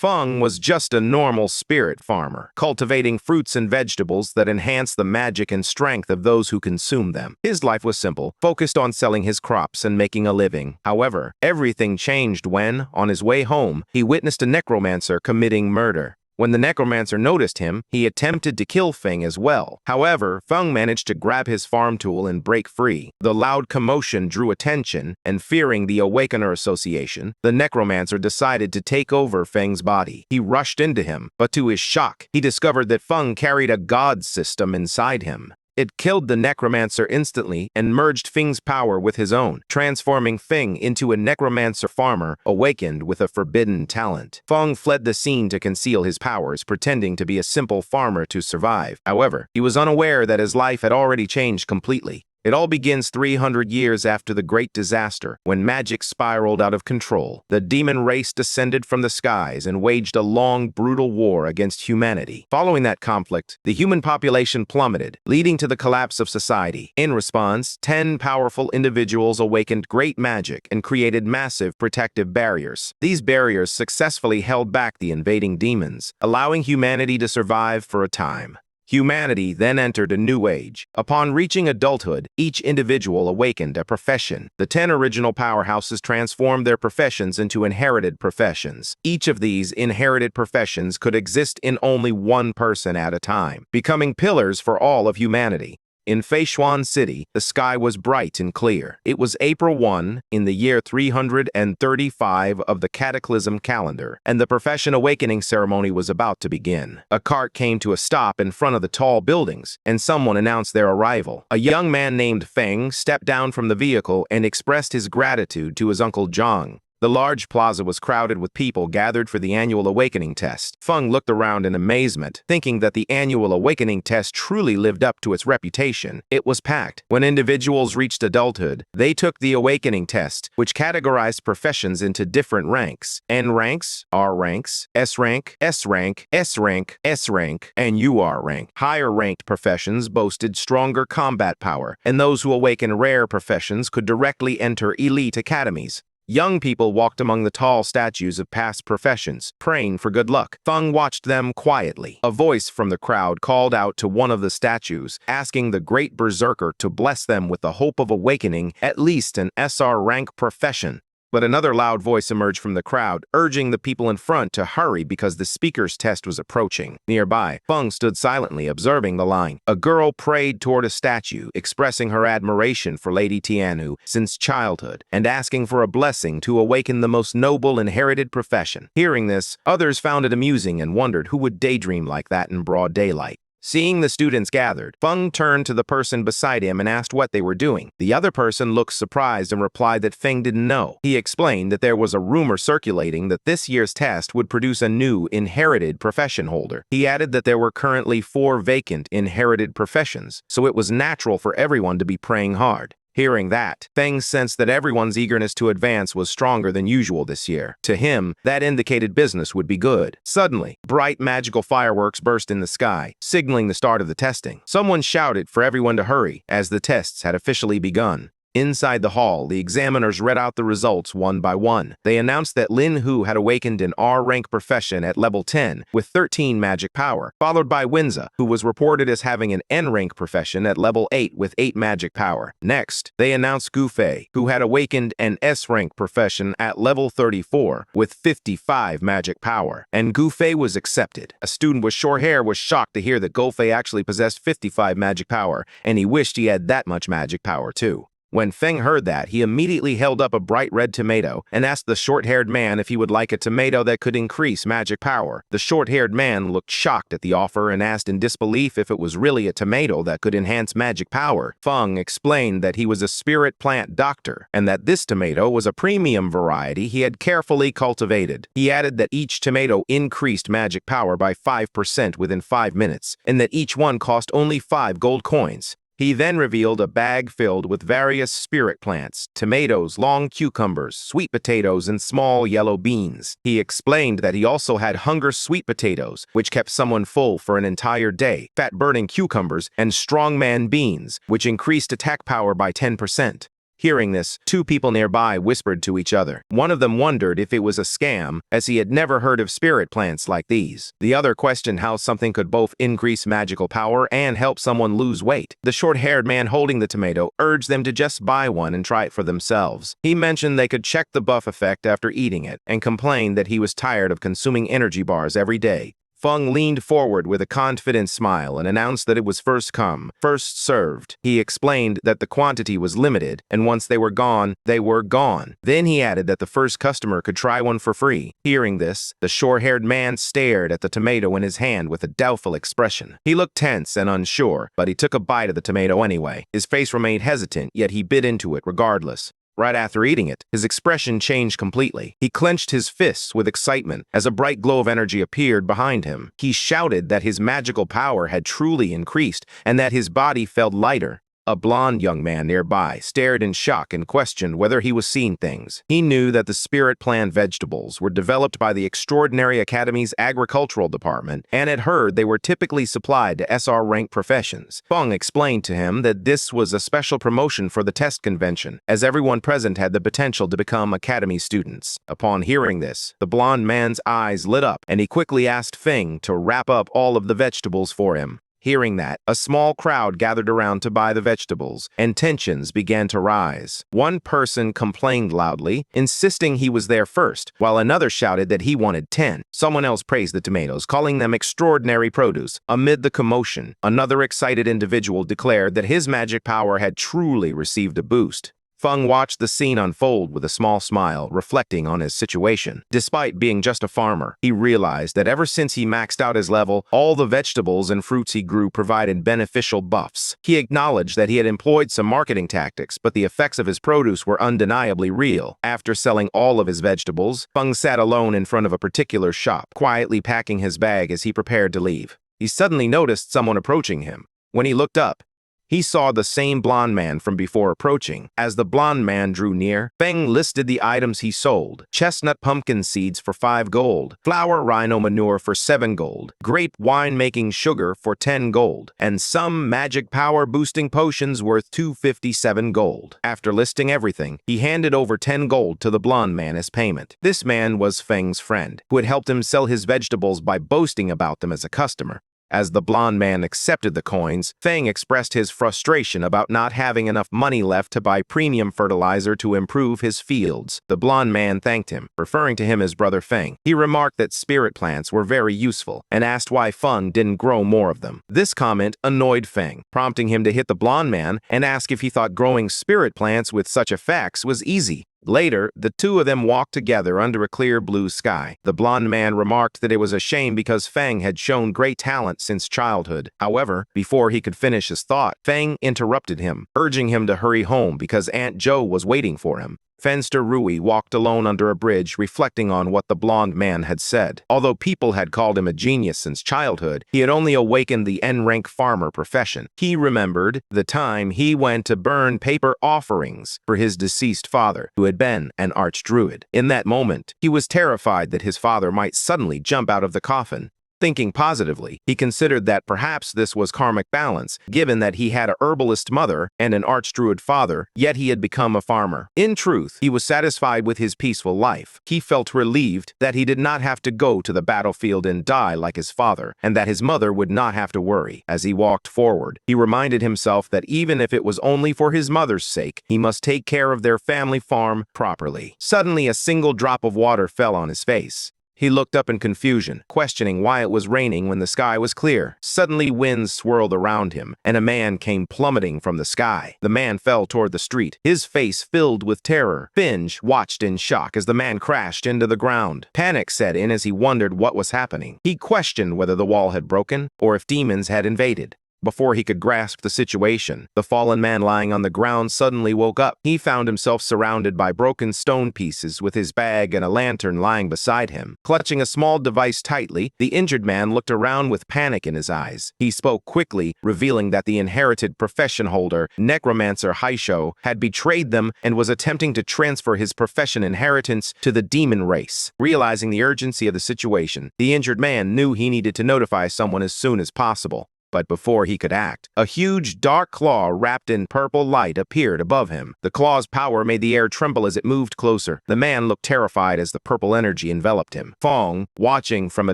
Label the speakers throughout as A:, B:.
A: Feng was just a normal spirit farmer, cultivating fruits and vegetables that enhance the magic and strength of those who consume them. His life was simple, focused on selling his crops and making a living. However, everything changed when, on his way home, he witnessed a necromancer committing murder. When the necromancer noticed him, he attempted to kill Feng as well. However, Feng managed to grab his farm tool and break free. The loud commotion drew attention, and fearing the Awakener Association, the necromancer decided to take over Feng's body. He rushed into him, but to his shock, he discovered that Feng carried a god system inside him. It killed the necromancer instantly and merged Feng's power with his own, transforming Feng into a necromancer farmer awakened with a forbidden talent. Feng fled the scene to conceal his powers, pretending to be a simple farmer to survive. However, he was unaware that his life had already changed completely. It all begins 300 years after the Great Disaster, when magic spiraled out of control. The demon race descended from the skies and waged a long, brutal war against humanity. Following that conflict, the human population plummeted, leading to the collapse of society. In response, 10 powerful individuals awakened great magic and created massive protective barriers. These barriers successfully held back the invading demons, allowing humanity to survive for a time. Humanity then entered a new age. Upon reaching adulthood, each individual awakened a profession. The 10 original powerhouses transformed their professions into inherited professions. Each of these inherited professions could exist in only one person at a time, becoming pillars for all of humanity. In Feishuan City, the sky was bright and clear. It was April 1 in the year 335 of the Cataclysm calendar, and the profession awakening ceremony was about to begin. A cart came to a stop in front of the tall buildings, and someone announced their arrival. A young man named Feng stepped down from the vehicle and expressed his gratitude to his uncle Zhang. The large plaza was crowded with people gathered for the annual awakening test. Feng looked around in amazement, thinking that the annual awakening test truly lived up to its reputation. It was packed. When individuals reached adulthood, they took the awakening test, which categorized professions into different ranks: N ranks, R ranks, S rank, S rank, S rank, S rank, and UR rank. Higher-ranked professions boasted stronger combat power, and those who awakened rare professions could directly enter elite academies. Young people walked among the tall statues of past professions, praying for good luck. Feng watched them quietly. A voice from the crowd called out to one of the statues, asking the great berserker to bless them with the hope of awakening at least an SR rank profession. But another loud voice emerged from the crowd, urging the people in front to hurry because the speaker's test was approaching. Nearby, Feng stood silently observing the line. A girl prayed toward a statue, expressing her admiration for Lady Tianhu since childhood and asking for a blessing to awaken the most noble inherited profession. Hearing this, others found it amusing and wondered who would daydream like that in broad daylight. Seeing the students gathered, Feng turned to the person beside him and asked what they were doing. The other person looked surprised and replied that Feng didn't know. He explained that there was a rumor circulating that this year's test would produce a new inherited profession holder. He added that there were currently 4 vacant inherited professions, so it was natural for everyone to be praying hard. Hearing that, Feng sensed that everyone's eagerness to advance was stronger than usual this year. To him, that indicated business would be good. Suddenly, bright magical fireworks burst in the sky, signaling the start of the testing. Someone shouted for everyone to hurry, as the tests had officially begun. Inside the hall, the examiners read out the results one by one. They announced that Lin Hu had awakened an R-rank profession at level 10 with 13 magic power, followed by Wenza, who was reported as having an N-rank profession at level 8 with 8 magic power. Next, they announced Gu Fei, who had awakened an S-rank profession at level 34 with 55 magic power, and Gu Fei was accepted. A student with short hair was shocked to hear that Gu Fei actually possessed 55 magic power, and he wished he had that much magic power too. When Feng heard that, he immediately held up a bright red tomato and asked the short-haired man if he would like a tomato that could increase magic power. The short-haired man looked shocked at the offer and asked in disbelief if it was really a tomato that could enhance magic power. Feng explained that he was a spirit plant doctor and that this tomato was a premium variety he had carefully cultivated. He added that each tomato increased magic power by 5% within 5 minutes and that each one cost only 5 gold coins. He then revealed a bag filled with various spirit plants, tomatoes, long cucumbers, sweet potatoes, and small yellow beans. He explained that he also had hunger sweet potatoes, which kept someone full for an entire day, fat-burning cucumbers, and strongman beans, which increased attack power by 10%. Hearing this, two people nearby whispered to each other. One of them wondered if it was a scam, as he had never heard of spirit plants like these. The other questioned how something could both increase magical power and help someone lose weight. The short-haired man holding the tomato urged them to just buy one and try it for themselves. He mentioned they could check the buff effect after eating it, and complained that he was tired of consuming energy bars every day. Feng leaned forward with a confident smile and announced that it was first come, first served. He explained that the quantity was limited, and once they were gone, they were gone. Then he added that the first customer could try one for free. Hearing this, the short-haired man stared at the tomato in his hand with a doubtful expression. He looked tense and unsure, but he took a bite of the tomato anyway. His face remained hesitant, yet he bit into it regardless. Right after eating it, his expression changed completely. He clenched his fists with excitement as a bright glow of energy appeared behind him. He shouted that his magical power had truly increased and that his body felt lighter. A blond young man nearby stared in shock and questioned whether he was seeing things. He knew that the spirit plant vegetables were developed by the Extraordinary Academy's agricultural department and had heard they were typically supplied to SR rank professions. Feng explained to him that this was a special promotion for the test convention, as everyone present had the potential to become academy students. Upon hearing this, the blond man's eyes lit up, and he quickly asked Feng to wrap up all of the vegetables for him. Hearing that, a small crowd gathered around to buy the vegetables, and tensions began to rise. One person complained loudly, insisting he was there first, while another shouted that he wanted 10. Someone else praised the tomatoes, calling them extraordinary produce. Amid the commotion, another excited individual declared that his magic power had truly received a boost. Feng watched the scene unfold with a small smile, reflecting on his situation. Despite being just a farmer, he realized that ever since he maxed out his level, all the vegetables and fruits he grew provided beneficial buffs. He acknowledged that he had employed some marketing tactics, but the effects of his produce were undeniably real. After selling all of his vegetables, Feng sat alone in front of a particular shop, quietly packing his bag as he prepared to leave. He suddenly noticed someone approaching him. When he looked up, he saw the same blond man from before approaching. As the blond man drew near, Feng listed the items he sold: chestnut pumpkin seeds for 5 gold, flour rhino manure for 7 gold, grape wine-making sugar for 10 gold, and some magic power-boosting potions worth 257 gold. After listing everything, he handed over 10 gold to the blond man as payment. This man was Feng's friend, who had helped him sell his vegetables by boasting about them as a customer. As the blond man accepted the coins, Feng expressed his frustration about not having enough money left to buy premium fertilizer to improve his fields. The blond man thanked him, referring to him as Brother Feng. He remarked that spirit plants were very useful and asked why Feng didn't grow more of them. This comment annoyed Feng, prompting him to hit the blond man and ask if he thought growing spirit plants with such effects was easy. Later, the two of them walked together under a clear blue sky. The blond man remarked that it was a shame because Feng had shown great talent since childhood. However, before he could finish his thought, Feng interrupted him, urging him to hurry home because Aunt Zhou was waiting for him. Fenster Rui walked alone under a bridge, reflecting on what the blond man had said. Although people had called him a genius since childhood, he had only awakened the N-rank farmer profession. He remembered the time he went to burn paper offerings for his deceased father, who had been an archdruid. In that moment, he was terrified that his father might suddenly jump out of the coffin. Thinking positively, he considered that perhaps this was karmic balance, given that he had a herbalist mother and an archdruid father, yet he had become a farmer. In truth, he was satisfied with his peaceful life. He felt relieved that he did not have to go to the battlefield and die like his father, and that his mother would not have to worry. As he walked forward, he reminded himself that even if it was only for his mother's sake, he must take care of their family farm properly. Suddenly, a single drop of water fell on his face. He looked up in confusion, questioning why it was raining when the sky was clear. Suddenly, winds swirled around him, and a man came plummeting from the sky. The man fell toward the street, his face filled with terror. Finge watched in shock as the man crashed into the ground. Panic set in as he wondered what was happening. He questioned whether the wall had broken or if demons had invaded. Before he could grasp the situation, the fallen man lying on the ground suddenly woke up. He found himself surrounded by broken stone pieces with his bag and a lantern lying beside him. Clutching a small device tightly, the injured man looked around with panic in his eyes. He spoke quickly, revealing that the inherited profession holder, Necromancer Haisho, had betrayed them and was attempting to transfer his profession inheritance to the demon race. Realizing the urgency of the situation, the injured man knew he needed to notify someone as soon as possible. But before he could act, a huge dark claw wrapped in purple light appeared above him. The claw's power made the air tremble as it moved closer. The man looked terrified as the purple energy enveloped him. Fong, watching from a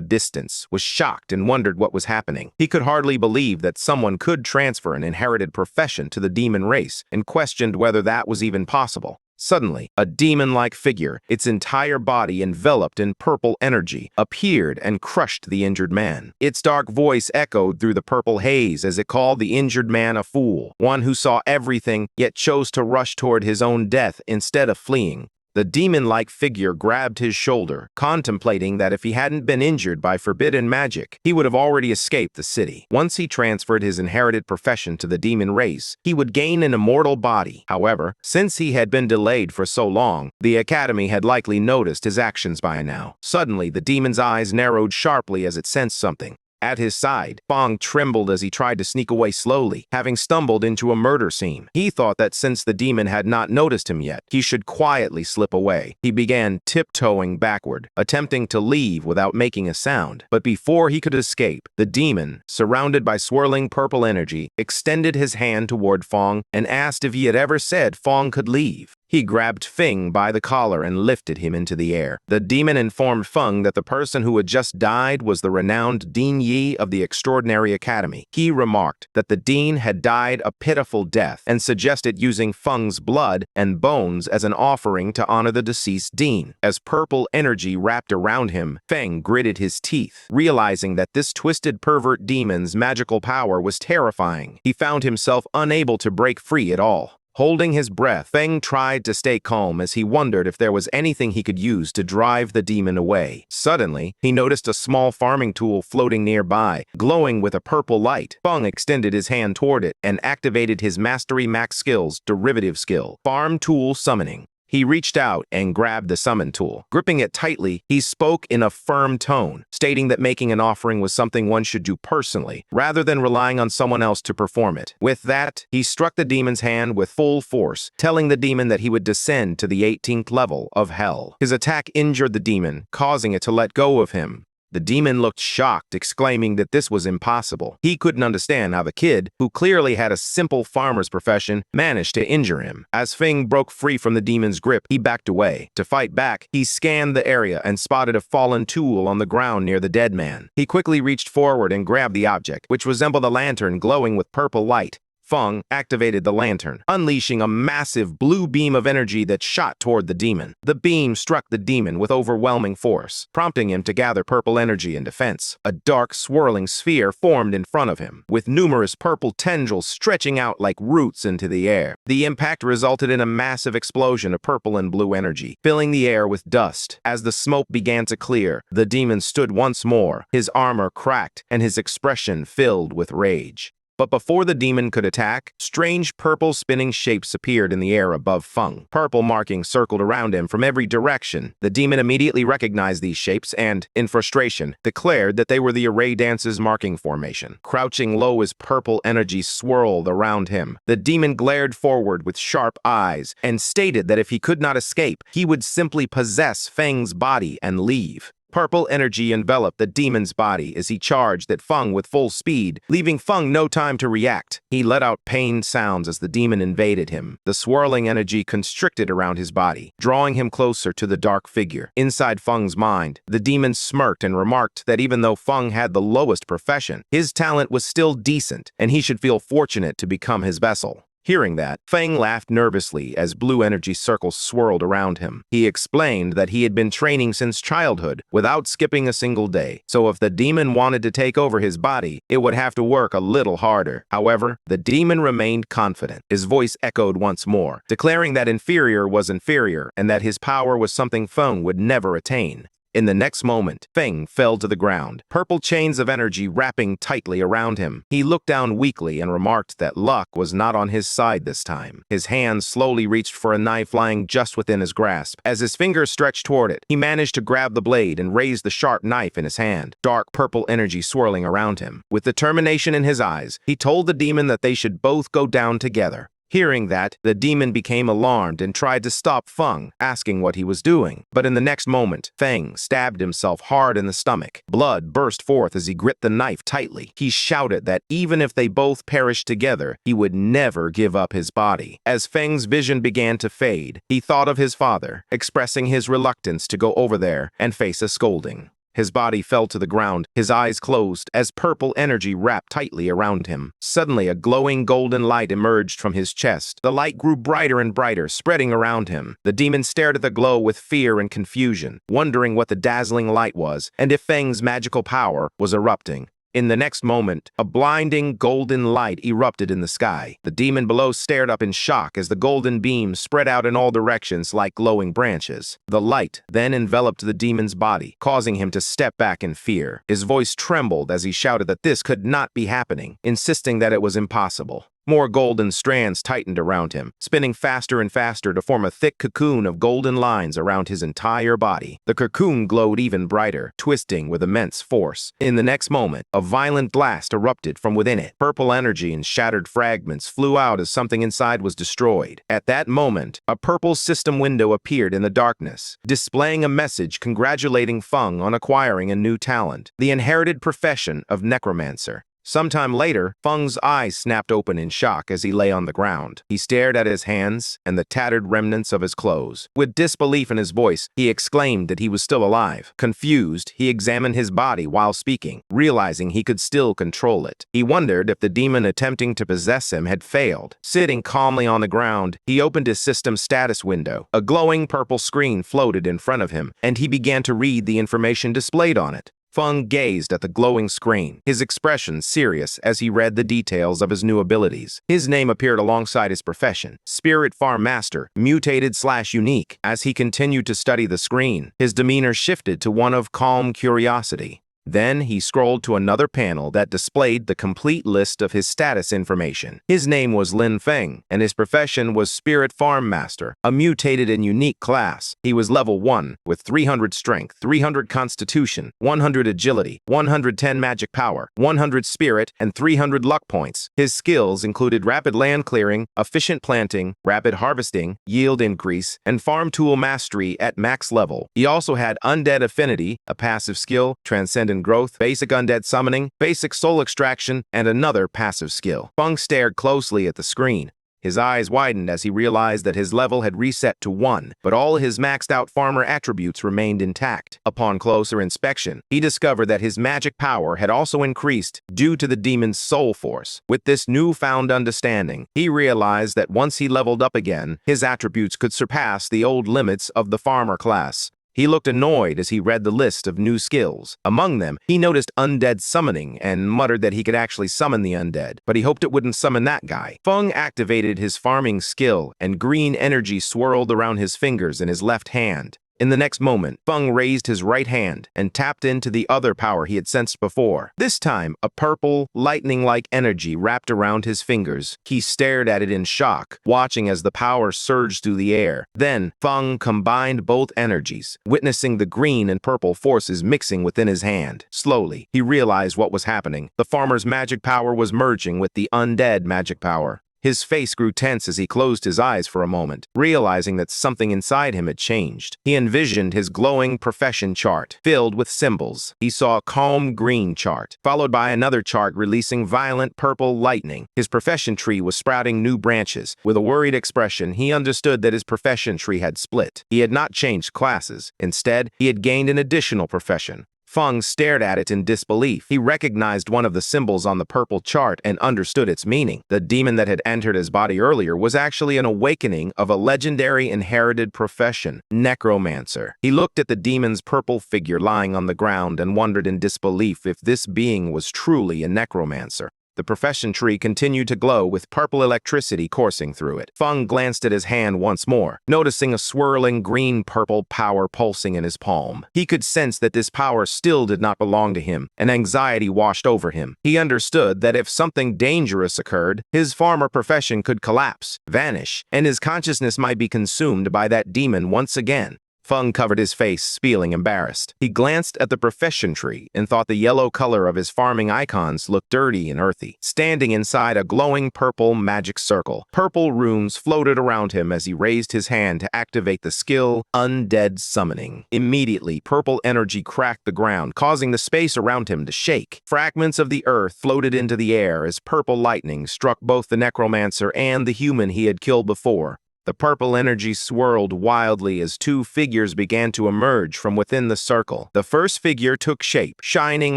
A: distance, was shocked and wondered what was happening. He could hardly believe that someone could transfer an inherited profession to the demon race, and questioned whether that was even possible. Suddenly, a demon-like figure, its entire body enveloped in purple energy, appeared and crushed the injured man. Its dark voice echoed through the purple haze as it called the injured man a fool, one who saw everything yet chose to rush toward his own death instead of fleeing. The demon-like figure grabbed his shoulder, contemplating that if he hadn't been injured by forbidden magic, he would have already escaped the city. Once he transferred his inherited profession to the demon race, he would gain an immortal body. However, since he had been delayed for so long, the Academy had likely noticed his actions by now. Suddenly, the demon's eyes narrowed sharply as it sensed something. At his side, Fong trembled as he tried to sneak away slowly, having stumbled into a murder scene. He thought that since the demon had not noticed him yet, he should quietly slip away. He began tiptoeing backward, attempting to leave without making a sound. But before he could escape, the demon, surrounded by swirling purple energy, extended his hand toward Fong and asked if he had ever said Fong could leave. He grabbed Feng by the collar and lifted him into the air. The demon informed Feng that the person who had just died was the renowned Dean Yi of the Extraordinary Academy. He remarked that the dean had died a pitiful death and suggested using Feng's blood and bones as an offering to honor the deceased dean. As purple energy wrapped around him, Feng gritted his teeth, realizing that this twisted pervert demon's magical power was terrifying. He found himself unable to break free at all. Holding his breath, Feng tried to stay calm as he wondered if there was anything he could use to drive the demon away. Suddenly, he noticed a small farming tool floating nearby, glowing with a purple light. Feng extended his hand toward it and activated his Mastery Max Skills derivative skill, Farm Tool Summoning. He reached out and grabbed the summon tool. Gripping it tightly, he spoke in a firm tone, stating that making an offering was something one should do personally, rather than relying on someone else to perform it. With that, he struck the demon's hand with full force, telling the demon that he would descend to the 18th level of hell. His attack injured the demon, causing it to let go of him. The demon looked shocked, exclaiming that this was impossible. He couldn't understand how the kid, who clearly had a simple farmer's profession, managed to injure him. As Feng broke free from the demon's grip, he backed away. To fight back, he scanned the area and spotted a fallen tool on the ground near the dead man. He quickly reached forward and grabbed the object, which resembled a lantern glowing with purple light. Feng activated the lantern, unleashing a massive blue beam of energy that shot toward the demon. The beam struck the demon with overwhelming force, prompting him to gather purple energy in defense. A dark, swirling sphere formed in front of him, with numerous purple tendrils stretching out like roots into the air. The impact resulted in a massive explosion of purple and blue energy, filling the air with dust. As the smoke began to clear, the demon stood once more, his armor cracked and his expression filled with rage. But before the demon could attack, strange purple spinning shapes appeared in the air above Feng. Purple markings circled around him from every direction. The demon immediately recognized these shapes and, in frustration, declared that they were the Array Dance's marking formation. Crouching low as purple energy swirled around him, the demon glared forward with sharp eyes and stated that if he could not escape, he would simply possess Feng's body and leave. Purple energy enveloped the demon's body as he charged at Feng with full speed, leaving Feng no time to react. He let out pained sounds as the demon invaded him. The swirling energy constricted around his body, drawing him closer to the dark figure. Inside Feng's mind, the demon smirked and remarked that even though Feng had the lowest profession, his talent was still decent, and he should feel fortunate to become his vessel. Hearing that, Feng laughed nervously as blue energy circles swirled around him. He explained that he had been training since childhood, without skipping a single day. So if the demon wanted to take over his body, it would have to work a little harder. However, the demon remained confident. His voice echoed once more, declaring that inferior was inferior and that his power was something Feng would never attain. In the next moment, Feng fell to the ground, purple chains of energy wrapping tightly around him. He looked down weakly and remarked that luck was not on his side this time. His hand slowly reached for a knife lying just within his grasp. As his fingers stretched toward it, he managed to grab the blade and raise the sharp knife in his hand, dark purple energy swirling around him. With determination in his eyes, he told the demon that they should both go down together. Hearing that, the demon became alarmed and tried to stop Feng, asking what he was doing. But in the next moment, Feng stabbed himself hard in the stomach. Blood burst forth as he gripped the knife tightly. He shouted that even if they both perished together, he would never give up his body. As Feng's vision began to fade, he thought of his father, expressing his reluctance to go over there and face a scolding. His body fell to the ground, his eyes closed, as purple energy wrapped tightly around him. Suddenly, a glowing golden light emerged from his chest. The light grew brighter and brighter, spreading around him. The demon stared at the glow with fear and confusion, wondering what the dazzling light was and if Feng's magical power was erupting. In the next moment, a blinding golden light erupted in the sky. The demon below stared up in shock as the golden beams spread out in all directions like glowing branches. The light then enveloped the demon's body, causing him to step back in fear. His voice trembled as he shouted that this could not be happening, insisting that it was impossible. More golden strands tightened around him, spinning faster and faster to form a thick cocoon of golden lines around his entire body. The cocoon glowed even brighter, twisting with immense force. In the next moment, a violent blast erupted from within it. Purple energy and shattered fragments flew out as something inside was destroyed. At that moment, a purple system window appeared in the darkness, displaying a message congratulating Feng on acquiring a new talent, the inherited profession of Necromancer. Sometime later, Feng's eyes snapped open in shock as he lay on the ground. He stared at his hands and the tattered remnants of his clothes. With disbelief in his voice, he exclaimed that he was still alive. Confused, he examined his body while speaking, realizing he could still control it. He wondered if the demon attempting to possess him had failed. Sitting calmly on the ground, he opened his system status window. A glowing purple screen floated in front of him, and he began to read the information displayed on it. Feng gazed at the glowing screen, his expression serious as he read the details of his new abilities. His name appeared alongside his profession, Spirit Farm Master, mutated/unique. As he continued to study the screen, his demeanor shifted to one of calm curiosity. Then he scrolled to another panel that displayed the complete list of his status information. His name was Lin Feng, and his profession was Spirit Farm Master, a mutated and unique class. He was level 1, with 300 strength, 300 constitution, 100 agility, 110 magic power, 100 spirit, and 300 luck points. His skills included rapid land clearing, efficient planting, rapid harvesting, yield increase, and farm tool mastery at max level. He also had undead affinity, a passive skill, transcendent growth, basic undead summoning, basic soul extraction, and another passive skill. Feng stared closely at the screen. His eyes widened as he realized that his level had reset to 1, but all his maxed-out farmer attributes remained intact. Upon closer inspection, he discovered that his magic power had also increased due to the demon's soul force. With this newfound understanding, he realized that once he leveled up again, his attributes could surpass the old limits of the farmer class. He looked annoyed as he read the list of new skills. Among them, he noticed undead summoning and muttered that he could actually summon the undead, but he hoped it wouldn't summon that guy. Feng activated his farming skill, and green energy swirled around his fingers in his left hand. In the next moment, Feng raised his right hand and tapped into the other power he had sensed before. This time, a purple, lightning-like energy wrapped around his fingers. He stared at it in shock, watching as the power surged through the air. Then, Feng combined both energies, witnessing the green and purple forces mixing within his hand. Slowly, he realized what was happening. The farmer's magic power was merging with the undead magic power. His face grew tense as he closed his eyes for a moment, realizing that something inside him had changed. He envisioned his glowing profession chart, filled with symbols. He saw a calm green chart, followed by another chart releasing violent purple lightning. His profession tree was sprouting new branches. With a worried expression, he understood that his profession tree had split. He had not changed classes. Instead, he had gained an additional profession. Feng stared at it in disbelief. He recognized one of the symbols on the purple chart and understood its meaning. The demon that had entered his body earlier was actually an awakening of a legendary inherited profession, Necromancer. He looked at the demon's purple figure lying on the ground and wondered in disbelief if this being was truly a necromancer. The profession tree continued to glow with purple electricity coursing through it. Feng glanced at his hand once more, noticing a swirling green-purple power pulsing in his palm. He could sense that this power still did not belong to him, and anxiety washed over him. He understood that if something dangerous occurred, his farmer profession could collapse, vanish, and his consciousness might be consumed by that demon once again. Feng covered his face, feeling embarrassed. He glanced at the profession tree and thought the yellow color of his farming icons looked dirty and earthy. Standing inside a glowing purple magic circle, purple runes floated around him as he raised his hand to activate the skill Undead Summoning. Immediately, purple energy cracked the ground, causing the space around him to shake. Fragments of the earth floated into the air as purple lightning struck both the necromancer and the human he had killed before. The purple energy swirled wildly as two figures began to emerge from within the circle. The first figure took shape, shining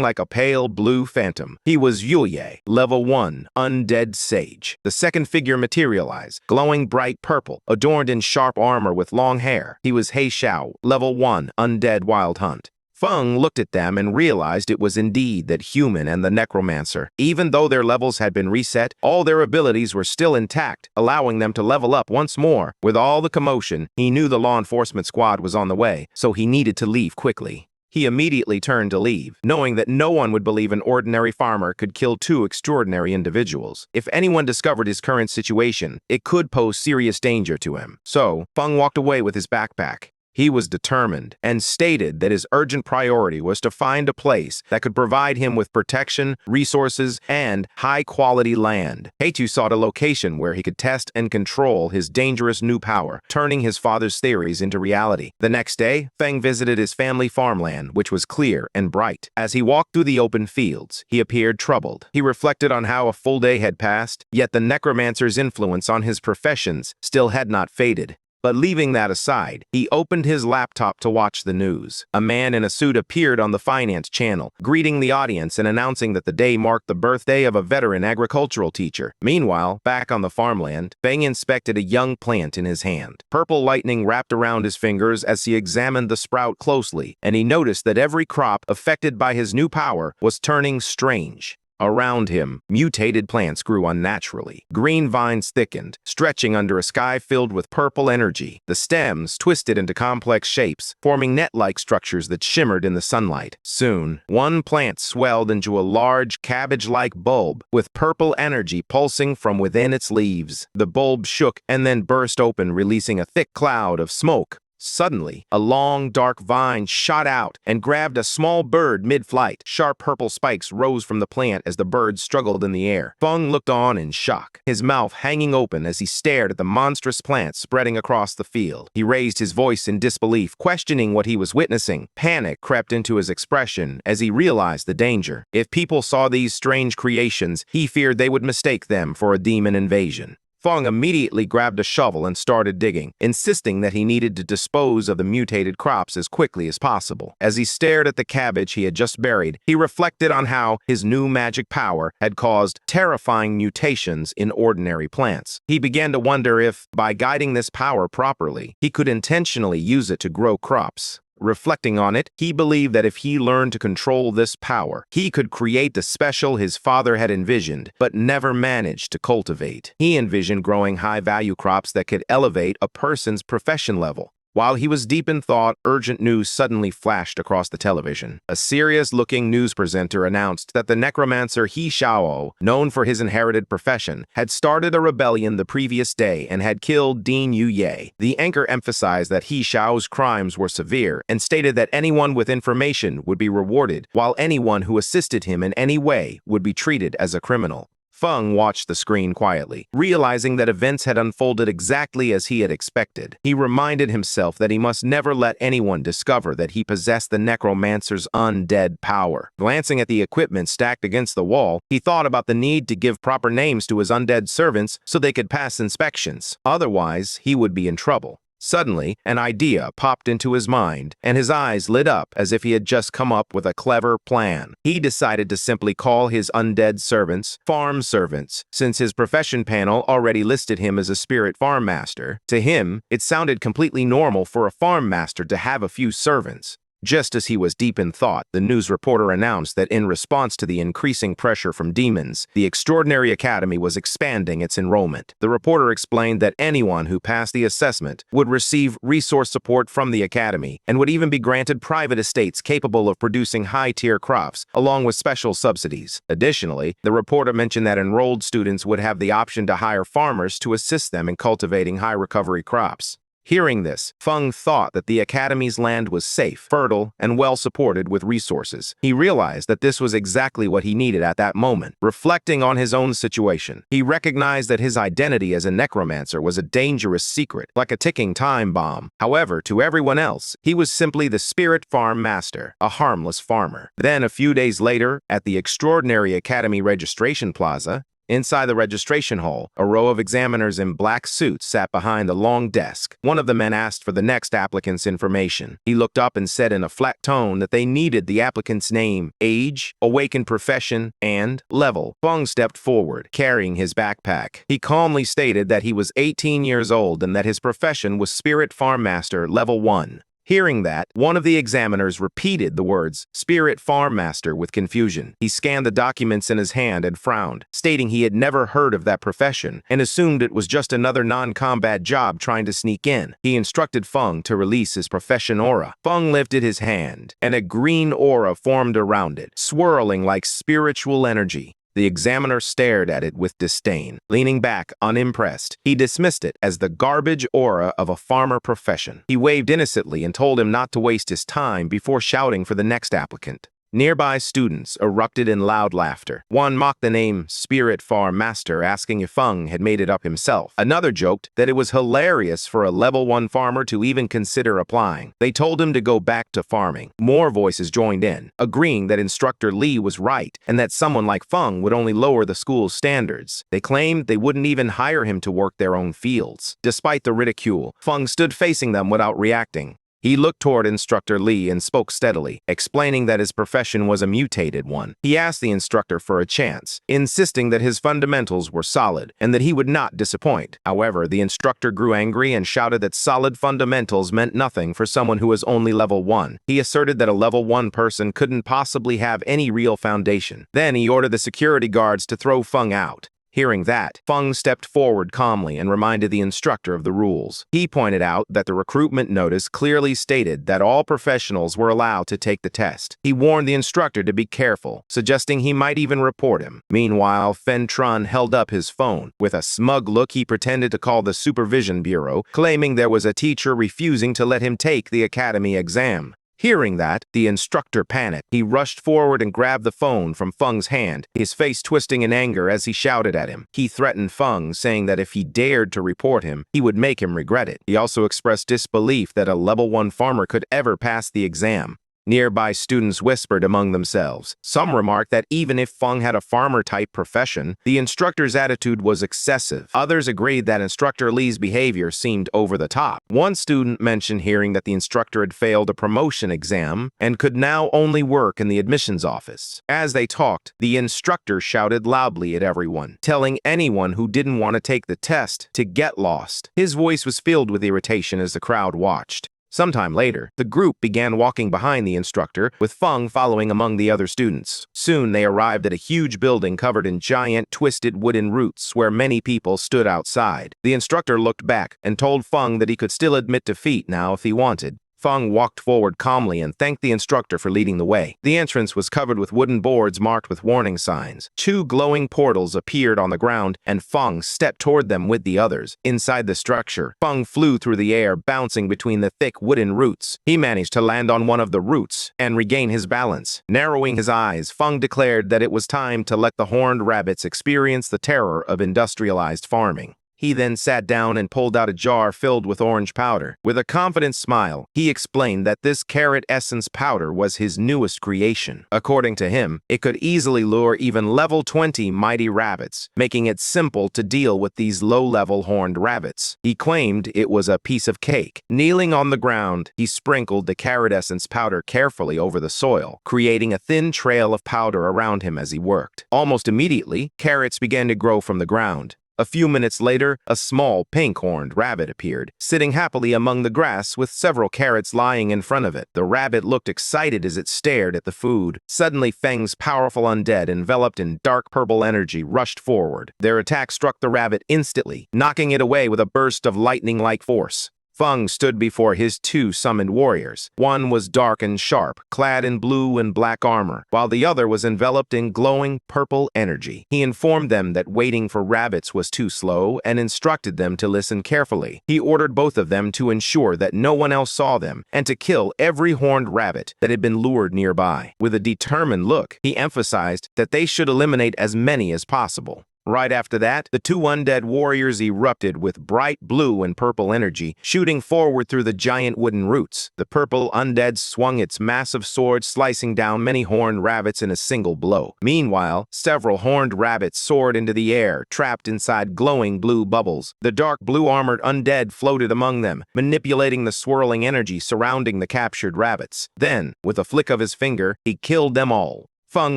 A: like a pale blue phantom. He was Yuye, level 1, Undead Sage. The second figure materialized, glowing bright purple, adorned in sharp armor with long hair. He was He Xiao, level 1, Undead Wild Hunt. Feng looked at them and realized it was indeed that human and the necromancer. Even though their levels had been reset, all their abilities were still intact, allowing them to level up once more. With all the commotion, he knew the law enforcement squad was on the way, so he needed to leave quickly. He immediately turned to leave, knowing that no one would believe an ordinary farmer could kill two extraordinary individuals. If anyone discovered his current situation, it could pose serious danger to him. So, Feng walked away with his backpack. He was determined and stated that his urgent priority was to find a place that could provide him with protection, resources, and high-quality land. Heitu sought a location where he could test and control his dangerous new power, turning his father's theories into reality. The next day, Feng visited his family farmland, which was clear and bright. As he walked through the open fields, he appeared troubled. He reflected on how a full day had passed, yet the necromancer's influence on his professions still had not faded. But leaving that aside, he opened his laptop to watch the news. A man in a suit appeared on the finance channel, greeting the audience and announcing that the day marked the birthday of a veteran agricultural teacher. Meanwhile, back on the farmland, Feng inspected a young plant in his hand. Purple lightning wrapped around his fingers as he examined the sprout closely, and he noticed that every crop affected by his new power was turning strange. Around him, mutated plants grew unnaturally. Green vines thickened, stretching under a sky filled with purple energy. The stems twisted into complex shapes, forming net-like structures that shimmered in the sunlight. Soon, one plant swelled into a large, cabbage-like bulb, with purple energy pulsing from within its leaves. The bulb shook and then burst open, releasing a thick cloud of smoke. Suddenly, a long, dark vine shot out and grabbed a small bird mid-flight. Sharp purple spikes rose from the plant as the bird struggled in the air. Feng looked on in shock, his mouth hanging open as he stared at the monstrous plant spreading across the field. He raised his voice in disbelief, questioning what he was witnessing. Panic crept into his expression as he realized the danger. If people saw these strange creations, he feared they would mistake them for a demon invasion. Feng immediately grabbed a shovel and started digging, insisting that he needed to dispose of the mutated crops as quickly as possible. As he stared at the cabbage he had just buried, he reflected on how his new magic power had caused terrifying mutations in ordinary plants. He began to wonder if, by guiding this power properly, he could intentionally use it to grow crops. Reflecting on it, he believed that if he learned to control this power, he could create the special his father had envisioned, but never managed to cultivate. He envisioned growing high-value crops that could elevate a person's profession level. While he was deep in thought, urgent news suddenly flashed across the television. A serious-looking news presenter announced that the necromancer He Xiao, known for his inherited profession, had started a rebellion the previous day and had killed Dean Yuye. The anchor emphasized that He Xiao's crimes were severe and stated that anyone with information would be rewarded, while anyone who assisted him in any way would be treated as a criminal. Feng watched the screen quietly, realizing that events had unfolded exactly as he had expected. He reminded himself that he must never let anyone discover that he possessed the necromancer's undead power. Glancing at the equipment stacked against the wall, he thought about the need to give proper names to his undead servants so they could pass inspections. Otherwise, he would be in trouble. Suddenly, an idea popped into his mind, and his eyes lit up as if he had just come up with a clever plan. He decided to simply call his undead servants farm servants, since his profession panel already listed him as a spirit farm master. To him, it sounded completely normal for a farm master to have a few servants. Just as he was deep in thought, the news reporter announced that in response to the increasing pressure from demons, the Extraordinary Academy was expanding its enrollment. The reporter explained that anyone who passed the assessment would receive resource support from the Academy and would even be granted private estates capable of producing high-tier crops, along with special subsidies. Additionally, the reporter mentioned that enrolled students would have the option to hire farmers to assist them in cultivating high-recovery crops. Hearing this, Feng thought that the academy's land was safe, fertile, and well supported with resources. He realized that this was exactly what he needed at that moment. Reflecting on his own situation, he recognized that his identity as a necromancer was a dangerous secret, like a ticking time bomb. However, to everyone else, he was simply the spirit farm master, a harmless farmer. Then, a few days later, at the Extraordinary Academy Registration Plaza, inside the registration hall, a row of examiners in black suits sat behind a long desk. One of the men asked for the next applicant's information. He looked up and said in a flat tone that they needed the applicant's name, age, awakened profession, and level. Feng stepped forward, carrying his backpack. He calmly stated that he was 18 years old and that his profession was Spirit Farm Master Level 1. Hearing that, one of the examiners repeated the words, Spirit Farm Master, with confusion. He scanned the documents in his hand and frowned, stating he had never heard of that profession and assumed it was just another non-combat job trying to sneak in. He instructed Feng to release his profession aura. Feng lifted his hand, and a green aura formed around it, swirling like spiritual energy. The examiner stared at it with disdain. Leaning back, unimpressed, he dismissed it as the garbage aura of a farmer profession. He waved innocently and told him not to waste his time before shouting for the next applicant. Nearby students erupted in loud laughter. One mocked the name Spirit Farm Master, asking if Feng had made it up himself. Another joked that it was hilarious for a level 1 farmer to even consider applying. They told him to go back to farming. More voices joined in, agreeing that Instructor Lee was right and that someone like Feng would only lower the school's standards. They claimed they wouldn't even hire him to work their own fields. Despite the ridicule, Feng stood facing them without reacting. He looked toward Instructor Lee and spoke steadily, explaining that his profession was a mutated one. He asked the instructor for a chance, insisting that his fundamentals were solid and that he would not disappoint. However, the instructor grew angry and shouted that solid fundamentals meant nothing for someone who was only level 1. He asserted that a level 1 person couldn't possibly have any real foundation. Then he ordered the security guards to throw Feng out. Hearing that, Feng stepped forward calmly and reminded the instructor of the rules. He pointed out that the recruitment notice clearly stated that all professionals were allowed to take the test. He warned the instructor to be careful, suggesting he might even report him. Meanwhile, Fen Trun held up his phone. With a smug look, he pretended to call the Supervision Bureau, claiming there was a teacher refusing to let him take the academy exam. Hearing that, the instructor panicked. He rushed forward and grabbed the phone from Feng's hand, his face twisting in anger as he shouted at him. He threatened Feng, saying that if he dared to report him, he would make him regret it. He also expressed disbelief that a level 1 farmer could ever pass the exam. Nearby students whispered among themselves. Some remarked that even if Feng had a farmer-type profession, the instructor's attitude was excessive. Others agreed that Instructor Lee's behavior seemed over the top. One student mentioned hearing that the instructor had failed a promotion exam and could now only work in the admissions office. As they talked, the instructor shouted loudly at everyone, telling anyone who didn't want to take the test to get lost. His voice was filled with irritation as the crowd watched. Sometime later, the group began walking behind the instructor, with Feng following among the other students. Soon they arrived at a huge building covered in giant, twisted wooden roots where many people stood outside. The instructor looked back and told Feng that he could still admit defeat now if he wanted. Feng walked forward calmly and thanked the instructor for leading the way. The entrance was covered with wooden boards marked with warning signs. 2 glowing portals appeared on the ground, and Feng stepped toward them with the others. Inside the structure, Feng flew through the air, bouncing between the thick wooden roots. He managed to land on one of the roots and regain his balance. Narrowing his eyes, Feng declared that it was time to let the horned rabbits experience the terror of industrialized farming. He then sat down and pulled out a jar filled with orange powder. With a confident smile, he explained that this carrot essence powder was his newest creation. According to him, it could easily lure even level 20 mighty rabbits, making it simple to deal with these low-level horned rabbits. He claimed it was a piece of cake. Kneeling on the ground, he sprinkled the carrot essence powder carefully over the soil, creating a thin trail of powder around him as he worked. Almost immediately, carrots began to grow from the ground. A few minutes later, a small pink-horned rabbit appeared, sitting happily among the grass with several carrots lying in front of it. The rabbit looked excited as it stared at the food. Suddenly, Feng's powerful undead, enveloped in dark purple energy, rushed forward. Their attack struck the rabbit instantly, knocking it away with a burst of lightning-like force. Feng stood before his two summoned warriors. One was dark and sharp, clad in blue and black armor, while the other was enveloped in glowing purple energy. He informed them that waiting for rabbits was too slow and instructed them to listen carefully. He ordered both of them to ensure that no one else saw them and to kill every horned rabbit that had been lured nearby. With a determined look, he emphasized that they should eliminate as many as possible. Right after that, the two undead warriors erupted with bright blue and purple energy, shooting forward through the giant wooden roots. The purple undead swung its massive sword, slicing down many horned rabbits in a single blow. Meanwhile, several horned rabbits soared into the air, trapped inside glowing blue bubbles. The dark blue-armored undead floated among them, manipulating the swirling energy surrounding the captured rabbits. Then, with a flick of his finger, he killed them all. Feng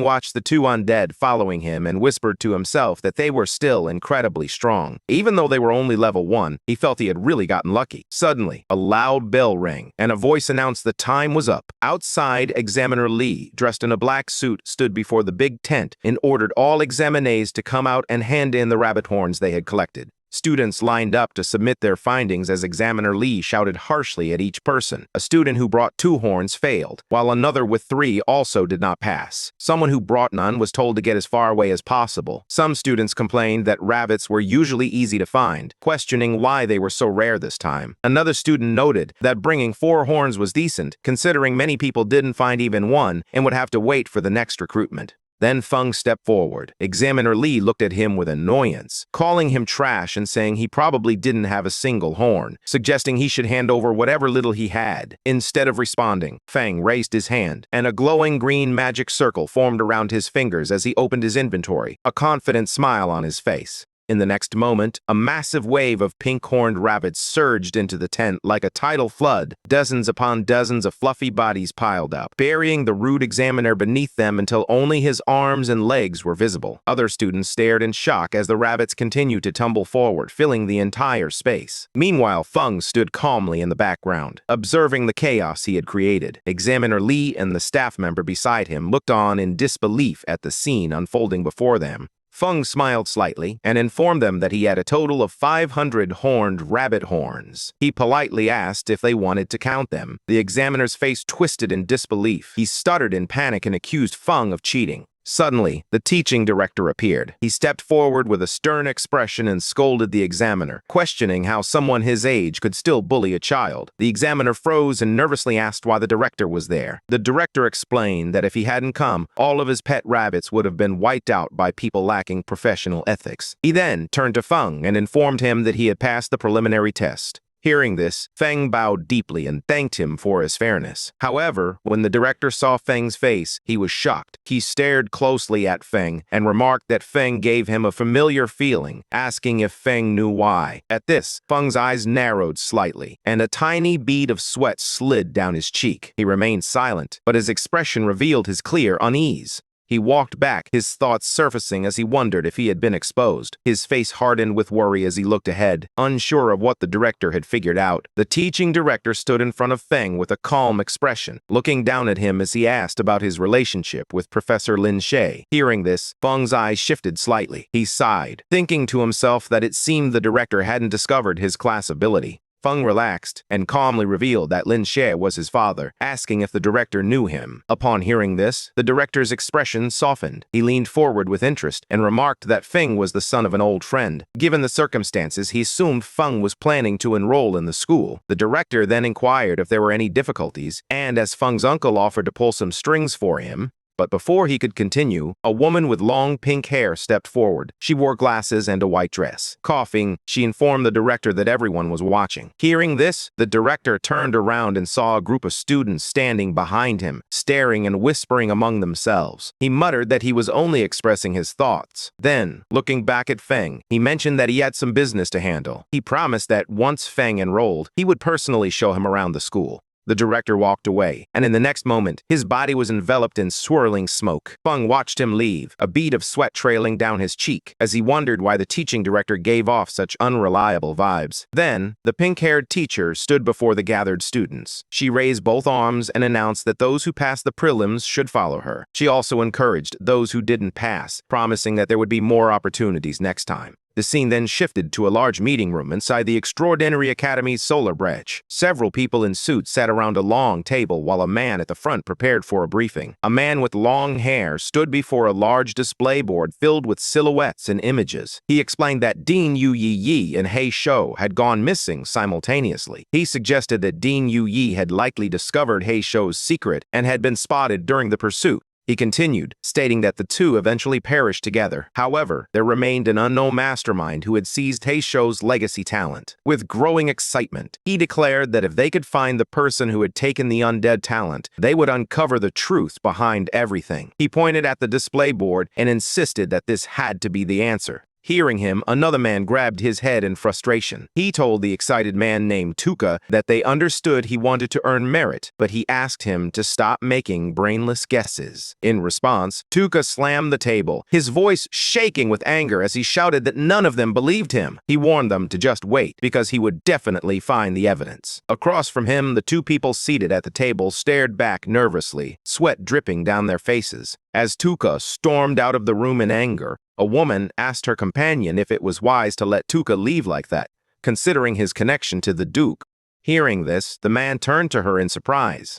A: watched the two undead following him and whispered to himself that they were still incredibly strong. Even though they were only level 1, he felt he had really gotten lucky. Suddenly, a loud bell rang, and a voice announced the time was up. Outside, Examiner Li, dressed in a black suit, stood before the big tent and ordered all examinees to come out and hand in the rabbit horns they had collected. Students lined up to submit their findings as Examiner Li shouted harshly at each person. A student who brought 2 horns failed, while another with 3 also did not pass. Someone who brought none was told to get as far away as possible. Some students complained that rabbits were usually easy to find, questioning why they were so rare this time. Another student noted that bringing 4 horns was decent, considering many people didn't find even one and would have to wait for the next recruitment. Then Feng stepped forward. Examiner Li looked at him with annoyance, calling him trash and saying he probably didn't have a single horn, suggesting he should hand over whatever little he had. Instead of responding, Feng raised his hand, and a glowing green magic circle formed around his fingers as he opened his inventory, a confident smile on his face. In the next moment, a massive wave of pink-horned rabbits surged into the tent like a tidal flood. Dozens upon dozens of fluffy bodies piled up, burying the rude examiner beneath them until only his arms and legs were visible. Other students stared in shock as the rabbits continued to tumble forward, filling the entire space. Meanwhile, Feng stood calmly in the background, observing the chaos he had created. Examiner Li and the staff member beside him looked on in disbelief at the scene unfolding before them. Feng smiled slightly and informed them that he had a total of 500 horned rabbit horns. He politely asked if they wanted to count them. The examiner's face twisted in disbelief. He stuttered in panic and accused Feng of cheating. Suddenly, the teaching director appeared. He stepped forward with a stern expression and scolded the examiner, questioning how someone his age could still bully a child. The examiner froze and nervously asked why the director was there. The director explained that if he hadn't come, all of his pet rabbits would have been wiped out by people lacking professional ethics. He then turned to Feng and informed him that he had passed the preliminary test. Hearing this, Feng bowed deeply and thanked him for his fairness. However, when the director saw Feng's face, he was shocked. He stared closely at Feng and remarked that Feng gave him a familiar feeling, asking if Feng knew why. At this, Feng's eyes narrowed slightly, and a tiny bead of sweat slid down his cheek. He remained silent, but his expression revealed his clear unease. He walked back, his thoughts surfacing as he wondered if he had been exposed. His face hardened with worry as he looked ahead, unsure of what the director had figured out. The teaching director stood in front of Feng with a calm expression, looking down at him as he asked about his relationship with Professor Lin She. Hearing this, Feng's eyes shifted slightly. He sighed, thinking to himself that it seemed the director hadn't discovered his class ability. Feng relaxed and calmly revealed that Lin She was his father, asking if the director knew him. Upon hearing this, the director's expression softened. He leaned forward with interest and remarked that Feng was the son of an old friend. Given the circumstances, he assumed Feng was planning to enroll in the school. The director then inquired if there were any difficulties, and as Feng's uncle offered to pull some strings for him, but before he could continue, a woman with long pink hair stepped forward. She wore glasses and a white dress. Coughing, she informed the director that everyone was watching. Hearing this, the director turned around and saw a group of students standing behind him, staring and whispering among themselves. He muttered that he was only expressing his thoughts. Then, looking back at Feng, he mentioned that he had some business to handle. He promised that once Feng enrolled, he would personally show him around the school. The director walked away, and in the next moment, his body was enveloped in swirling smoke. Feng watched him leave, a bead of sweat trailing down his cheek, as he wondered why the teaching director gave off such unreliable vibes. Then, the pink-haired teacher stood before the gathered students. She raised both arms and announced that those who passed the prelims should follow her. She also encouraged those who didn't pass, promising that there would be more opportunities next time. The scene then shifted to a large meeting room inside the Extraordinary Academy's solar branch. Several people in suits sat around a long table while a man at the front prepared for a briefing. A man with long hair stood before a large display board filled with silhouettes and images. He explained that Dean Yu Yi and He Shou had gone missing simultaneously. He suggested that Dean Yu Yi had likely discovered He Shou's secret and had been spotted during the pursuit. He continued, stating that the two eventually perished together. However, there remained an unknown mastermind who had seized He Shou's legacy talent. With growing excitement, he declared that if they could find the person who had taken the undead talent, they would uncover the truth behind everything. He pointed at the display board and insisted that this had to be the answer. Hearing him, another man grabbed his head in frustration. He told the excited man named Tuka that they understood he wanted to earn merit, but he asked him to stop making brainless guesses. In response, Tuka slammed the table, his voice shaking with anger as he shouted that none of them believed him. He warned them to just wait, because he would definitely find the evidence. Across from him, the two people seated at the table stared back nervously, sweat dripping down their faces. As Tuka stormed out of the room in anger, a woman asked her companion if it was wise to let Tuka leave like that, considering his connection to the Duke. Hearing this, the man turned to her in surprise.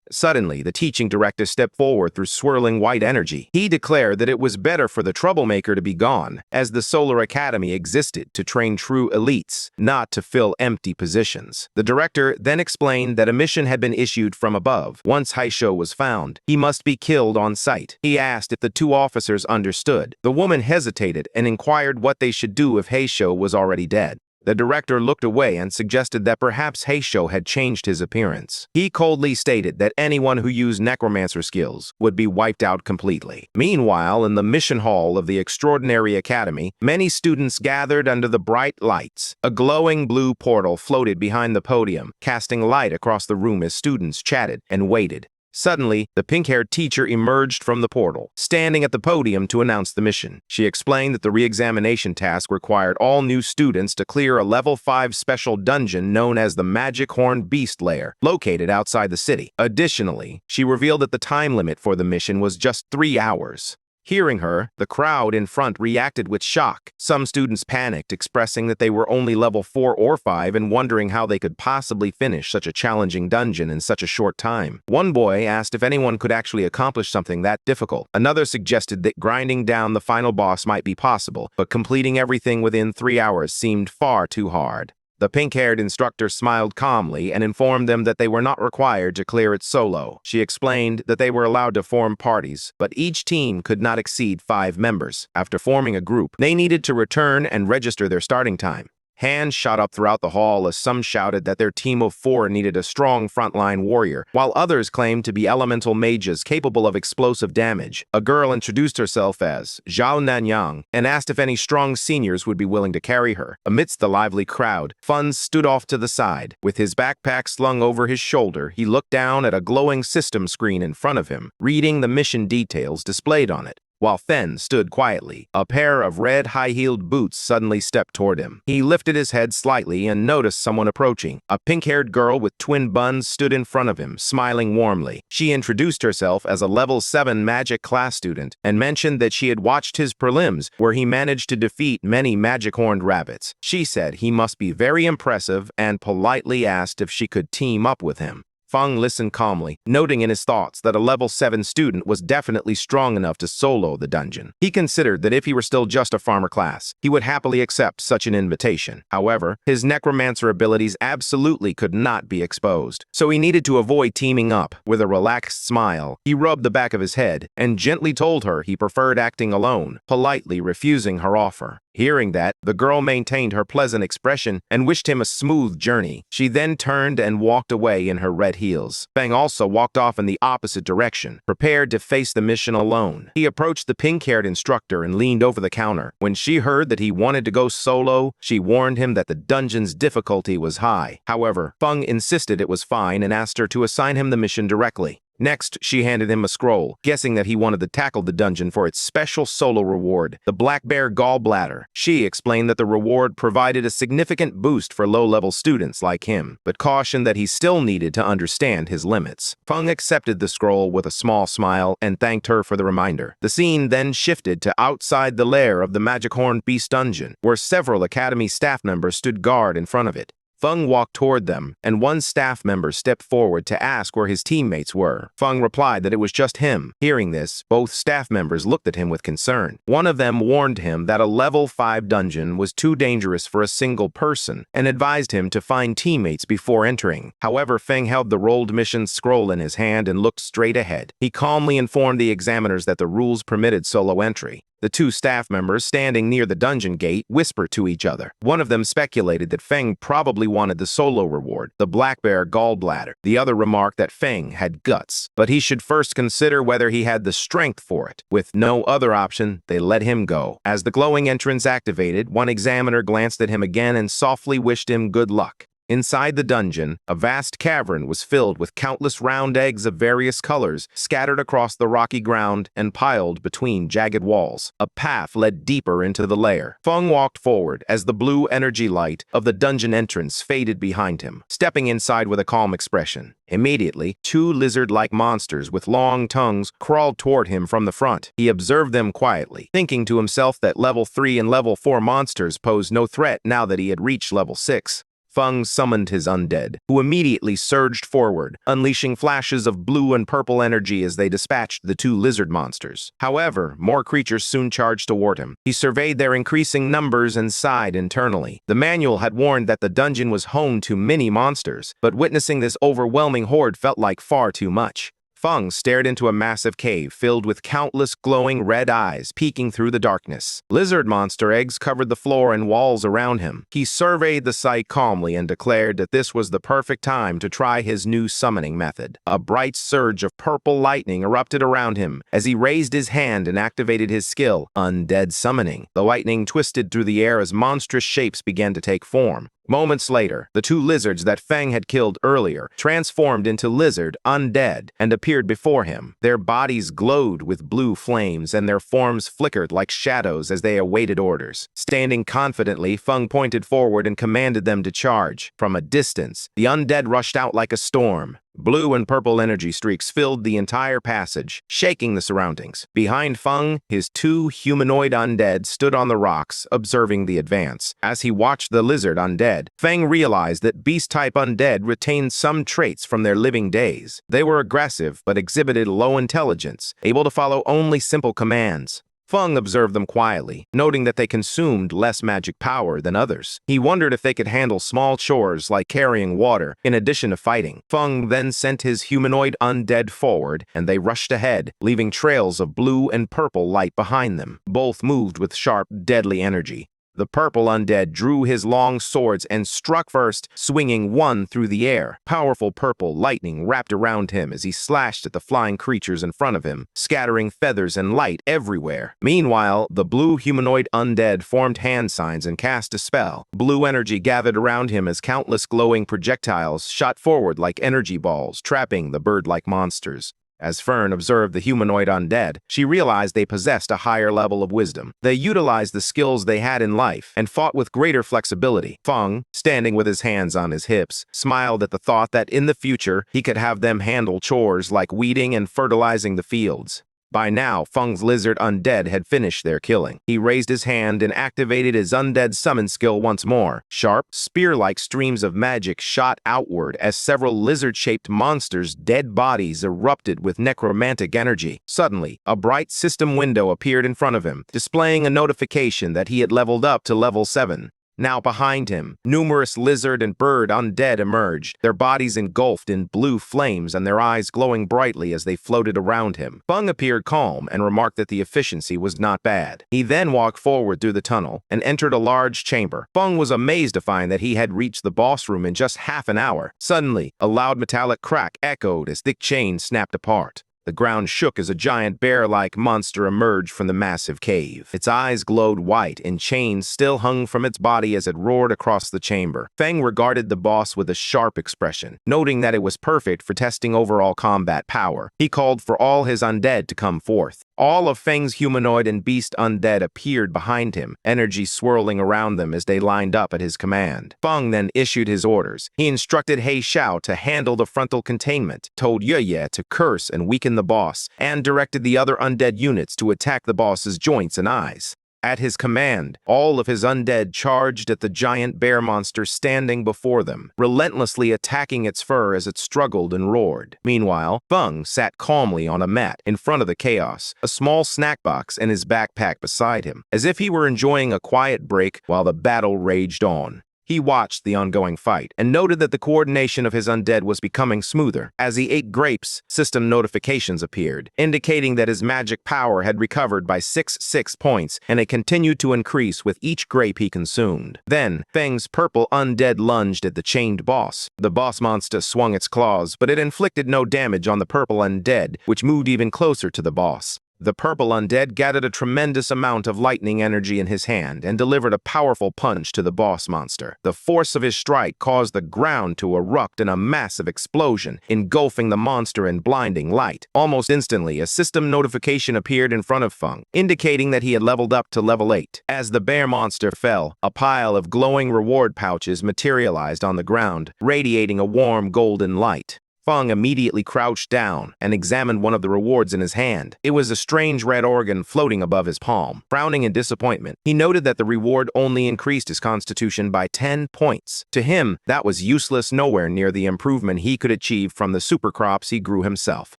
A: Suddenly, the teaching director stepped forward through swirling white energy. He declared that it was better for the troublemaker to be gone, as the Solar Academy existed to train true elites, not to fill empty positions. The director then explained that a mission had been issued from above. Once He Shou was found, he must be killed on sight. He asked if the two officers understood. The woman hesitated and inquired what they should do if He Shou was already dead. The director looked away and suggested that perhaps He Shou had changed his appearance. He coldly stated that anyone who used necromancer skills would be wiped out completely. Meanwhile, in the mission hall of the Extraordinary Academy, many students gathered under the bright lights. A glowing blue portal floated behind the podium, casting light across the room as students chatted and waited. Suddenly, the pink-haired teacher emerged from the portal, standing at the podium to announce the mission. She explained that the re-examination task required all new students to clear a level 5 special dungeon known as the Magic Horned Beast Lair, located outside the city. Additionally, she revealed that the time limit for the mission was just 3 hours. Hearing her, the crowd in front reacted with shock. Some students panicked, expressing that they were only level 4 or 5 and wondering how they could possibly finish such a challenging dungeon in such a short time. One boy asked if anyone could actually accomplish something that difficult. Another suggested that grinding down the final boss might be possible, but completing everything within 3 hours seemed far too hard. The pink-haired instructor smiled calmly and informed them that they were not required to clear it solo. She explained that they were allowed to form parties, but each team could not exceed 5 members. After forming a group, they needed to return and register their starting time. Hands shot up throughout the hall as some shouted that their team of 4 needed a strong frontline warrior, while others claimed to be elemental mages capable of explosive damage. A girl introduced herself as Zhao Nanyang and asked if any strong seniors would be willing to carry her. Amidst the lively crowd, Fun stood off to the side. With his backpack slung over his shoulder, he looked down at a glowing system screen in front of him, reading the mission details displayed on it. While Fen stood quietly, a pair of red high-heeled boots suddenly stepped toward him. He lifted his head slightly and noticed someone approaching. A pink-haired girl with twin buns stood in front of him, smiling warmly. She introduced herself as a level 7 magic class student and mentioned that she had watched his prelims, where he managed to defeat many magic-horned rabbits. She said he must be very impressive and politely asked if she could team up with him. Feng listened calmly, noting in his thoughts that a level 7 student was definitely strong enough to solo the dungeon. He considered that if he were still just a farmer class, he would happily accept such an invitation. However, his necromancer abilities absolutely could not be exposed, so he needed to avoid teaming up. With a relaxed smile, he rubbed the back of his head and gently told her he preferred acting alone, politely refusing her offer. Hearing that, the girl maintained her pleasant expression and wished him a smooth journey. She then turned and walked away in her red heels. Feng also walked off in the opposite direction, prepared to face the mission alone. He approached the pink-haired instructor and leaned over the counter. When she heard that he wanted to go solo, she warned him that the dungeon's difficulty was high. However, Feng insisted it was fine and asked her to assign him the mission directly. Next, she handed him a scroll, guessing that he wanted to tackle the dungeon for its special solo reward, the Black Bear Gallbladder. She explained that the reward provided a significant boost for low-level students like him, but cautioned that he still needed to understand his limits. Feng accepted the scroll with a small smile and thanked her for the reminder. The scene then shifted to outside the lair of the Magic Horn Beast dungeon, where several Academy staff members stood guard in front of it. Feng walked toward them, and one staff member stepped forward to ask where his teammates were. Feng replied that it was just him. Hearing this, both staff members looked at him with concern. One of them warned him that a level 5 dungeon was too dangerous for a single person, and advised him to find teammates before entering. However, Feng held the rolled mission scroll in his hand and looked straight ahead. He calmly informed the examiners that the rules permitted solo entry. The two staff members standing near the dungeon gate whispered to each other. One of them speculated that Feng probably wanted the solo reward, the Black Bear Gallbladder. The other remarked that Feng had guts, but he should first consider whether he had the strength for it. With no other option, they let him go. As the glowing entrance activated, one examiner glanced at him again and softly wished him good luck. Inside the dungeon, a vast cavern was filled with countless round eggs of various colors scattered across the rocky ground and piled between jagged walls. A path led deeper into the lair. Feng walked forward as the blue energy light of the dungeon entrance faded behind him, stepping inside with a calm expression. Immediately, two lizard-like monsters with long tongues crawled toward him from the front. He observed them quietly, thinking to himself that level 3 and level 4 monsters posed no threat now that he had reached level 6. Feng summoned his undead, who immediately surged forward, unleashing flashes of blue and purple energy as they dispatched the two lizard monsters. However, more creatures soon charged toward him. He surveyed their increasing numbers and sighed internally. The manual had warned that the dungeon was home to many monsters, but witnessing this overwhelming horde felt like far too much. Feng stared into a massive cave filled with countless glowing red eyes peeking through the darkness. Lizard monster eggs covered the floor and walls around him. He surveyed the site calmly and declared that this was the perfect time to try his new summoning method. A bright surge of purple lightning erupted around him as he raised his hand and activated his skill, Undead Summoning. The lightning twisted through the air as monstrous shapes began to take form. Moments later, the two lizards that Feng had killed earlier transformed into lizard undead and appeared before him. Their bodies glowed with blue flames and their forms flickered like shadows as they awaited orders. Standing confidently, Feng pointed forward and commanded them to charge. From a distance, the undead rushed out like a storm. Blue and purple energy streaks filled the entire passage, shaking the surroundings. Behind Feng, his two humanoid undead stood on the rocks, observing the advance. As he watched the lizard undead, Feng realized that beast-type undead retained some traits from their living days. They were aggressive, but exhibited low intelligence, able to follow only simple commands. Feng observed them quietly, noting that they consumed less magic power than others. He wondered if they could handle small chores like carrying water, in addition to fighting. Feng then sent his humanoid undead forward, and they rushed ahead, leaving trails of blue and purple light behind them. Both moved with sharp, deadly energy. The purple undead drew his long swords and struck first, swinging one through the air. Powerful purple lightning wrapped around him as he slashed at the flying creatures in front of him, scattering feathers and light everywhere. Meanwhile, the blue humanoid undead formed hand signs and cast a spell. Blue energy gathered around him as countless glowing projectiles shot forward like energy balls, trapping the bird-like monsters. As Fern observed the humanoid undead, she realized they possessed a higher level of wisdom. They utilized the skills they had in life and fought with greater flexibility. Feng, standing with his hands on his hips, smiled at the thought that in the future he could have them handle chores like weeding and fertilizing the fields. By now, Feng's lizard undead had finished their killing. He raised his hand and activated his undead summon skill once more. Sharp, spear-like streams of magic shot outward as several lizard-shaped monsters' dead bodies erupted with necromantic energy. Suddenly, a bright system window appeared in front of him, displaying a notification that he had leveled up to level 7. Now behind him, numerous lizard and bird undead emerged, their bodies engulfed in blue flames and their eyes glowing brightly as they floated around him. Feng appeared calm and remarked that the efficiency was not bad. He then walked forward through the tunnel and entered a large chamber. Feng was amazed to find that he had reached the boss room in just half an hour. Suddenly, a loud metallic crack echoed as thick chains snapped apart. The ground shook as a giant bear-like monster emerged from the massive cave. Its eyes glowed white, and chains still hung from its body as it roared across the chamber. Feng regarded the boss with a sharp expression, noting that it was perfect for testing overall combat power. He called for all his undead to come forth. All of Feng's humanoid and beast undead appeared behind him, energy swirling around them as they lined up at his command. Feng then issued his orders. He instructed He Xiao to handle the frontal containment, told Ye to curse and weaken the boss, and directed the other undead units to attack the boss's joints and eyes. At his command, all of his undead charged at the giant bear monster standing before them, relentlessly attacking its fur as it struggled and roared. Meanwhile, Feng sat calmly on a mat in front of the chaos, a small snack box and his backpack beside him, as if he were enjoying a quiet break while the battle raged on. He watched the ongoing fight and noted that the coordination of his undead was becoming smoother. As he ate grapes, system notifications appeared, indicating that his magic power had recovered by 6 points, and it continued to increase with each grape he consumed. Then, Feng's purple undead lunged at the chained boss. The boss monster swung its claws, but it inflicted no damage on the purple undead, which moved even closer to the boss. The purple undead gathered a tremendous amount of lightning energy in his hand and delivered a powerful punch to the boss monster. The force of his strike caused the ground to erupt in a massive explosion, engulfing the monster in blinding light. Almost instantly, a system notification appeared in front of Feng, indicating that he had leveled up to level 8. As the bear monster fell, a pile of glowing reward pouches materialized on the ground, radiating a warm golden light. Feng immediately crouched down and examined one of the rewards in his hand. It was a strange red organ floating above his palm. Frowning in disappointment, he noted that the reward only increased his constitution by 10 points. To him, that was useless, nowhere near the improvement he could achieve from the super crops he grew himself.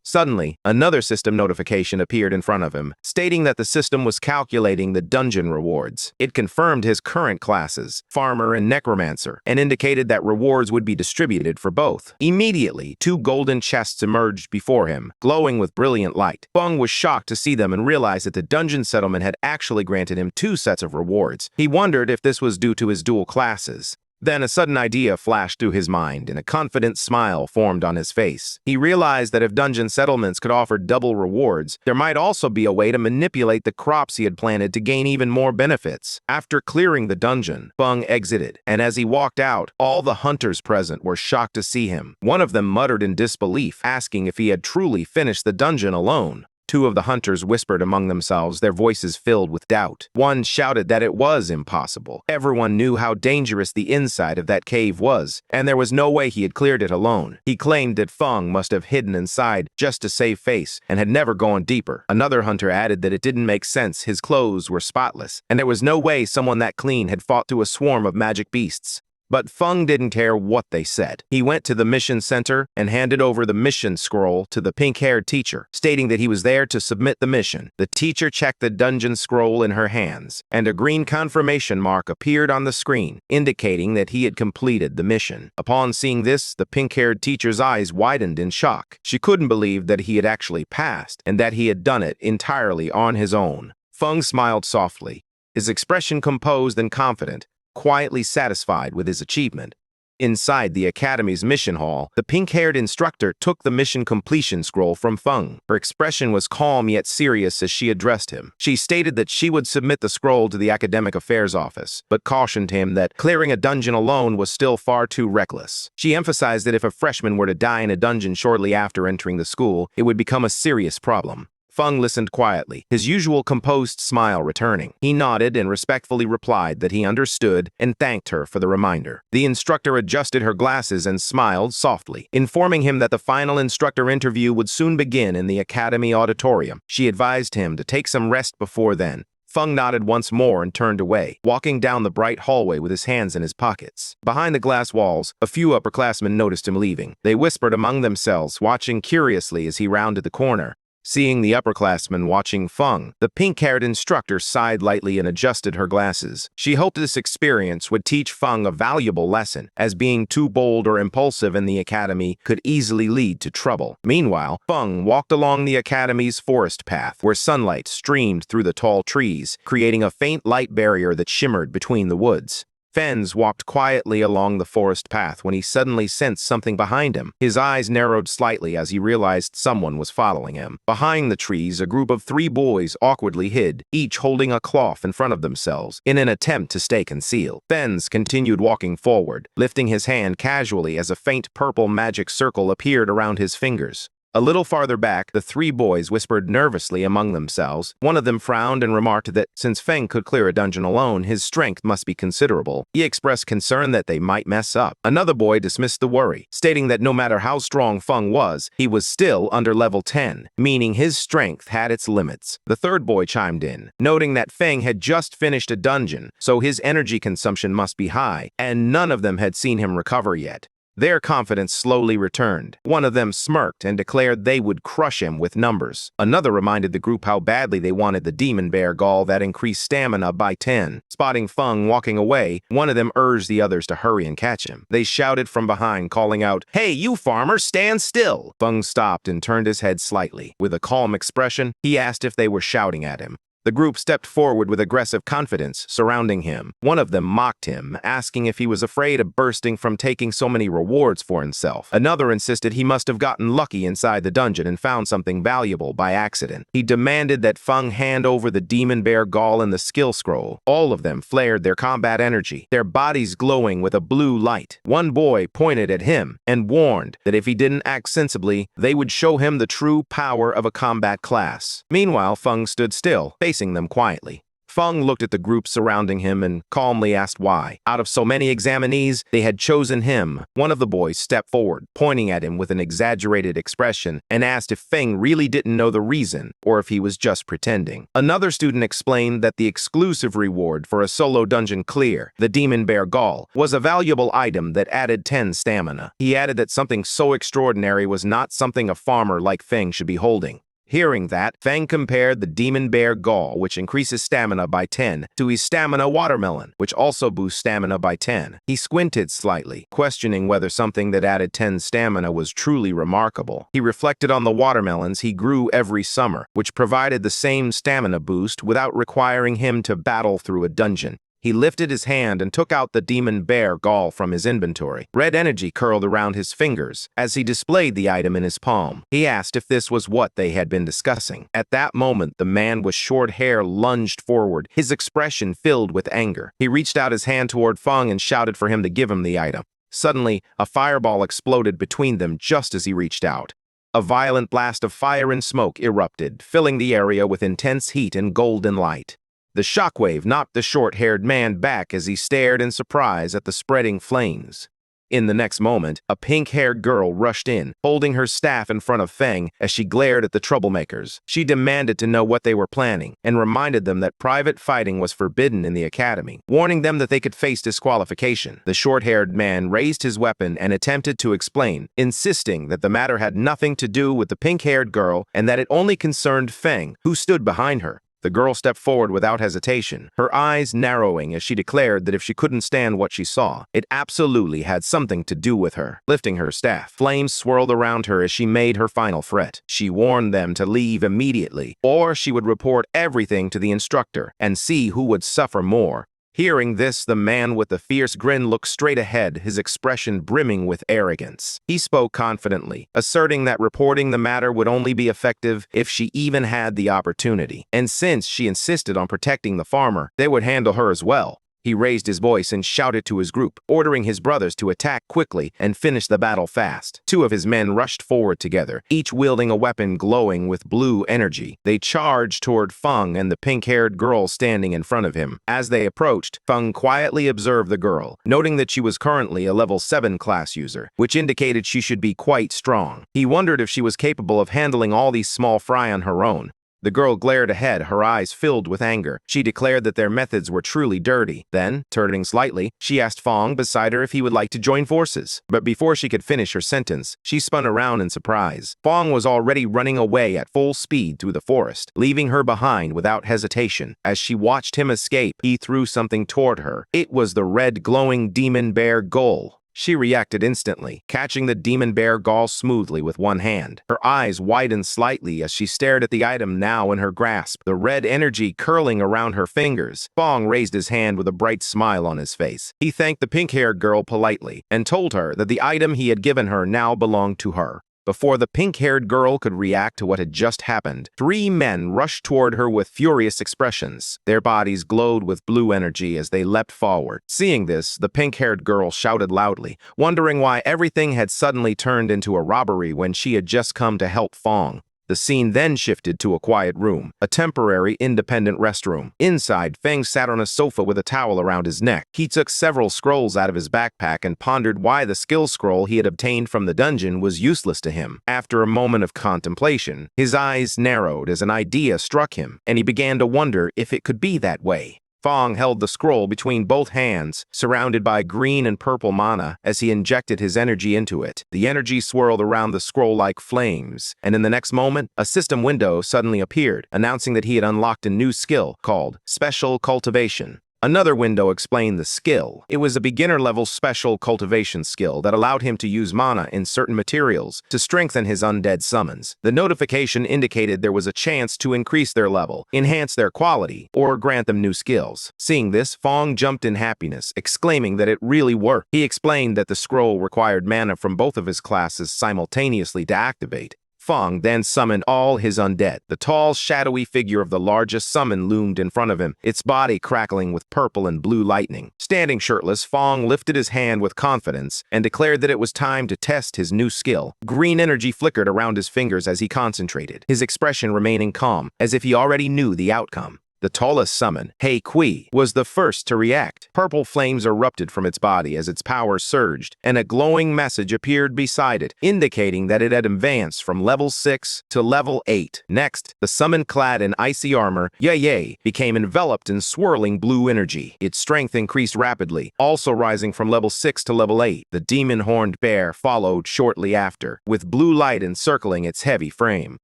A: Suddenly, another system notification appeared in front of him, stating that the system was calculating the dungeon rewards. It confirmed his current classes, Farmer and Necromancer, and indicated that rewards would be distributed for both. Immediately, 2 golden chests emerged before him, glowing with brilliant light. Feng was shocked to see them and realized that the dungeon settlement had actually granted him 2 sets of rewards. He wondered if this was due to his dual classes. Then a sudden idea flashed through his mind, and a confident smile formed on his face. He realized that if dungeon settlements could offer double rewards, there might also be a way to manipulate the crops he had planted to gain even more benefits. After clearing the dungeon, Feng exited, and as he walked out, all the hunters present were shocked to see him. One of them muttered in disbelief, asking if he had truly finished the dungeon alone. 2 of the hunters whispered among themselves, their voices filled with doubt. One shouted that it was impossible. Everyone knew how dangerous the inside of that cave was, and there was no way he had cleared it alone. He claimed that Feng must have hidden inside just to save face and had never gone deeper. Another hunter added that it didn't make sense, his clothes were spotless, and there was no way someone that clean had fought through a swarm of magic beasts. But Feng didn't care what they said. He went to the mission center and handed over the mission scroll to the pink-haired teacher, stating that he was there to submit the mission. The teacher checked the dungeon scroll in her hands, and a green confirmation mark appeared on the screen, indicating that he had completed the mission. Upon seeing this, the pink-haired teacher's eyes widened in shock. She couldn't believe that he had actually passed, and that he had done it entirely on his own. Feng smiled softly, his expression composed and confident, quietly satisfied with his achievement. Inside the Academy's mission hall, the pink-haired instructor took the mission completion scroll from Feng. Her expression was calm yet serious as she addressed him. She stated that she would submit the scroll to the Academic Affairs Office, but cautioned him that clearing a dungeon alone was still far too reckless. She emphasized that if a freshman were to die in a dungeon shortly after entering the school, it would become a serious problem. Feng listened quietly, his usual composed smile returning. He nodded and respectfully replied that he understood and thanked her for the reminder. The instructor adjusted her glasses and smiled softly, informing him that the final instructor interview would soon begin in the Academy auditorium. She advised him to take some rest before then. Feng nodded once more and turned away, walking down the bright hallway with his hands in his pockets. Behind the glass walls, a few upperclassmen noticed him leaving. They whispered among themselves, watching curiously as he rounded the corner. Seeing the upperclassmen watching Feng, the pink-haired instructor sighed lightly and adjusted her glasses. She hoped this experience would teach Feng a valuable lesson, as being too bold or impulsive in the academy could easily lead to trouble. Meanwhile, Feng walked along the academy's forest path, where sunlight streamed through the tall trees, creating a faint light barrier that shimmered between the woods. Fenz walked quietly along the forest path when he suddenly sensed something behind him. His eyes narrowed slightly as he realized someone was following him. Behind the trees, a group of 3 boys awkwardly hid, each holding a cloth in front of themselves, in an attempt to stay concealed. Fenz continued walking forward, lifting his hand casually as a faint purple magic circle appeared around his fingers. A little farther back, the 3 boys whispered nervously among themselves. One of them frowned and remarked that since Feng could clear a dungeon alone, his strength must be considerable. He expressed concern that they might mess up. Another boy dismissed the worry, stating that no matter how strong Feng was, he was still under level 10, meaning his strength had its limits. The 3rd boy chimed in, noting that Feng had just finished a dungeon, so his energy consumption must be high, and none of them had seen him recover yet. Their confidence slowly returned. One of them smirked and declared they would crush him with numbers. Another reminded the group how badly they wanted the demon bear gall that increased stamina by 10. Spotting Feng walking away, one of them urged the others to hurry and catch him. They shouted from behind, calling out, "Hey, you farmer, stand still!" Feng stopped and turned his head slightly. With a calm expression, he asked if they were shouting at him. The group stepped forward with aggressive confidence, surrounding him. One of them mocked him, asking if he was afraid of bursting from taking so many rewards for himself. Another insisted he must have gotten lucky inside the dungeon and found something valuable by accident. He demanded that Feng hand over the demon bear gall and the skill scroll. All of them flared their combat energy, their bodies glowing with a blue light. One boy pointed at him and warned that if he didn't act sensibly, they would show him the true power of a combat class. Meanwhile, Feng stood still, facing them quietly. Feng looked at the group surrounding him and calmly asked why. Out of so many examinees, they had chosen him. One of the boys stepped forward, pointing at him with an exaggerated expression, and asked if Feng really didn't know the reason, or if he was just pretending. Another student explained that the exclusive reward for a solo dungeon clear, the demon bear gall, was a valuable item that added 10 stamina. He added that something so extraordinary was not something a farmer like Feng should be holding. Hearing that, Feng compared the demon bear gall, which increases stamina by 10, to his stamina watermelon, which also boosts stamina by 10. He squinted slightly, questioning whether something that added 10 stamina was truly remarkable. He reflected on the watermelons he grew every summer, which provided the same stamina boost without requiring him to battle through a dungeon. He lifted his hand and took out the demon bear gall from his inventory. Red energy curled around his fingers as he displayed the item in his palm. He asked if this was what they had been discussing. At that moment, the man with short hair lunged forward, his expression filled with anger. He reached out his hand toward Feng and shouted for him to give him the item. Suddenly, a fireball exploded between them just as he reached out. A violent blast of fire and smoke erupted, filling the area with intense heat and golden light. The shockwave knocked the short-haired man back as he stared in surprise at the spreading flames. In the next moment, a pink-haired girl rushed in, holding her staff in front of Feng as she glared at the troublemakers. She demanded to know what they were planning and reminded them that private fighting was forbidden in the academy, warning them that they could face disqualification. The short-haired man raised his weapon and attempted to explain, insisting that the matter had nothing to do with the pink-haired girl and that it only concerned Feng, who stood behind her. The girl stepped forward without hesitation, her eyes narrowing as she declared that if she couldn't stand what she saw, it absolutely had something to do with her. Lifting her staff, flames swirled around her as she made her final threat. She warned them to leave immediately, or she would report everything to the instructor and see who would suffer more. Hearing this, the man with the fierce grin looked straight ahead, his expression brimming with arrogance. He spoke confidently, asserting that reporting the matter would only be effective if she even had the opportunity. And since she insisted on protecting the farmer, they would handle her as well. He raised his voice and shouted to his group, ordering his brothers to attack quickly and finish the battle fast. 2 of his men rushed forward together, each wielding a weapon glowing with blue energy. They charged toward Feng and the pink-haired girl standing in front of him. As they approached, Feng quietly observed the girl, noting that she was currently a level 7 class user, which indicated she should be quite strong. He wondered if she was capable of handling all these small fry on her own. The girl glared ahead, her eyes filled with anger. She declared that their methods were truly dirty. Then, turning slightly, she asked Feng beside her if he would like to join forces. But before she could finish her sentence, she spun around in surprise. Feng was already running away at full speed through the forest, leaving her behind without hesitation. As she watched him escape, he threw something toward her. It was the red glowing demon bear gall. She reacted instantly, catching the demon bear gall smoothly with one hand. Her eyes widened slightly as she stared at the item now in her grasp, the red energy curling around her fingers. Fong raised his hand with a bright smile on his face. He thanked the pink-haired girl politely and told her that the item he had given her now belonged to her. Before the pink-haired girl could react to what had just happened, 3 men rushed toward her with furious expressions. Their bodies glowed with blue energy as they leapt forward. Seeing this, the pink-haired girl shouted loudly, wondering why everything had suddenly turned into a robbery when she had just come to help Fong. The scene then shifted to a quiet room, a temporary independent restroom. Inside, Feng sat on a sofa with a towel around his neck. He took several scrolls out of his backpack and pondered why the skill scroll he had obtained from the dungeon was useless to him. After a moment of contemplation, his eyes narrowed as an idea struck him, and he began to wonder if it could be that way. Fong held the scroll between both hands, surrounded by green and purple mana, as he injected his energy into it. The energy swirled around the scroll like flames, and in the next moment, a system window suddenly appeared, announcing that he had unlocked a new skill called Special Cultivation. Another window explained the skill. It was a beginner-level special cultivation skill that allowed him to use mana in certain materials to strengthen his undead summons. The notification indicated there was a chance to increase their level, enhance their quality, or grant them new skills. Seeing this, Fong jumped in happiness, exclaiming that it really worked. He explained that the scroll required mana from both of his classes simultaneously to activate. Fong then summoned all his undead. The tall, shadowy figure of the largest summon loomed in front of him, its body crackling with purple and blue lightning. Standing shirtless, Fong lifted his hand with confidence and declared that it was time to test his new skill. Green energy flickered around his fingers as he concentrated, his expression remaining calm, as if he already knew the outcome. The tallest summon, Hei Kui, was the first to react. Purple flames erupted from its body as its power surged, and a glowing message appeared beside it, indicating that it had advanced from level 6 to level 8. Next, the summon clad in icy armor, Ye became enveloped in swirling blue energy. Its strength increased rapidly, also rising from level 6 to level 8. The demon-horned bear followed shortly after, with blue light encircling its heavy frame,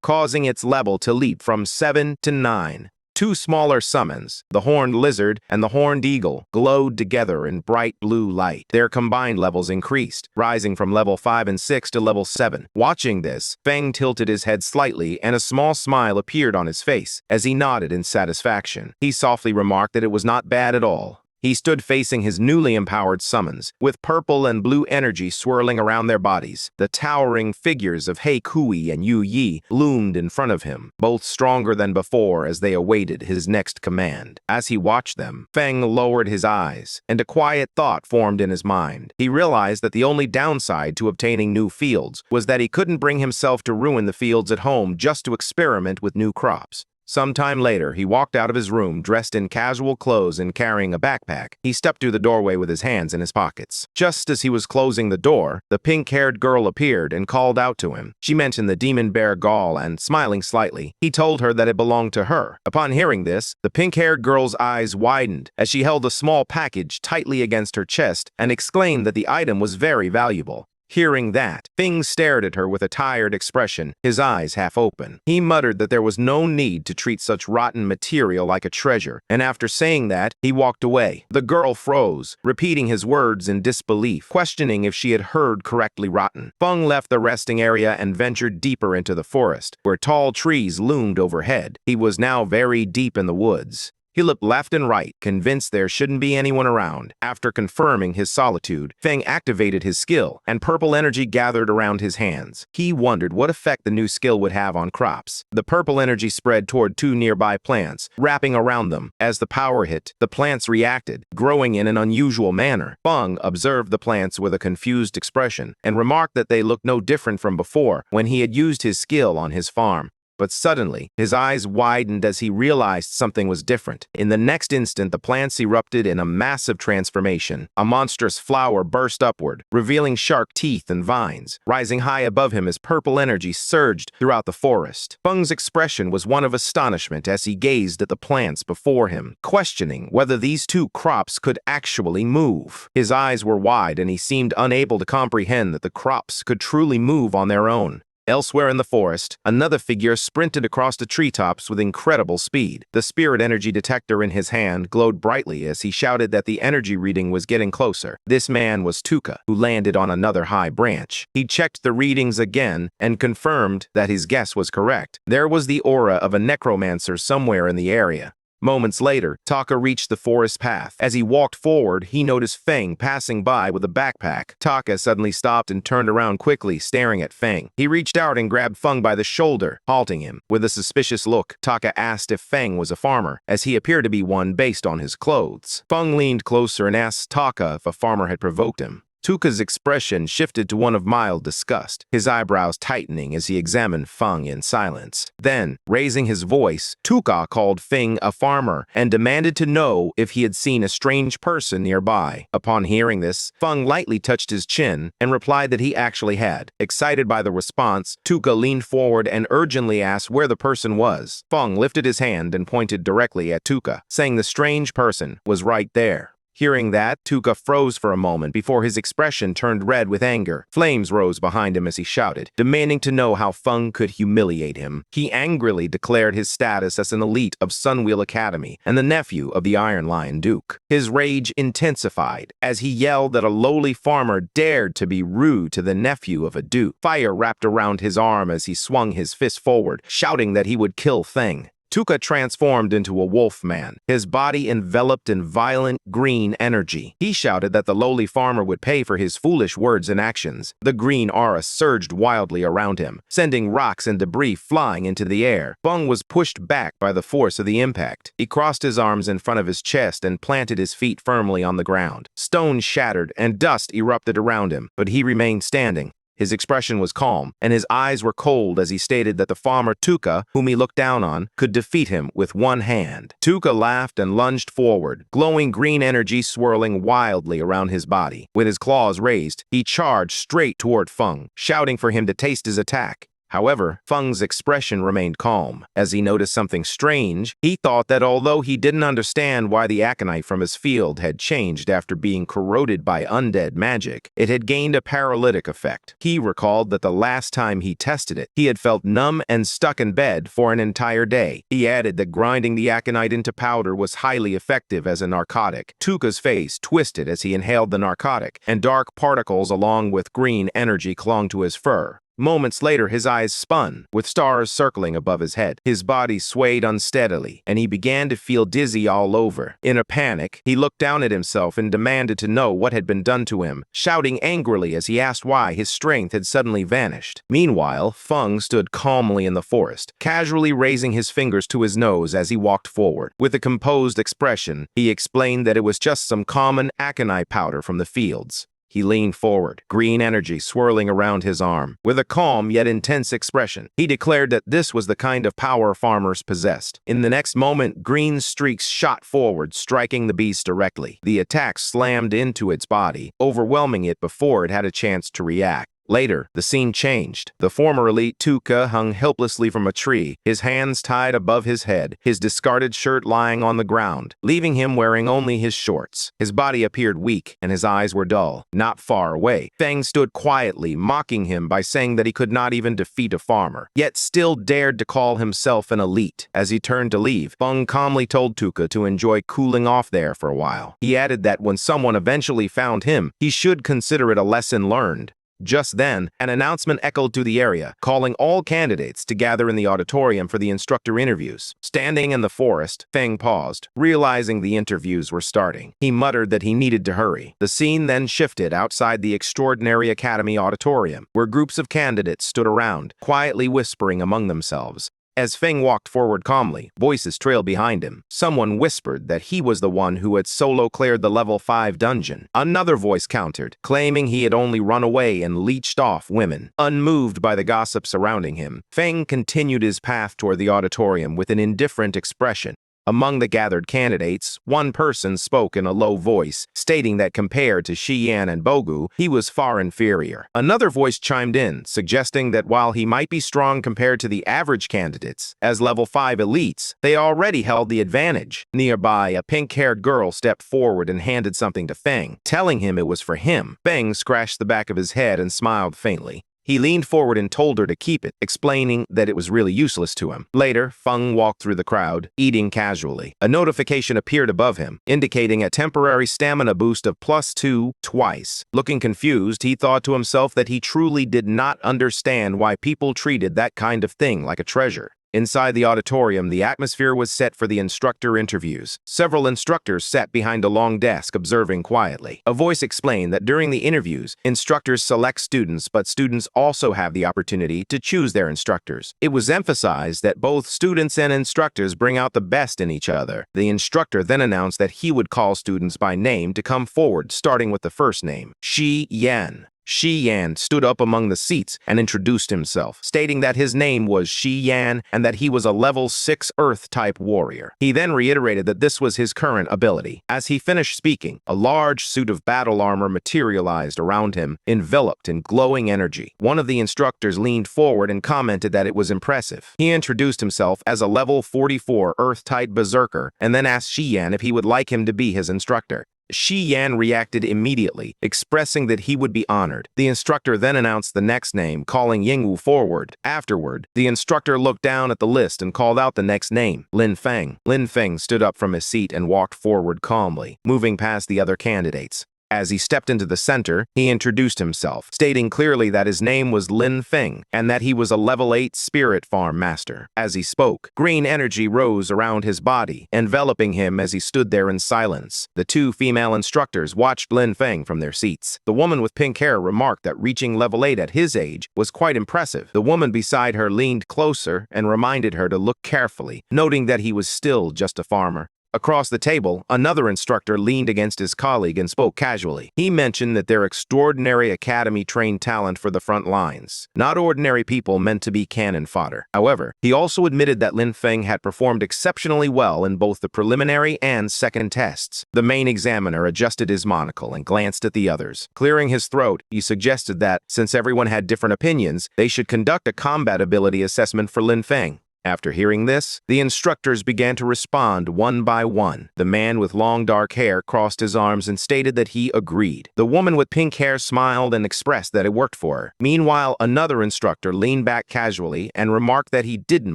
A: causing its level to leap from 7 to 9. 2 smaller summons, the horned lizard and the horned eagle, glowed together in bright blue light. Their combined levels increased, rising from level 5 and 6 to level 7. Watching this, Feng tilted his head slightly and a small smile appeared on his face as he nodded in satisfaction. He softly remarked that it was not bad at all. He stood facing his newly empowered summons, with purple and blue energy swirling around their bodies. The towering figures of Hei Kui and Yu Yi loomed in front of him, both stronger than before as they awaited his next command. As he watched them, Feng lowered his eyes, and a quiet thought formed in his mind. He realized that the only downside to obtaining new fields was that he couldn't bring himself to ruin the fields at home just to experiment with new crops. Sometime later, he walked out of his room dressed in casual clothes and carrying a backpack. He stepped through the doorway with his hands in his pockets. Just as he was closing the door, the pink-haired girl appeared and called out to him. She mentioned the demon bear gall and, smiling slightly, he told her that it belonged to her. Upon hearing this, the pink-haired girl's eyes widened as she held a small package tightly against her chest and exclaimed that the item was very valuable. Hearing that, Feng stared at her with a tired expression, his eyes half open. He muttered that there was no need to treat such rotten material like a treasure, and after saying that, he walked away. The girl froze, repeating his words in disbelief, questioning if she had heard correctly. Rotten. Feng left the resting area and ventured deeper into the forest, where tall trees loomed overhead. He was now very deep in the woods. He looked left and right, convinced there shouldn't be anyone around. After confirming his solitude, Feng activated his skill, and purple energy gathered around his hands. He wondered what effect the new skill would have on crops. The purple energy spread toward 2 nearby plants, wrapping around them. As the power hit, the plants reacted, growing in an unusual manner. Feng observed the plants with a confused expression, and remarked that they looked no different from before when he had used his skill on his farm. But suddenly, his eyes widened as he realized something was different. In the next instant, the plants erupted in a massive transformation. A monstrous flower burst upward, revealing sharp teeth and vines. Rising high above him as purple energy surged throughout the forest. Feng's expression was one of astonishment as he gazed at the plants before him, questioning whether these 2 crops could actually move. His eyes were wide and he seemed unable to comprehend that the crops could truly move on their own. Elsewhere in the forest, another figure sprinted across the treetops with incredible speed. The spirit energy detector in his hand glowed brightly as he shouted that the energy reading was getting closer. This man was Tuka, who landed on another high branch. He checked the readings again and confirmed that his guess was correct. There was the aura of a necromancer somewhere in the area. Moments later, Taka reached the forest path. As he walked forward, he noticed Feng passing by with a backpack. Taka suddenly stopped and turned around quickly, staring at Feng. He reached out and grabbed Feng by the shoulder, halting him. With a suspicious look, Taka asked if Feng was a farmer, as he appeared to be one based on his clothes. Feng leaned closer and asked Taka if a farmer had provoked him. Tuka's expression shifted to one of mild disgust, his eyebrows tightening as he examined Feng in silence. Then, raising his voice, Tuka called Feng a farmer and demanded to know if he had seen a strange person nearby. Upon hearing this, Feng lightly touched his chin and replied that he actually had. Excited by the response, Tuka leaned forward and urgently asked where the person was. Feng lifted his hand and pointed directly at Tuka, saying the strange person was right there. Hearing that, Tuka froze for a moment before his expression turned red with anger. Flames rose behind him as he shouted, demanding to know how Feng could humiliate him. He angrily declared his status as an elite of Sunwheel Academy and the nephew of the Iron Lion Duke. His rage intensified as he yelled that a lowly farmer dared to be rude to the nephew of a duke. Fire wrapped around his arm as he swung his fist forward, shouting that he would kill Feng. Tuka transformed into a wolf man, his body enveloped in violent green energy. He shouted that the lowly farmer would pay for his foolish words and actions. The green aura surged wildly around him, sending rocks and debris flying into the air. Feng was pushed back by the force of the impact. He crossed his arms in front of his chest and planted his feet firmly on the ground. Stones shattered and dust erupted around him, but he remained standing. His expression was calm, and his eyes were cold as he stated that the farmer Tuka, whom he looked down on, could defeat him with one hand. Tuka laughed and lunged forward, glowing green energy swirling wildly around his body. With his claws raised, he charged straight toward Feng, shouting for him to taste his attack. However, Feng's expression remained calm. As he noticed something strange, he thought that although he didn't understand why the aconite from his field had changed after being corroded by undead magic, it had gained a paralytic effect. He recalled that the last time he tested it, he had felt numb and stuck in bed for an entire day. He added that grinding the aconite into powder was highly effective as a narcotic. Tuka's face twisted as he inhaled the narcotic, and dark particles along with green energy clung to his fur. Moments later, his eyes spun, with stars circling above his head. His body swayed unsteadily, and he began to feel dizzy all over. In a panic, he looked down at himself and demanded to know what had been done to him, shouting angrily as he asked why his strength had suddenly vanished. Meanwhile, Feng stood calmly in the forest, casually raising his fingers to his nose as he walked forward. With a composed expression, he explained that it was just some common aconite powder from the fields. He leaned forward, green energy swirling around his arm. With a calm yet intense expression, he declared that this was the kind of power farmers possessed. In the next moment, green streaks shot forward, striking the beast directly. The attack slammed into its body, overwhelming it before it had a chance to react. Later, the scene changed. The former elite Tuka hung helplessly from a tree, his hands tied above his head, his discarded shirt lying on the ground, leaving him wearing only his shorts. His body appeared weak, and his eyes were dull. Not far away, Feng stood quietly, mocking him by saying that he could not even defeat a farmer, yet still dared to call himself an elite. As he turned to leave, Feng calmly told Tuka to enjoy cooling off there for a while. He added that when someone eventually found him, he should consider it a lesson learned. Just then, an announcement echoed through the area, calling all candidates to gather in the auditorium for the instructor interviews. Standing in the forest, Feng paused, realizing the interviews were starting. He muttered that he needed to hurry. The scene then shifted outside the Extraordinary Academy auditorium, where groups of candidates stood around, quietly whispering among themselves. As Feng walked forward calmly, voices trailed behind him. Someone whispered that he was the one who had solo cleared the level 5 dungeon. Another voice countered, claiming he had only run away and leeched off women. Unmoved by the gossip surrounding him, Feng continued his path toward the auditorium with an indifferent expression. Among the gathered candidates, one person spoke in a low voice, stating that compared to Xian and Bogu, he was far inferior. Another voice chimed in, suggesting that while he might be strong compared to the average candidates, as level 5 elites, they already held the advantage. Nearby, a pink-haired girl stepped forward and handed something to Feng, telling him it was for him. Feng scratched the back of his head and smiled faintly. He leaned forward and told her to keep it, explaining that it was really useless to him. Later, Feng walked through the crowd, eating casually. A notification appeared above him, indicating a temporary stamina boost of +2 twice. Looking confused, he thought to himself that he truly did not understand why people treated that kind of thing like a treasure. Inside the auditorium, the atmosphere was set for the instructor interviews. Several instructors sat behind a long desk, observing quietly. A voice explained that during the interviews, instructors select students, but students also have the opportunity to choose their instructors. It was emphasized that both students and instructors bring out the best in each other. The instructor then announced that he would call students by name to come forward, starting with the first name, Shi Yan. Shi Yan stood up among the seats and introduced himself, stating that his name was Shi Yan and that he was a level 6 Earth-type warrior. He then reiterated that this was his current ability. As he finished speaking, a large suit of battle armor materialized around him, enveloped in glowing energy. One of the instructors leaned forward and commented that it was impressive. He introduced himself as a level 44 Earth-type berserker and then asked Shi Yan if he would like him to be his instructor. Shi Yan reacted immediately, expressing that he would be honored. The instructor then announced the next name, calling Yingwu forward. Afterward, the instructor looked down at the list and called out the next name, Lin Feng. Lin Feng stood up from his seat and walked forward calmly, moving past the other candidates. As he stepped into the center, he introduced himself, stating clearly that his name was Lin Feng and that he was a level 8 spirit farm master. As he spoke, green energy rose around his body, enveloping him as he stood there in silence. The two female instructors watched Lin Feng from their seats. The woman with pink hair remarked that reaching level 8 at his age was quite impressive. The woman beside her leaned closer and reminded her to look carefully, noting that he was still just a farmer. Across the table, another instructor leaned against his colleague and spoke casually. He mentioned that their extraordinary academy trained talent for the front lines, not ordinary people meant to be cannon fodder. However, he also admitted that Lin Feng had performed exceptionally well in both the preliminary and second tests. The main examiner adjusted his monocle and glanced at the others. Clearing his throat, he suggested that, since everyone had different opinions, they should conduct a combat ability assessment for Lin Feng. After hearing this, the instructors began to respond one by one. The man with long dark hair crossed his arms and stated that he agreed. The woman with pink hair smiled and expressed that it worked for her. Meanwhile, another instructor leaned back casually and remarked that he didn't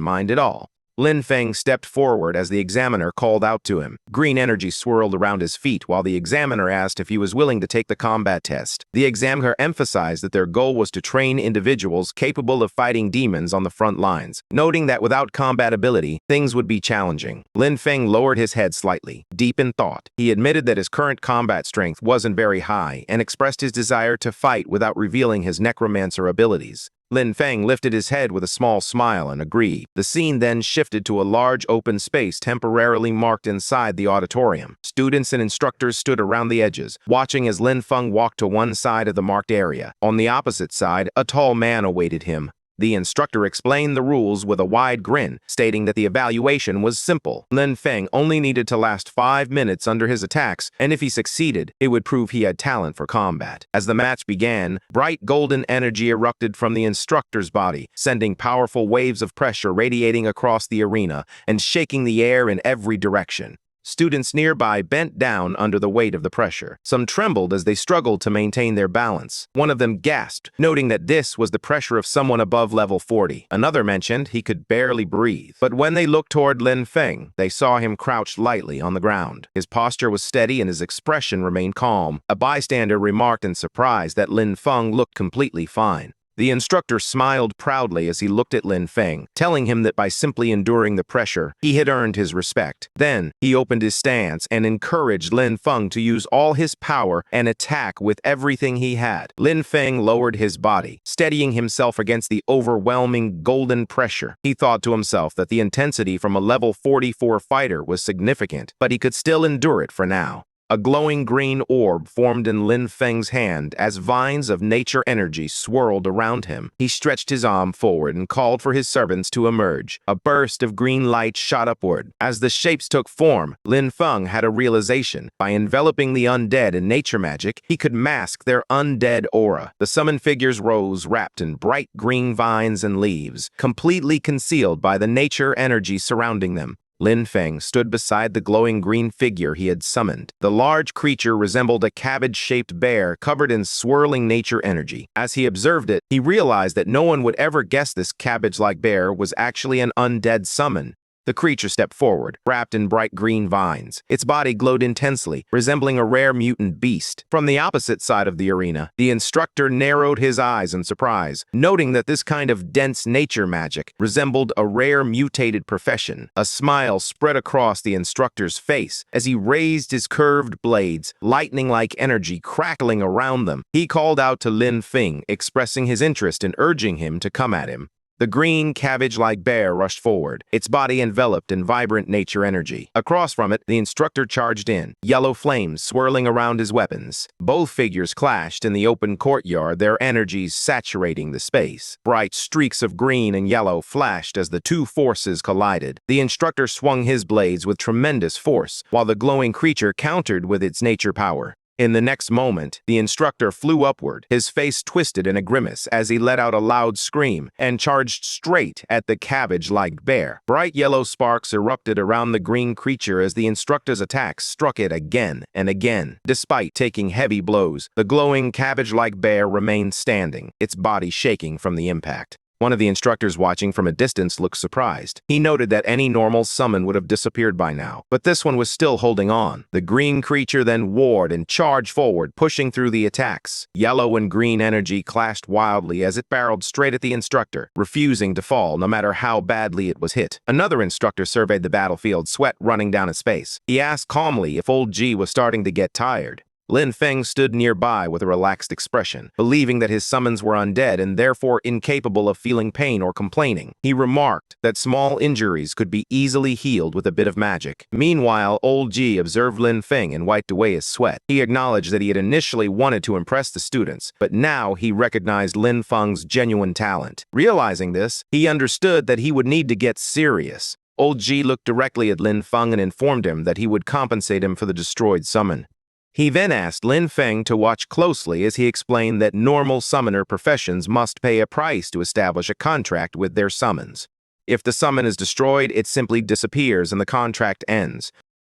A: mind at all. Lin Feng stepped forward as the examiner called out to him. Green energy swirled around his feet while the examiner asked if he was willing to take the combat test. The examiner emphasized that their goal was to train individuals capable of fighting demons on the front lines, noting that without combat ability, things would be challenging. Lin Feng lowered his head slightly, deep in thought. He admitted that his current combat strength wasn't very high and expressed his desire to fight without revealing his necromancer abilities. Lin Feng lifted his head with a small smile and agreed. The scene then shifted to a large open space temporarily marked inside the auditorium. Students and instructors stood around the edges, watching as Lin Feng walked to one side of the marked area. On the opposite side, a tall man awaited him. The instructor explained the rules with a wide grin, stating that the evaluation was simple. Lin Feng only needed to last 5 minutes under his attacks, and if he succeeded, it would prove he had talent for combat. As the match began, bright golden energy erupted from the instructor's body, sending powerful waves of pressure radiating across the arena and shaking the air in every direction. Students nearby bent down under the weight of the pressure. Some trembled as they struggled to maintain their balance. One of them gasped, noting that this was the pressure of someone above level 40. Another mentioned he could barely breathe. But when they looked toward Lin Feng, they saw him crouched lightly on the ground. His posture was steady and his expression remained calm. A bystander remarked in surprise that Lin Feng looked completely fine. The instructor smiled proudly as he looked at Lin Feng, telling him that by simply enduring the pressure, he had earned his respect. Then, he opened his stance and encouraged Lin Feng to use all his power and attack with everything he had. Lin Feng lowered his body, steadying himself against the overwhelming golden pressure. He thought to himself that the intensity from a level 44 fighter was significant, but he could still endure it for now. A glowing green orb formed in Lin Feng's hand as vines of nature energy swirled around him. He stretched his arm forward and called for his servants to emerge. A burst of green light shot upward. As the shapes took form, Lin Feng had a realization. By enveloping the undead in nature magic, he could mask their undead aura. The summoned figures rose wrapped in bright green vines and leaves, completely concealed by the nature energy surrounding them. Lin Feng stood beside the glowing green figure he had summoned. The large creature resembled a cabbage-shaped bear covered in swirling nature energy. As he observed it, he realized that no one would ever guess this cabbage-like bear was actually an undead summon. The creature stepped forward, wrapped in bright green vines. Its body glowed intensely, resembling a rare mutant beast. From the opposite side of the arena, the instructor narrowed his eyes in surprise, noting that this kind of dense nature magic resembled a rare mutated profession. A smile spread across the instructor's face as he raised his curved blades, lightning-like energy crackling around them. He called out to Lin Feng, expressing his interest and urging him to come at him. The green, cabbage-like bear rushed forward, its body enveloped in vibrant nature energy. Across from it, the instructor charged in, yellow flames swirling around his weapons. Both figures clashed in the open courtyard, their energies saturating the space. Bright streaks of green and yellow flashed as the two forces collided. The instructor swung his blades with tremendous force, while the glowing creature countered with its nature power. In the next moment, the instructor flew upward, his face twisted in a grimace as he let out a loud scream and charged straight at the cabbage-like bear. Bright yellow sparks erupted around the green creature as the instructor's attacks struck it again and again. Despite taking heavy blows, the glowing cabbage-like bear remained standing, its body shaking from the impact. One of the instructors watching from a distance looked surprised. He noted that any normal summon would have disappeared by now, but this one was still holding on. The green creature then roared and charged forward, pushing through the attacks. Yellow and green energy clashed wildly as it barreled straight at the instructor, refusing to fall no matter how badly it was hit. Another instructor surveyed the battlefield, sweat running down his face. He asked calmly if Old G was starting to get tired. Lin Feng stood nearby with a relaxed expression, believing that his summons were undead and therefore incapable of feeling pain or complaining. He remarked that small injuries could be easily healed with a bit of magic. Meanwhile, Old G observed Lin Feng and wiped away his sweat. He acknowledged that he had initially wanted to impress the students, but now he recognized Lin Feng's genuine talent. Realizing this, he understood that he would need to get serious. Old G looked directly at Lin Feng and informed him that he would compensate him for the destroyed summon. He then asked Lin Feng to watch closely as he explained that normal summoner professions must pay a price to establish a contract with their summons. If the summon is destroyed, it simply disappears and the contract ends.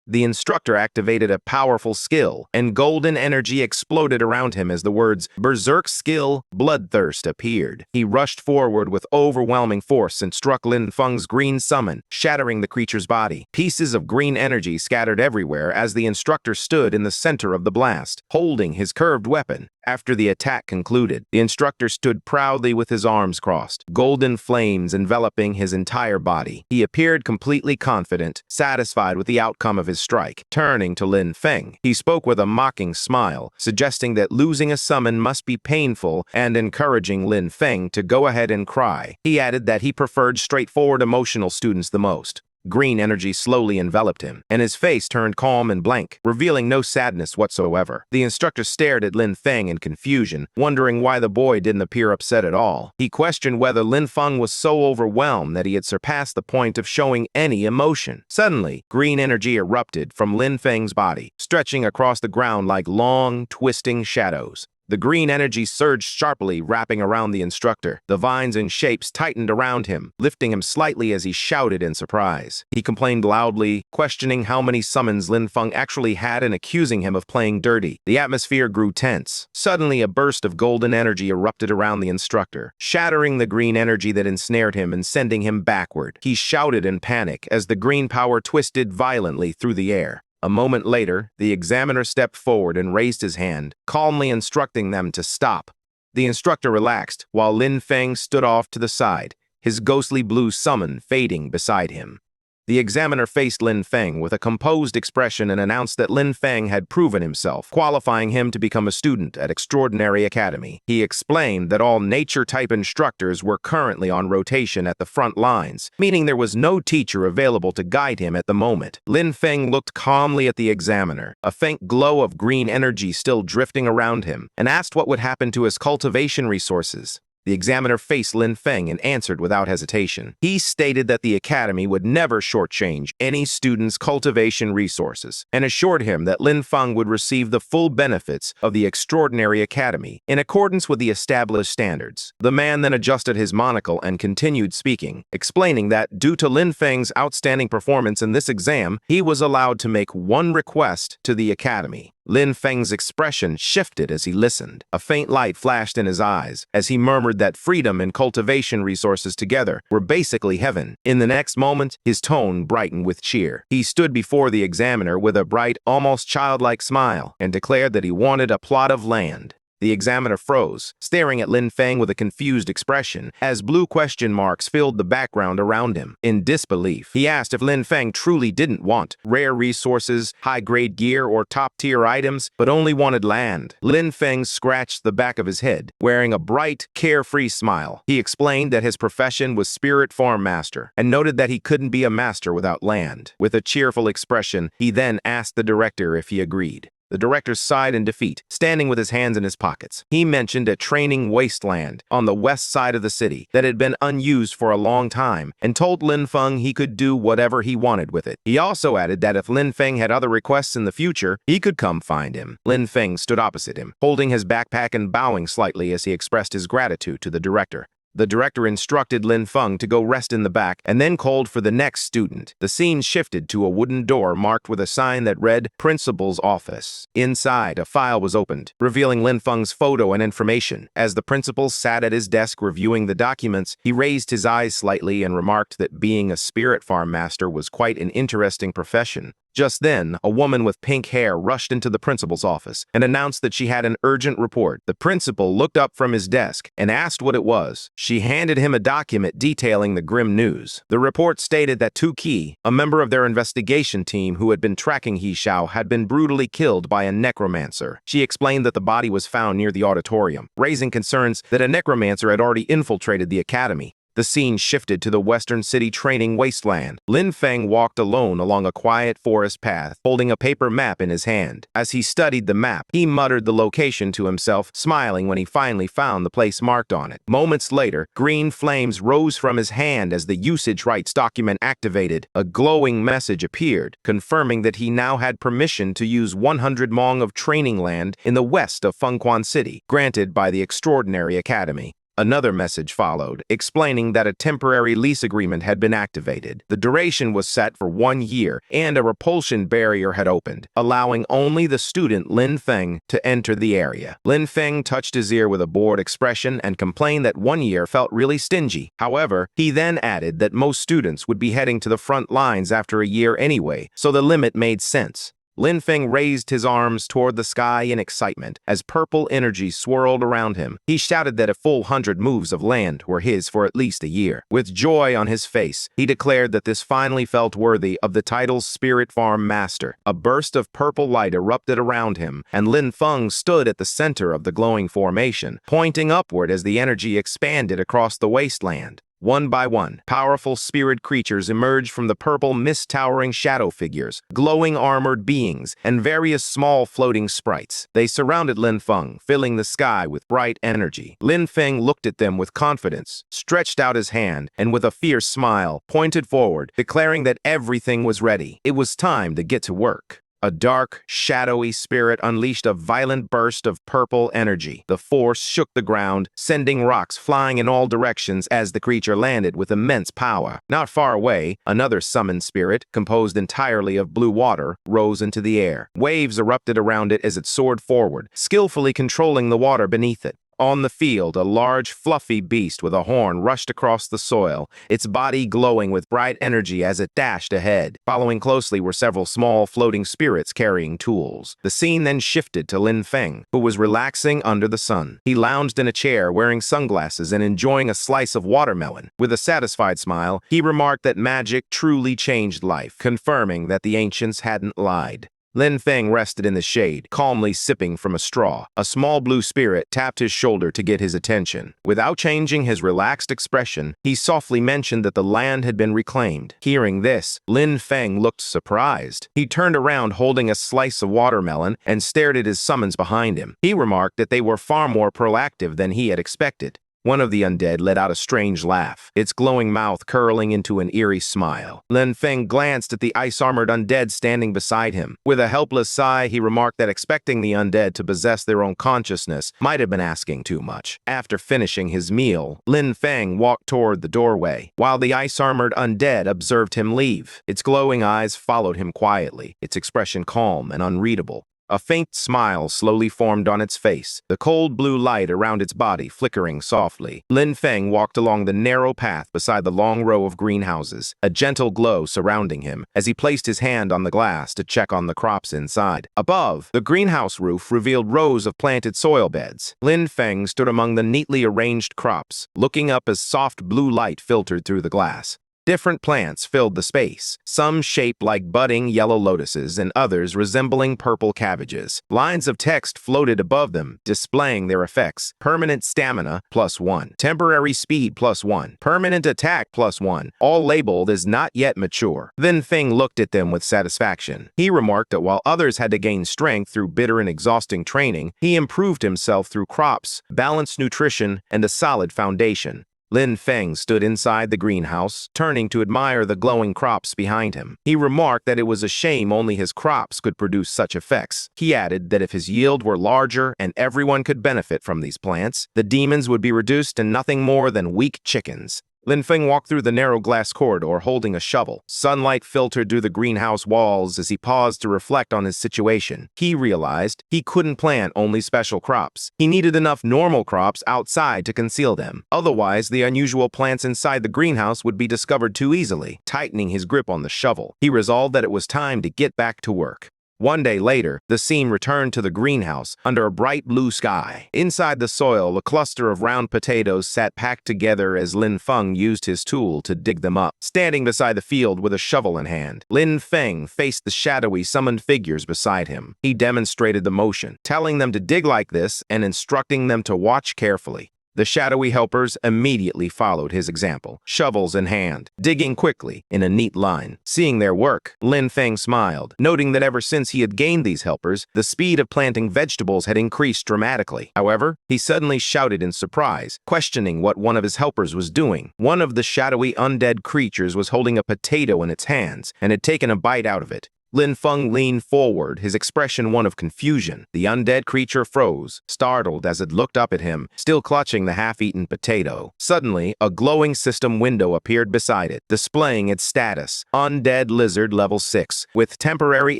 A: The instructor activated a powerful skill, and golden energy exploded around him as the words "Berserk Skill, Bloodthirst" appeared. He rushed forward with overwhelming force and struck Lin Feng's green summon, shattering the creature's body. Pieces of green energy scattered everywhere as the instructor stood in the center of the blast, holding his curved weapon. After the attack concluded, the instructor stood proudly with his arms crossed, golden flames enveloping his entire body. He appeared completely confident, satisfied with the outcome of his strike. Turning to Lin Feng, he spoke with a mocking smile, suggesting that losing a summon must be painful and encouraging Lin Feng to go ahead and cry. He added that he preferred straightforward emotional students the most. Green energy slowly enveloped him, and his face turned calm and blank, revealing no sadness whatsoever. The instructor stared at Lin Feng in confusion, wondering why the boy didn't appear upset at all. He questioned whether Lin Feng was so overwhelmed that he had surpassed the point of showing any emotion. Suddenly, green energy erupted from Lin Feng's body, stretching across the ground like long, twisting shadows. The green energy surged sharply, wrapping around the instructor. The vines and shapes tightened around him, lifting him slightly as he shouted in surprise. He complained loudly, questioning how many summons Lin Feng actually had and accusing him of playing dirty. The atmosphere grew tense. Suddenly, a burst of golden energy erupted around the instructor, shattering the green energy that ensnared him and sending him backward. He shouted in panic as the green power twisted violently through the air. A moment later, the examiner stepped forward and raised his hand, calmly instructing them to stop. The instructor relaxed, while Lin Feng stood off to the side, his ghostly blue summon fading beside him. The examiner faced Lin Feng with a composed expression and announced that Lin Feng had proven himself, qualifying him to become a student at Extraordinary Academy. He explained that all nature-type instructors were currently on rotation at the front lines, meaning there was no teacher available to guide him at the moment. Lin Feng looked calmly at the examiner, a faint glow of green energy still drifting around him, and asked what would happen to his cultivation resources. The examiner faced Lin Feng and answered without hesitation. He stated that the academy would never shortchange any student's cultivation resources and assured him that Lin Feng would receive the full benefits of the extraordinary academy in accordance with the established standards. The man then adjusted his monocle and continued speaking, explaining that due to Lin Feng's outstanding performance in this exam, he was allowed to make one request to the academy. Lin Feng's expression shifted as he listened. A faint light flashed in his eyes as he murmured that freedom and cultivation resources together were basically heaven. In the next moment, his tone brightened with cheer. He stood before the examiner with a bright, almost childlike smile and declared that he wanted a plot of land. The examiner froze, staring at Lin Feng with a confused expression as blue question marks filled the background around him. In disbelief, he asked if Lin Feng truly didn't want rare resources, high-grade gear, or top-tier items, but only wanted land. Lin Feng scratched the back of his head, wearing a bright, carefree smile. He explained that his profession was spirit farm master, and noted that he couldn't be a master without land. With a cheerful expression, he then asked the director if he agreed. The director sighed in defeat, standing with his hands in his pockets. He mentioned a training wasteland on the west side of the city that had been unused for a long time and told Lin Feng he could do whatever he wanted with it. He also added that if Lin Feng had other requests in the future, he could come find him. Lin Feng stood opposite him, holding his backpack and bowing slightly as he expressed his gratitude to the director. The director instructed Lin Feng to go rest in the back and then called for the next student. The scene shifted to a wooden door marked with a sign that read, Principal's Office. Inside, a file was opened, revealing Lin Feng's photo and information. As the principal sat at his desk reviewing the documents, he raised his eyes slightly and remarked that being a spirit farm master was quite an interesting profession. Just then, a woman with pink hair rushed into the principal's office and announced that she had an urgent report. The principal looked up from his desk and asked what it was. She handed him a document detailing the grim news. The report stated that Tu Qi, a member of their investigation team who had been tracking He Xiao, had been brutally killed by a necromancer. She explained that the body was found near the auditorium, raising concerns that a necromancer had already infiltrated the academy. The scene shifted to the western city training wasteland. Lin Feng walked alone along a quiet forest path, holding a paper map in his hand. As he studied the map, he muttered the location to himself, smiling when he finally found the place marked on it. Moments later, green flames rose from his hand as the usage rights document activated. A glowing message appeared, confirming that he now had permission to use 100 mong of training land in the west of Fengquan City, granted by the Extraordinary Academy. Another message followed, explaining that a temporary lease agreement had been activated. The duration was set for 1 year, and a repulsion barrier had opened, allowing only the student Lin Feng to enter the area. Lin Feng touched his ear with a bored expression and complained that 1 year felt really stingy. However, he then added that most students would be heading to the front lines after a year anyway, so the limit made sense. Lin Feng raised his arms toward the sky in excitement as purple energy swirled around him. He shouted that a full 100 moves of land were his for at least a year. With joy on his face, he declared that this finally felt worthy of the title Spirit Farm Master. A burst of purple light erupted around him, and Lin Feng stood at the center of the glowing formation, pointing upward as the energy expanded across the wasteland. One by one, powerful spirit creatures emerged from the purple mist-towering shadow figures, glowing armored beings, and various small floating sprites. They surrounded Lin Feng, filling the sky with bright energy. Lin Feng looked at them with confidence, stretched out his hand, and with a fierce smile, pointed forward, declaring that everything was ready. It was time to get to work. A dark, shadowy spirit unleashed a violent burst of purple energy. The force shook the ground, sending rocks flying in all directions as the creature landed with immense power. Not far away, another summoned spirit, composed entirely of blue water, rose into the air. Waves erupted around it as it soared forward, skillfully controlling the water beneath it. On the field, a large, fluffy beast with a horn rushed across the soil, its body glowing with bright energy as it dashed ahead. Following closely were several small, floating spirits carrying tools. The scene then shifted to Lin Feng, who was relaxing under the sun. He lounged in a chair, wearing sunglasses and enjoying a slice of watermelon. With a satisfied smile, he remarked that magic truly changed life, confirming that the ancients hadn't lied. Lin Feng rested in the shade, calmly sipping from a straw. A small blue spirit tapped his shoulder to get his attention. Without changing his relaxed expression, he softly mentioned that the land had been reclaimed. Hearing this, Lin Feng looked surprised. He turned around holding a slice of watermelon and stared at his summons behind him. He remarked that they were far more proactive than he had expected. One of the undead let out a strange laugh, its glowing mouth curling into an eerie smile. Lin Feng glanced at the ice-armored undead standing beside him. With a helpless sigh, he remarked that expecting the undead to possess their own consciousness might have been asking too much. After finishing his meal, Lin Feng walked toward the doorway, while the ice-armored undead observed him leave. Its glowing eyes followed him quietly, its expression calm and unreadable. A faint smile slowly formed on its face, the cold blue light around its body flickering softly. Lin Feng walked along the narrow path beside the long row of greenhouses, a gentle glow surrounding him as he placed his hand on the glass to check on the crops inside. Above, the greenhouse roof revealed rows of planted soil beds. Lin Feng stood among the neatly arranged crops, looking up as soft blue light filtered through the glass. Different plants filled the space, some shaped like budding yellow lotuses and others resembling purple cabbages. Lines of text floated above them, displaying their effects. Permanent stamina, +1. Temporary speed, +1. Permanent attack, +1. All labeled as not yet mature. Then Feng looked at them with satisfaction. He remarked that while others had to gain strength through bitter and exhausting training, he improved himself through crops, balanced nutrition, and a solid foundation. Lin Feng stood inside the greenhouse, turning to admire the glowing crops behind him. He remarked that it was a shame only his crops could produce such effects. He added that if his yield were larger and everyone could benefit from these plants, the demons would be reduced to nothing more than weak chickens. Lin Feng walked through the narrow glass corridor holding a shovel. Sunlight filtered through the greenhouse walls as he paused to reflect on his situation. He realized he couldn't plant only special crops. He needed enough normal crops outside to conceal them. Otherwise, the unusual plants inside the greenhouse would be discovered too easily. Tightening his grip on the shovel, he resolved that it was time to get back to work. One day later, the scene returned to the greenhouse under a bright blue sky. Inside the soil, a cluster of round potatoes sat packed together as Lin Feng used his tool to dig them up. Standing beside the field with a shovel in hand, Lin Feng faced the shadowy summoned figures beside him. He demonstrated the motion, telling them to dig like this and instructing them to watch carefully. The shadowy helpers immediately followed his example, shovels in hand, digging quickly in a neat line. Seeing their work, Lin Feng smiled, noting that ever since he had gained these helpers, the speed of planting vegetables had increased dramatically. However, he suddenly shouted in surprise, questioning what one of his helpers was doing. One of the shadowy undead creatures was holding a potato in its hands and had taken a bite out of it. Lin Feng leaned forward, his expression one of confusion. The undead creature froze, startled as it looked up at him, still clutching the half-eaten potato. Suddenly, a glowing system window appeared beside it, displaying its status, Undead Lizard Level 6, with temporary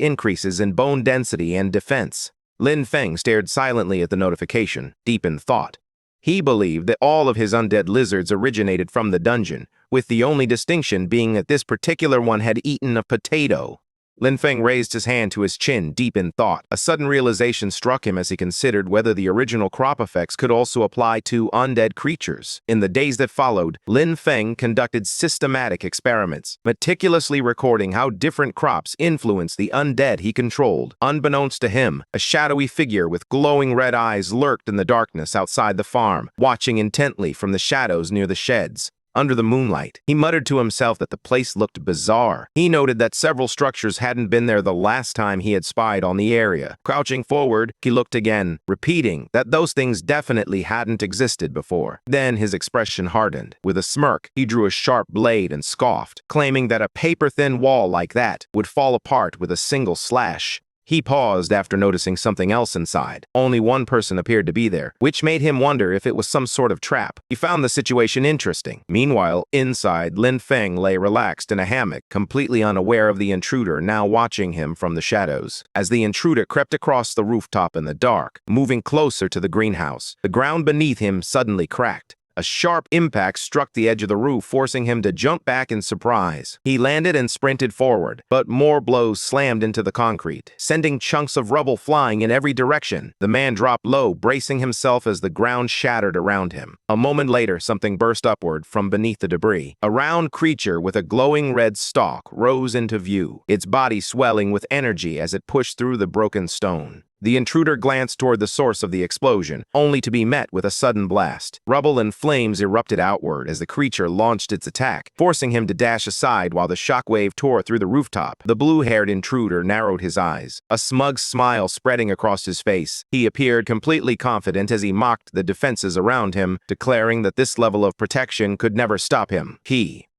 A: increases in bone density and defense. Lin Feng stared silently at the notification, deep in thought. He believed that all of his undead lizards originated from the dungeon, with the only distinction being that this particular one had eaten a potato. Lin Feng raised his hand to his chin, deep in thought. A sudden realization struck him as he considered whether the original crop effects could also apply to undead creatures. In the days that followed, Lin Feng conducted systematic experiments, meticulously recording how different crops influenced the undead he controlled. Unbeknownst to him, a shadowy figure with glowing red eyes lurked in the darkness outside the farm, watching intently from the shadows near the sheds. Under the moonlight, he muttered to himself that the place looked bizarre. He noted that several structures hadn't been there the last time he had spied on the area. Crouching forward, he looked again, repeating that those things definitely hadn't existed before. Then his expression hardened. With a smirk, he drew a sharp blade and scoffed, claiming that a paper-thin wall like that would fall apart with a single slash. He paused after noticing something else inside. Only one person appeared to be there, which made him wonder if it was some sort of trap. He found the situation interesting. Meanwhile, inside, Lin Feng lay relaxed in a hammock, completely unaware of the intruder now watching him from the shadows. As the intruder crept across the rooftop in the dark, moving closer to the greenhouse, the ground beneath him suddenly cracked. A sharp impact struck the edge of the roof, forcing him to jump back in surprise. He landed and sprinted forward, but more blows slammed into the concrete, sending chunks of rubble flying in every direction. The man dropped low, bracing himself as the ground shattered around him. A moment later, something burst upward from beneath the debris. A round creature with a glowing red stalk rose into view, its body swelling with energy as it pushed through the broken stone. The intruder glanced toward the source of the explosion, only to be met with a sudden blast. Rubble and flames erupted outward as the creature launched its attack, forcing him to dash aside while the shockwave tore through the rooftop. The blue-haired intruder narrowed his eyes, a smug smile spreading across his face. He appeared completely confident as he mocked the defenses around him, declaring that this level of protection could never stop him.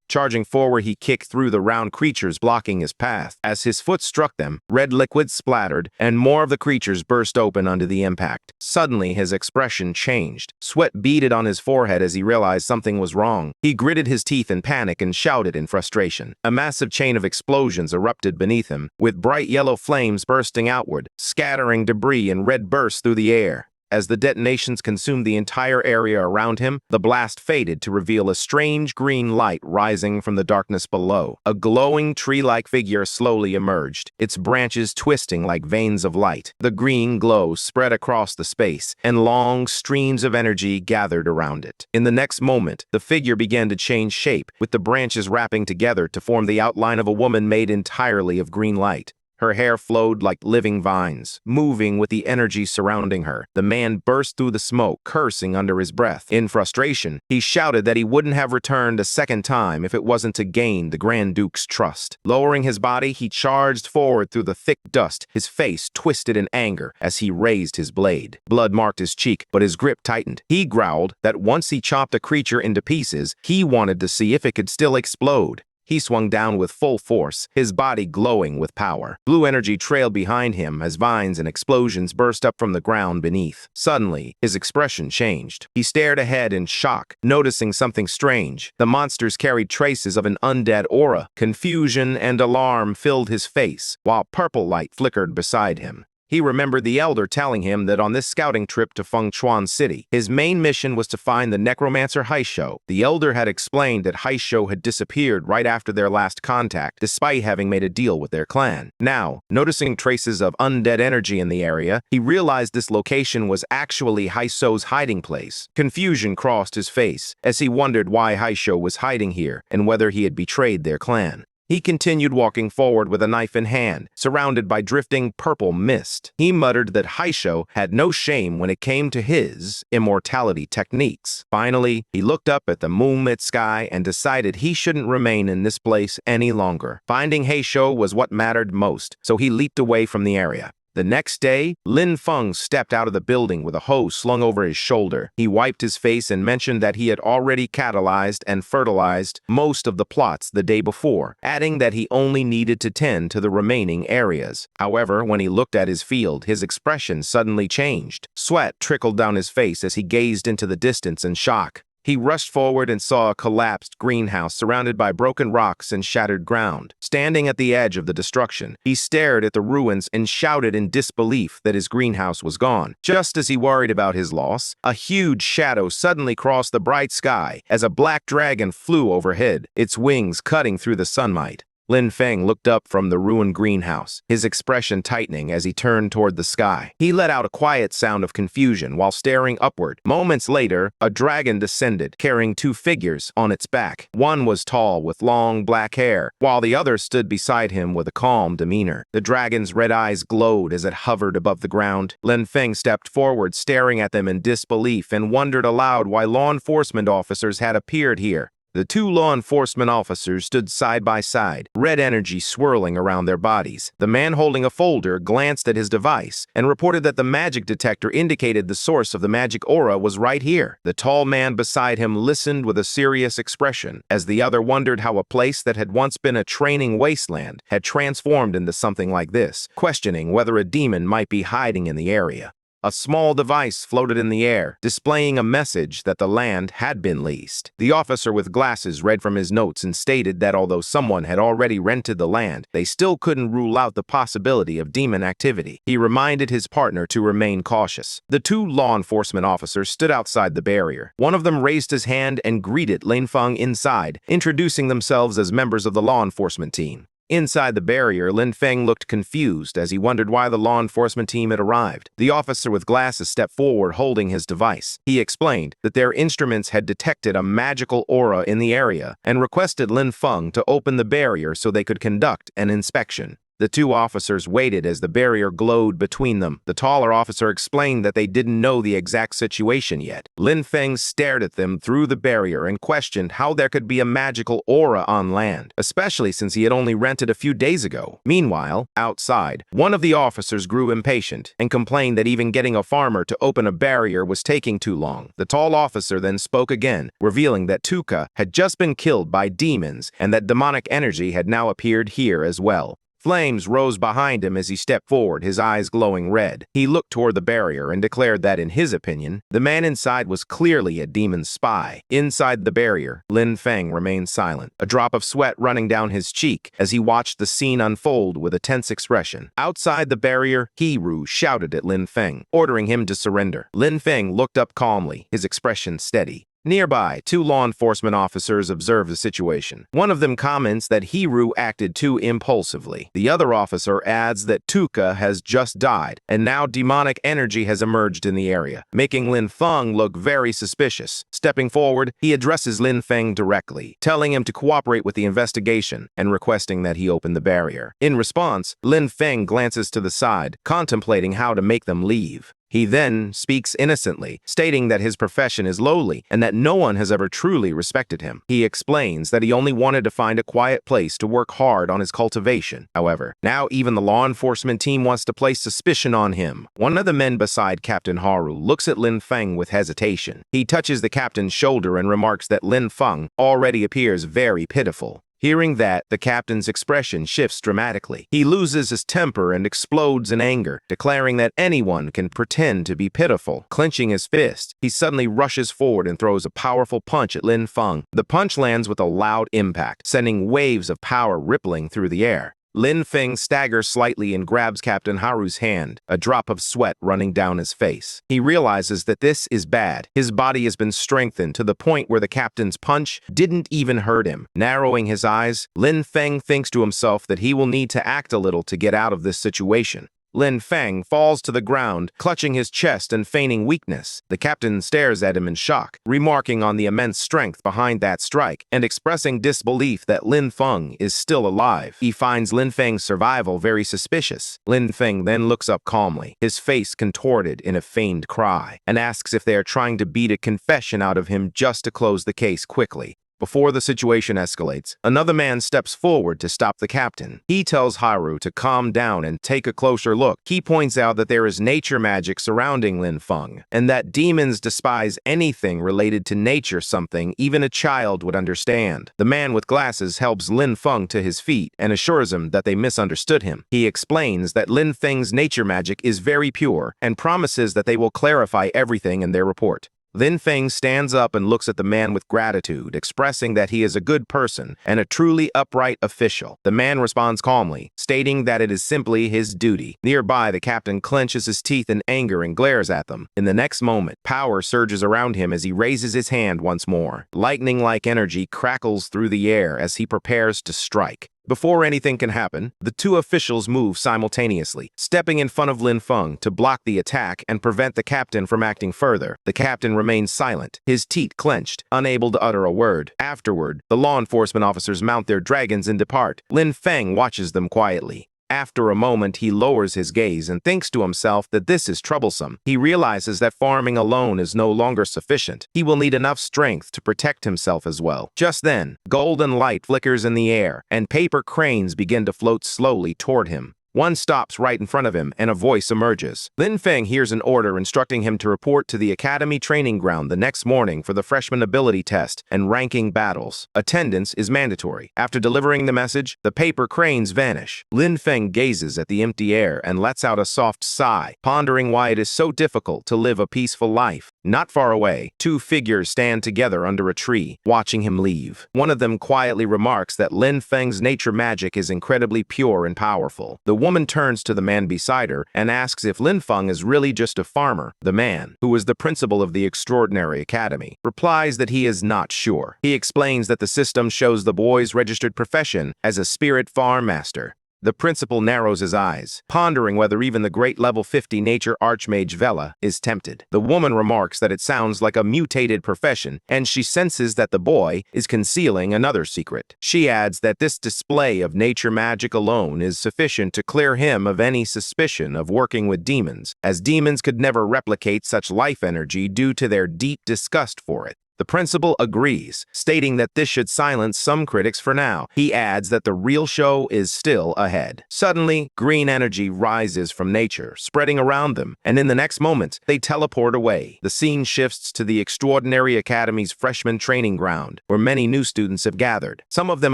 A: Charging forward, he kicked through the round creatures blocking his path. As his foot struck them, red liquid splattered, and more of the creatures burst open under the impact. Suddenly, his expression changed. Sweat beaded on his forehead as he realized something was wrong. He gritted his teeth in panic and shouted in frustration. A massive chain of explosions erupted beneath him, with bright yellow flames bursting outward, scattering debris and red bursts through the air. As the detonations consumed the entire area around him, the blast faded to reveal a strange green light rising from the darkness below. A glowing tree-like figure slowly emerged, its branches twisting like veins of light. The green glow spread across the space, and long streams of energy gathered around it. In the next moment, the figure began to change shape, with the branches wrapping together to form the outline of a woman made entirely of green light. Her hair flowed like living vines, moving with the energy surrounding her. The man burst through the smoke, cursing under his breath. In frustration, he shouted that he wouldn't have returned a second time if it wasn't to gain the Grand Duke's trust. Lowering his body, he charged forward through the thick dust, his face twisted in anger as he raised his blade. Blood marked his cheek, but his grip tightened. He growled that once he chopped a creature into pieces, he wanted to see if it could still explode. He swung down with full force, his body glowing with power. Blue energy trailed behind him as vines and explosions burst up from the ground beneath. Suddenly, his expression changed. He stared ahead in shock, noticing something strange. The monsters carried traces of an undead aura. Confusion and alarm filled his face, while purple light flickered beside him. He remembered the elder telling him that on this scouting trip to Fengchuan City, his main mission was to find the Necromancer Haisho. The elder had explained that Haisho had disappeared right after their last contact, despite having made a deal with their clan. Now, noticing traces of undead energy in the area, he realized this location was actually Haisho's hiding place. Confusion crossed his face as he wondered why Haisho was hiding here and whether he had betrayed their clan. He continued walking forward with a knife in hand, surrounded by drifting purple mist. He muttered that Haisho had no shame when it came to his immortality techniques. Finally, he looked up at the moonlit sky and decided he shouldn't remain in this place any longer. Finding Haisho was what mattered most, so he leaped away from the area. The next day, Lin Feng stepped out of the building with a hose slung over his shoulder. He wiped his face and mentioned that he had already catalyzed and fertilized most of the plots the day before, adding that he only needed to tend to the remaining areas. However, when he looked at his field, his expression suddenly changed. Sweat trickled down his face as he gazed into the distance in shock. He rushed forward and saw a collapsed greenhouse surrounded by broken rocks and shattered ground. Standing at the edge of the destruction, he stared at the ruins and shouted in disbelief that his greenhouse was gone. Just as he worried about his loss, a huge shadow suddenly crossed the bright sky as a black dragon flew overhead, its wings cutting through the sunlight. Lin Feng looked up from the ruined greenhouse, his expression tightening as he turned toward the sky. He let out a quiet sound of confusion while staring upward. Moments later, a dragon descended, carrying two figures on its back. One was tall with long black hair, while the other stood beside him with a calm demeanor. The dragon's red eyes glowed as it hovered above the ground. Lin Feng stepped forward, staring at them in disbelief, and wondered aloud why law enforcement officers had appeared here. The two law enforcement officers stood side by side, red energy swirling around their bodies. The man holding a folder glanced at his device and reported that the magic detector indicated the source of the magic aura was right here. The tall man beside him listened with a serious expression, as the other wondered how a place that had once been a training wasteland had transformed into something like this, questioning whether a demon might be hiding in the area. A small device floated in the air, displaying a message that the land had been leased. The officer with glasses read from his notes and stated that although someone had already rented the land, they still couldn't rule out the possibility of demon activity. He reminded his partner to remain cautious. The two law enforcement officers stood outside the barrier. One of them raised his hand and greeted Lin Feng inside, introducing themselves as members of the law enforcement team. Inside the barrier, Lin Feng looked confused as he wondered why the law enforcement team had arrived. The officer with glasses stepped forward holding his device. He explained that their instruments had detected a magical aura in the area and requested Lin Feng to open the barrier so they could conduct an inspection. The two officers waited as the barrier glowed between them. The taller officer explained that they didn't know the exact situation yet. Lin Feng stared at them through the barrier and questioned how there could be a magical aura on land, especially since he had only rented a few days ago. Meanwhile, outside, one of the officers grew impatient and complained that even getting a farmer to open a barrier was taking too long. The tall officer then spoke again, revealing that Tuka had just been killed by demons and that demonic energy had now appeared here as well. Flames rose behind him as he stepped forward, his eyes glowing red. He looked toward the barrier and declared that, in his opinion, the man inside was clearly a demon spy. Inside the barrier, Lin Feng remained silent, a drop of sweat running down his cheek as he watched the scene unfold with a tense expression. Outside the barrier, Hiru shouted at Lin Feng, ordering him to surrender. Lin Feng looked up calmly, his expression steady. Nearby, two law enforcement officers observe the situation. One of them comments that Hiru acted too impulsively. The other officer adds that Tuka has just died, and now demonic energy has emerged in the area, making Lin Feng look very suspicious. Stepping forward, he addresses Lin Feng directly, telling him to cooperate with the investigation and requesting that he open the barrier. In response, Lin Feng glances to the side, contemplating how to make them leave. He then speaks innocently, stating that his profession is lowly and that no one has ever truly respected him. He explains that he only wanted to find a quiet place to work hard on his cultivation. However, now even the law enforcement team wants to place suspicion on him. One of the men beside Captain Haru looks at Lin Feng with hesitation. He touches the captain's shoulder and remarks that Lin Feng already appears very pitiful. Hearing that, the captain's expression shifts dramatically. He loses his temper and explodes in anger, declaring that anyone can pretend to be pitiful. Clenching his fist, he suddenly rushes forward and throws a powerful punch at Lin Feng. The punch lands with a loud impact, sending waves of power rippling through the air. Lin Feng staggers slightly and grabs Captain Haru's hand, a drop of sweat running down his face. He realizes that this is bad. His body has been strengthened to the point where the captain's punch didn't even hurt him. Narrowing his eyes, Lin Feng thinks to himself that he will need to act a little to get out of this situation. Lin Feng falls to the ground, clutching his chest and feigning weakness. The captain stares at him in shock, remarking on the immense strength behind that strike and expressing disbelief that Lin Feng is still alive. He finds Lin Feng's survival very suspicious. Lin Feng then looks up calmly, his face contorted in a feigned cry, and asks if they are trying to beat a confession out of him just to close the case quickly. Before the situation escalates, another man steps forward to stop the captain. He tells Haru to calm down and take a closer look. He points out that there is nature magic surrounding Lin Feng, and that demons despise anything related to nature, something even a child would understand. The man with glasses helps Lin Feng to his feet and assures him that they misunderstood him. He explains that Lin Feng's nature magic is very pure and promises that they will clarify everything in their report. Lin Feng stands up and looks at the man with gratitude, expressing that he is a good person and a truly upright official. The man responds calmly, stating that it is simply his duty. Nearby, the captain clenches his teeth in anger and glares at them. In the next moment, power surges around him as he raises his hand once more. Lightning-like energy crackles through the air as he prepares to strike. Before anything can happen, the two officials move simultaneously, stepping in front of Lin Feng to block the attack and prevent the captain from acting further. The captain remains silent, his teeth clenched, unable to utter a word. Afterward, the law enforcement officers mount their dragons and depart. Lin Feng watches them quietly. After a moment, he lowers his gaze and thinks to himself that this is troublesome. He realizes that farming alone is no longer sufficient. He will need enough strength to protect himself as well. Just then, golden light flickers in the air, and paper cranes begin to float slowly toward him. One stops right in front of him, and a voice emerges. Lin Feng hears an order instructing him to report to the Academy training ground the next morning for the freshman ability test and ranking battles. Attendance is mandatory. After delivering the message, the paper cranes vanish. Lin Feng gazes at the empty air and lets out a soft sigh, pondering why it is so difficult to live a peaceful life. Not far away, two figures stand together under a tree, watching him leave. One of them quietly remarks that Lin Feng's nature magic is incredibly pure and powerful. The woman turns to the man beside her and asks if Lin Feng is really just a farmer. The man, who is the principal of the Extraordinary Academy, replies that he is not sure. He explains that the system shows the boy's registered profession as a spirit farm master. The principal narrows his eyes, pondering whether even the great level 50 nature archmage Vera is tempted. The woman remarks that it sounds like a mutated profession, and she senses that the boy is concealing another secret. She adds that this display of nature magic alone is sufficient to clear him of any suspicion of working with demons, as demons could never replicate such life energy due to their deep disgust for it. The principal agrees, stating that this should silence some critics for now. He adds that the real show is still ahead. Suddenly, green energy rises from nature, spreading around them, and in the next moment, they teleport away. The scene shifts to the Extraordinary Academy's freshman training ground, where many new students have gathered. Some of them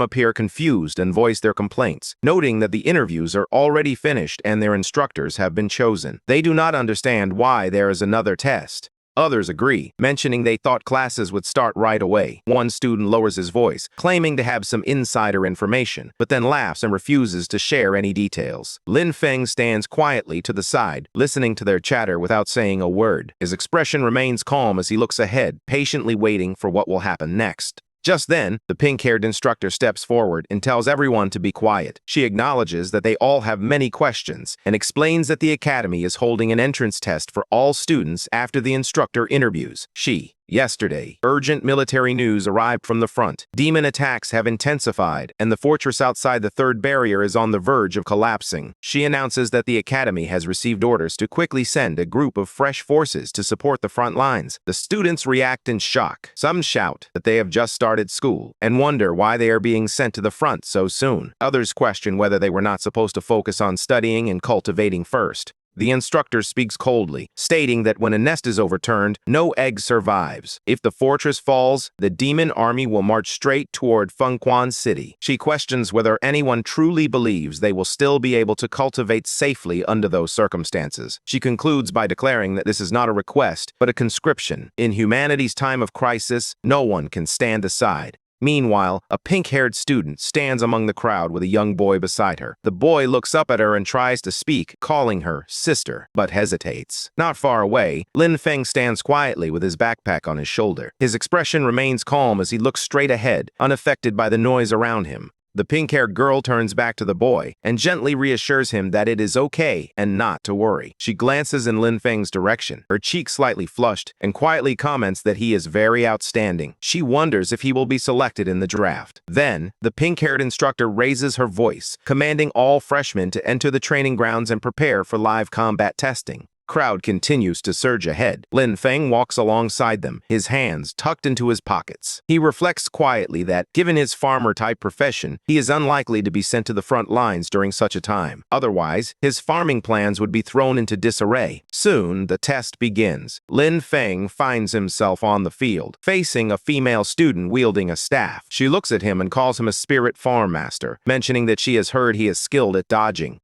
A: appear confused and voice their complaints, noting that the interviews are already finished and their instructors have been chosen. They do not understand why there is another test. Others agree, mentioning they thought classes would start right away. One student lowers his voice, claiming to have some insider information, but then laughs and refuses to share any details. Lin Feng stands quietly to the side, listening to their chatter without saying a word. His expression remains calm as he looks ahead, patiently waiting for what will happen next. Just then, the pink-haired instructor steps forward and tells everyone to be quiet. She acknowledges that they all have many questions and explains that the academy is holding an entrance test for all students after the instructor interviews. Yesterday, urgent military news arrived from the front. Demon attacks have intensified, and the fortress outside the third barrier is on the verge of collapsing. She announces that the academy has received orders to quickly send a group of fresh forces to support the front lines. The students react in shock. Some shout that they have just started school and wonder why they are being sent to the front so soon. Others question whether they were not supposed to focus on studying and cultivating first. The instructor speaks coldly, stating that when a nest is overturned, no egg survives. If the fortress falls, the demon army will march straight toward Fengquan City. She questions whether anyone truly believes they will still be able to cultivate safely under those circumstances. She concludes by declaring that this is not a request, but a conscription. In humanity's time of crisis, no one can stand aside. Meanwhile, a pink-haired student stands among the crowd with a young boy beside her. The boy looks up at her and tries to speak, calling her sister, but hesitates. Not far away, Lin Feng stands quietly with his backpack on his shoulder. His expression remains calm as he looks straight ahead, unaffected by the noise around him. The pink-haired girl turns back to the boy and gently reassures him that it is okay and not to worry. She glances in Lin Feng's direction, her cheek slightly flushed, and quietly comments that he is very outstanding. She wonders if he will be selected in the draft. Then, the pink-haired instructor raises her voice, commanding all freshmen to enter the training grounds and prepare for live combat testing. Crowd continues to surge ahead. Lin Feng walks alongside them, his hands tucked into his pockets. He reflects quietly that, given his farmer-type profession, he is unlikely to be sent to the front lines during such a time. Otherwise, his farming plans would be thrown into disarray. Soon, the test begins. Lin Feng finds himself on the field, facing a female student wielding a staff. She looks at him and calls him a spirit farm master, mentioning that she has heard he is skilled at dodging.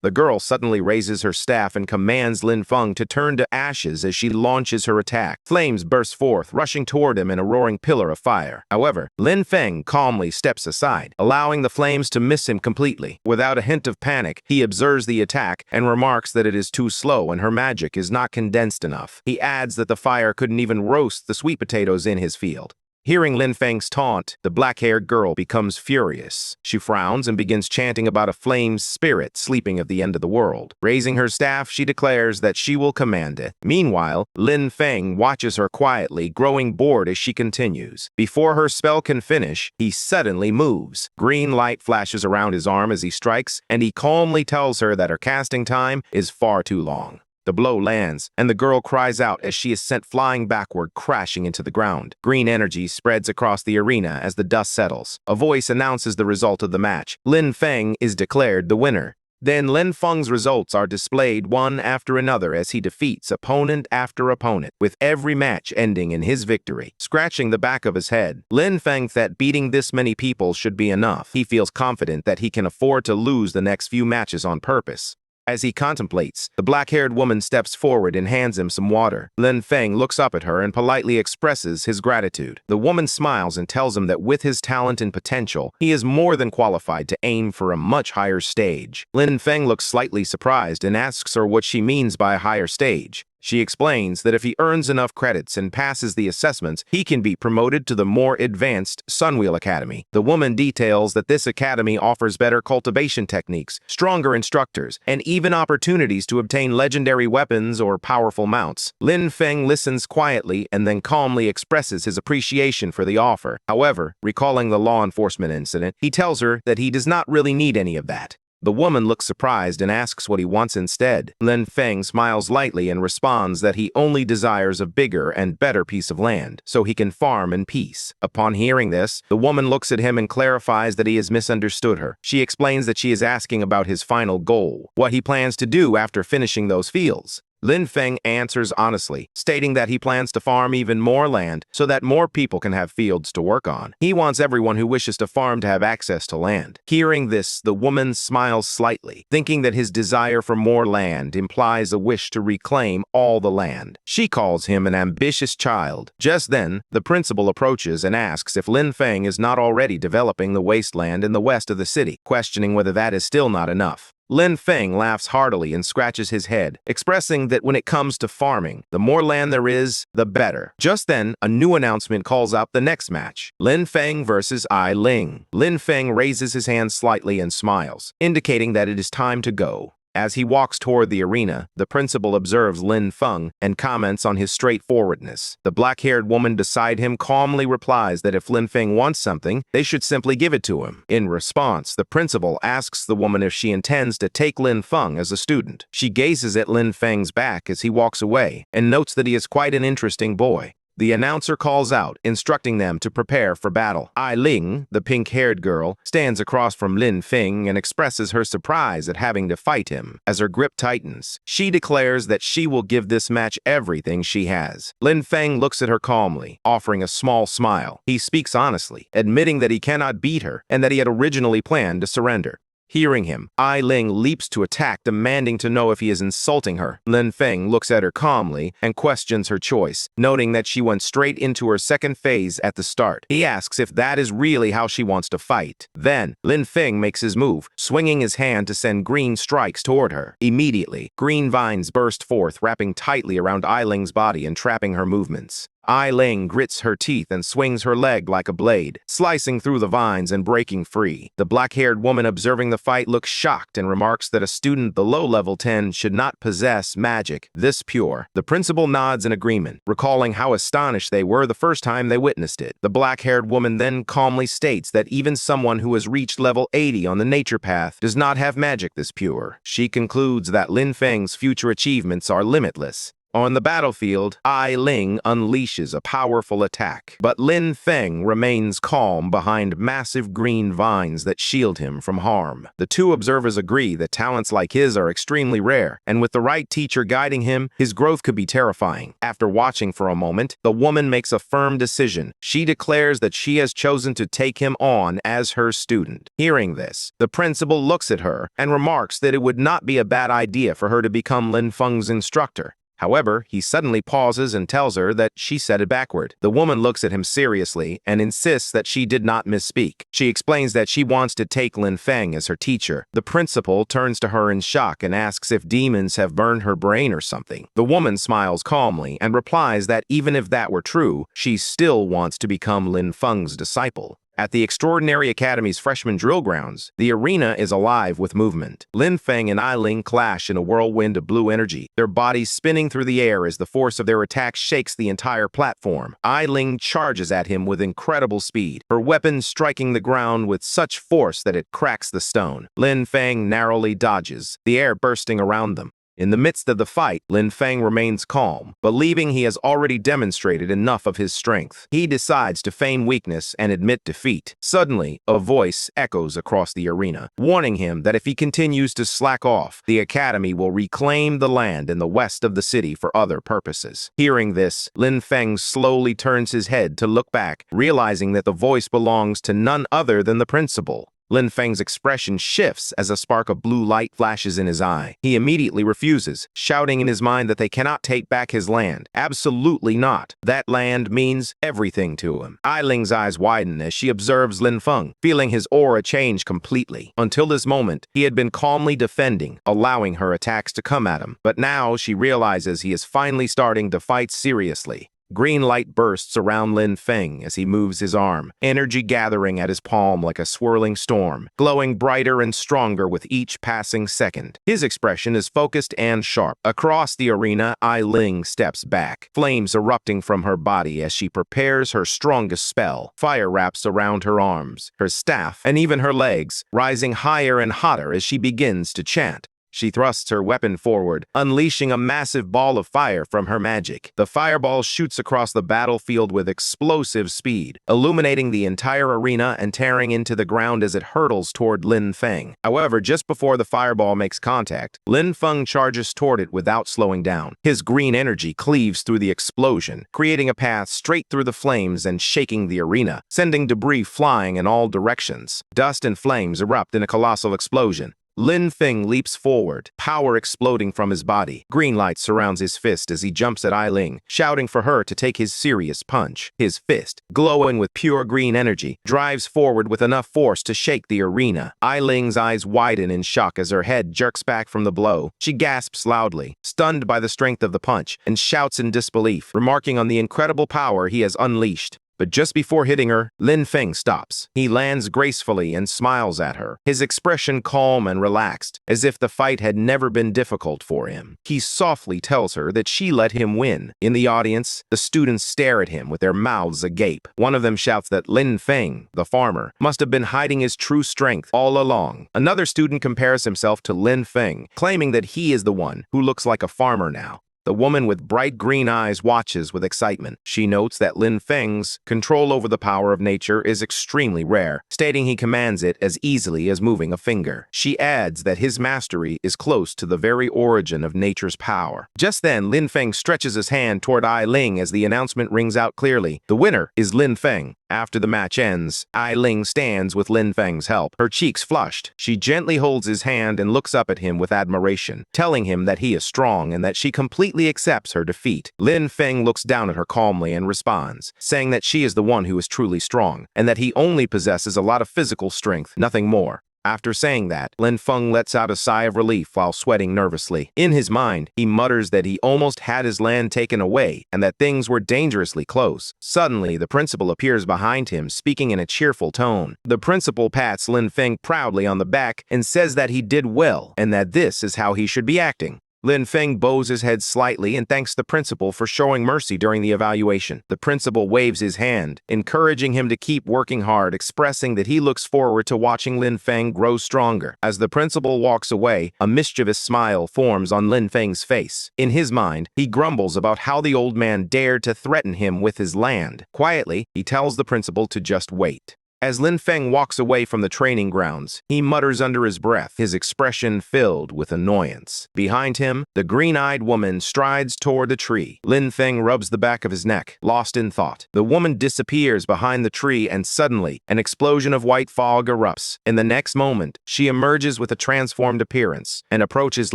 A: The girl suddenly raises her staff and commands Lin Feng to turn to ashes as she launches her attack. Flames burst forth, rushing toward him in a roaring pillar of fire. However, Lin Feng calmly steps aside, allowing the flames to miss him completely. Without a hint of panic, he observes the attack and remarks that it is too slow and her magic is not condensed enough. He adds that the fire couldn't even roast the sweet potatoes in his field. Hearing Lin Feng's taunt, the black-haired girl becomes furious. She frowns and begins chanting about a flame's spirit sleeping at the end of the world. Raising her staff, she declares that she will command it. Meanwhile, Lin Feng watches her quietly, growing bored as she continues. Before her spell can finish, he suddenly moves. Green light flashes around his arm as he strikes, and he calmly tells her that her casting time is far too long. The blow lands, and the girl cries out as she is sent flying backward, crashing into the ground. Green energy spreads across the arena as the dust settles. A voice announces the result of the match. Lin Feng is declared the winner. Then Lin Feng's results are displayed one after another as he defeats opponent after opponent, with every match ending in his victory. Scratching the back of his head, Lin Feng thinks that beating this many people should be enough. He feels confident that he can afford to lose the next few matches on purpose. As he contemplates, the black-haired woman steps forward and hands him some water. Lin Feng looks up at her and politely expresses his gratitude. The woman smiles and tells him that with his talent and potential, he is more than qualified to aim for a much higher stage. Lin Feng looks slightly surprised and asks her what she means by a higher stage. She explains that if he earns enough credits and passes the assessments, he can be promoted to the more advanced Sunwheel Academy. The woman details that this academy offers better cultivation techniques, stronger instructors, and even opportunities to obtain legendary weapons or powerful mounts. Lin Feng listens quietly and then calmly expresses his appreciation for the offer. However, recalling the law enforcement incident, he tells her that he does not really need any of that. The woman looks surprised and asks what he wants instead. Lin Feng smiles lightly and responds that he only desires a bigger and better piece of land, so he can farm in peace. Upon hearing this, the woman looks at him and clarifies that he has misunderstood her. She explains that she is asking about his final goal, what he plans to do after finishing those fields. Lin Feng answers honestly, stating that he plans to farm even more land so that more people can have fields to work on. He wants everyone who wishes to farm to have access to land. Hearing this, the woman smiles slightly, thinking that his desire for more land implies a wish to reclaim all the land. She calls him an ambitious child. Just then, the principal approaches and asks if Lin Feng is not already developing the wasteland in the west of the city, questioning whether that is still not enough. Lin Feng laughs heartily and scratches his head, expressing that when it comes to farming, the more land there is, the better. Just then, a new announcement calls out the next match, Lin Feng versus Ai Ling. Lin Feng raises his hand slightly and smiles, indicating that it is time to go. As he walks toward the arena, the principal observes Lin Feng and comments on his straightforwardness. The black-haired woman beside him calmly replies that if Lin Feng wants something, they should simply give it to him. In response, the principal asks the woman if she intends to take Lin Feng as a student. She gazes at Lin Feng's back as he walks away and notes that he is quite an interesting boy. The announcer calls out, instructing them to prepare for battle. Ai Ling, the pink-haired girl, stands across from Lin Feng and expresses her surprise at having to fight him. As her grip tightens, she declares that she will give this match everything she has. Lin Feng looks at her calmly, offering a small smile. He speaks honestly, admitting that he cannot beat her and that he had originally planned to surrender. Hearing him, Ai Ling leaps to attack, demanding to know if he is insulting her. Lin Feng looks at her calmly and questions her choice, noting that she went straight into her second phase at the start. He asks if that is really how she wants to fight. Then, Lin Feng makes his move, swinging his hand to send green strikes toward her. Immediately, green vines burst forth, wrapping tightly around Ai Ling's body and trapping her movements. Ai Ling grits her teeth and swings her leg like a blade, slicing through the vines and breaking free. The black-haired woman observing the fight looks shocked and remarks that a student below level 10 should not possess magic this pure. The principal nods in agreement, recalling how astonished they were the first time they witnessed it. The black-haired woman then calmly states that even someone who has reached level 80 on the nature path does not have magic this pure. She concludes that Lin Feng's future achievements are limitless. On the battlefield, Ai Ling unleashes a powerful attack, but Lin Feng remains calm behind massive green vines that shield him from harm. The two observers agree that talents like his are extremely rare, and with the right teacher guiding him, his growth could be terrifying. After watching for a moment, the woman makes a firm decision. She declares that she has chosen to take him on as her student. Hearing this, the principal looks at her and remarks that it would not be a bad idea for her to become Lin Feng's instructor. However, he suddenly pauses and tells her that she said it backward. The woman looks at him seriously and insists that she did not misspeak. She explains that she wants to take Lin Feng as her teacher. The principal turns to her in shock and asks if demons have burned her brain or something. The woman smiles calmly and replies that even if that were true, she still wants to become Lin Feng's disciple. At the Extraordinary Academy's freshman drill grounds, the arena is alive with movement. Lin Feng and Ai Ling clash in a whirlwind of blue energy, their bodies spinning through the air as the force of their attack shakes the entire platform. Ai Ling charges at him with incredible speed, her weapon striking the ground with such force that it cracks the stone. Lin Feng narrowly dodges, the air bursting around them. In the midst of the fight, Lin Feng remains calm, believing he has already demonstrated enough of his strength. He decides to feign weakness and admit defeat. Suddenly, a voice echoes across the arena, warning him that if he continues to slack off, the academy will reclaim the land in the west of the city for other purposes. Hearing this, Lin Feng slowly turns his head to look back, realizing that the voice belongs to none other than the principal. Lin Feng's expression shifts as a spark of blue light flashes in his eye. He immediately refuses, shouting in his mind that they cannot take back his land. Absolutely not. That land means everything to him. Ai Ling's eyes widen as she observes Lin Feng, feeling his aura change completely. Until this moment, he had been calmly defending, allowing her attacks to come at him. But now she realizes he is finally starting to fight seriously. Green light bursts around Lin Feng as he moves his arm, energy gathering at his palm like a swirling storm, glowing brighter and stronger with each passing second. His expression is focused and sharp. Across the arena, Ai Ling steps back, flames erupting from her body as she prepares her strongest spell. Fire wraps around her arms, her staff, and even her legs, rising higher and hotter as she begins to chant. She thrusts her weapon forward, unleashing a massive ball of fire from her magic. The fireball shoots across the battlefield with explosive speed, illuminating the entire arena and tearing into the ground as it hurtles toward Lin Feng. However, just before the fireball makes contact, Lin Feng charges toward it without slowing down. His green energy cleaves through the explosion, creating a path straight through the flames and shaking the arena, sending debris flying in all directions. Dust and flames erupt in a colossal explosion. Lin Feng leaps forward, power exploding from his body. Green light surrounds his fist as he jumps at Ai Ling, shouting for her to take his serious punch. His fist, glowing with pure green energy, drives forward with enough force to shake the arena. Ai Ling's eyes widen in shock as her head jerks back from the blow. She gasps loudly, stunned by the strength of the punch, and shouts in disbelief, remarking on the incredible power he has unleashed. But just before hitting her, Lin Feng stops. He lands gracefully and smiles at her, his expression calm and relaxed, as if the fight had never been difficult for him. He softly tells her that she let him win. In the audience, the students stare at him with their mouths agape. One of them shouts that Lin Feng, the farmer, must have been hiding his true strength all along. Another student compares himself to Lin Feng, claiming that he is the one who looks like a farmer now. The woman with bright green eyes watches with excitement. She notes that Lin Feng's control over the power of nature is extremely rare, stating he commands it as easily as moving a finger. She adds that his mastery is close to the very origin of nature's power. Just then, Lin Feng stretches his hand toward Ai Ling as the announcement rings out clearly. The winner is Lin Feng. After the match ends, Ai Ling stands with Lin Feng's help, her cheeks flushed. She gently holds his hand and looks up at him with admiration, telling him that he is strong and that she completely accepts her defeat. Lin Feng looks down at her calmly and responds, saying that she is the one who is truly strong, and that he only possesses a lot of physical strength, nothing more. After saying that, Lin Feng lets out a sigh of relief while sweating nervously. In his mind, he mutters that he almost had his land taken away and that things were dangerously close. Suddenly, the principal appears behind him, speaking in a cheerful tone. The principal pats Lin Feng proudly on the back and says that he did well and that this is how he should be acting. Lin Feng bows his head slightly and thanks the principal for showing mercy during the evaluation. The principal waves his hand, encouraging him to keep working hard, expressing that he looks forward to watching Lin Feng grow stronger. As the principal walks away, a mischievous smile forms on Lin Feng's face. In his mind, he grumbles about how the old man dared to threaten him with his land. Quietly, he tells the principal to just wait. As Lin Feng walks away from the training grounds, he mutters under his breath, his expression filled with annoyance. Behind him, the green-eyed woman strides toward the tree. Lin Feng rubs the back of his neck, lost in thought. The woman disappears behind the tree and suddenly, an explosion of white fog erupts. In the next moment, she emerges with a transformed appearance and approaches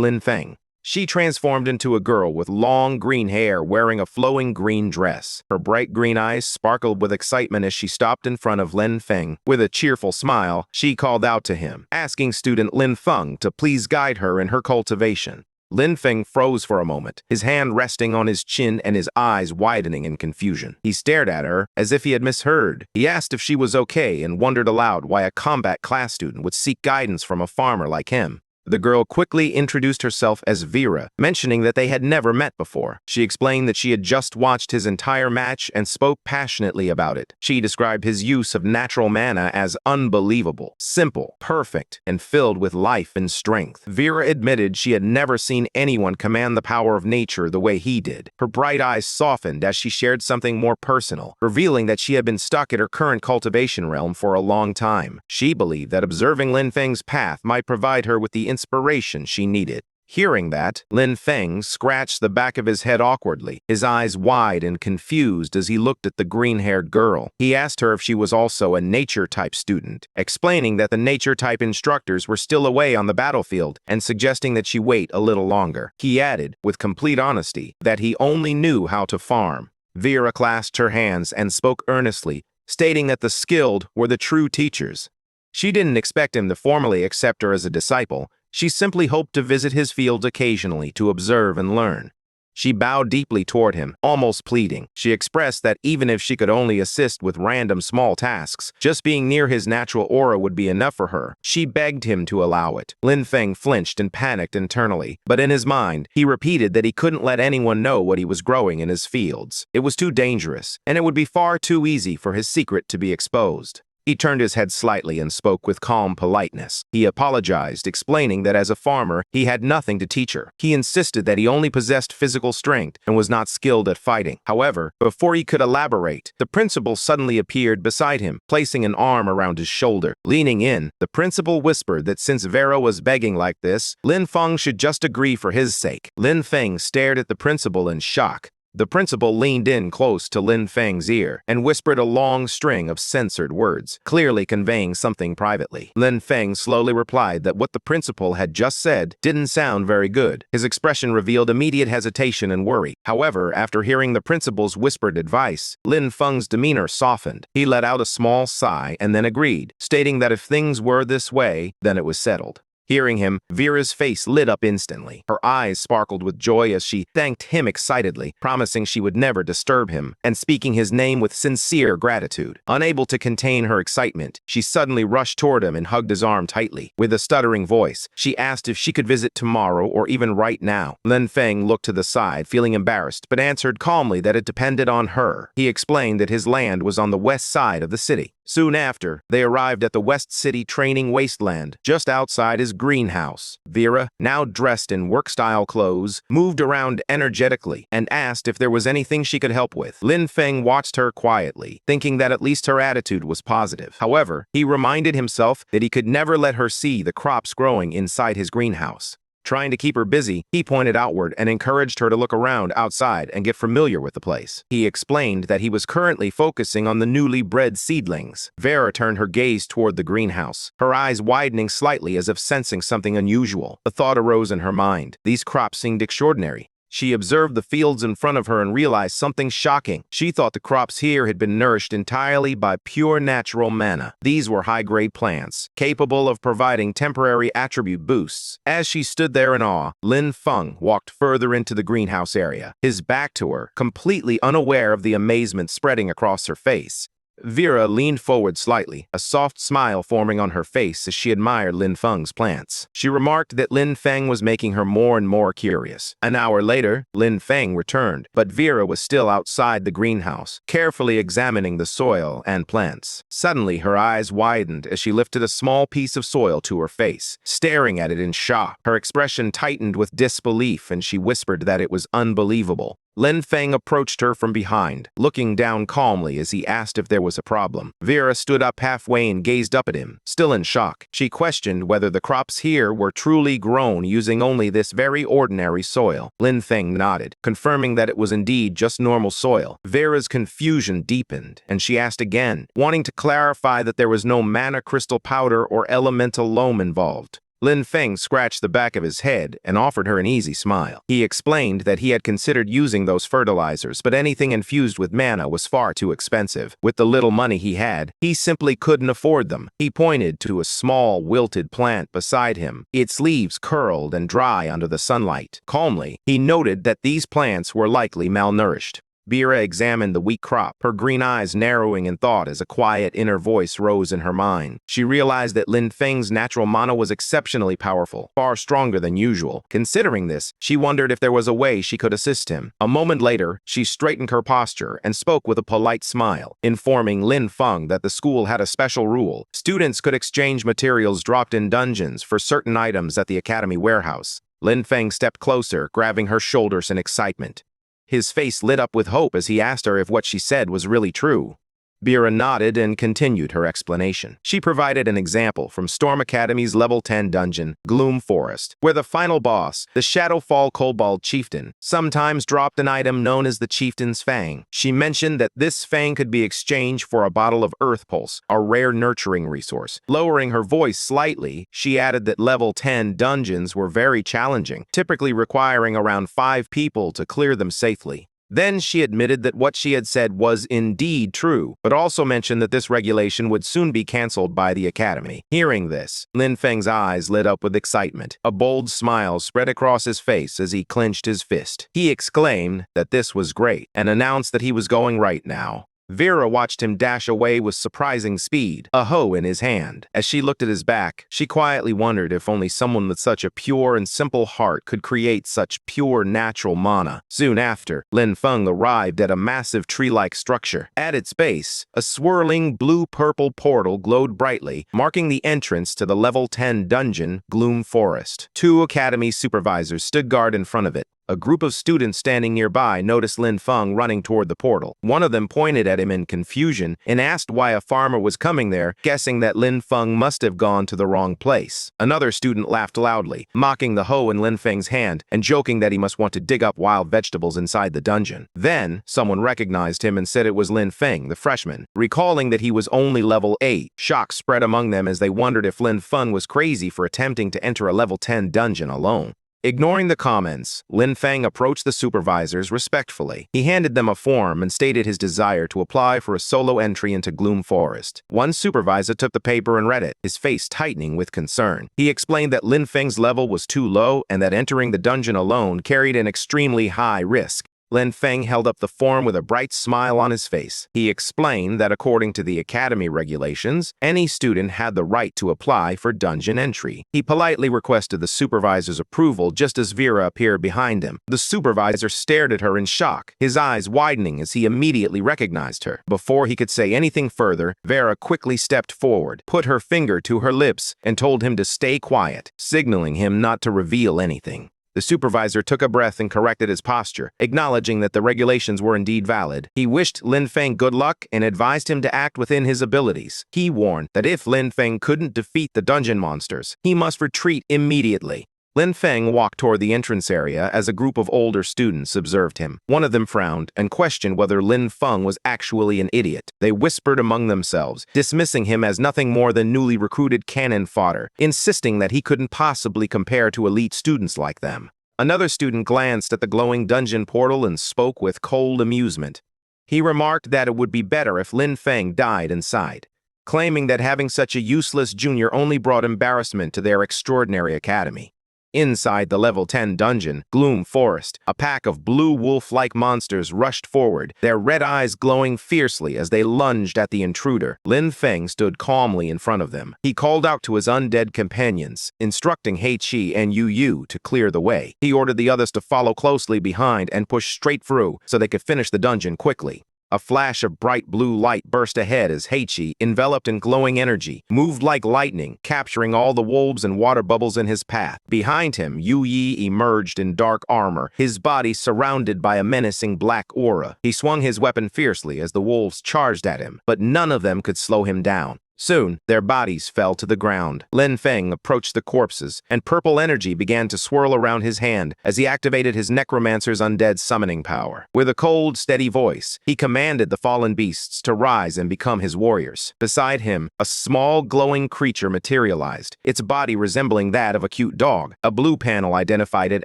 A: Lin Feng. She transformed into a girl with long green hair wearing a flowing green dress. Her bright green eyes sparkled with excitement as she stopped in front of Lin Feng. With a cheerful smile, she called out to him, asking student Lin Feng to please guide her in her cultivation. Lin Feng froze for a moment, his hand resting on his chin and his eyes widening in confusion. He stared at her as if he had misheard. He asked if she was okay and wondered aloud why a combat class student would seek guidance from a farmer like him. The girl quickly introduced herself as Vera, mentioning that they had never met before. She explained that she had just watched his entire match and spoke passionately about it. She described his use of natural mana as unbelievable, simple, perfect, and filled with life and strength. Vera admitted she had never seen anyone command the power of nature the way he did. Her bright eyes softened as she shared something more personal, revealing that she had been stuck at her current cultivation realm for a long time. She believed that observing Lin Feng's path might provide her with the inspiration she needed. Hearing that, Lin Feng scratched the back of his head awkwardly, his eyes wide and confused as he looked at the green-haired girl. He asked her if she was also a nature-type student, explaining that the nature-type instructors were still away on the battlefield and suggesting that she wait a little longer. He added, with complete honesty, that he only knew how to farm. Vera clasped her hands and spoke earnestly, stating that the skilled were the true teachers. She didn't expect him to formally accept her as a disciple. She simply hoped to visit his fields occasionally to observe and learn. She bowed deeply toward him, almost pleading. She expressed that even if she could only assist with random small tasks, just being near his natural aura would be enough for her. She begged him to allow it. Lin Feng flinched and panicked internally, but in his mind, he repeated that he couldn't let anyone know what he was growing in his fields. It was too dangerous, and it would be far too easy for his secret to be exposed. He turned his head slightly and spoke with calm politeness. He apologized, explaining that as a farmer, he had nothing to teach her. He insisted that he only possessed physical strength and was not skilled at fighting. However, before he could elaborate, the principal suddenly appeared beside him, placing an arm around his shoulder. Leaning in, the principal whispered that since Vera was begging like this, Lin Feng should just agree for his sake. Lin Feng stared at the principal in shock. The principal leaned in close to Lin Feng's ear and whispered a long string of censored words, clearly conveying something privately. Lin Feng slowly replied that what the principal had just said didn't sound very good. His expression revealed immediate hesitation and worry. However, after hearing the principal's whispered advice, Lin Feng's demeanor softened. He let out a small sigh and then agreed, stating that if things were this way, then it was settled. Hearing him, Vera's face lit up instantly. Her eyes sparkled with joy as she thanked him excitedly, promising she would never disturb him, and speaking his name with sincere gratitude. Unable to contain her excitement, she suddenly rushed toward him and hugged his arm tightly. With a stuttering voice, she asked if she could visit tomorrow or even right now. Lin Feng looked to the side, feeling embarrassed, but answered calmly that it depended on her. He explained that his land was on the west side of the city. Soon after, they arrived at the West City training wasteland, just outside his greenhouse. Vera, now dressed in work-style clothes, moved around energetically and asked if there was anything she could help with. Lin Feng watched her quietly, thinking that at least her attitude was positive. However, he reminded himself that he could never let her see the crops growing inside his greenhouse. Trying to keep her busy, he pointed outward and encouraged her to look around outside and get familiar with the place. He explained that he was currently focusing on the newly bred seedlings. Vera turned her gaze toward the greenhouse, her eyes widening slightly as if sensing something unusual. A thought arose in her mind. These crops seemed extraordinary. She observed the fields in front of her and realized something shocking. She thought the crops here had been nourished entirely by pure natural manna. These were high-grade plants, capable of providing temporary attribute boosts. As she stood there in awe, Lin Feng walked further into the greenhouse area, his back to her, completely unaware of the amazement spreading across her face. Vera leaned forward slightly, a soft smile forming on her face as she admired Lin Feng's plants. She remarked that Lin Feng was making her more and more curious. An hour later, Lin Feng returned, but Vera was still outside the greenhouse, carefully examining the soil and plants. Suddenly, her eyes widened as she lifted a small piece of soil to her face, staring at it in shock. Her expression tightened with disbelief, and she whispered that it was unbelievable. Lin Feng approached her from behind, looking down calmly as he asked if there was a problem. Vera stood up halfway and gazed up at him, still in shock. She questioned whether the crops here were truly grown using only this very ordinary soil. Lin Feng nodded, confirming that it was indeed just normal soil. Vera's confusion deepened, and she asked again, wanting to clarify that there was no mana crystal powder or elemental loam involved. Lin Feng scratched the back of his head and offered her an easy smile. He explained that he had considered using those fertilizers, but anything infused with mana was far too expensive. With the little money he had, he simply couldn't afford them. He pointed to a small, wilted plant beside him, its leaves curled and dry under the sunlight. Calmly, he noted that these plants were likely malnourished. Vera examined the weak crop, her green eyes narrowing in thought as a quiet inner voice rose in her mind. She realized that Lin Feng's natural mana was exceptionally powerful, far stronger than usual. Considering this, she wondered if there was a way she could assist him. A moment later, she straightened her posture and spoke with a polite smile, informing Lin Feng that the school had a special rule. Students could exchange materials dropped in dungeons for certain items at the academy warehouse. Lin Feng stepped closer, grabbing her shoulders in excitement. His face lit up with hope as he asked her if what she said was really true. Vera nodded and continued her explanation. She provided an example from Storm Academy's level 10 dungeon, Gloom Forest, where the final boss, the Shadowfall Kobold Chieftain, sometimes dropped an item known as the Chieftain's Fang. She mentioned that this fang could be exchanged for a bottle of Earth Pulse, a rare nurturing resource. Lowering her voice slightly, she added that level 10 dungeons were very challenging, typically requiring around 5 people to clear them safely. Then she admitted that what she had said was indeed true, but also mentioned that this regulation would soon be cancelled by the Academy. Hearing this, Lin Feng's eyes lit up with excitement. A bold smile spread across his face as he clenched his fist. He exclaimed that this was great and announced that he was going right now. Vera watched him dash away with surprising speed, a hoe in his hand. As she looked at his back, she quietly wondered if only someone with such a pure and simple heart could create such pure natural mana. Soon after, Lin Feng arrived at a massive tree-like structure. At its base, a swirling blue-purple portal glowed brightly, marking the entrance to the level 10 dungeon, Gloom Forest. 2 academy supervisors stood guard in front of it. A group of students standing nearby noticed Lin Feng running toward the portal. One of them pointed at him in confusion and asked why a farmer was coming there, guessing that Lin Feng must have gone to the wrong place. Another student laughed loudly, mocking the hoe in Lin Feng's hand and joking that he must want to dig up wild vegetables inside the dungeon. Then, someone recognized him and said it was Lin Feng, the freshman, recalling that he was only level 8. Shock spread among them as they wondered if Lin Feng was crazy for attempting to enter a level 10 dungeon alone. Ignoring the comments, Lin Feng approached the supervisors respectfully. He handed them a form and stated his desire to apply for a solo entry into Gloom Forest. One supervisor took the paper and read it, his face tightening with concern. He explained that Lin Feng's level was too low and that entering the dungeon alone carried an extremely high risk. Lin Feng held up the form with a bright smile on his face. He explained that according to the Academy regulations, any student had the right to apply for dungeon entry. He politely requested the supervisor's approval just as Vera appeared behind him. The supervisor stared at her in shock, his eyes widening as he immediately recognized her. Before he could say anything further, Vera quickly stepped forward, put her finger to her lips, and told him to stay quiet, signaling him not to reveal anything. The supervisor took a breath and corrected his posture, acknowledging that the regulations were indeed valid. He wished Lin Feng good luck and advised him to act within his abilities. He warned that if Lin Feng couldn't defeat the dungeon monsters, he must retreat immediately. Lin Feng walked toward the entrance area as a group of older students observed him. One of them frowned and questioned whether Lin Feng was actually an idiot. They whispered among themselves, dismissing him as nothing more than newly recruited cannon fodder, insisting that he couldn't possibly compare to elite students like them. Another student glanced at the glowing dungeon portal and spoke with cold amusement. He remarked that it would be better if Lin Feng died inside, claiming that having such a useless junior only brought embarrassment to their extraordinary academy. Inside the level 10 dungeon, Gloom Forest, a pack of blue wolf-like monsters rushed forward, their red eyes glowing fiercely as they lunged at the intruder. Lin Feng stood calmly in front of them. He called out to his undead companions, instructing Heiqi and Yu to clear the way. He ordered the others to follow closely behind and push straight through so they could finish the dungeon quickly. A flash of bright blue light burst ahead as Heiqi, enveloped in glowing energy, moved like lightning, capturing all the wolves and water bubbles in his path. Behind him, Yu emerged in dark armor, his body surrounded by a menacing black aura. He swung his weapon fiercely as the wolves charged at him, but none of them could slow him down. Soon, their bodies fell to the ground. Lin Feng approached the corpses, and purple energy began to swirl around his hand as he activated his Necromancer's undead summoning power. With a cold, steady voice, he commanded the fallen beasts to rise and become his warriors. Beside him, a small, glowing creature materialized, its body resembling that of a cute dog. A blue panel identified it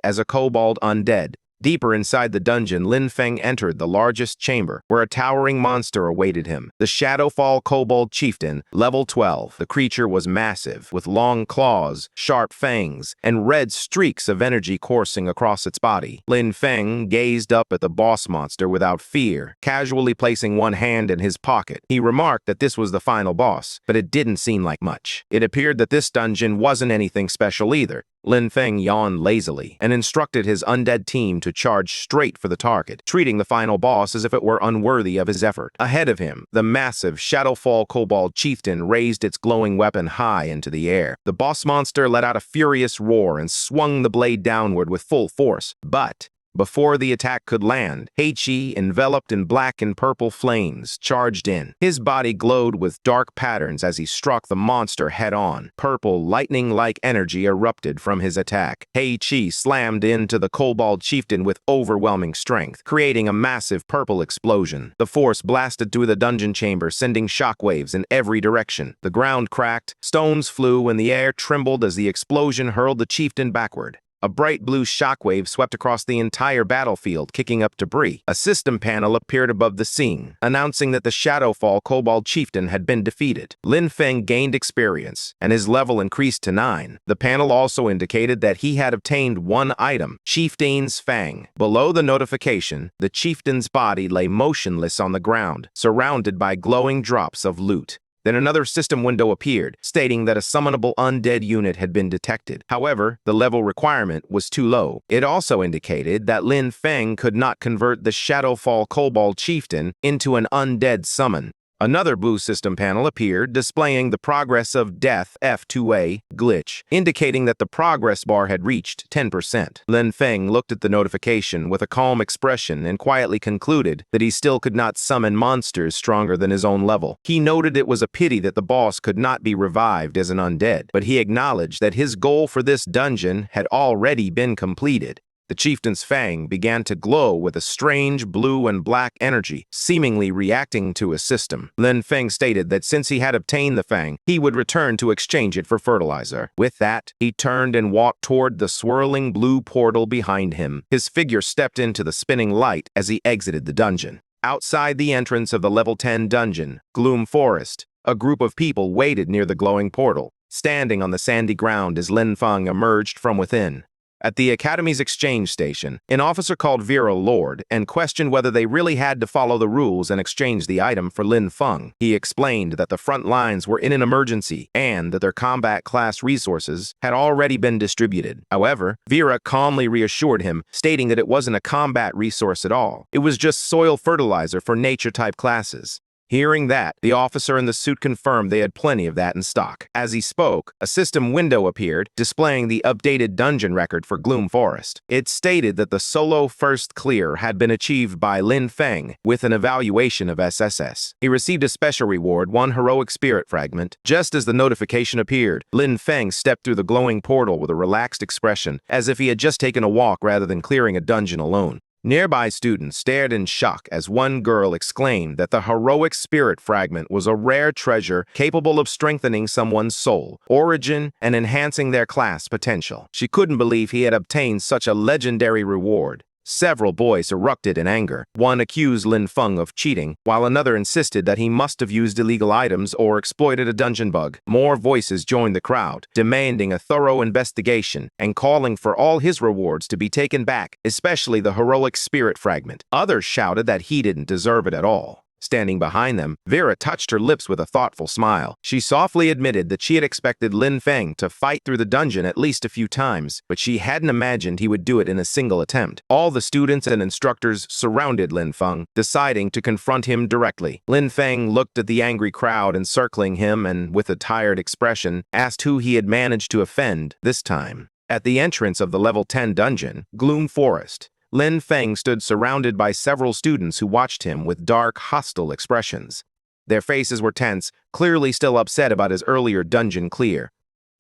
A: as a kobold undead. Deeper inside the dungeon, Lin Feng entered the largest chamber, where a towering monster awaited him. The Shadowfall Kobold Chieftain, level 12. The creature was massive, with long claws, sharp fangs, and red streaks of energy coursing across its body. Lin Feng gazed up at the boss monster without fear, casually placing one hand in his pocket. He remarked that this was the final boss, but it didn't seem like much. It appeared that this dungeon wasn't anything special either. Lin Feng yawned lazily and instructed his undead team to charge straight for the target, treating the final boss as if it were unworthy of his effort. Ahead of him, the massive Shadowfall Kobold Chieftain raised its glowing weapon high into the air. The boss monster let out a furious roar and swung the blade downward with full force, but Before the attack could land, Heichi, enveloped in black and purple flames, charged in. His body glowed with dark patterns as he struck the monster head-on. Purple, lightning-like energy erupted from his attack. Heichi slammed into the kobold chieftain with overwhelming strength, creating a massive purple explosion. The force blasted through the dungeon chamber, sending shockwaves in every direction. The ground cracked, stones flew, and the air trembled as the explosion hurled the chieftain backward. A bright blue shockwave swept across the entire battlefield, kicking up debris. A system panel appeared above the scene, announcing that the Shadowfall Kobold Chieftain had been defeated. Lin Feng gained experience, and his level increased to 9. The panel also indicated that he had obtained one item, Chieftain's Fang. Below the notification, the chieftain's body lay motionless on the ground, surrounded by glowing drops of loot. Then another system window appeared, stating that a summonable undead unit had been detected. However, the level requirement was too low. It also indicated that Lin Feng could not convert the Shadowfall Kobold Chieftain into an undead summon. Another blue system panel appeared, displaying the progress of Death F2A glitch, indicating that the progress bar had reached 10%. Lin Feng looked at the notification with a calm expression and quietly concluded that he still could not summon monsters stronger than his own level. He noted it was a pity that the boss could not be revived as an undead, but he acknowledged that his goal for this dungeon had already been completed. The chieftain's fang began to glow with a strange blue and black energy, seemingly reacting to his system. Lin Feng stated that since he had obtained the fang, he would return to exchange it for fertilizer. With that, he turned and walked toward the swirling blue portal behind him. His figure stepped into the spinning light as he exited the dungeon. Outside the entrance of the level 10 dungeon, Gloom Forest, a group of people waited near the glowing portal, standing on the sandy ground as Lin Feng emerged from within. At the Academy's exchange station, an officer called Vera Lord and questioned whether they really had to follow the rules and exchange the item for Lin Feng. He explained that the front lines were in an emergency and that their combat class resources had already been distributed. However, Vera calmly reassured him, stating that it wasn't a combat resource at all. It was just soil fertilizer for nature-type classes. Hearing that, the officer in the suit confirmed they had plenty of that in stock. As he spoke, a system window appeared, displaying the updated dungeon record for Gloom Forest. It stated that the solo first clear had been achieved by Lin Feng with an evaluation of SSS. He received a special reward, one heroic spirit fragment. Just as the notification appeared, Lin Feng stepped through the glowing portal with a relaxed expression, as if he had just taken a walk rather than clearing a dungeon alone. Nearby students stared in shock as one girl exclaimed that the heroic spirit fragment was a rare treasure capable of strengthening someone's soul, origin, and enhancing their class potential. She couldn't believe he had obtained such a legendary reward. Several boys erupted in anger. One accused Lin Feng of cheating, while another insisted that he must have used illegal items or exploited a dungeon bug. More voices joined the crowd, demanding a thorough investigation and calling for all his rewards to be taken back, especially the heroic spirit fragment. Others shouted that he didn't deserve it at all. Standing behind them, Vera touched her lips with a thoughtful smile. She softly admitted that she had expected Lin Feng to fight through the dungeon at least a few times, but she hadn't imagined he would do it in a single attempt. All the students and instructors surrounded Lin Feng, deciding to confront him directly. Lin Feng looked at the angry crowd encircling him and, with a tired expression, asked who he had managed to offend this time. At the entrance of the level 10 dungeon, Gloom Forest, Lin Feng stood surrounded by several students who watched him with dark, hostile expressions. Their faces were tense, clearly still upset about his earlier dungeon clear.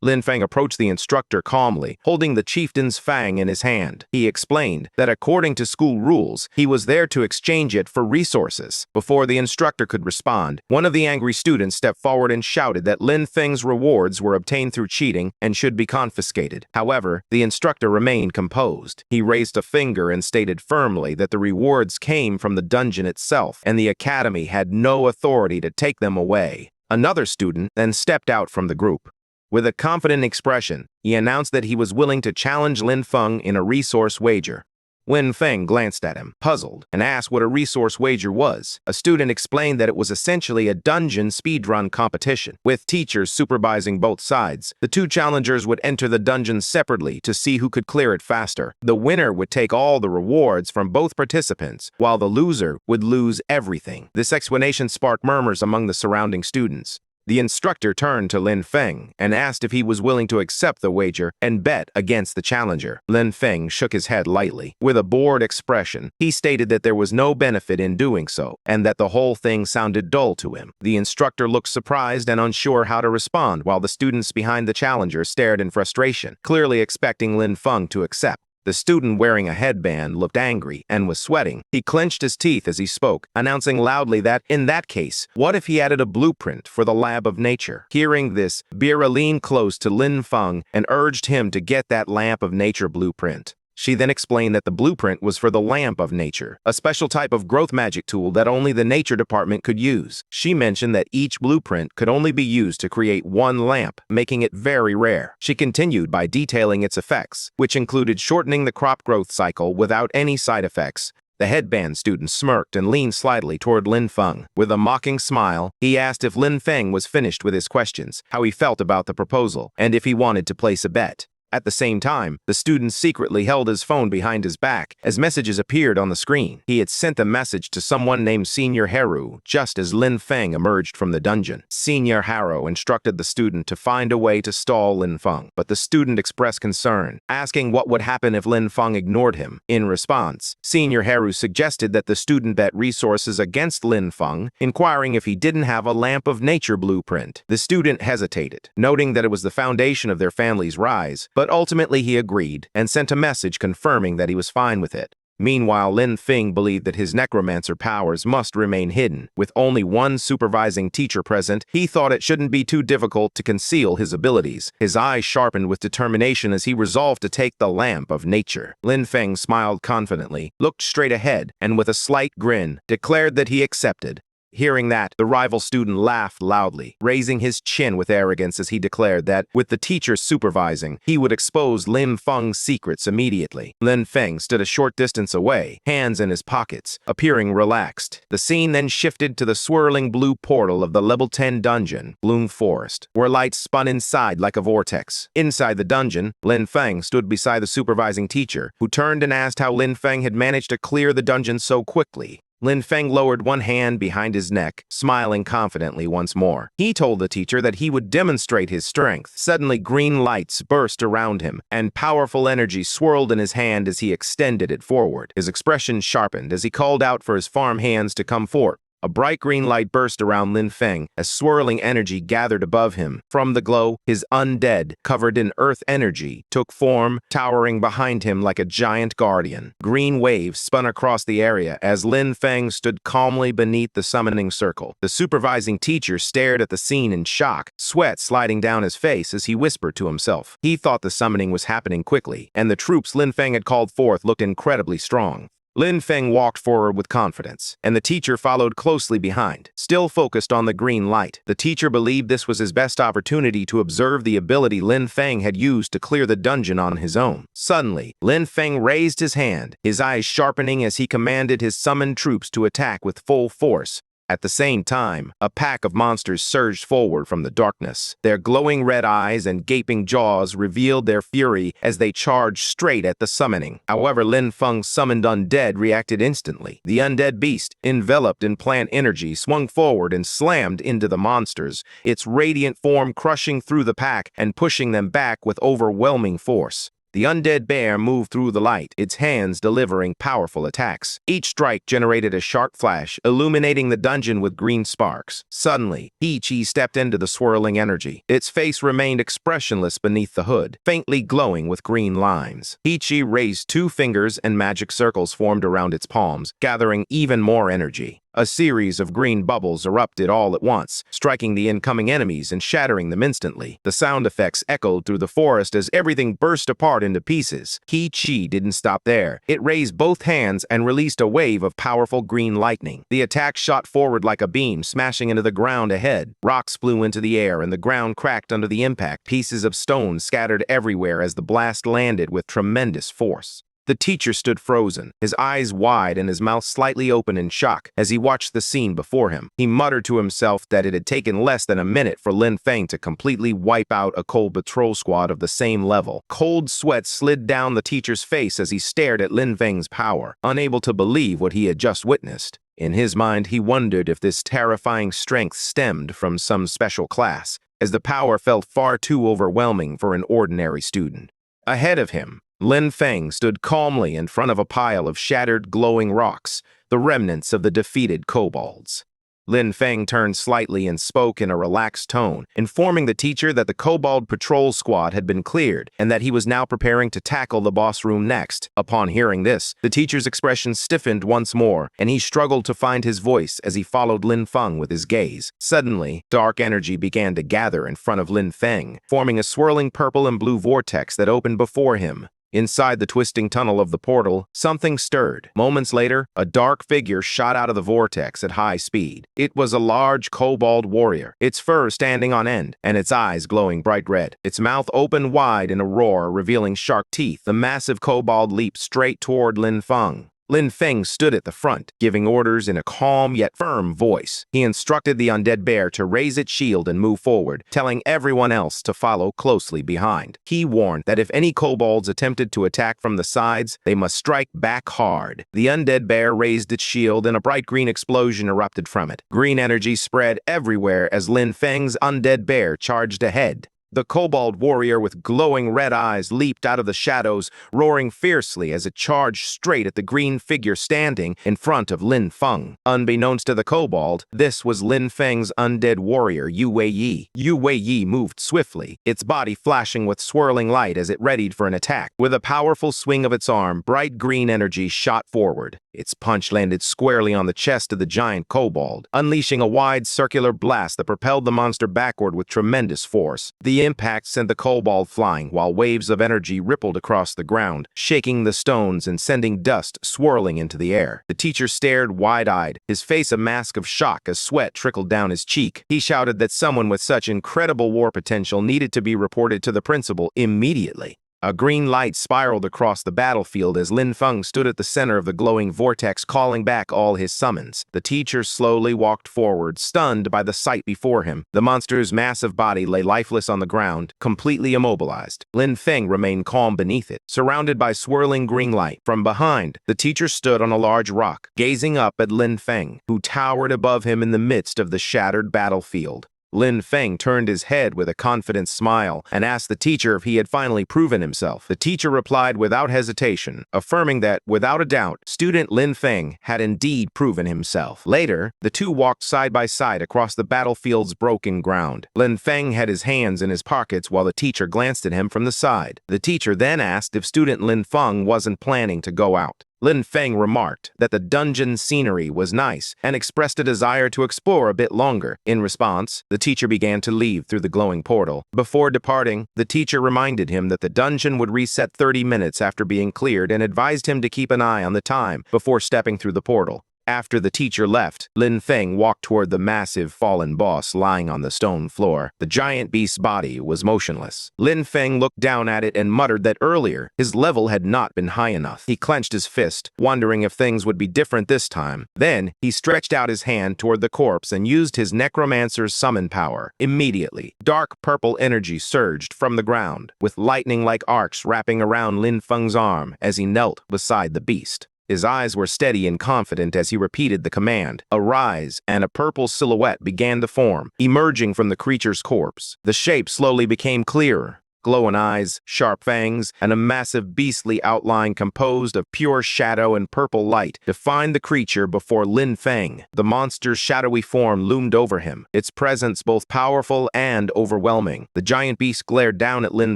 A: Lin Feng approached the instructor calmly, holding the chieftain's fang in his hand. He explained that according to school rules, he was there to exchange it for resources. Before the instructor could respond, one of the angry students stepped forward and shouted that Lin Feng's rewards were obtained through cheating and should be confiscated. However, the instructor remained composed. He raised a finger and stated firmly that the rewards came from the dungeon itself, and the academy had no authority to take them away. Another student then stepped out from the group. With a confident expression, he announced that he was willing to challenge Lin Feng in a resource wager. Lin Feng glanced at him, puzzled, and asked what a resource wager was. A student explained that it was essentially a dungeon speedrun competition, with teachers supervising both sides. The two challengers would enter the dungeon separately to see who could clear it faster. The winner would take all the rewards from both participants, while the loser would lose everything. This explanation sparked murmurs among the surrounding students. The instructor turned to Lin Feng and asked if he was willing to accept the wager and bet against the challenger. Lin Feng shook his head lightly. With a bored expression, he stated that there was no benefit in doing so, and that the whole thing sounded dull to him. The instructor looked surprised and unsure how to respond, while the students behind the challenger stared in frustration, clearly expecting Lin Feng to accept. The student wearing a headband looked angry and was sweating. He clenched his teeth as he spoke, announcing loudly that, in that case, what if he added a blueprint for the lab of nature? Hearing this, Vera leaned close to Lin Feng and urged him to get that lamp of nature blueprint. She then explained that the blueprint was for the Lamp of Nature, a special type of growth magic tool that only the Nature Department could use. She mentioned that each blueprint could only be used to create one lamp, making it very rare. She continued by detailing its effects, which included shortening the crop growth cycle without any side effects. The headband student smirked and leaned slightly toward Lin Feng. With a mocking smile, he asked if Lin Feng was finished with his questions, how he felt about the proposal, and if he wanted to place a bet. At the same time, the student secretly held his phone behind his back as messages appeared on the screen. He had sent a message to someone named Senior Haru just as Lin Feng emerged from the dungeon. Senior Haru instructed the student to find a way to stall Lin Feng, but the student expressed concern, asking what would happen if Lin Feng ignored him. In response, Senior Haru suggested that the student bet resources against Lin Feng, inquiring if he didn't have a Lamp of Nature blueprint. The student hesitated, noting that it was the foundation of their family's rise, but ultimately he agreed and sent a message confirming that he was fine with it. Meanwhile, Lin Feng believed that his necromancer powers must remain hidden. With only one supervising teacher present, he thought it shouldn't be too difficult to conceal his abilities. His eyes sharpened with determination as he resolved to take the Lamp of Nature. Lin Feng smiled confidently, looked straight ahead, and with a slight grin, declared that he accepted. Hearing that, the rival student laughed loudly, raising his chin with arrogance as he declared that, with the teacher supervising, he would expose Lin Feng's secrets immediately. Lin Feng stood a short distance away, hands in his pockets, appearing relaxed. The scene then shifted to the swirling blue portal of the level 10 dungeon, Bloom Forest, where light spun inside like a vortex. Inside the dungeon, Lin Feng stood beside the supervising teacher, who turned and asked how Lin Feng had managed to clear the dungeon so quickly. Lin Feng lowered one hand behind his neck, smiling confidently once more. He told the teacher that he would demonstrate his strength. Suddenly, green lights burst around him, and powerful energy swirled in his hand as he extended it forward. His expression sharpened as he called out for his farm hands to come forth. A bright green light burst around Lin Feng as swirling energy gathered above him. From the glow, his undead, covered in earth energy, took form, towering behind him like a giant guardian. Green waves spun across the area as Lin Feng stood calmly beneath the summoning circle. The supervising teacher stared at the scene in shock, sweat sliding down his face as he whispered to himself. He thought the summoning was happening quickly, and the troops Lin Feng had called forth looked incredibly strong. Lin Feng walked forward with confidence, and the teacher followed closely behind, still focused on the green light. The teacher believed this was his best opportunity to observe the ability Lin Feng had used to clear the dungeon on his own. Suddenly, Lin Feng raised his hand, his eyes sharpening as he commanded his summoned troops to attack with full force. At the same time, a pack of monsters surged forward from the darkness. Their glowing red eyes and gaping jaws revealed their fury as they charged straight at the summoning. However, Lin Feng's summoned undead reacted instantly. The undead beast, enveloped in plant energy, swung forward and slammed into the monsters, its radiant form crushing through the pack and pushing them back with overwhelming force. The undead bear moved through the light, its hands delivering powerful attacks. Each strike generated a sharp flash, illuminating the dungeon with green sparks. Suddenly, He-Chi stepped into the swirling energy. Its face remained expressionless beneath the hood, faintly glowing with green lines. He-Chi raised two fingers and magic circles formed around its palms, gathering even more energy. A series of green bubbles erupted all at once, striking the incoming enemies and shattering them instantly. The sound effects echoed through the forest as everything burst apart into pieces. He-Chi didn't stop there. It raised both hands and released a wave of powerful green lightning. The attack shot forward like a beam, smashing into the ground ahead. Rocks flew into the air and the ground cracked under the impact. Pieces of stone scattered everywhere as the blast landed with tremendous force. The teacher stood frozen, his eyes wide and his mouth slightly open in shock as he watched the scene before him. He muttered to himself that it had taken less than a minute for Lin Feng to completely wipe out a cold patrol squad of the same level. Cold sweat slid down the teacher's face as he stared at Lin Feng's power, unable to believe what he had just witnessed. In his mind, he wondered if this terrifying strength stemmed from some special class, as the power felt far too overwhelming for an ordinary student. Ahead of him, Lin Feng stood calmly in front of a pile of shattered, glowing rocks, the remnants of the defeated kobolds. Lin Feng turned slightly and spoke in a relaxed tone, informing the teacher that the kobold patrol squad had been cleared and that he was now preparing to tackle the boss room next. Upon hearing this, the teacher's expression stiffened once more, and he struggled to find his voice as he followed Lin Feng with his gaze. Suddenly, dark energy began to gather in front of Lin Feng, forming a swirling purple and blue vortex that opened before him. Inside the twisting tunnel of the portal, something stirred. Moments later, a dark figure shot out of the vortex at high speed. It was a large kobold warrior, its fur standing on end, and its eyes glowing bright red. Its mouth opened wide in a roar, revealing sharp teeth. The massive kobold leaped straight toward Lin Feng. Lin Feng stood at the front, giving orders in a calm yet firm voice. He instructed the undead bear to raise its shield and move forward, telling everyone else to follow closely behind. He warned that if any kobolds attempted to attack from the sides, they must strike back hard. The undead bear raised its shield and a bright green explosion erupted from it. Green energy spread everywhere as Lin Feng's undead bear charged ahead. The kobold warrior with glowing red eyes leaped out of the shadows, roaring fiercely as it charged straight at the green figure standing in front of Lin Feng. Unbeknownst to the kobold, this was Lin Feng's undead warrior, Yu Wei. Yu Wei moved swiftly, its body flashing with swirling light as it readied for an attack. With a powerful swing of its arm, bright green energy shot forward. Its punch landed squarely on the chest of the giant kobold, unleashing a wide circular blast that propelled the monster backward with tremendous force. The impact sent the kobold flying, while waves of energy rippled across the ground, shaking the stones and sending dust swirling into the air. The teacher stared wide-eyed, his face a mask of shock as sweat trickled down his cheek. He shouted that someone with such incredible war potential needed to be reported to the principal immediately. A green light spiraled across the battlefield as Lin Feng stood at the center of the glowing vortex, calling back all his summons. The teacher slowly walked forward, stunned by the sight before him. The monster's massive body lay lifeless on the ground, completely immobilized. Lin Feng remained calm beneath it, surrounded by swirling green light. From behind, the teacher stood on a large rock, gazing up at Lin Feng, who towered above him in the midst of the shattered battlefield. Lin Feng turned his head with a confident smile and asked the teacher if he had finally proven himself. The teacher replied without hesitation, affirming that, without a doubt, student Lin Feng had indeed proven himself. Later, the two walked side by side across the battlefield's broken ground. Lin Feng had his hands in his pockets while the teacher glanced at him from the side. The teacher then asked if student Lin Feng wasn't planning to go out. Lin Feng remarked that the dungeon scenery was nice and expressed a desire to explore a bit longer. In response, the teacher began to leave through the glowing portal. Before departing, the teacher reminded him that the dungeon would reset 30 minutes after being cleared and advised him to keep an eye on the time before stepping through the portal. After the teacher left, Lin Feng walked toward the massive fallen boss lying on the stone floor. The giant beast's body was motionless. Lin Feng looked down at it and muttered that earlier, his level had not been high enough. He clenched his fist, wondering if things would be different this time. Then, he stretched out his hand toward the corpse and used his necromancer's summon power. Immediately, dark purple energy surged from the ground, with lightning-like arcs wrapping around Lin Feng's arm as he knelt beside the beast. His eyes were steady and confident as he repeated the command. Arise, and a purple silhouette began to form, emerging from the creature's corpse. The shape slowly became clearer. Glowing eyes, sharp fangs, and a massive beastly outline composed of pure shadow and purple light defined the creature before Lin Feng. The monster's shadowy form loomed over him, its presence both powerful and overwhelming. The giant beast glared down at Lin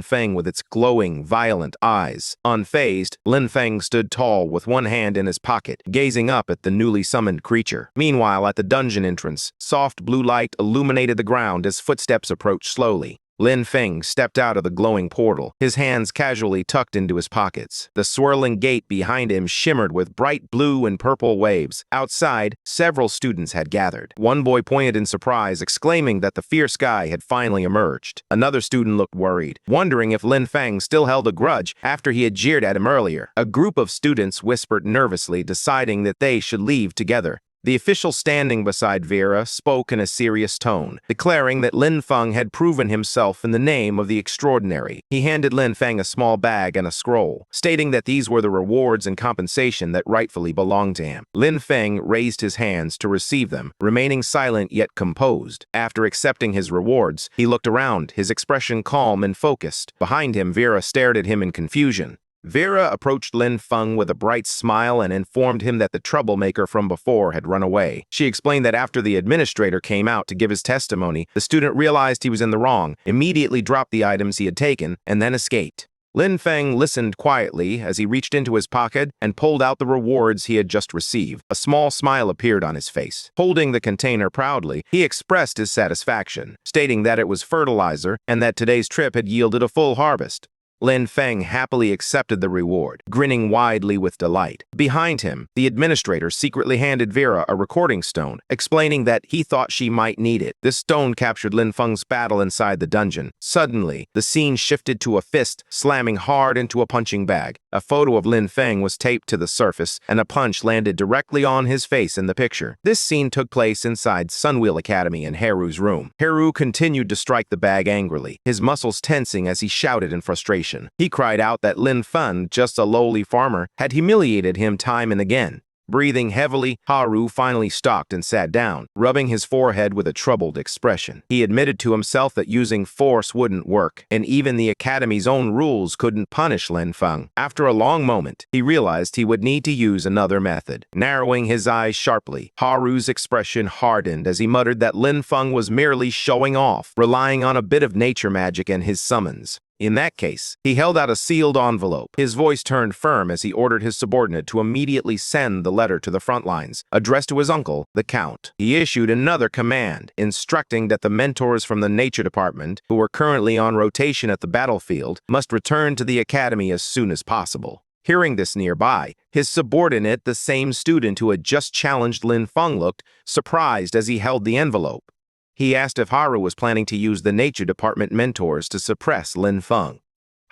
A: Feng with its glowing, violent eyes. Unfazed, Lin Feng stood tall with one hand in his pocket, gazing up at the newly summoned creature. Meanwhile, at the dungeon entrance, soft blue light illuminated the ground as footsteps approached slowly. Lin Feng stepped out of the glowing portal, his hands casually tucked into his pockets. The swirling gate behind him shimmered with bright blue and purple waves. Outside, several students had gathered. One boy pointed in surprise, exclaiming that the fierce guy had finally emerged. Another student looked worried, wondering if Lin Feng still held a grudge after he had jeered at him earlier. A group of students whispered nervously, deciding that they should leave together. The official standing beside Vera spoke in a serious tone, declaring that Lin Feng had proven himself in the name of the extraordinary. He handed Lin Feng a small bag and a scroll, stating that these were the rewards and compensation that rightfully belonged to him. Lin Feng raised his hands to receive them, remaining silent yet composed. After accepting his rewards, he looked around, his expression calm and focused. Behind him, Vera stared at him in confusion. Vera approached Lin Feng with a bright smile and informed him that the troublemaker from before had run away. She explained that after the administrator came out to give his testimony, the student realized he was in the wrong, immediately dropped the items he had taken, and then escaped. Lin Feng listened quietly as he reached into his pocket and pulled out the rewards he had just received. A small smile appeared on his face. Holding the container proudly, he expressed his satisfaction, stating that it was fertilizer and that today's trip had yielded a full harvest. Lin Feng happily accepted the reward, grinning widely with delight. Behind him, the administrator secretly handed Vera a recording stone, explaining that he thought she might need it. This stone captured Lin Feng's battle inside the dungeon. Suddenly, the scene shifted to a fist slamming hard into a punching bag. A photo of Lin Feng was taped to the surface, and a punch landed directly on his face in the picture. This scene took place inside Sunwheel Academy in Haru's room. Haru continued to strike the bag angrily, his muscles tensing as he shouted in frustration. He cried out that Lin Feng, just a lowly farmer, had humiliated him time and again. Breathing heavily, Haru finally stopped and sat down, rubbing his forehead with a troubled expression. He admitted to himself that using force wouldn't work, and even the Academy's own rules couldn't punish Lin Feng. After a long moment, he realized he would need to use another method. Narrowing his eyes sharply, Haru's expression hardened as he muttered that Lin Feng was merely showing off, relying on a bit of nature magic and his summons. In that case, he held out a sealed envelope. His voice turned firm as he ordered his subordinate to immediately send the letter to the front lines, addressed to his uncle, the Count. He issued another command, instructing that the mentors from the Nature Department, who were currently on rotation at the battlefield, must return to the Academy as soon as possible. Hearing this nearby, his subordinate, the same student who had just challenged Lin Feng, looked surprised as he held the envelope. He asked if Haru was planning to use the Nature Department mentors to suppress Lin Feng.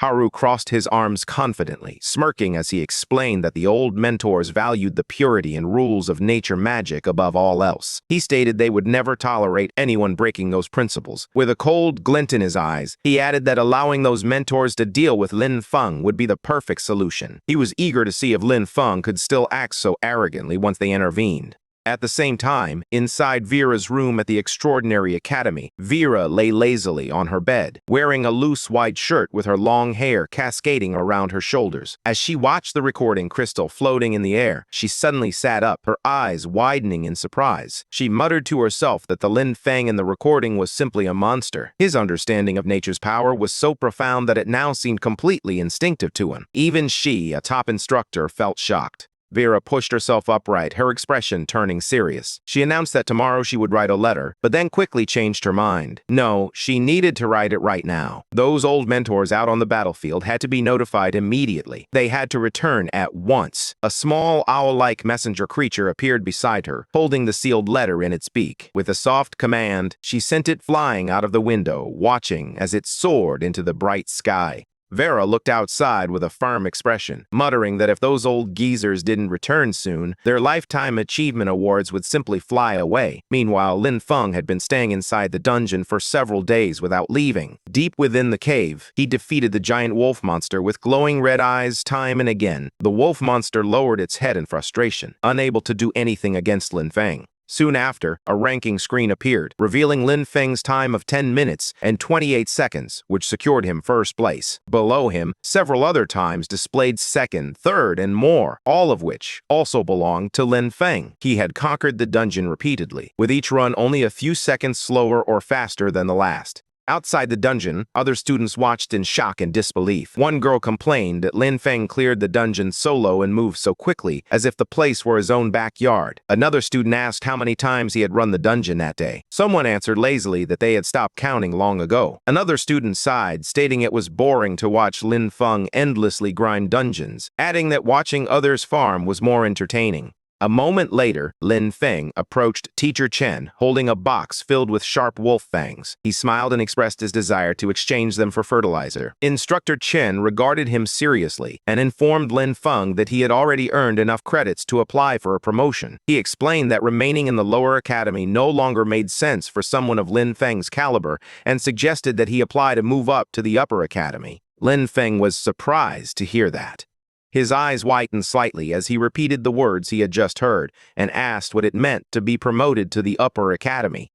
A: Haru crossed his arms confidently, smirking as he explained that the old mentors valued the purity and rules of nature magic above all else. He stated they would never tolerate anyone breaking those principles. With a cold glint in his eyes, he added that allowing those mentors to deal with Lin Feng would be the perfect solution. He was eager to see if Lin Feng could still act so arrogantly once they intervened. At the same time, inside Vera's room at the Extraordinary Academy, Vera lay lazily on her bed, wearing a loose white shirt with her long hair cascading around her shoulders. As she watched the recording crystal floating in the air, she suddenly sat up, her eyes widening in surprise. She muttered to herself that the Lin Feng in the recording was simply a monster. His understanding of nature's power was so profound that it now seemed completely instinctive to him. Even she, a top instructor, felt shocked. Vera pushed herself upright, her expression turning serious. She announced that tomorrow she would write a letter, but then quickly changed her mind. No, she needed to write it right now. Those old mentors out on the battlefield had to be notified immediately. They had to return at once. A small owl-like messenger creature appeared beside her, holding the sealed letter in its beak. With a soft command, she sent it flying out of the window, watching as it soared into the bright sky. Vera looked outside with a firm expression, muttering that if those old geezers didn't return soon, their lifetime achievement awards would simply fly away. Meanwhile, Lin Feng had been staying inside the dungeon for several days without leaving. Deep within the cave, he defeated the giant wolf monster with glowing red eyes time and again. The wolf monster lowered its head in frustration, unable to do anything against Lin Feng. Soon after, a ranking screen appeared, revealing Lin Feng's time of 10 minutes and 28 seconds, which secured him first place. Below him, several other times displayed second, third, and more, all of which also belonged to Lin Feng. He had conquered the dungeon repeatedly, with each run only a few seconds slower or faster than the last. Outside the dungeon, other students watched in shock and disbelief. One girl complained that Lin Feng cleared the dungeon solo and moved so quickly, as if the place were his own backyard. Another student asked how many times he had run the dungeon that day. Someone answered lazily that they had stopped counting long ago. Another student sighed, stating it was boring to watch Lin Feng endlessly grind dungeons, adding that watching others farm was more entertaining. A moment later, Lin Feng approached Teacher Chen, holding a box filled with sharp wolf fangs. He smiled and expressed his desire to exchange them for fertilizer. Instructor Chen regarded him seriously and informed Lin Feng that he had already earned enough credits to apply for a promotion. He explained that remaining in the lower academy no longer made sense for someone of Lin Feng's caliber and suggested that he apply to move up to the upper academy. Lin Feng was surprised to hear that. His eyes whitened slightly as he repeated the words he had just heard and asked what it meant to be promoted to the upper academy.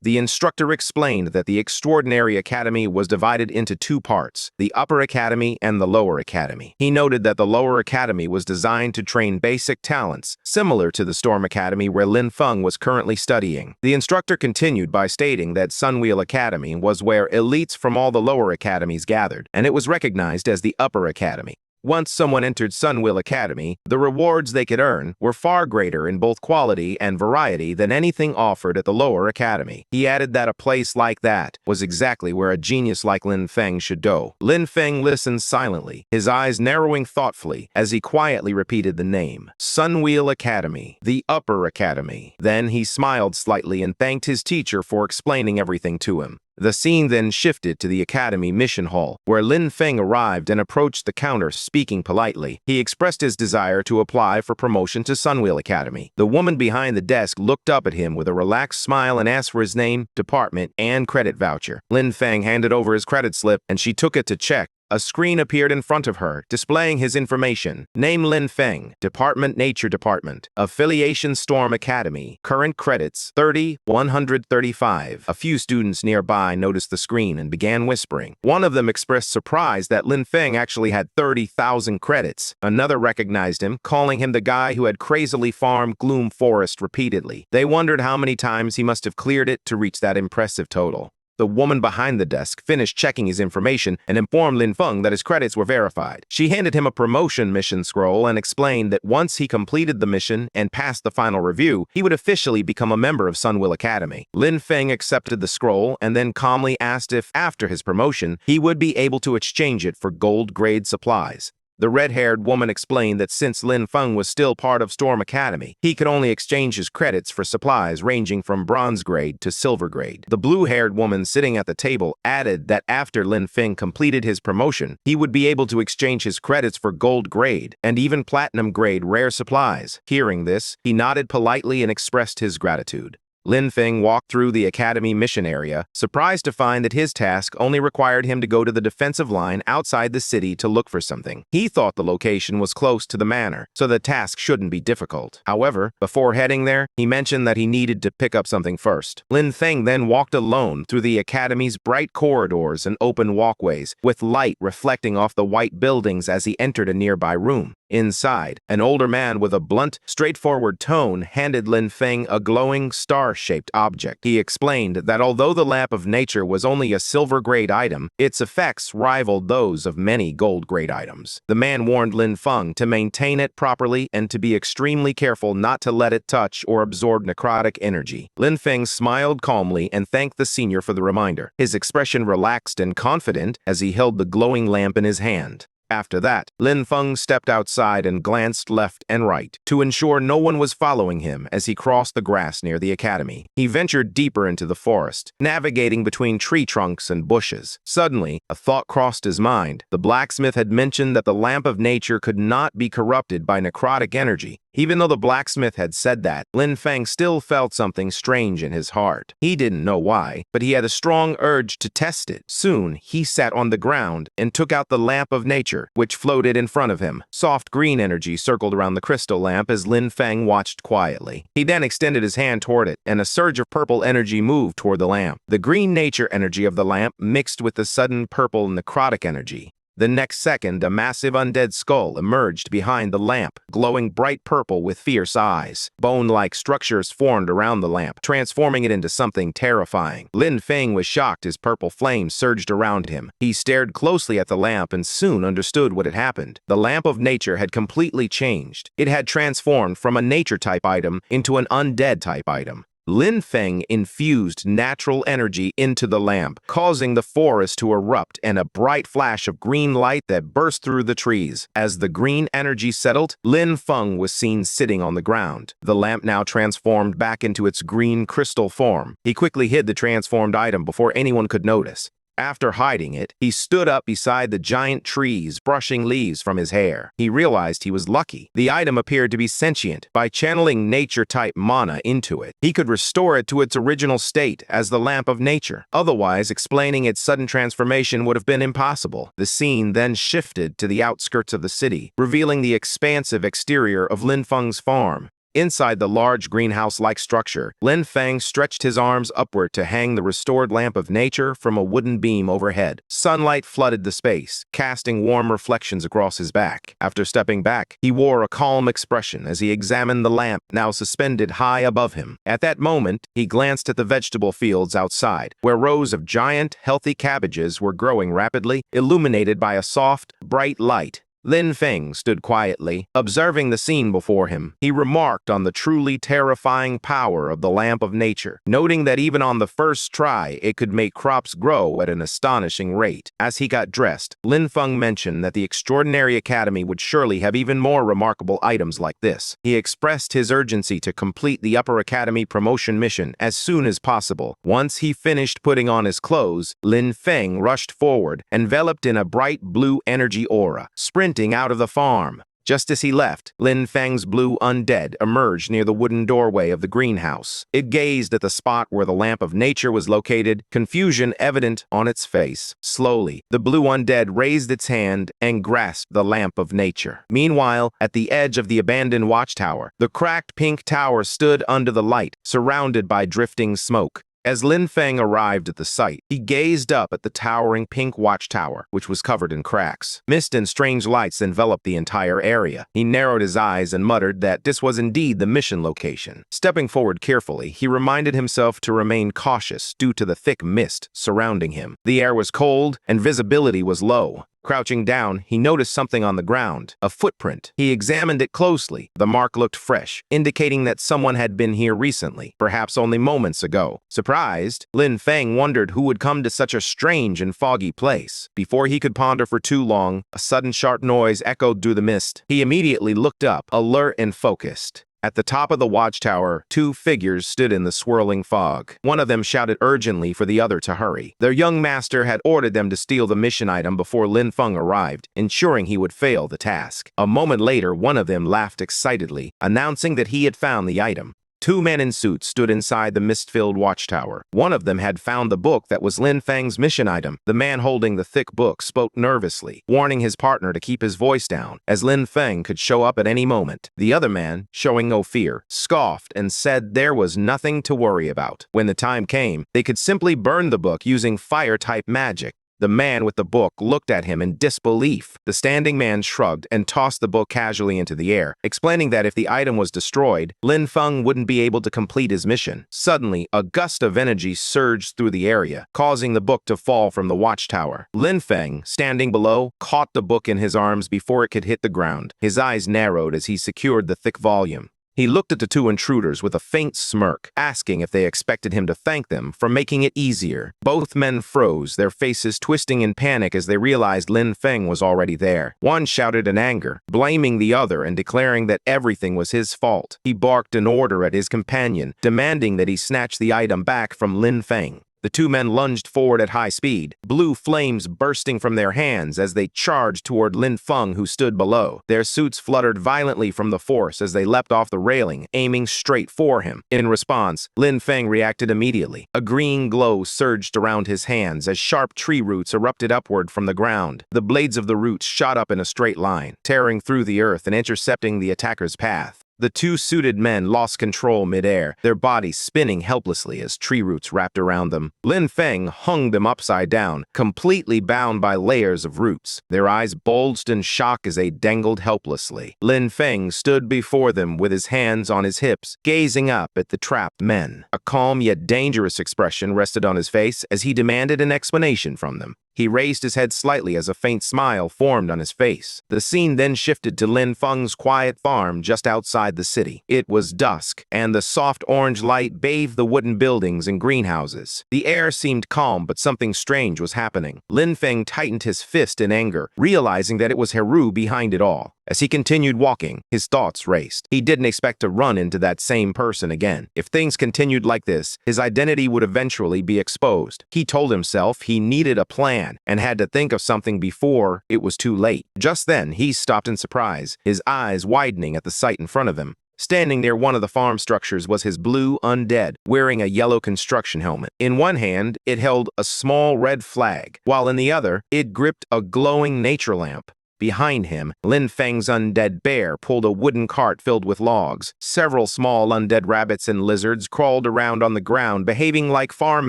A: The instructor explained that the Extraordinary Academy was divided into two parts, the Upper Academy and the Lower Academy. He noted that the Lower Academy was designed to train basic talents, similar to the Storm Academy where Lin Feng was currently studying. The instructor continued by stating that Sunwheel Academy was where elites from all the lower academies gathered, and it was recognized as the Upper Academy. Once someone entered Sunwheel Academy, the rewards they could earn were far greater in both quality and variety than anything offered at the lower academy. He added that a place like that was exactly where a genius like Lin Feng should go. Lin Feng listened silently, his eyes narrowing thoughtfully as he quietly repeated the name. Sunwheel Academy, the Upper Academy. Then he smiled slightly and thanked his teacher for explaining everything to him. The scene then shifted to the Academy Mission Hall, where Lin Feng arrived and approached the counter, speaking politely. He expressed his desire to apply for promotion to Sunwheel Academy. The woman behind the desk looked up at him with a relaxed smile and asked for his name, department, and credit voucher. Lin Feng handed over his credit slip, and she took it to check. A screen appeared in front of her, displaying his information. Name Lin Feng, Department Nature Department, Affiliation Storm Academy, current credits 30,135. A few students nearby noticed the screen and began whispering. One of them expressed surprise that Lin Feng actually had 30,000 credits. Another recognized him, calling him the guy who had crazily farmed Gloom Forest repeatedly. They wondered how many times he must have cleared it to reach that impressive total. The woman behind the desk finished checking his information and informed Lin Feng that his credits were verified. She handed him a promotion mission scroll and explained that once he completed the mission and passed the final review, he would officially become a member of Sunwheel Academy. Lin Feng accepted the scroll and then calmly asked if, after his promotion, he would be able to exchange it for gold-grade supplies. The red-haired woman explained that since Lin Feng was still part of Storm Academy, he could only exchange his credits for supplies ranging from bronze grade to silver grade. The blue-haired woman sitting at the table added that after Lin Feng completed his promotion, he would be able to exchange his credits for gold grade and even platinum grade rare supplies. Hearing this, he nodded politely and expressed his gratitude. Lin Feng walked through the academy mission area, surprised to find that his task only required him to go to the defensive line outside the city to look for something. He thought the location was close to the manor, so the task shouldn't be difficult. However, before heading there, he mentioned that he needed to pick up something first. Lin Feng then walked alone through the academy's bright corridors and open walkways, with light reflecting off the white buildings as he entered a nearby room. Inside, an older man with a blunt, straightforward tone handed Lin Feng a glowing, star-shaped object. He explained that although the Lamp of Nature was only a silver-grade item, its effects rivaled those of many gold-grade items. The man warned Lin Feng to maintain it properly and to be extremely careful not to let it touch or absorb necrotic energy. Lin Feng smiled calmly and thanked the senior for the reminder. His expression relaxed and confident as he held the glowing lamp in his hand. After that, Lin Feng stepped outside and glanced left and right to ensure no one was following him as he crossed the grass near the academy. He ventured deeper into the forest, navigating between tree trunks and bushes. Suddenly, a thought crossed his mind. The blacksmith had mentioned that the Lamp of Nature could not be corrupted by necrotic energy. Even though the blacksmith had said that, Lin Feng still felt something strange in his heart. He didn't know why, but he had a strong urge to test it. Soon, he sat on the ground and took out the Lamp of Nature, which floated in front of him. Soft green energy circled around the crystal lamp as Lin Feng watched quietly. He then extended his hand toward it, and a surge of purple energy moved toward the lamp. The green nature energy of the lamp mixed with the sudden purple necrotic energy. The next second, a massive undead skull emerged behind the lamp, glowing bright purple with fierce eyes. Bone-like structures formed around the lamp, transforming it into something terrifying. Lin Feng was shocked as purple flames surged around him. He stared closely at the lamp and soon understood what had happened. The Lamp of Nature had completely changed. It had transformed from a nature-type item into an undead-type item. Lin Feng infused natural energy into the lamp, causing the forest to erupt and a bright flash of green light that burst through the trees. As the green energy settled, Lin Feng was seen sitting on the ground. The lamp now transformed back into its green crystal form. He quickly hid the transformed item before anyone could notice. After hiding it, he stood up beside the giant trees, brushing leaves from his hair. He realized he was lucky. The item appeared to be sentient. By channeling nature-type mana into it, he could restore it to its original state as the lamp of nature. Otherwise, explaining its sudden transformation would have been impossible. The scene then shifted to the outskirts of the city, revealing the expansive exterior of Lin Feng's farm. Inside the large greenhouse-like structure, Lin Feng stretched his arms upward to hang the restored lamp of nature from a wooden beam overhead. Sunlight flooded the space, casting warm reflections across his back. After stepping back, he wore a calm expression as he examined the lamp now suspended high above him. At that moment, he glanced at the vegetable fields outside, where rows of giant, healthy cabbages were growing rapidly, illuminated by a soft, bright light. Lin Feng stood quietly, observing the scene before him. He remarked on the truly terrifying power of the lamp of nature, noting that even on the first try, it could make crops grow at an astonishing rate. As he got dressed, Lin Feng mentioned that the Extraordinary Academy would surely have even more remarkable items like this. He expressed his urgency to complete the Upper Academy promotion mission as soon as possible. Once he finished putting on his clothes, Lin Feng rushed forward, enveloped in a bright blue energy aura, sprinting out of the farm. Just as he left, Lin Feng's blue undead emerged near the wooden doorway of the greenhouse. It gazed at the spot where the lamp of nature was located, confusion evident on its face. Slowly, the blue undead raised its hand and grasped the lamp of nature. Meanwhile, at the edge of the abandoned watchtower, the cracked pink tower stood under the light, surrounded by drifting smoke. As Lin Feng arrived at the site, he gazed up at the towering pink watchtower, which was covered in cracks. Mist and strange lights enveloped the entire area. He narrowed his eyes and muttered that this was indeed the mission location. Stepping forward carefully, he reminded himself to remain cautious due to the thick mist surrounding him. The air was cold and visibility was low. Crouching down, he noticed something on the ground, a footprint. He examined it closely. The mark looked fresh, indicating that someone had been here recently, perhaps only moments ago. Surprised, Lin Feng wondered who would come to such a strange and foggy place. Before he could ponder for too long, a sudden sharp noise echoed through the mist. He immediately looked up, alert and focused. At the top of the watchtower, two figures stood in the swirling fog. One of them shouted urgently for the other to hurry. Their young master had ordered them to steal the mission item before Lin Feng arrived, ensuring he would fail the task. A moment later, one of them laughed excitedly, announcing that he had found the item. Two men in suits stood inside the mist-filled watchtower. One of them had found the book that was Lin Feng's mission item. The man holding the thick book spoke nervously, warning his partner to keep his voice down, as Lin Feng could show up at any moment. The other man, showing no fear, scoffed and said there was nothing to worry about. When the time came, they could simply burn the book using fire-type magic. The man with the book looked at him in disbelief. The standing man shrugged and tossed the book casually into the air, explaining that if the item was destroyed, Lin Feng wouldn't be able to complete his mission. Suddenly, a gust of energy surged through the area, causing the book to fall from the watchtower. Lin Feng, standing below, caught the book in his arms before it could hit the ground. His eyes narrowed as he secured the thick volume. He looked at the two intruders with a faint smirk, asking if they expected him to thank them for making it easier. Both men froze, their faces twisting in panic as they realized Lin Feng was already there. One shouted in anger, blaming the other and declaring that everything was his fault. He barked an order at his companion, demanding that he snatch the item back from Lin Feng. The two men lunged forward at high speed, blue flames bursting from their hands as they charged toward Lin Feng, who stood below. Their suits fluttered violently from the force as they leapt off the railing, aiming straight for him. In response, Lin Feng reacted immediately. A green glow surged around his hands as sharp tree roots erupted upward from the ground. The blades of the roots shot up in a straight line, tearing through the earth and intercepting the attacker's path. The two suited men lost control midair, their bodies spinning helplessly as tree roots wrapped around them. Lin Feng hung them upside down, completely bound by layers of roots. Their eyes bulged in shock as they dangled helplessly. Lin Feng stood before them with his hands on his hips, gazing up at the trapped men. A calm yet dangerous expression rested on his face as he demanded an explanation from them. He raised his head slightly as a faint smile formed on his face. The scene then shifted to Lin Feng's quiet farm just outside the city. It was dusk, and the soft orange light bathed the wooden buildings and greenhouses. The air seemed calm, but something strange was happening. Lin Feng tightened his fist in anger, realizing that it was Heru behind it all. As he continued walking, his thoughts raced. He didn't expect to run into that same person again. If things continued like this, his identity would eventually be exposed. He told himself he needed a plan and had to think of something before it was too late. Just then, he stopped in surprise, his eyes widening at the sight in front of him. Standing near one of the farm structures was his blue undead, wearing a yellow construction helmet. In one hand, it held a small red flag, while in the other, it gripped a glowing nature lamp. Behind him, Lin Feng's undead bear pulled a wooden cart filled with logs. Several small undead rabbits and lizards crawled around on the ground, behaving like farm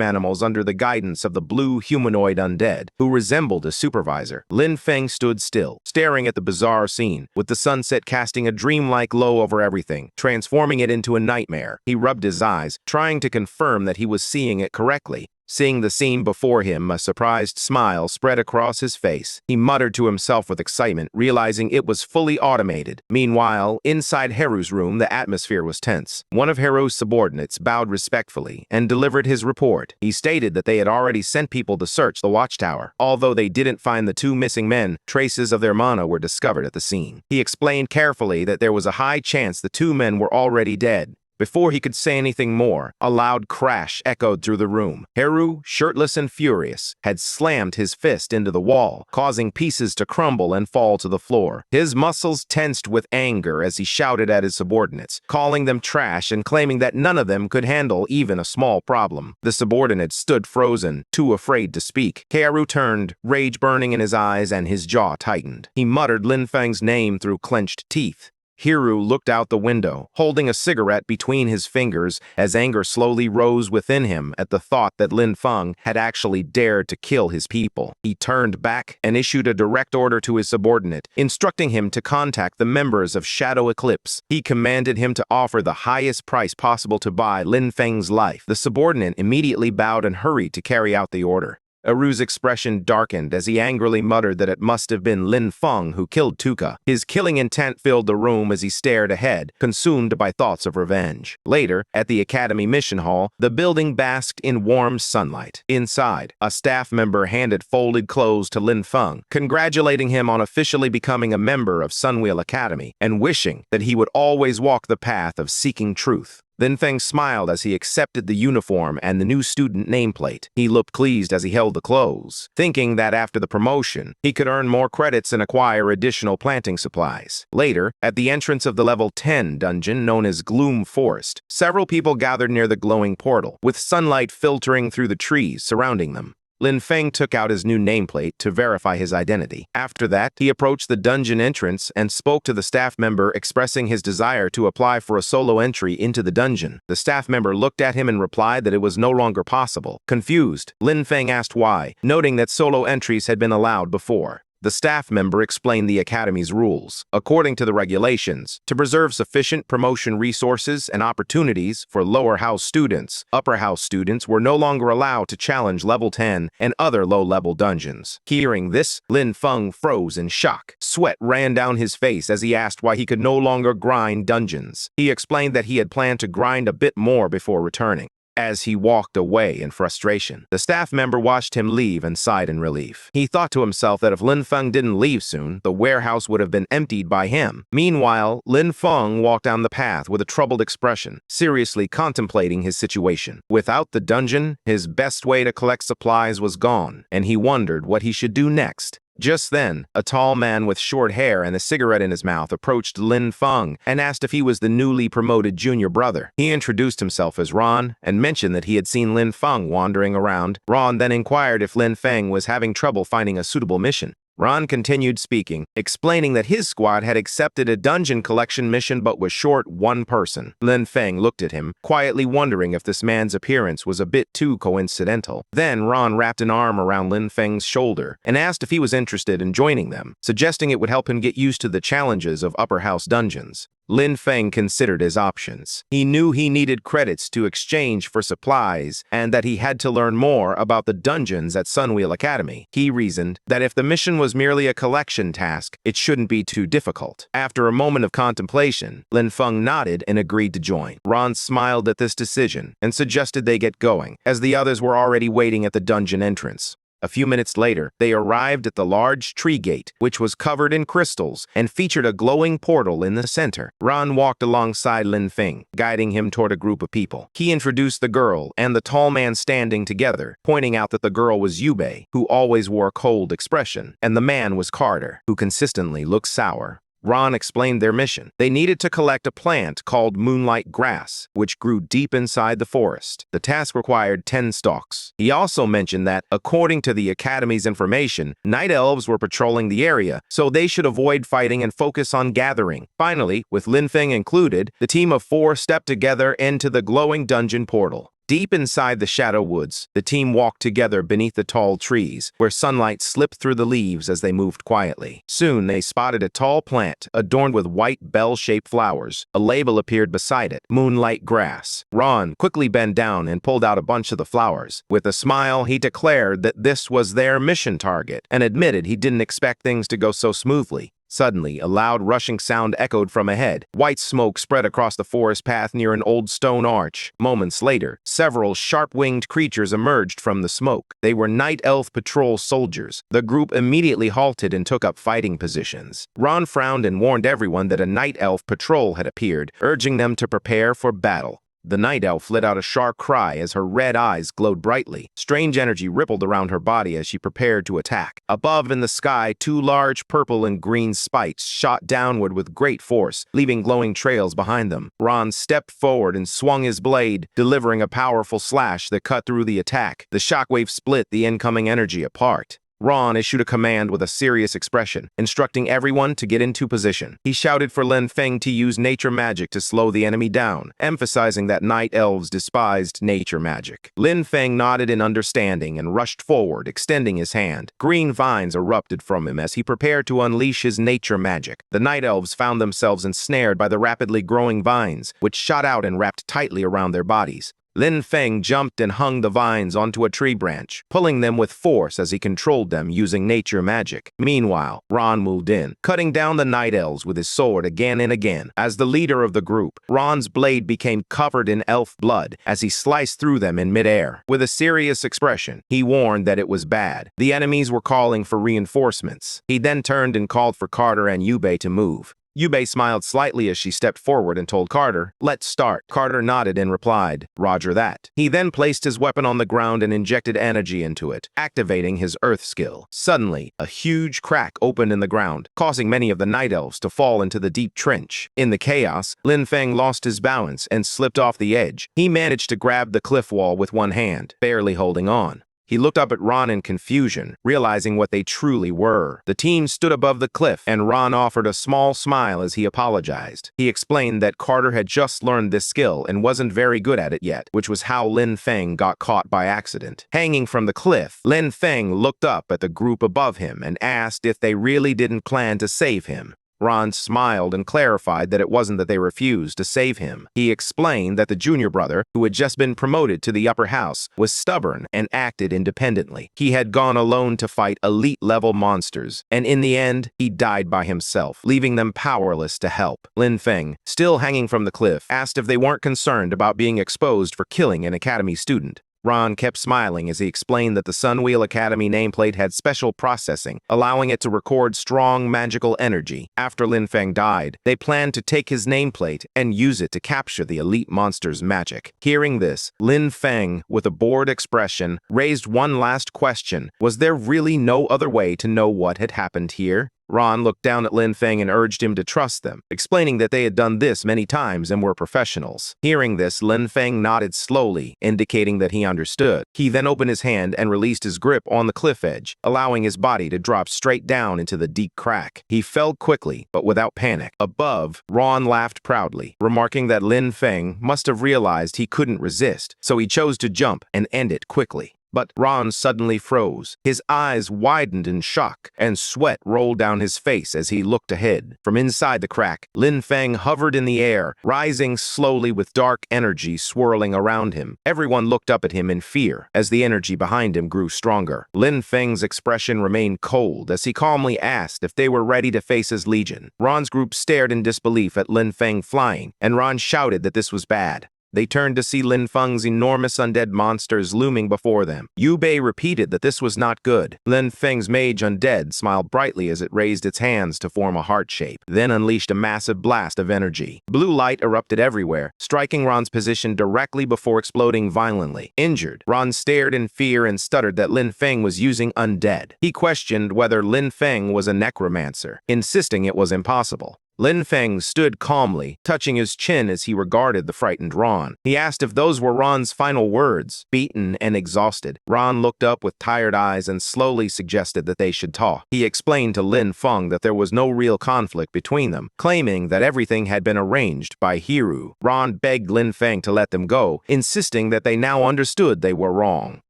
A: animals under the guidance of the blue humanoid undead, who resembled a supervisor. Lin Feng stood still, staring at the bizarre scene, with the sunset casting a dreamlike glow over everything, transforming it into a nightmare. He rubbed his eyes, trying to confirm that he was seeing it correctly. Seeing the scene before him, a surprised smile spread across his face. He muttered to himself with excitement, realizing it was fully automated. Meanwhile, inside Heru's room, the atmosphere was tense. One of Heru's subordinates bowed respectfully and delivered his report. He stated that they had already sent people to search the watchtower. Although they didn't find the two missing men, traces of their mana were discovered at the scene. He explained carefully that there was a high chance the two men were already dead. Before he could say anything more, a loud crash echoed through the room. Heru, shirtless and furious, had slammed his fist into the wall, causing pieces to crumble and fall to the floor. His muscles tensed with anger as he shouted at his subordinates, calling them trash and claiming that none of them could handle even a small problem. The subordinates stood frozen, too afraid to speak. Heru turned, rage burning in his eyes, and his jaw tightened. He muttered Lin Feng's name through clenched teeth. Heru looked out the window, holding a cigarette between his fingers as anger slowly rose within him at the thought that Lin Feng had actually dared to kill his people. He turned back and issued a direct order to his subordinate, instructing him to contact the members of Shadow Eclipse. He commanded him to offer the highest price possible to buy Lin Feng's life. The subordinate immediately bowed and hurried to carry out the order. Heru's expression darkened as he angrily muttered that it must have been Lin Feng who killed Tuka. His killing intent filled the room as he stared ahead, consumed by thoughts of revenge. Later, at the Academy Mission Hall, the building basked in warm sunlight. Inside, a staff member handed folded clothes to Lin Feng, congratulating him on officially becoming a member of Sunwheel Academy and wishing that he would always walk the path of seeking truth. Lin Feng smiled as he accepted the uniform and the new student nameplate. He looked pleased as he held the clothes, thinking that after the promotion, he could earn more credits and acquire additional planting supplies. Later, at the entrance of the level 10 dungeon known as Gloom Forest, several people gathered near the glowing portal, with sunlight filtering through the trees surrounding them. Lin Feng took out his new nameplate to verify his identity. After that, he approached the dungeon entrance and spoke to the staff member, expressing his desire to apply for a solo entry into the dungeon. The staff member looked at him and replied that it was no longer possible. Confused, Lin Feng asked why, noting that solo entries had been allowed before. The staff member explained the Academy's rules. According to the regulations, to preserve sufficient promotion resources and opportunities for lower house students, upper house students were no longer allowed to challenge level 10 and other low-level dungeons. Hearing this, Lin Feng froze in shock. Sweat ran down his face as he asked why he could no longer grind dungeons. He explained that he had planned to grind a bit more before returning. As he walked away in frustration, the staff member watched him leave and sighed in relief. He thought to himself that if Lin Feng didn't leave soon, the warehouse would have been emptied by him. Meanwhile, Lin Feng walked down the path with a troubled expression, seriously contemplating his situation. Without the dungeon, his best way to collect supplies was gone, and he wondered what he should do next. Just then, a tall man with short hair and a cigarette in his mouth approached Lin Feng and asked if he was the newly promoted junior brother. He introduced himself as Ron and mentioned that he had seen Lin Feng wandering around. Ron then inquired if Lin Feng was having trouble finding a suitable mission. Ron continued speaking, explaining that his squad had accepted a dungeon collection mission but was short one person. Lin Feng looked at him, quietly wondering if this man's appearance was a bit too coincidental. Then Ron wrapped an arm around Lin Feng's shoulder and asked if he was interested in joining them, suggesting it would help him get used to the challenges of upper house dungeons. Lin Feng considered his options. He knew he needed credits to exchange for supplies and that he had to learn more about the dungeons at Sunwheel Academy. He reasoned that if the mission was merely a collection task, it shouldn't be too difficult. After a moment of contemplation, Lin Feng nodded and agreed to join. Ron smiled at this decision and suggested they get going, as the others were already waiting at the dungeon entrance. A few minutes later, they arrived at the large tree gate, which was covered in crystals and featured a glowing portal in the center. Ron walked alongside Lin Feng, guiding him toward a group of people. He introduced the girl and the tall man standing together, pointing out that the girl was Yubei, who always wore a cold expression, and the man was Carter, who consistently looked sour. Ron explained their mission. They needed to collect a plant called Moonlight grass, which grew deep inside the forest. The task required 10 stalks. He also mentioned that, according to the Academy's information, night elves were patrolling the area, so they should avoid fighting and focus on gathering. Finally, with Lin Feng included, the team of 4 stepped together into the glowing dungeon portal. Deep inside the Shadow Woods, the team walked together beneath the tall trees, where sunlight slipped through the leaves as they moved quietly. Soon, they spotted a tall plant adorned with white bell-shaped flowers. A label appeared beside it, Moonlight grass. Ron quickly bent down and pulled out a bunch of the flowers. With a smile, he declared that this was their mission target and admitted he didn't expect things to go so smoothly. Suddenly, a loud rushing sound echoed from ahead. White smoke spread across the forest path near an old stone arch. Moments later, several sharp-winged creatures emerged from the smoke. They were night elf patrol soldiers. The group immediately halted and took up fighting positions. Ron frowned and warned everyone that a night elf patrol had appeared, urging them to prepare for battle. The night elf let out a sharp cry as her red eyes glowed brightly. Strange energy rippled around her body as she prepared to attack. Above in the sky, 2 large purple and green spikes shot downward with great force, leaving glowing trails behind them. Ron stepped forward and swung his blade, delivering a powerful slash that cut through the attack. The shockwave split the incoming energy apart. Ron issued a command with a serious expression, instructing everyone to get into position. He shouted for Lin Feng to use nature magic to slow the enemy down, emphasizing that night elves despised nature magic. Lin Feng nodded in understanding and rushed forward, extending his hand. Green vines erupted from him as he prepared to unleash his nature magic. The night elves found themselves ensnared by the rapidly growing vines, which shot out and wrapped tightly around their bodies. Lin Feng jumped and hung the vines onto a tree branch, pulling them with force as he controlled them using nature magic. Meanwhile, Ron moved in, cutting down the night elves with his sword again and again. As the leader of the group, Ron's blade became covered in elf blood as he sliced through them in midair. With a serious expression, he warned that it was bad. The enemies were calling for reinforcements. He then turned and called for Carter and Yubei to move. Yubei smiled slightly as she stepped forward and told Carter, "Let's start." Carter nodded and replied, "Roger that." He then placed his weapon on the ground and injected energy into it, activating his earth skill. Suddenly, a huge crack opened in the ground, causing many of the night elves to fall into the deep trench. In the chaos, Lin Feng lost his balance and slipped off the edge. He managed to grab the cliff wall with one hand, barely holding on. He looked up at Ron in confusion, realizing what they truly were. The team stood above the cliff, and Ron offered a small smile as he apologized. He explained that Carter had just learned this skill and wasn't very good at it yet, which was how Lin Feng got caught by accident. Hanging from the cliff, Lin Feng looked up at the group above him and asked if they really didn't plan to save him. Ron smiled and clarified that it wasn't that they refused to save him. He explained that the junior brother, who had just been promoted to the upper house, was stubborn and acted independently. He had gone alone to fight elite-level monsters, and in the end, he died by himself, leaving them powerless to help. Lin Feng, still hanging from the cliff, asked if they weren't concerned about being exposed for killing an academy student. Ron kept smiling as he explained that the Sunwheel Academy nameplate had special processing, allowing it to record strong magical energy. After Lin Feng died, they planned to take his nameplate and use it to capture the elite monster's magic. Hearing this, Lin Feng, with a bored expression, raised one last question. Was there really no other way to know what had happened here? Ron looked down at Lin Feng and urged him to trust them, explaining that they had done this many times and were professionals. Hearing this, Lin Feng nodded slowly, indicating that he understood. He then opened his hand and released his grip on the cliff edge, allowing his body to drop straight down into the deep crack. He fell quickly, but without panic. Above, Ron laughed proudly, remarking that Lin Feng must have realized he couldn't resist, so he chose to jump and end it quickly. But Ron suddenly froze. His eyes widened in shock, and sweat rolled down his face as he looked ahead. From inside the crack, Lin Feng hovered in the air, rising slowly with dark energy swirling around him. Everyone looked up at him in fear as the energy behind him grew stronger. Lin Feng's expression remained cold as he calmly asked if they were ready to face his legion. Ron's group stared in disbelief at Lin Feng flying, and Ron shouted that this was bad. They turned to see Lin Feng's enormous undead monsters looming before them. Yu Bei repeated that this was not good. Lin Feng's mage undead smiled brightly as it raised its hands to form a heart shape, then unleashed a massive blast of energy. Blue light erupted everywhere, striking Ron's position directly before exploding violently. Injured, Ron stared in fear and stuttered that Lin Feng was using undead. He questioned whether Lin Feng was a necromancer, insisting it was impossible. Lin Feng stood calmly, touching his chin as he regarded the frightened Ron. He asked if those were Ron's final words. Beaten and exhausted, Ron looked up with tired eyes and slowly suggested that they should talk. He explained to Lin Feng that there was no real conflict between them, claiming that everything had been arranged by Hiru. Ron begged Lin Feng to let them go, insisting that they now understood they were wrong.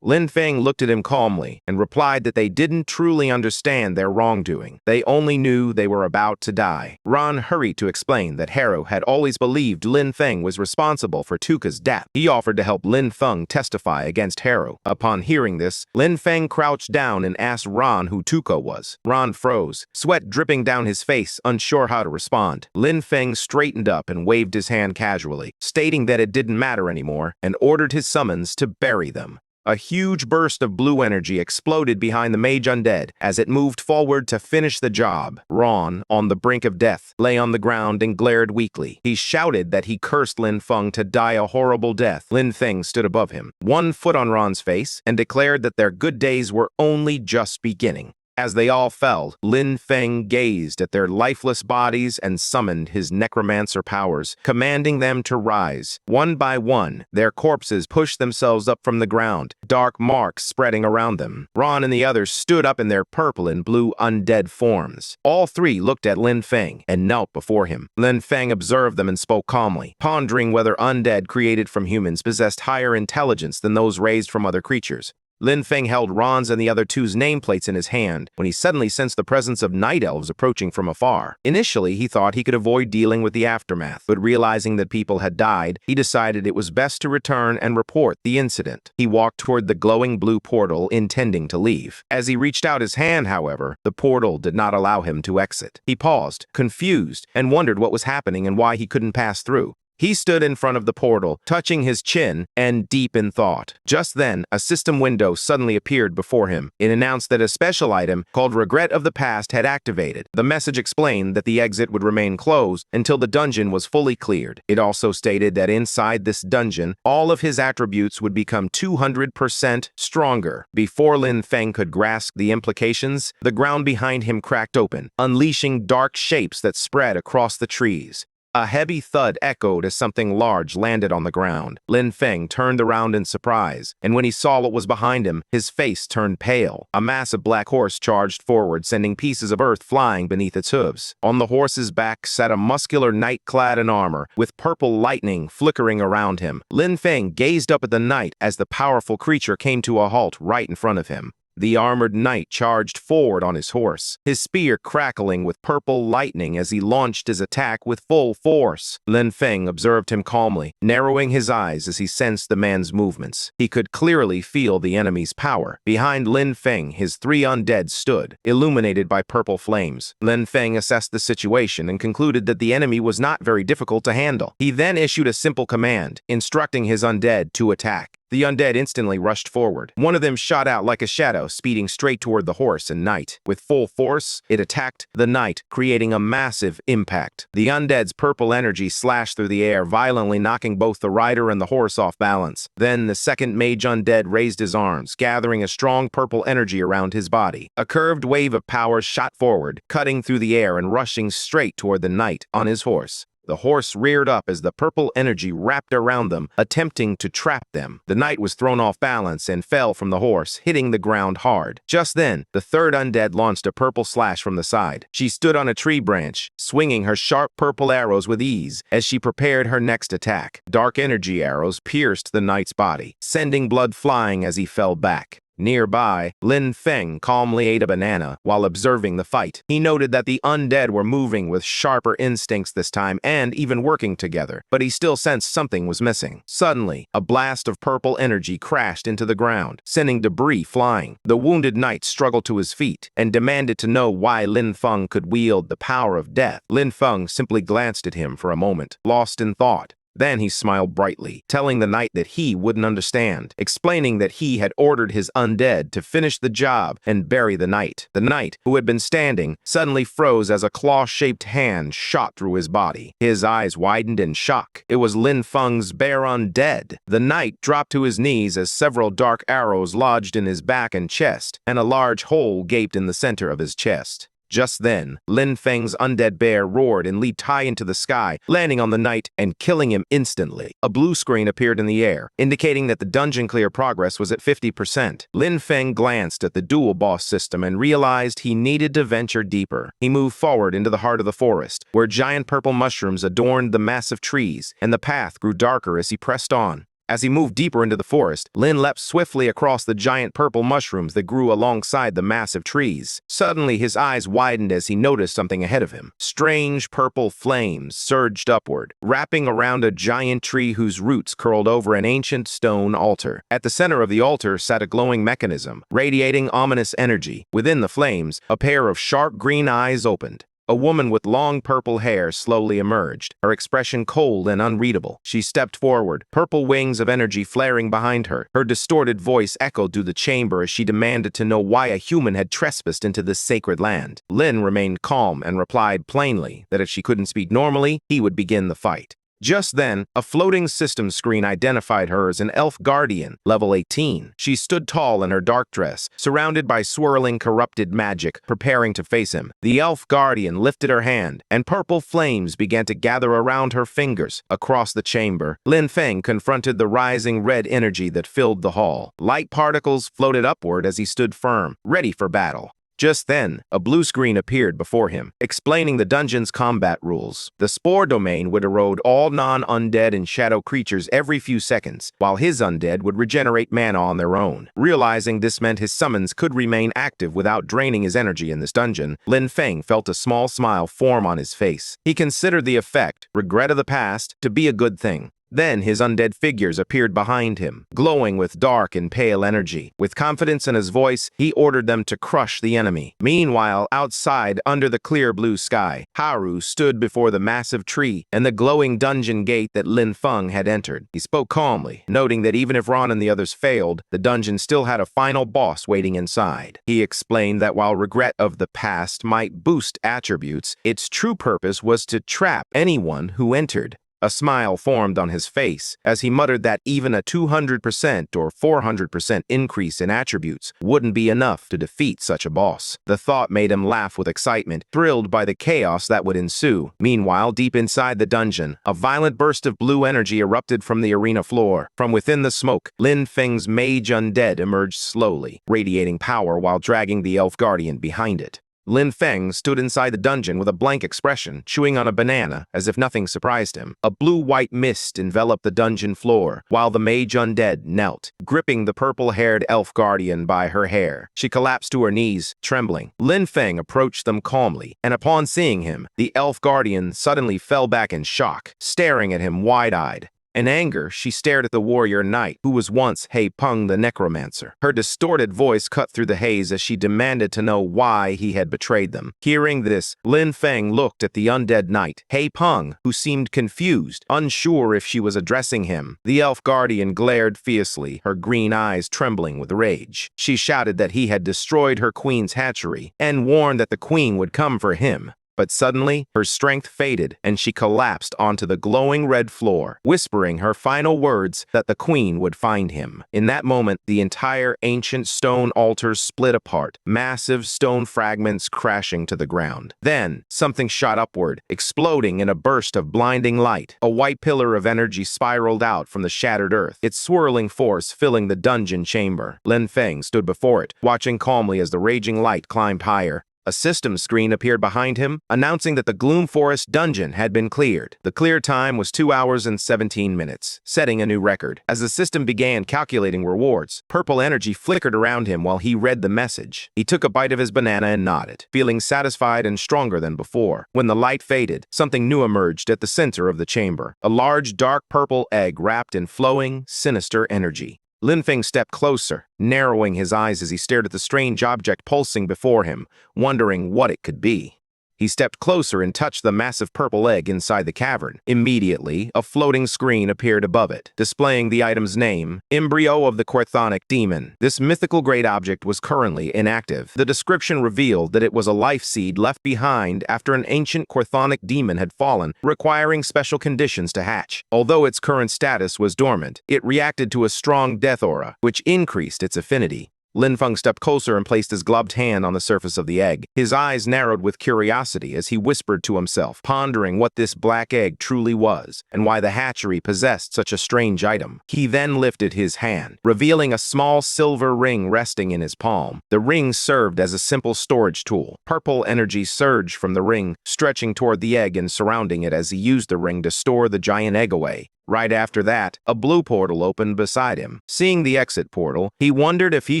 A: Lin Feng looked at him calmly and replied that they didn't truly understand their wrongdoing. They only knew they were about to die. Ron hurried to explain that Harrow had always believed Lin Feng was responsible for Tuka's death. He offered to help Lin Feng testify against Harrow. Upon hearing this, Lin Feng crouched down and asked Ron who Tuka was. Ron froze, sweat dripping down his face, unsure how to respond. Lin Feng straightened up and waved his hand casually, stating that it didn't matter anymore, and ordered his summons to bury them. A huge burst of blue energy exploded behind the mage undead as it moved forward to finish the job. Ron, on the brink of death, lay on the ground and glared weakly. He shouted that he cursed Lin Feng to die a horrible death. Lin Feng stood above him, one foot on Ron's face, and declared that their good days were only just beginning. As they all fell, Lin Feng gazed at their lifeless bodies and summoned his necromancer powers, commanding them to rise. One by one, their corpses pushed themselves up from the ground, dark marks spreading around them. Ron and the others stood up in their purple and blue undead forms. All three looked at Lin Feng and knelt before him. Lin Feng observed them and spoke calmly, pondering whether undead created from humans possessed higher intelligence than those raised from other creatures. Lin Feng held Ron's and the other two's nameplates in his hand when he suddenly sensed the presence of night elves approaching from afar. Initially, he thought he could avoid dealing with the aftermath, but realizing that people had died, he decided it was best to return and report the incident. He walked toward the glowing blue portal, intending to leave. As he reached out his hand, however, the portal did not allow him to exit. He paused, confused, and wondered what was happening and why he couldn't pass through. He stood in front of the portal, touching his chin and deep in thought. Just then, a system window suddenly appeared before him. It announced that a special item called Regret of the Past had activated. The message explained that the exit would remain closed until the dungeon was fully cleared. It also stated that inside this dungeon, all of his attributes would become 200% stronger. Before Lin Feng could grasp the implications, the ground behind him cracked open, unleashing dark shapes that spread across the trees. A heavy thud echoed as something large landed on the ground. Lin Feng turned around in surprise, and when he saw what was behind him, his face turned pale. A massive black horse charged forward, sending pieces of earth flying beneath its hooves. On the horse's back sat a muscular knight clad in armor, with purple lightning flickering around him. Lin Feng gazed up at the knight as the powerful creature came to a halt right in front of him. The armored knight charged forward on his horse, his spear crackling with purple lightning as he launched his attack with full force. Lin Feng observed him calmly, narrowing his eyes as he sensed the man's movements. He could clearly feel the enemy's power. Behind Lin Feng, his three undead stood, illuminated by purple flames. Lin Feng assessed the situation and concluded that the enemy was not very difficult to handle. He then issued a simple command, instructing his undead to attack. The undead instantly rushed forward. One of them shot out like a shadow, speeding straight toward the horse and knight. With full force, it attacked the knight, creating a massive impact. The undead's purple energy slashed through the air, violently knocking both the rider and the horse off balance. Then the second mage undead raised his arms, gathering a strong purple energy around his body. A curved wave of power shot forward, cutting through the air and rushing straight toward the knight on his horse. The horse reared up as the purple energy wrapped around them, attempting to trap them. The knight was thrown off balance and fell from the horse, hitting the ground hard. Just then, the third undead launched a purple slash from the side. She stood on a tree branch, swinging her sharp purple arrows with ease as she prepared her next attack. Dark energy arrows pierced the knight's body, sending blood flying as he fell back. Nearby, Lin Feng calmly ate a banana while observing the fight. He noted that the undead were moving with sharper instincts this time and even working together, but he still sensed something was missing. Suddenly, a blast of purple energy crashed into the ground, sending debris flying. The wounded knight struggled to his feet and demanded to know why Lin Feng could wield the power of death. Lin Feng simply glanced at him for a moment, lost in thought. Then he smiled brightly, telling the knight that he wouldn't understand, explaining that he had ordered his undead to finish the job and bury the knight. The knight, who had been standing, suddenly froze as a claw-shaped hand shot through his body. His eyes widened in shock. It was Lin Feng's bare undead. The knight dropped to his knees as several dark arrows lodged in his back and chest, and a large hole gaped in the center of his chest. Just then, Lin Feng's undead bear roared and leaped high into the sky, landing on the knight and killing him instantly. A blue screen appeared in the air, indicating that the dungeon clear progress was at 50%. Lin Feng glanced at the dual boss system and realized he needed to venture deeper. He moved forward into the heart of the forest, where giant purple mushrooms adorned the massive trees, and the path grew darker as he pressed on. As he moved deeper into the forest, Lin leapt swiftly across the giant purple mushrooms that grew alongside the massive trees. Suddenly, his eyes widened as he noticed something ahead of him. Strange purple flames surged upward, wrapping around a giant tree whose roots curled over an ancient stone altar. At the center of the altar sat a glowing mechanism, radiating ominous energy. Within the flames, a pair of sharp green eyes opened. A woman with long purple hair slowly emerged, her expression cold and unreadable. She stepped forward, purple wings of energy flaring behind her. Her distorted voice echoed through the chamber as she demanded to know why a human had trespassed into this sacred land. Lin remained calm and replied plainly that if she couldn't speak normally, he would begin the fight. Just then, a floating system screen identified her as an elf guardian, level 18. She stood tall in her dark dress, surrounded by swirling corrupted magic, preparing to face him. The elf guardian lifted her hand, and purple flames began to gather around her fingers. Across the chamber, Lin Feng confronted the rising red energy that filled the hall. Light particles floated upward as he stood firm, ready for battle. Just then, a blue screen appeared before him, explaining the dungeon's combat rules. The spore domain would erode all non-undead and shadow creatures every few seconds, while his undead would regenerate mana on their own. Realizing this meant his summons could remain active without draining his energy in this dungeon, Lin Feng felt a small smile form on his face. He considered the effect, regret of the past, to be a good thing. Then his undead figures appeared behind him, glowing with dark and pale energy. With confidence in his voice, he ordered them to crush the enemy. Meanwhile, outside, under the clear blue sky, Haru stood before the massive tree and the glowing dungeon gate that Lin Feng had entered. He spoke calmly, noting that even if Ron and the others failed, the dungeon still had a final boss waiting inside. He explained that while regret of the past might boost attributes, its true purpose was to trap anyone who entered. A smile formed on his face as he muttered that even a 200% or 400% increase in attributes wouldn't be enough to defeat such a boss. The thought made him laugh with excitement, thrilled by the chaos that would ensue. Meanwhile, deep inside the dungeon, a violent burst of blue energy erupted from the arena floor. From within the smoke, Lin Feng's mage undead emerged slowly, radiating power while dragging the elf guardian behind it. Lin Feng stood inside the dungeon with a blank expression, chewing on a banana as if nothing surprised him. A blue-white mist enveloped the dungeon floor, while the mage undead knelt, gripping the purple-haired elf guardian by her hair. She collapsed to her knees, trembling. Lin Feng approached them calmly, and upon seeing him, the elf guardian suddenly fell back in shock, staring at him wide-eyed. In anger, she stared at the warrior knight, who was once He Peng the Necromancer. Her distorted voice cut through the haze as she demanded to know why he had betrayed them. Hearing this, Lin Feng looked at the undead knight, He Peng, who seemed confused, unsure if she was addressing him. The elf guardian glared fiercely, her green eyes trembling with rage. She shouted that he had destroyed her queen's hatchery, and warned that the queen would come for him. But suddenly, her strength faded, and she collapsed onto the glowing red floor, whispering her final words that the queen would find him. In that moment, the entire ancient stone altars split apart, massive stone fragments crashing to the ground. Then, something shot upward, exploding in a burst of blinding light. A white pillar of energy spiraled out from the shattered earth, its swirling force filling the dungeon chamber. Lin Feng stood before it, watching calmly as the raging light climbed higher. A system screen appeared behind him, announcing that the Gloom Forest dungeon had been cleared. The clear time was 2 hours and 17 minutes, setting a new record. As the system began calculating rewards, purple energy flickered around him while he read the message. He took a bite of his banana and nodded, feeling satisfied and stronger than before. When the light faded, something new emerged at the center of the chamber. A large, dark purple egg wrapped in flowing, sinister energy. Lin Feng stepped closer, narrowing his eyes as he stared at the strange object pulsing before him, wondering what it could be. He stepped closer and touched the massive purple egg inside the cavern. Immediately, a floating screen appeared above it, displaying the item's name, Embryo of the Chthonic Demon. This mythical great object was currently inactive. The description revealed that it was a life seed left behind after an ancient Chthonic demon had fallen, requiring special conditions to hatch. Although its current status was dormant, it reacted to a strong death aura, which increased its affinity. Lin Feng stepped closer and placed his gloved hand on the surface of the egg. His eyes narrowed with curiosity as he whispered to himself, pondering what this black egg truly was and why the hatchery possessed such a strange item. He then lifted his hand, revealing a small silver ring resting in his palm. The ring served as a simple storage tool. Purple energy surged from the ring, stretching toward the egg and surrounding it as he used the ring to store the giant egg away. Right after that, a blue portal opened beside him. Seeing the exit portal, he wondered if he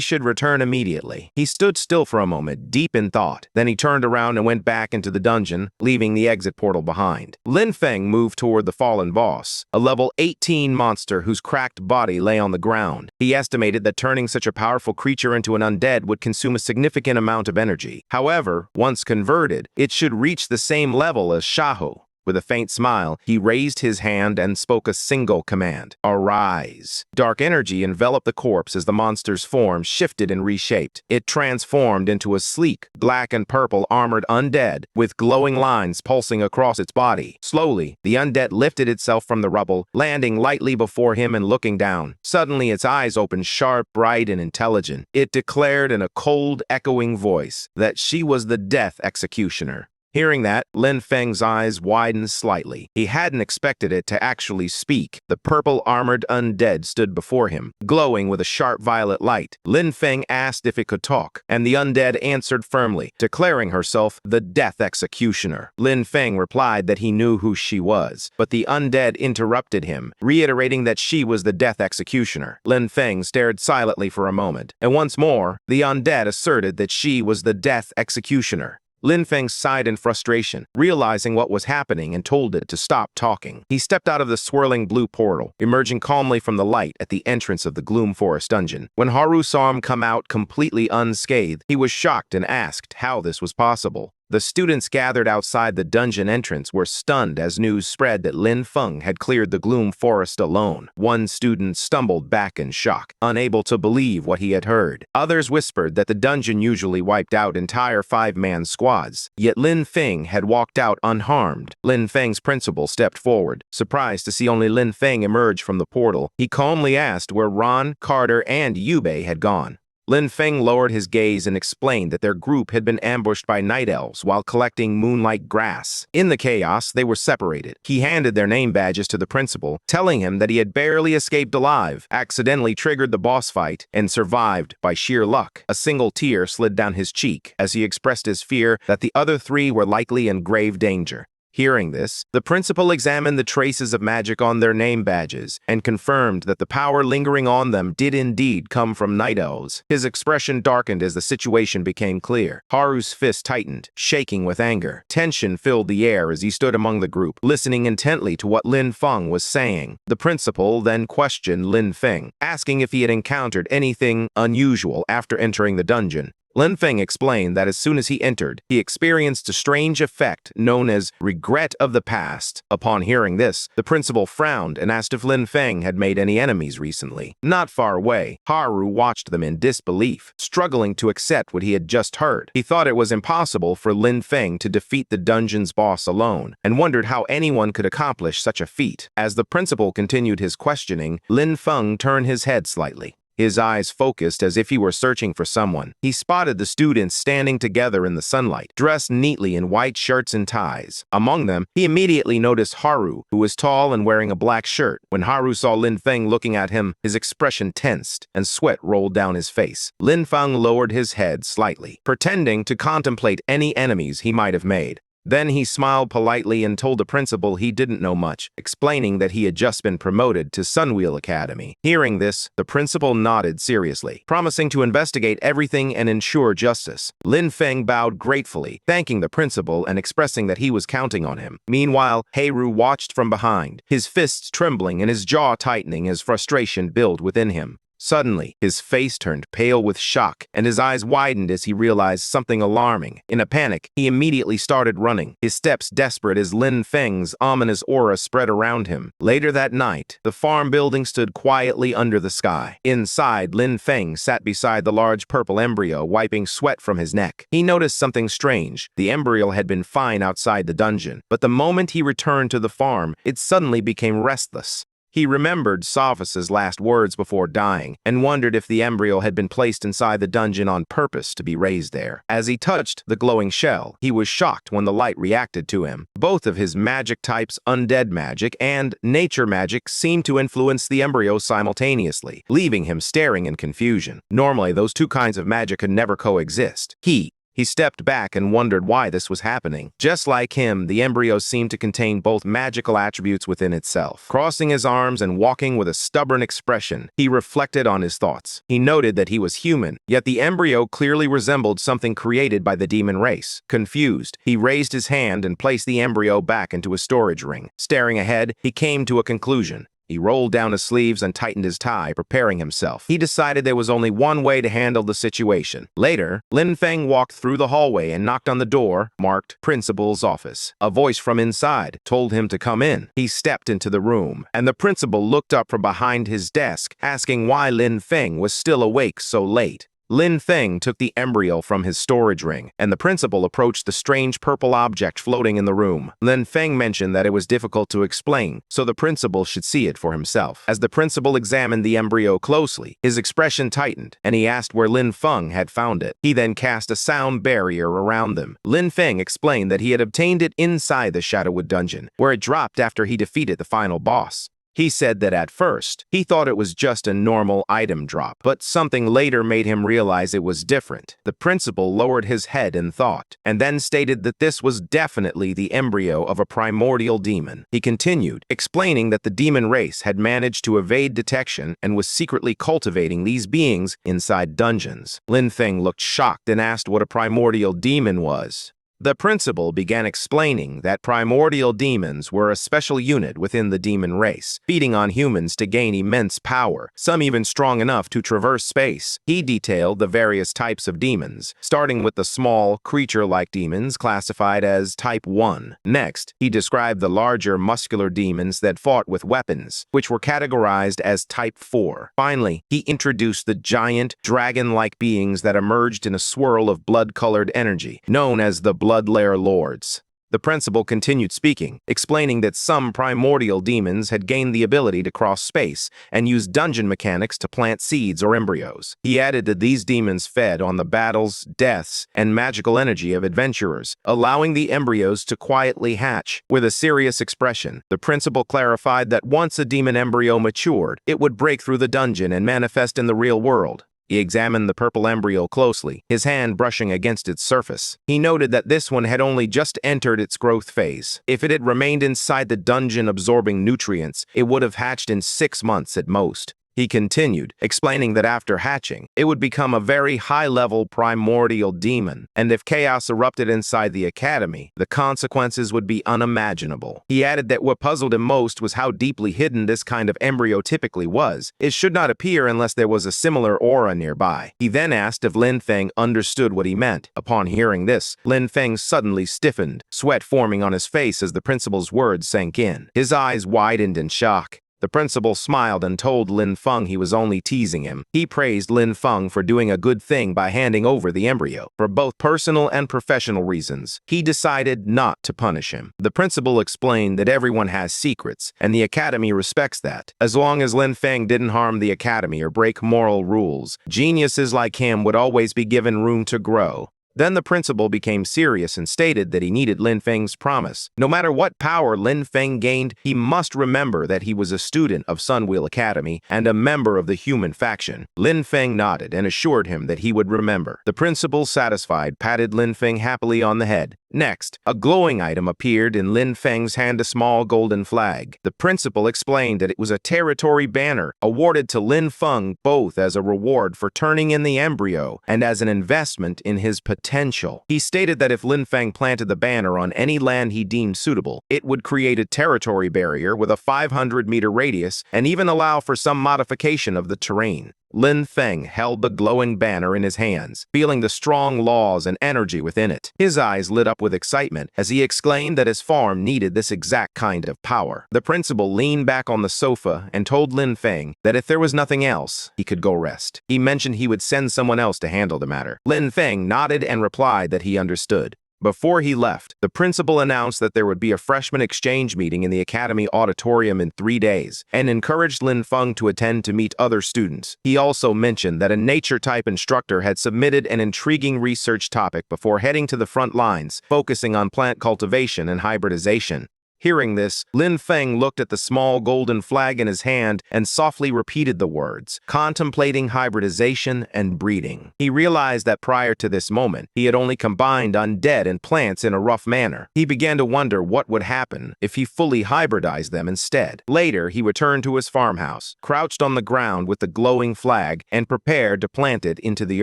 A: should return immediately. He stood still for a moment, deep in thought. Then he turned around and went back into the dungeon, leaving the exit portal behind. Lin Feng moved toward the fallen boss, a level 18 monster whose cracked body lay on the ground. He estimated that turning such a powerful creature into an undead would consume a significant amount of energy. However, once converted, it should reach the same level as Shahu. With a faint smile, he raised his hand and spoke a single command. Arise. Dark energy enveloped the corpse as the monster's form shifted and reshaped. It transformed into a sleek, black and purple armored undead, with glowing lines pulsing across its body. Slowly, the undead lifted itself from the rubble, landing lightly before him and looking down. Suddenly, its eyes opened sharp, bright, and intelligent. It declared in a cold, echoing voice that she was the death executioner. Hearing that, Lin Feng's eyes widened slightly. He hadn't expected it to actually speak. The purple-armored undead stood before him, glowing with a sharp violet light. Lin Feng asked if it could talk, and the undead answered firmly, declaring herself the Death Executioner. Lin Feng replied that he knew who she was, but the undead interrupted him, reiterating that she was the Death Executioner. Lin Feng stared silently for a moment, and once more, the undead asserted that she was the Death Executioner. Lin Feng sighed in frustration, realizing what was happening, and told it to stop talking. He stepped out of the swirling blue portal, emerging calmly from the light at the entrance of the Gloom Forest dungeon. When Haru saw him come out completely unscathed, he was shocked and asked how this was possible. The students gathered outside the dungeon entrance were stunned as news spread that Lin Feng had cleared the Gloom Forest alone. One student stumbled back in shock, unable to believe what he had heard. Others whispered that the dungeon usually wiped out entire 5-man squads, yet Lin Feng had walked out unharmed. Lin Feng's principal stepped forward, surprised to see only Lin Feng emerge from the portal. He calmly asked where Ron, Carter, and Yubei had gone. Lin Feng lowered his gaze and explained that their group had been ambushed by night elves while collecting moonlight grass. In the chaos, they were separated. He handed their name badges to the principal, telling him that he had barely escaped alive, accidentally triggered the boss fight, and survived by sheer luck. A single tear slid down his cheek as he expressed his fear that the other 3 were likely in grave danger. Hearing this, the principal examined the traces of magic on their name badges and confirmed that the power lingering on them did indeed come from night elves. His expression darkened as the situation became clear. Haru's fist tightened, shaking with anger. Tension filled the air as he stood among the group, listening intently to what Lin Feng was saying. The principal then questioned Lin Feng, asking if he had encountered anything unusual after entering the dungeon. Lin Feng explained that as soon as he entered, he experienced a strange effect known as regret of the past. Upon hearing this, the principal frowned and asked if Lin Feng had made any enemies recently. Not far away, Haru watched them in disbelief, struggling to accept what he had just heard. He thought it was impossible for Lin Feng to defeat the dungeon's boss alone, and wondered how anyone could accomplish such a feat. As the principal continued his questioning, Lin Feng turned his head slightly. His eyes focused as if he were searching for someone. He spotted the students standing together in the sunlight, dressed neatly in white shirts and ties. Among them, he immediately noticed Haru, who was tall and wearing a black shirt. When Haru saw Lin Feng looking at him, his expression tensed and sweat rolled down his face. Lin Feng lowered his head slightly, pretending to contemplate any enemies he might have made. Then he smiled politely and told the principal he didn't know much, explaining that he had just been promoted to Sunwheel Academy. Hearing this, the principal nodded seriously, promising to investigate everything and ensure justice. Lin Feng bowed gratefully, thanking the principal and expressing that he was counting on him. Meanwhile, Haru watched from behind, his fists trembling and his jaw tightening as frustration built within him. Suddenly, his face turned pale with shock, and his eyes widened as he realized something alarming. In a panic, he immediately started running, his steps desperate as Lin Feng's ominous aura spread around him. Later that night, the farm building stood quietly under the sky. Inside, Lin Feng sat beside the large purple embryo, wiping sweat from his neck. He noticed something strange. The embryo had been fine outside the dungeon, but the moment he returned to the farm, it suddenly became restless. He remembered Sophus's last words before dying and wondered if the embryo had been placed inside the dungeon on purpose to be raised there. As he touched the glowing shell, he was shocked when the light reacted to him. Both of his magic types, undead magic and nature magic, seemed to influence the embryo simultaneously, leaving him staring in confusion. Normally, those two kinds of magic could never coexist. He stepped back and wondered why this was happening. Just like him, the embryo seemed to contain both magical attributes within itself. Crossing his arms and walking with a stubborn expression, he reflected on his thoughts. He noted that he was human, yet the embryo clearly resembled something created by the demon race. Confused, he raised his hand and placed the embryo back into a storage ring. Staring ahead, he came to a conclusion. He rolled down his sleeves and tightened his tie, preparing himself. He decided there was only one way to handle the situation. Later, Lin Feng walked through the hallway and knocked on the door, marked Principal's Office. A voice from inside told him to come in. He stepped into the room, and the principal looked up from behind his desk, asking why Lin Feng was still awake so late. Lin Feng took the embryo from his storage ring, and the principal approached the strange purple object floating in the room. Lin Feng mentioned that it was difficult to explain, so the principal should see it for himself. As the principal examined the embryo closely, his expression tightened, and he asked where Lin Feng had found it. He then cast a sound barrier around them. Lin Feng explained that he had obtained it inside the Shadowwood dungeon, where it dropped after he defeated the final boss. He said that at first, he thought it was just a normal item drop, but something later made him realize it was different. The principal lowered his head in thought, and then stated that this was definitely the embryo of a primordial demon. He continued, explaining that the demon race had managed to evade detection and was secretly cultivating these beings inside dungeons. Lin Feng looked shocked and asked what a primordial demon was. The principal began explaining that primordial demons were a special unit within the demon race, feeding on humans to gain immense power, some even strong enough to traverse space. He detailed the various types of demons, starting with the small, creature-like demons classified as Type 1. Next, he described the larger, muscular demons that fought with weapons, which were categorized as Type 4. Finally, he introduced the giant, dragon-like beings that emerged in a swirl of blood-colored energy, known as the Bloodlair Lords. The principal continued speaking, explaining that some primordial demons had gained the ability to cross space and use dungeon mechanics to plant seeds or embryos. He added that these demons fed on the battles, deaths, and magical energy of adventurers, allowing the embryos to quietly hatch. With a serious expression, the principal clarified that once a demon embryo matured, it would break through the dungeon and manifest in the real world. He examined the purple embryo closely, his hand brushing against its surface. He noted that this one had only just entered its growth phase. If it had remained inside the dungeon absorbing nutrients, it would have hatched in 6 months at most. He continued, explaining that after hatching, it would become a very high-level primordial demon, and if chaos erupted inside the academy, the consequences would be unimaginable. He added that what puzzled him most was how deeply hidden this kind of embryo typically was. It should not appear unless there was a similar aura nearby. He then asked if Lin Feng understood what he meant. Upon hearing this, Lin Feng suddenly stiffened, sweat forming on his face as the principal's words sank in. His eyes widened in shock. The principal smiled and told Lin Feng he was only teasing him. He praised Lin Feng for doing a good thing by handing over the embryo. For both personal and professional reasons, he decided not to punish him. The principal explained that everyone has secrets, and the academy respects that. As long as Lin Feng didn't harm the academy or break moral rules, geniuses like him would always be given room to grow. Then the principal became serious and stated that he needed Lin Feng's promise. No matter what power Lin Feng gained, he must remember that he was a student of Sunwheel Academy and a member of the human faction. Lin Feng nodded and assured him that he would remember. The principal, satisfied, patted Lin Feng happily on the head. Next, a glowing item appeared in Lin Feng's hand, a small golden flag. The principal explained that it was a territory banner awarded to Lin Feng both as a reward for turning in the embryo and as an investment in his potential. He stated that if Lin Feng planted the banner on any land he deemed suitable, it would create a territory barrier with a 500-meter radius and even allow for some modification of the terrain. Lin Feng held the glowing banner in his hands, feeling the strong laws and energy within it. His eyes lit up with excitement as he exclaimed that his farm needed this exact kind of power. The principal leaned back on the sofa and told Lin Feng that if there was nothing else, he could go rest. He mentioned he would send someone else to handle the matter. Lin Feng nodded and replied that he understood. Before he left, the principal announced that there would be a freshman exchange meeting in the academy auditorium in 3 days and encouraged Lin Feng to attend to meet other students. He also mentioned that a nature-type instructor had submitted an intriguing research topic before heading to the front lines, focusing on plant cultivation and hybridization. Hearing this, Lin Feng looked at the small golden flag in his hand and softly repeated the words, contemplating hybridization and breeding. He realized that prior to this moment, he had only combined undead and plants in a rough manner. He began to wonder what would happen if he fully hybridized them instead. Later, he returned to his farmhouse, crouched on the ground with the glowing flag, and prepared to plant it into the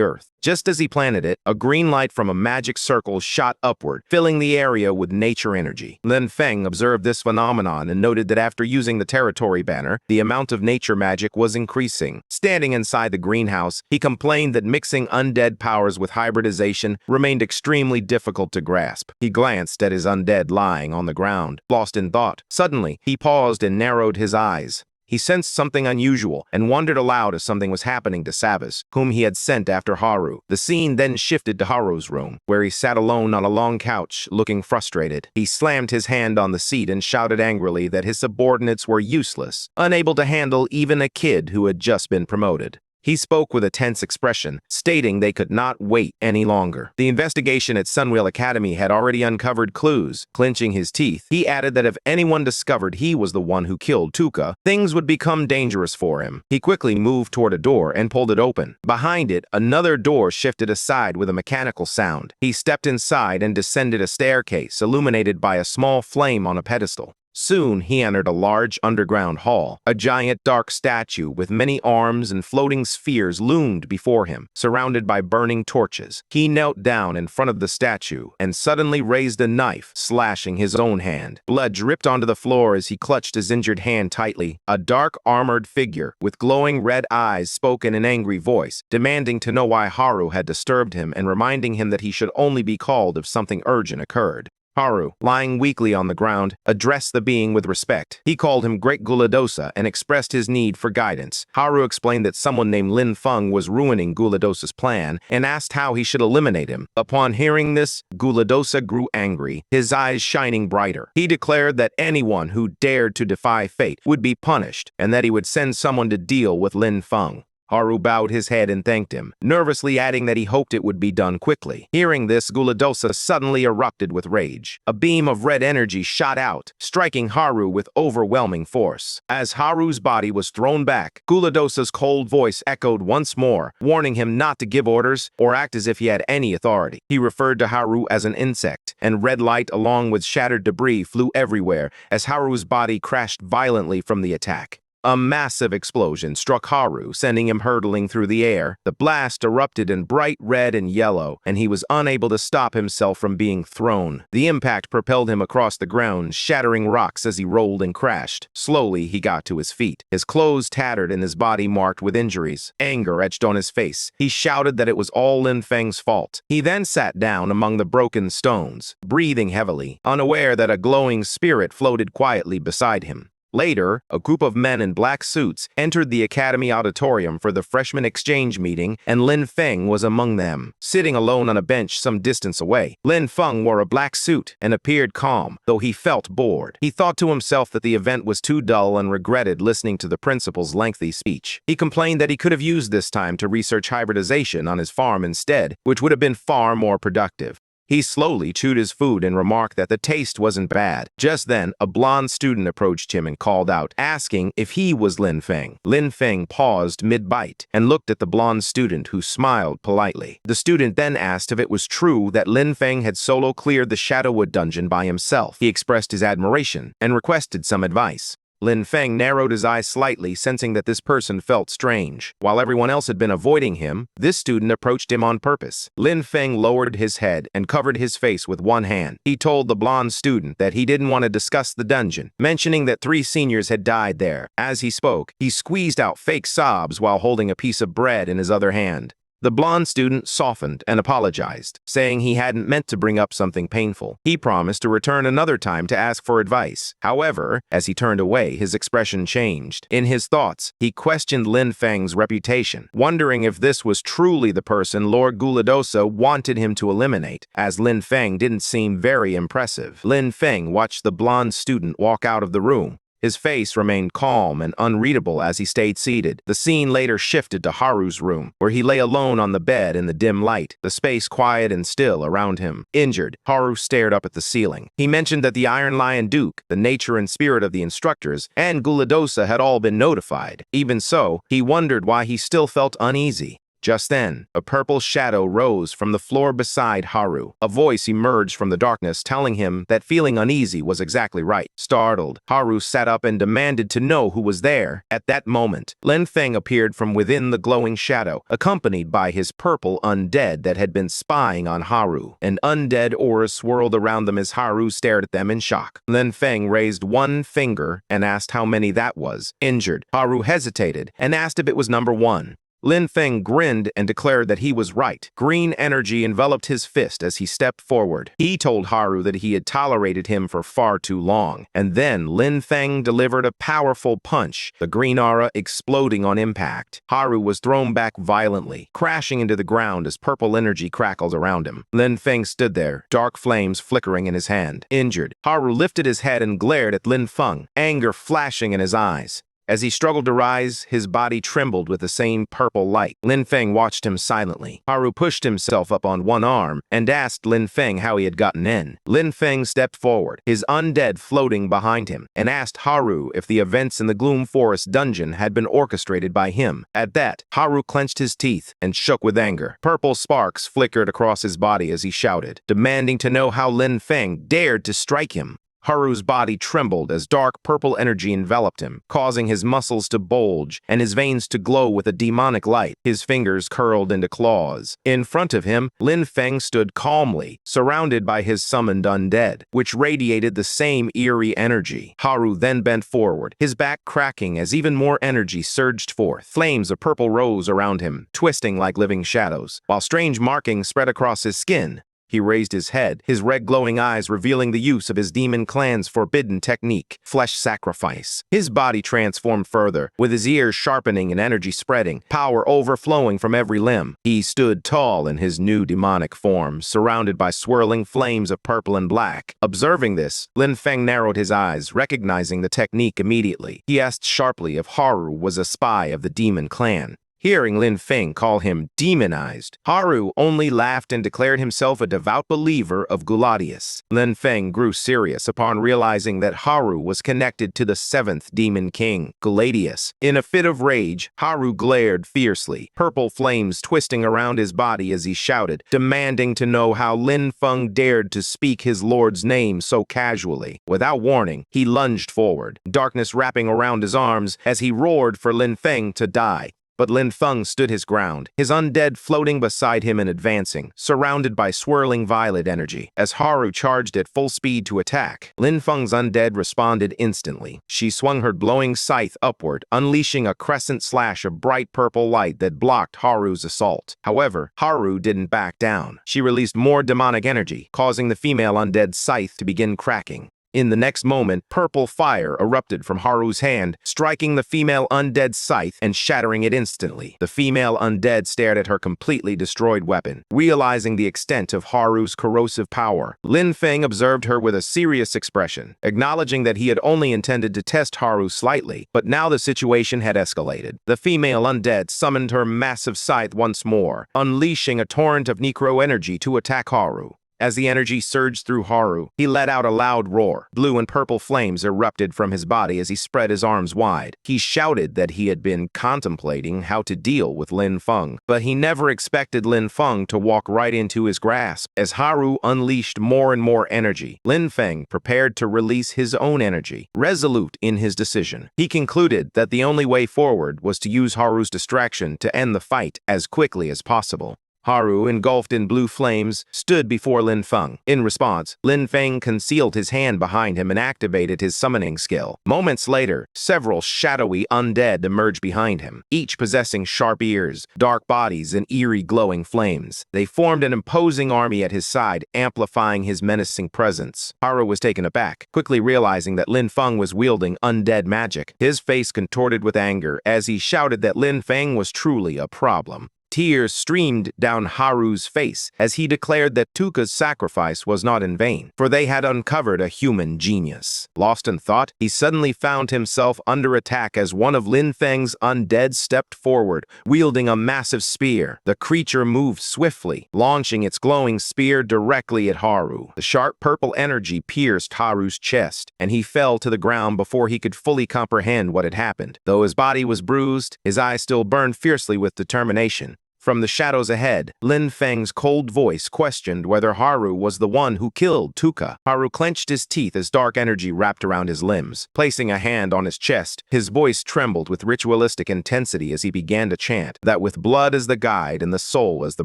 A: earth. Just as he planted it, a green light from a magic circle shot upward, filling the area with nature energy. Lin Feng observed this phenomenon and noted that after using the territory banner, the amount of nature magic was increasing. Standing inside the greenhouse, he complained that mixing undead powers with hybridization remained extremely difficult to grasp. He glanced at his undead lying on the ground, lost in thought. Suddenly, he paused and narrowed his eyes. He sensed something unusual and wondered aloud if something was happening to Savas, whom he had sent after Haru. The scene then shifted to Haru's room, where he sat alone on a long couch, looking frustrated. He slammed his hand on the seat and shouted angrily that his subordinates were useless, unable to handle even a kid who had just been promoted. He spoke with a tense expression, stating they could not wait any longer. The investigation at Sunwheel Academy had already uncovered clues. Clenching his teeth, he added that if anyone discovered he was the one who killed Tuka, things would become dangerous for him. He quickly moved toward a door and pulled it open. Behind it, another door shifted aside with a mechanical sound. He stepped inside and descended a staircase illuminated by a small flame on a pedestal. Soon, he entered a large underground hall. A giant dark statue with many arms and floating spheres loomed before him, surrounded by burning torches. He knelt down in front of the statue and suddenly raised a knife, slashing his own hand. Blood dripped onto the floor as he clutched his injured hand tightly. A dark, armored figure with glowing red eyes spoke in an angry voice, demanding to know why Haru had disturbed him and reminding him that he should only be called if something urgent occurred. Haru, lying weakly on the ground, addressed the being with respect. He called him Great Guladosa and expressed his need for guidance. Haru explained that someone named Lin Feng was ruining Guladosa's plan and asked how he should eliminate him. Upon hearing this, Guladosa grew angry, his eyes shining brighter. He declared that anyone who dared to defy fate would be punished and that he would send someone to deal with Lin Feng. Haru bowed his head and thanked him, nervously adding that he hoped it would be done quickly. Hearing this, Guladosa suddenly erupted with rage. A beam of red energy shot out, striking Haru with overwhelming force. As Haru's body was thrown back, Guladosa's cold voice echoed once more, warning him not to give orders or act as if he had any authority. He referred to Haru as an insect, and red light along with shattered debris flew everywhere as Haru's body crashed violently from the attack. A massive explosion struck Haru, sending him hurtling through the air. The blast erupted in bright red and yellow, and he was unable to stop himself from being thrown. The impact propelled him across the ground, shattering rocks as he rolled and crashed. Slowly, he got to his feet, his clothes tattered and his body marked with injuries. Anger etched on his face. He shouted that it was all Lin Feng's fault. He then sat down among the broken stones, breathing heavily, unaware that a glowing spirit floated quietly beside him. Later, a group of men in black suits entered the academy auditorium for the freshman exchange meeting, and Lin Feng was among them. Sitting alone on a bench some distance away, Lin Feng wore a black suit and appeared calm, though he felt bored. He thought to himself that the event was too dull and regretted listening to the principal's lengthy speech. He complained that he could have used this time to research hybridization on his farm instead, which would have been far more productive. He slowly chewed his food and remarked that the taste wasn't bad. Just then, a blonde student approached him and called out, asking if he was Lin Feng. Lin Feng paused mid-bite and looked at the blonde student, who smiled politely. The student then asked if it was true that Lin Feng had solo cleared the Shadowwood dungeon by himself. He expressed his admiration and requested some advice. Lin Feng narrowed his eyes slightly, sensing that this person felt strange. While everyone else had been avoiding him, this student approached him on purpose. Lin Feng lowered his head and covered his face with one hand. He told the blonde student that he didn't want to discuss the dungeon, mentioning that 3 seniors had died there. As he spoke, he squeezed out fake sobs while holding a piece of bread in his other hand. The blonde student softened and apologized, saying he hadn't meant to bring up something painful. He promised to return another time to ask for advice. However, as he turned away, his expression changed. In his thoughts, he questioned Lin Feng's reputation, wondering if this was truly the person Lord Guladosa wanted him to eliminate, as Lin Feng didn't seem very impressive. Lin Feng watched the blonde student walk out of the room. His face remained calm and unreadable as he stayed seated. The scene later shifted to Haru's room, where he lay alone on the bed in the dim light, the space quiet and still around him. Injured, Haru stared up at the ceiling. He mentioned that the Iron Lion Duke, the nature and spirit of the instructors, and Guladosa had all been notified. Even so, he wondered why he still felt uneasy. Just then, a purple shadow rose from the floor beside Haru. A voice emerged from the darkness telling him that feeling uneasy was exactly right. Startled, Haru sat up and demanded to know who was there. At that moment, Lin Feng appeared from within the glowing shadow, accompanied by his purple undead that had been spying on Haru. An undead aura swirled around them as Haru stared at them in shock. Lin Feng raised one finger and asked how many that was. Injured, Haru hesitated and asked if it was number 1. Lin Feng grinned and declared that he was right. Green energy enveloped his fist as he stepped forward. He told Haru that he had tolerated him for far too long. And then Lin Feng delivered a powerful punch, the green aura exploding on impact. Haru was thrown back violently, crashing into the ground as purple energy crackled around him. Lin Feng stood there, dark flames flickering in his hand. Injured, Haru lifted his head and glared at Lin Feng, anger flashing in his eyes. As he struggled to rise, his body trembled with the same purple light. Lin Feng watched him silently. Haru pushed himself up on one arm and asked Lin Feng how he had gotten in. Lin Feng stepped forward, his undead floating behind him, and asked Haru if the events in the Gloom Forest dungeon had been orchestrated by him. At that, Haru clenched his teeth and shook with anger. Purple sparks flickered across his body as he shouted, demanding to know how Lin Feng dared to strike him. Haru's body trembled as dark purple energy enveloped him, causing his muscles to bulge and his veins to glow with a demonic light. His fingers curled into claws. In front of him, Lin Feng stood calmly, surrounded by his summoned undead, which radiated the same eerie energy. Haru then bent forward, his back cracking as even more energy surged forth. Flames of purple rose around him, twisting like living shadows, while strange markings spread across his skin. He raised his head, his red glowing eyes revealing the use of his demon clan's forbidden technique, flesh sacrifice. His body transformed further, with his ears sharpening and energy spreading, power overflowing from every limb. He stood tall in his new demonic form, surrounded by swirling flames of purple and black. Observing this, Lin Feng narrowed his eyes, recognizing the technique immediately. He asked sharply if Haru was a spy of the demon clan. Hearing Lin Feng call him demonized, Haru only laughed and declared himself a devout believer of Gladius. Lin Feng grew serious upon realizing that Haru was connected to the seventh demon king, Gladius. In a fit of rage, Haru glared fiercely, purple flames twisting around his body as he shouted, demanding to know how Lin Feng dared to speak his lord's name so casually. Without warning, he lunged forward, darkness wrapping around his arms as he roared for Lin Feng to die. But Lin Feng stood his ground, his undead floating beside him and advancing, surrounded by swirling violet energy. As Haru charged at full speed to attack, Lin Feng's undead responded instantly. She swung her glowing scythe upward, unleashing a crescent slash of bright purple light that blocked Haru's assault. However, Haru didn't back down. She released more demonic energy, causing the female undead scythe to begin cracking. In the next moment, purple fire erupted from Haru's hand, striking the female undead scythe and shattering it instantly. The female undead stared at her completely destroyed weapon. Realizing the extent of Haru's corrosive power, Lin Feng observed her with a serious expression, acknowledging that he had only intended to test Haru slightly, but now the situation had escalated. The female undead summoned her massive scythe once more, unleashing a torrent of necro energy to attack Haru. As the energy surged through Haru, he let out a loud roar. Blue and purple flames erupted from his body as he spread his arms wide. He shouted that he had been contemplating how to deal with Lin Feng, but he never expected Lin Feng to walk right into his grasp. As Haru unleashed more and more energy, Lin Feng prepared to release his own energy, resolute in his decision. He concluded that the only way forward was to use Haru's distraction to end the fight as quickly as possible. Haru, engulfed in blue flames, stood before Lin Feng. In response, Lin Feng concealed his hand behind him and activated his summoning skill. Moments later, several shadowy undead emerged behind him, each possessing sharp ears, dark bodies, and eerie glowing flames. They formed an imposing army at his side, amplifying his menacing presence. Haru was taken aback, quickly realizing that Lin Feng was wielding undead magic. His face contorted with anger as he shouted that Lin Feng was truly a problem. Tears streamed down Haru's face as he declared that Tuka's sacrifice was not in vain, for they had uncovered a human genius. Lost in thought, he suddenly found himself under attack as one of Lin Feng's undead stepped forward, wielding a massive spear. The creature moved swiftly, launching its glowing spear directly at Haru. The sharp purple energy pierced Haru's chest, and he fell to the ground before he could fully comprehend what had happened. Though his body was bruised, his eyes still burned fiercely with determination. From the shadows ahead, Lin Feng's cold voice questioned whether Haru was the one who killed Tuka. Haru clenched his teeth as dark energy wrapped around his limbs. Placing a hand on his chest, his voice trembled with ritualistic intensity as he began to chant that with blood as the guide and the soul as the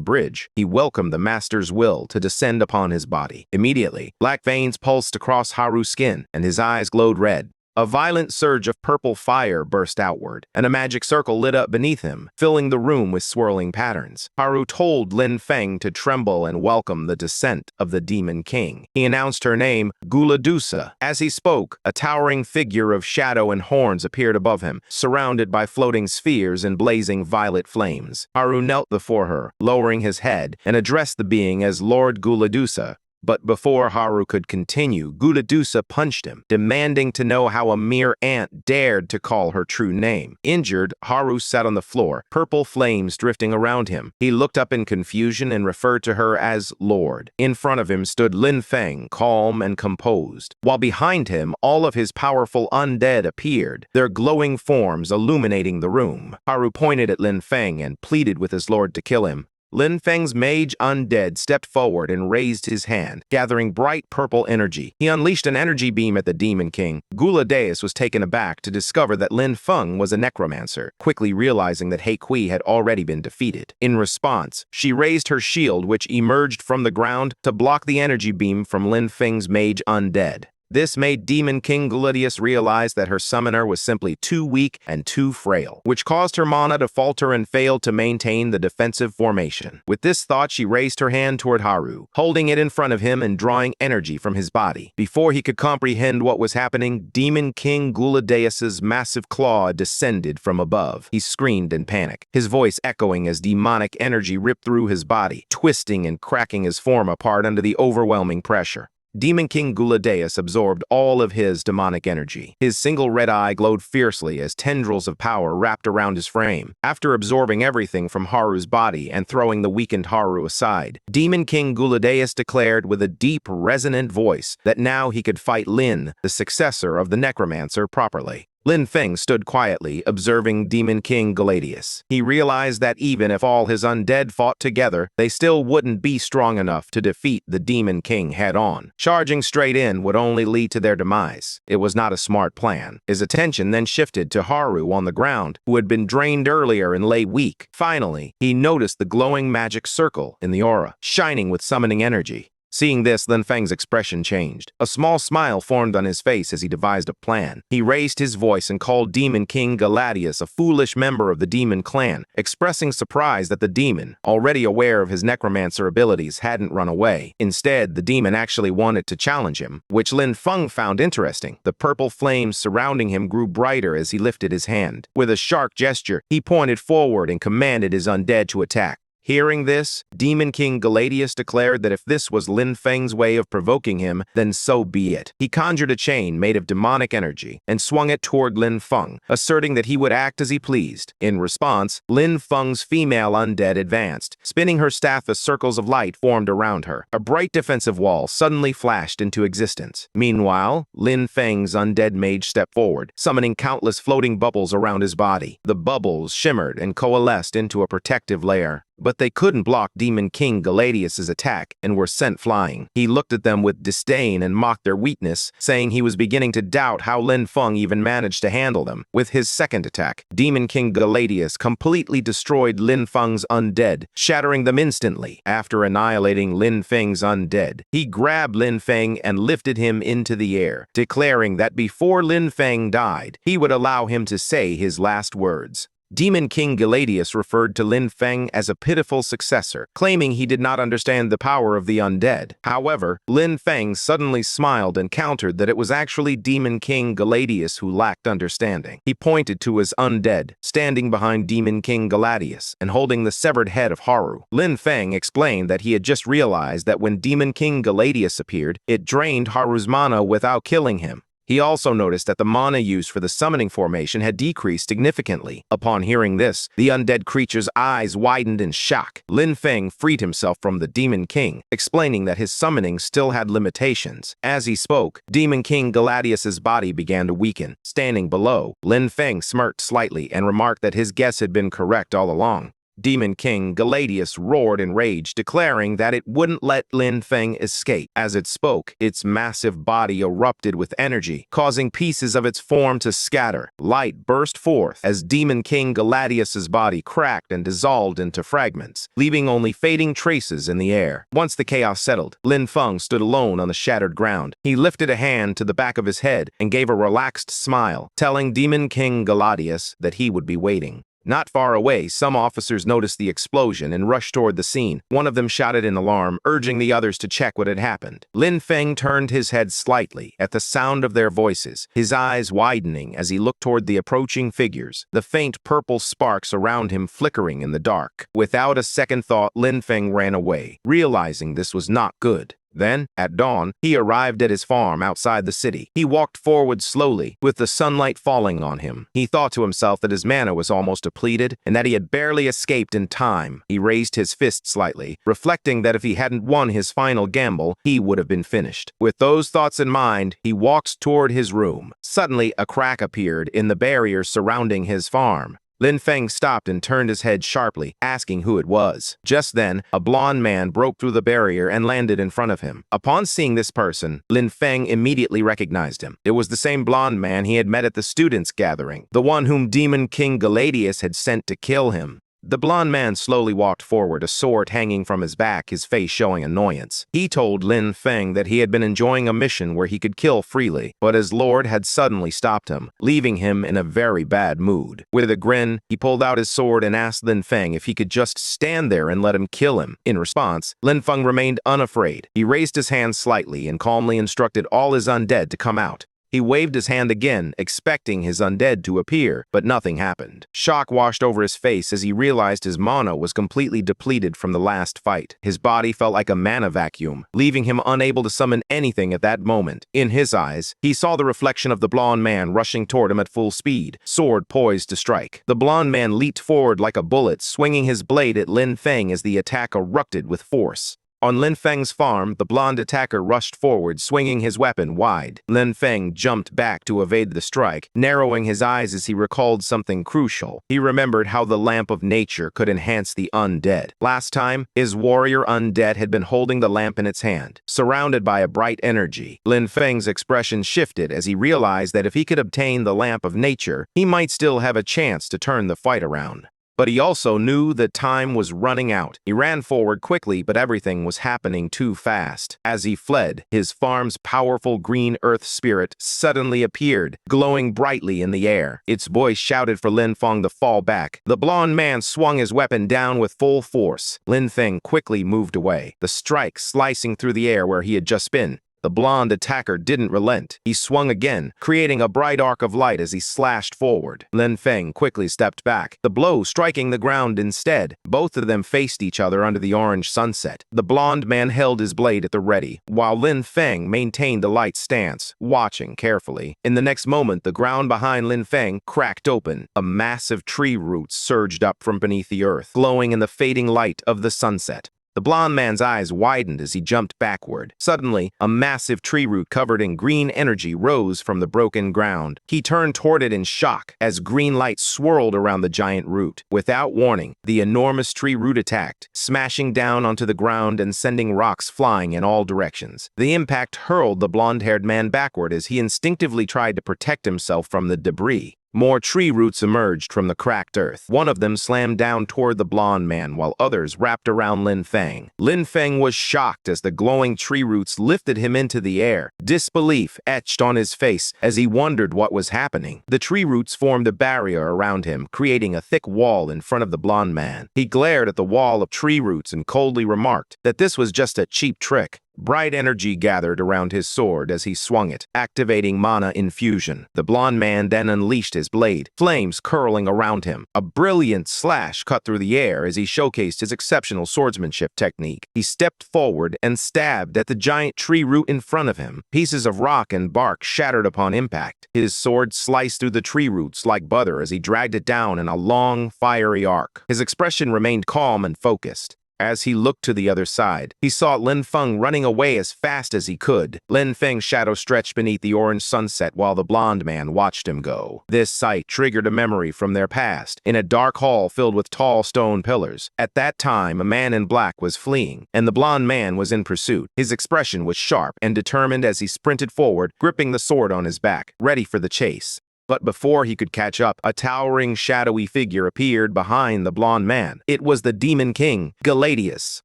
A: bridge, he welcomed the master's will to descend upon his body. Immediately, black veins pulsed across Haru's skin, and his eyes glowed red. A violent surge of purple fire burst outward, and a magic circle lit up beneath him, filling the room with swirling patterns. Haru told Lin Feng to tremble and welcome the descent of the Demon King. He announced her name, Guladusa. As he spoke, a towering figure of shadow and horns appeared above him, surrounded by floating spheres and blazing violet flames. Haru knelt before her, lowering his head, and addressed the being as Lord Guladusa. But before Haru could continue, Guladusa punched him, demanding to know how a mere ant dared to call her true name. Injured, Haru sat on the floor, purple flames drifting around him. He looked up in confusion and referred to her as Lord. In front of him stood Lin Feng, calm and composed, while behind him all of his powerful undead appeared, their glowing forms illuminating the room. Haru pointed at Lin Feng and pleaded with his lord to kill him. Lin Feng's mage undead stepped forward and raised his hand, gathering bright purple energy. He unleashed an energy beam at the Demon King. Gladius was taken aback to discover that Lin Feng was a necromancer, quickly realizing that He Kui had already been defeated. In response, she raised her shield, which emerged from the ground to block the energy beam from Lin Feng's mage undead. This made Demon King Gladius realize that her summoner was simply too weak and too frail, which caused her mana to falter and fail to maintain the defensive formation. With this thought, she raised her hand toward Haru, holding it in front of him and drawing energy from his body. Before he could comprehend what was happening, Demon King Gladius's massive claw descended from above. He screamed in panic, his voice echoing as demonic energy ripped through his body, twisting and cracking his form apart under the overwhelming pressure. Demon King Guladeus absorbed all of his demonic energy. His single red eye glowed fiercely as tendrils of power wrapped around his frame. After absorbing everything from Haru's body and throwing the weakened Haru aside, Demon King Guladeus declared with a deep, resonant voice that now he could fight Lin, the successor of the Necromancer, properly. Lin Feng stood quietly, observing Demon King Guladeus. He realized that even if all his undead fought together, they still wouldn't be strong enough to defeat the Demon King head-on. Charging straight in would only lead to their demise. It was not a smart plan. His attention then shifted to Haru on the ground, who had been drained earlier and lay weak. Finally, he noticed the glowing magic circle in the aura, shining with summoning energy. Seeing this, Lin Feng's expression changed. A small smile formed on his face as he devised a plan. He raised his voice and called Demon King Guladeus a foolish member of the demon clan, expressing surprise that the demon, already aware of his necromancer abilities, hadn't run away. Instead, the demon actually wanted to challenge him, which Lin Feng found interesting. The purple flames surrounding him grew brighter as he lifted his hand. With a sharp gesture, he pointed forward and commanded his undead to attack. Hearing this, Demon King Guladeus declared that if this was Lin Feng's way of provoking him, then so be it. He conjured a chain made of demonic energy and swung it toward Lin Feng, asserting that he would act as he pleased. In response, Lin Feng's female undead advanced, spinning her staff as circles of light formed around her. A bright defensive wall suddenly flashed into existence. Meanwhile, Lin Feng's undead mage stepped forward, summoning countless floating bubbles around his body. The bubbles shimmered and coalesced into a protective layer. But they couldn't block Demon King Guladeus's attack and were sent flying. He looked at them with disdain and mocked their weakness, saying he was beginning to doubt how Lin Feng even managed to handle them. With his second attack, Demon King Guladeus completely destroyed Lin Feng's undead, shattering them instantly. After annihilating Lin Feng's undead, he grabbed Lin Feng and lifted him into the air, declaring that before Lin Feng died, he would allow him to say his last words. Demon King Guladeus referred to Lin Feng as a pitiful successor, claiming he did not understand the power of the undead. However, Lin Feng suddenly smiled and countered that it was actually Demon King Guladeus who lacked understanding. He pointed to his undead, standing behind Demon King Guladeus and holding the severed head of Haru. Lin Feng explained that he had just realized that when Demon King Guladeus appeared, it drained Haru's mana without killing him. He also noticed that the mana used for the summoning formation had decreased significantly. Upon hearing this, the undead creature's eyes widened in shock. Lin Feng freed himself from the Demon King, explaining that his summoning still had limitations. As he spoke, Demon King Guladeus's body began to weaken. Standing below, Lin Feng smirked slightly and remarked that his guess had been correct all along. Demon King Guladeus roared in rage, declaring that it wouldn't let Lin Feng escape. As it spoke, its massive body erupted with energy, causing pieces of its form to scatter. Light burst forth as Demon King Guladeus's body cracked and dissolved into fragments, leaving only fading traces in the air. Once the chaos settled, Lin Feng stood alone on the shattered ground. He lifted a hand to the back of his head and gave a relaxed smile, telling Demon King Guladeus that he would be waiting. Not far away, some officers noticed the explosion and rushed toward the scene. One of them shouted in alarm, urging the others to check what had happened. Lin Feng turned his head slightly at the sound of their voices, his eyes widening as he looked toward the approaching figures, the faint purple sparks around him flickering in the dark. Without a second thought, Lin Feng ran away, realizing this was not good. Then, at dawn, he arrived at his farm outside the city. He walked forward slowly, with the sunlight falling on him. He thought to himself that his mana was almost depleted, and that he had barely escaped in time. He raised his fist slightly, reflecting that if he hadn't won his final gamble, he would have been finished. With those thoughts in mind, he walked toward his room. Suddenly, a crack appeared in the barrier surrounding his farm. Lin Feng stopped and turned his head sharply, asking who it was. Just then, a blond man broke through the barrier and landed in front of him. Upon seeing this person, Lin Feng immediately recognized him. It was the same blond man he had met at the students' gathering, the one whom Demon King Guladeus had sent to kill him. The blond man slowly walked forward, a sword hanging from his back, his face showing annoyance. He told Lin Feng that he had been enjoying a mission where he could kill freely, but his lord had suddenly stopped him, leaving him in a very bad mood. With a grin, he pulled out his sword and asked Lin Feng if he could just stand there and let him kill him. In response, Lin Feng remained unafraid. He raised his hand slightly and calmly instructed all his undead to come out. He waved his hand again, expecting his undead to appear, but nothing happened. Shock washed over his face as he realized his mana was completely depleted from the last fight. His body felt like a mana vacuum, leaving him unable to summon anything at that moment. In his eyes, he saw the reflection of the blonde man rushing toward him at full speed, sword poised to strike. The blonde man leaped forward like a bullet, swinging his blade at Lin Feng as the attack erupted with force. On Lin Feng's farm, the blonde attacker rushed forward, swinging his weapon wide. Lin Feng jumped back to evade the strike, narrowing his eyes as he recalled something crucial. He remembered how the lamp of nature could enhance the undead. Last time, his warrior undead had been holding the lamp in its hand, surrounded by a bright energy. Lin Feng's expression shifted as he realized that if he could obtain the lamp of nature, he might still have a chance to turn the fight around. But he also knew that time was running out. He ran forward quickly, but everything was happening too fast. As he fled, his farm's powerful green earth spirit suddenly appeared, glowing brightly in the air. Its voice shouted for Lin Feng to fall back. The blonde man swung his weapon down with full force. Lin Feng quickly moved away, the strike slicing through the air where he had just been. The blonde attacker didn't relent. He swung again, creating a bright arc of light as he slashed forward. Lin Feng quickly stepped back, the blow striking the ground instead. Both of them faced each other under the orange sunset. The blonde man held his blade at the ready, while Lin Feng maintained a light stance, watching carefully. In the next moment, the ground behind Lin Feng cracked open. A massive tree root surged up from beneath the earth, glowing in the fading light of the sunset. The blonde man's eyes widened as he jumped backward. Suddenly, a massive tree root covered in green energy rose from the broken ground. He turned toward it in shock as green light swirled around the giant root. Without warning, the enormous tree root attacked, smashing down onto the ground and sending rocks flying in all directions. The impact hurled the blonde-haired man backward as he instinctively tried to protect himself from the debris. More tree roots emerged from the cracked earth. One of them slammed down toward the blonde man, while others wrapped around Lin Feng. Lin Feng was shocked as the glowing tree roots lifted him into the air. Disbelief etched on his face as he wondered what was happening. The tree roots formed a barrier around him, creating a thick wall in front of the blonde man. He glared at the wall of tree roots and coldly remarked that this was just a cheap trick. Bright energy gathered around his sword as he swung it, activating mana infusion. The blonde man then unleashed his blade, flames curling around him. A brilliant slash cut through the air as he showcased his exceptional swordsmanship technique. He stepped forward and stabbed at the giant tree root in front of him. Pieces of rock and bark shattered upon impact. His sword sliced through the tree roots like butter as he dragged it down in a long, fiery arc. His expression remained calm and focused. As he looked to the other side, he saw Lin Feng running away as fast as he could. Lin Feng's shadow stretched beneath the orange sunset while the blonde man watched him go. This sight triggered a memory from their past, in a dark hall filled with tall stone pillars. At that time, a man in black was fleeing, and the blonde man was in pursuit. His expression was sharp and determined as he sprinted forward, gripping the sword on his back, ready for the chase. But before he could catch up, a towering, shadowy figure appeared behind the blonde man. It was the Demon King, Galadius.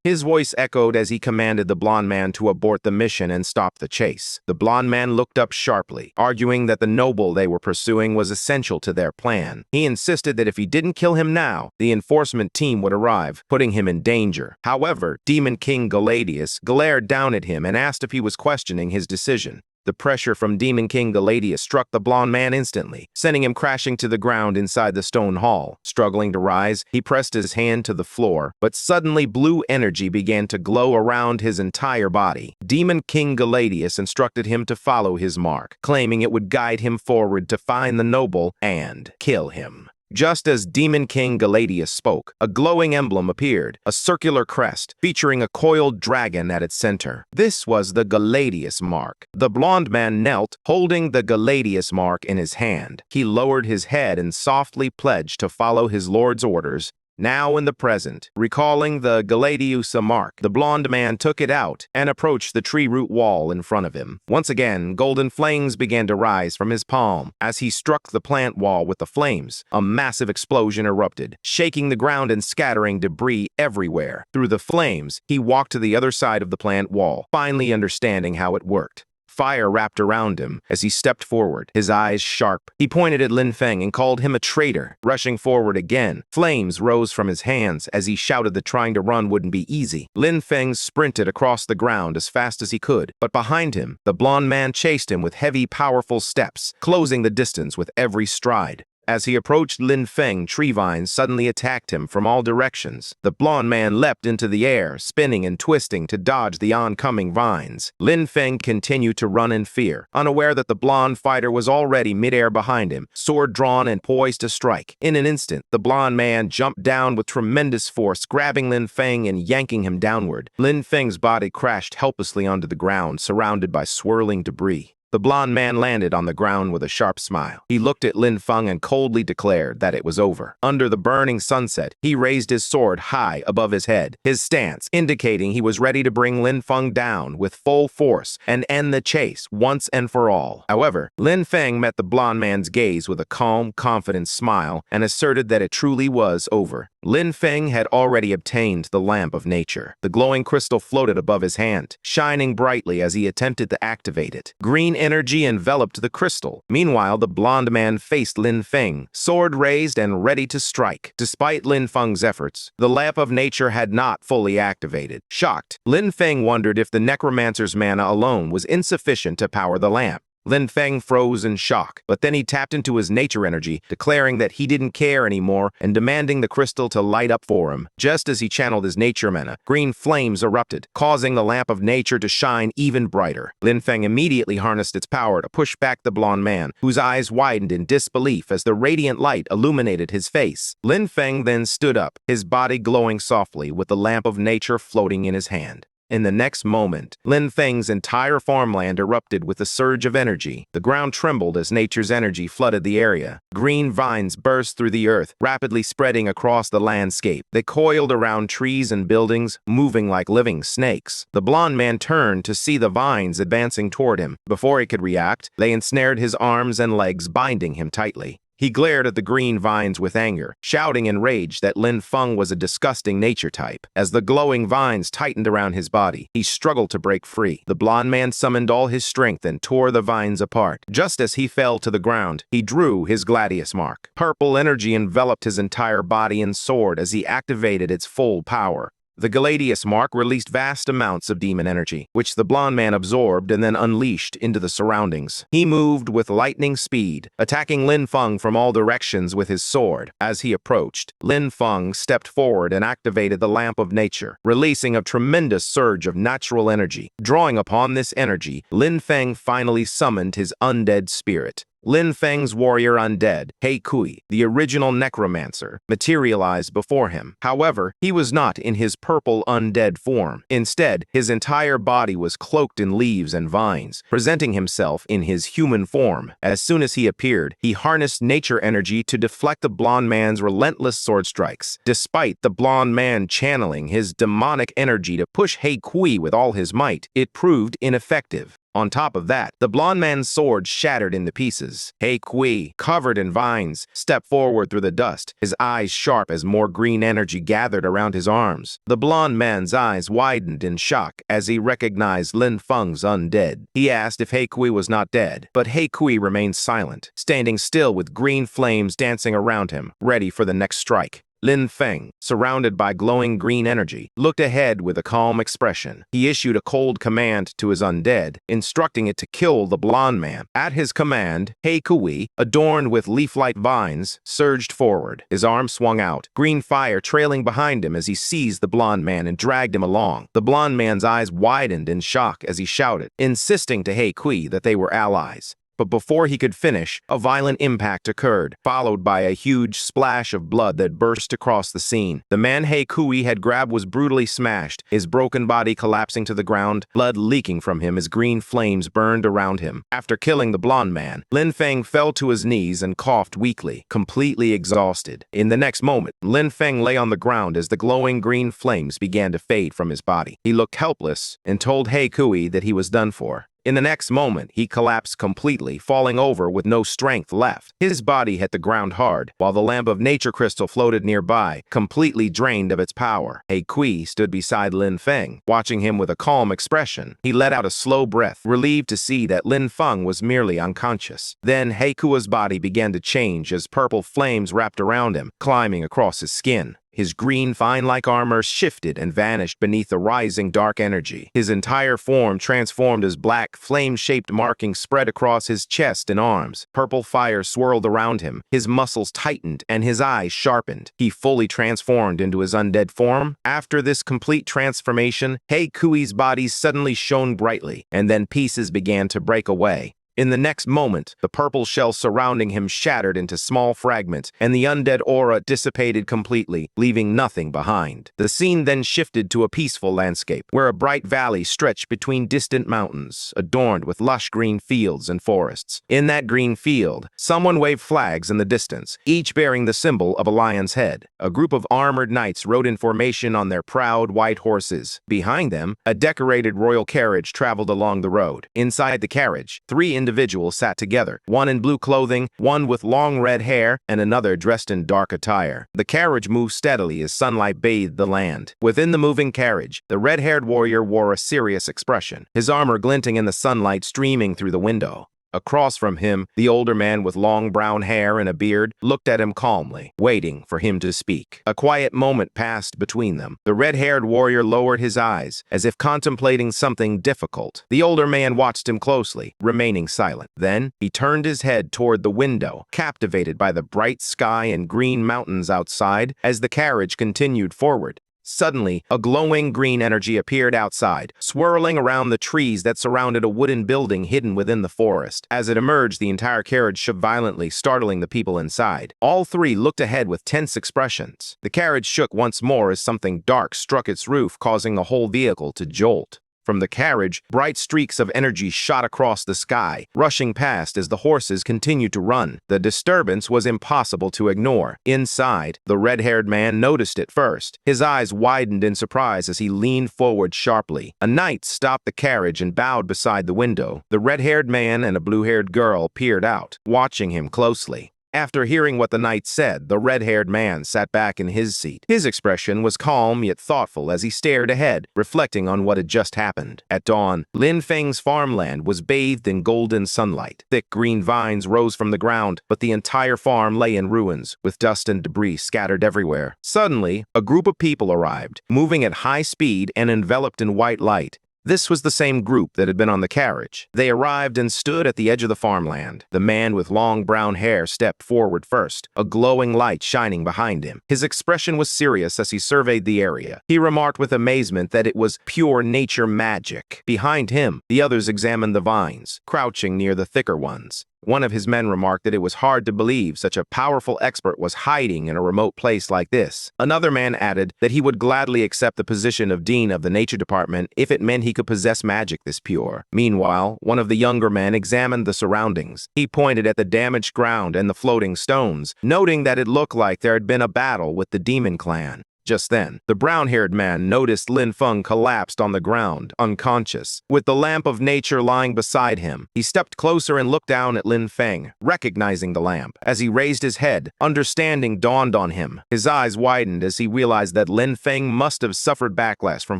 A: His voice echoed as he commanded the blonde man to abort the mission and stop the chase. The blonde man looked up sharply, arguing that the noble they were pursuing was essential to their plan. He insisted that if he didn't kill him now, the enforcement team would arrive, putting him in danger. However, Demon King Galadius glared down at him and asked if he was questioning his decision. The pressure from Demon King Galadius struck the blonde man instantly, sending him crashing to the ground inside the stone hall. Struggling to rise, he pressed his hand to the floor, but suddenly blue energy began to glow around his entire body. Demon King Galadius instructed him to follow his mark, claiming it would guide him forward to find the noble and kill him. Just as Demon King Galadius spoke, a glowing emblem appeared, a circular crest featuring a coiled dragon at its center. This was the Galadius mark. The blonde man knelt, holding the Galadius mark in his hand. He lowered his head and softly pledged to follow his lord's orders. Now in the present, recalling the Galadius mark, the blonde man took it out and approached the tree root wall in front of him. Once again, golden flames began to rise from his palm. As he struck the plant wall with the flames, a massive explosion erupted, shaking the ground and scattering debris everywhere. Through the flames, he walked to the other side of the plant wall, finally understanding how it worked. Fire wrapped around him as he stepped forward, his eyes sharp. He pointed at Lin Feng and called him a traitor. Rushing forward again, flames rose from his hands as he shouted that trying to run wouldn't be easy. Lin Feng sprinted across the ground as fast as he could, but behind him, the blonde man chased him with heavy, powerful steps, closing the distance with every stride. As he approached Lin Feng, tree vines suddenly attacked him from all directions. The blonde man leapt into the air, spinning and twisting to dodge the oncoming vines. Lin Feng continued to run in fear, unaware that the blonde fighter was already midair behind him, sword drawn and poised to strike. In an instant, the blonde man jumped down with tremendous force, grabbing Lin Feng and yanking him downward. Lin Feng's body crashed helplessly onto the ground, surrounded by swirling debris. The blonde man landed on the ground with a sharp smile. He looked at Lin Feng and coldly declared that it was over. Under the burning sunset, he raised his sword high above his head, his stance indicating he was ready to bring Lin Feng down with full force and end the chase once and for all. However, Lin Feng met the blonde man's gaze with a calm, confident smile and asserted that it truly was over. Lin Feng had already obtained the lamp of nature. The glowing crystal floated above his hand, shining brightly as he attempted to activate it. Green energy enveloped the crystal. Meanwhile, the blonde man faced Lin Feng, sword raised and ready to strike. Despite Lin Feng's efforts, the lamp of nature had not fully activated. Shocked, Lin Feng wondered if the necromancer's mana alone was insufficient to power the lamp. Lin Feng froze in shock, but then he tapped into his nature energy, declaring that he didn't care anymore and demanding the crystal to light up for him. Just as he channeled his nature mana, green flames erupted, causing the lamp of nature to shine even brighter. Lin Feng immediately harnessed its power to push back the blonde man, whose eyes widened in disbelief as the radiant light illuminated his face. Lin Feng then stood up, his body glowing softly with the lamp of nature floating in his hand. In the next moment, Lin Feng's entire farmland erupted with a surge of energy. The ground trembled as nature's energy flooded the area. Green vines burst through the earth, rapidly spreading across the landscape. They coiled around trees and buildings, moving like living snakes. The blonde man turned to see the vines advancing toward him. Before he could react, they ensnared his arms and legs, binding him tightly. He glared at the green vines with anger, shouting in rage that Lin Feng was a disgusting nature type. As the glowing vines tightened around his body, he struggled to break free. The blonde man summoned all his strength and tore the vines apart. Just as he fell to the ground, he drew his gladius mark. Purple energy enveloped his entire body and sword as he activated its full power. The Gladius mark released vast amounts of demon energy, which the blonde man absorbed and then unleashed into the surroundings. He moved with lightning speed, attacking Lin Feng from all directions with his sword. As he approached, Lin Feng stepped forward and activated the lamp of nature, releasing a tremendous surge of natural energy. Drawing upon this energy, Lin Feng finally summoned his undead spirit. Lin Feng's warrior undead, He Kui, the original necromancer, materialized before him. However, he was not in his purple undead form. Instead, his entire body was cloaked in leaves and vines, presenting himself in his human form. As soon as he appeared, he harnessed nature energy to deflect the blonde man's relentless sword strikes. Despite the blonde man channeling his demonic energy to push He Kui with all his might, it proved ineffective. On top of that, the blonde man's sword shattered into pieces. He Kui, covered in vines, stepped forward through the dust, his eyes sharp as more green energy gathered around his arms. The blonde man's eyes widened in shock as he recognized Lin Feng's undead. He asked if He Kui was not dead, but He Kui remained silent, standing still with green flames dancing around him, ready for the next strike. Lin Feng, surrounded by glowing green energy, looked ahead with a calm expression. He issued a cold command to his undead, instructing it to kill the blonde man. At his command, He Kui, adorned with leaf-like vines, surged forward. His arm swung out, green fire trailing behind him as he seized the blonde man and dragged him along. The blonde man's eyes widened in shock as he shouted, insisting to He Kui that they were allies. But before he could finish, a violent impact occurred, followed by a huge splash of blood that burst across the scene. The man He Kui had grabbed was brutally smashed, his broken body collapsing to the ground, blood leaking from him as green flames burned around him. After killing the blonde man, Lin Feng fell to his knees and coughed weakly, completely exhausted. In the next moment, Lin Feng lay on the ground as the glowing green flames began to fade from his body. He looked helpless and told He Kui that he was done for. In the next moment, he collapsed completely, falling over with no strength left. His body hit the ground hard, while the lamp of nature crystal floated nearby, completely drained of its power. Kui stood beside Lin Feng, watching him with a calm expression. He let out a slow breath, relieved to see that Lin Feng was merely unconscious. Then Kui's body began to change as purple flames wrapped around him, climbing across his skin. His green, vine-like armor shifted and vanished beneath the rising dark energy. His entire form transformed as black, flame-shaped markings spread across his chest and arms. Purple fire swirled around him. His muscles tightened and his eyes sharpened. He fully transformed into his undead form. After this complete transformation, Kui's body suddenly shone brightly, and then pieces began to break away. In the next moment, the purple shell surrounding him shattered into small fragments, and the undead aura dissipated completely, leaving nothing behind. The scene then shifted to a peaceful landscape, where a bright valley stretched between distant mountains, adorned with lush green fields and forests. In that green field, someone waved flags in the distance, each bearing the symbol of a lion's head. A group of armored knights rode in formation on their proud white horses. Behind them, a decorated royal carriage traveled along the road. Inside the carriage, three individuals sat together, one in blue clothing, one with long red hair, and another dressed in dark attire. The carriage moved steadily as sunlight bathed the land. Within the moving carriage, the red-haired warrior wore a serious expression, his armor glinting in the sunlight streaming through the window. Across from him, the older man with long brown hair and a beard looked at him calmly, waiting for him to speak. A quiet moment passed between them. The red-haired warrior lowered his eyes, as if contemplating something difficult. The older man watched him closely, remaining silent. Then, he turned his head toward the window, captivated by the bright sky and green mountains outside as the carriage continued forward. Suddenly, a glowing green energy appeared outside, swirling around the trees that surrounded a wooden building hidden within the forest. As it emerged, the entire carriage shook violently, startling the people inside. All three looked ahead with tense expressions. The carriage shook once more as something dark struck its roof, causing the whole vehicle to jolt. From the carriage, bright streaks of energy shot across the sky, rushing past as the horses continued to run. The disturbance was impossible to ignore. Inside, the red-haired man noticed it first. His eyes widened in surprise as he leaned forward sharply. A knight stopped the carriage and bowed beside the window. The red-haired man and a blue-haired girl peered out, watching him closely. After hearing what the knight said, the red-haired man sat back in his seat. His expression was calm yet thoughtful as he stared ahead, reflecting on what had just happened. At dawn, Lin Feng's farmland was bathed in golden sunlight. Thick green vines rose from the ground, but the entire farm lay in ruins, with dust and debris scattered everywhere. Suddenly, a group of people arrived, moving at high speed and enveloped in white light. This was the same group that had been on the carriage. They arrived and stood at the edge of the farmland. The man with long brown hair stepped forward first, a glowing light shining behind him. His expression was serious as he surveyed the area. He remarked with amazement that it was pure nature magic. Behind him, the others examined the vines, crouching near the thicker ones. One of his men remarked that it was hard to believe such a powerful expert was hiding in a remote place like this. Another man added that he would gladly accept the position of dean of the nature department if it meant he could possess magic this pure. Meanwhile, one of the younger men examined the surroundings. He pointed at the damaged ground and the floating stones, noting that it looked like there had been a battle with the demon clan. Just then, the brown-haired man noticed Lin Feng collapsed on the ground, unconscious, with the lamp of nature lying beside him. He stepped closer and looked down at Lin Feng, recognizing the lamp. As he raised his head, understanding dawned on him. His eyes widened as he realized that Lin Feng must have suffered backlash from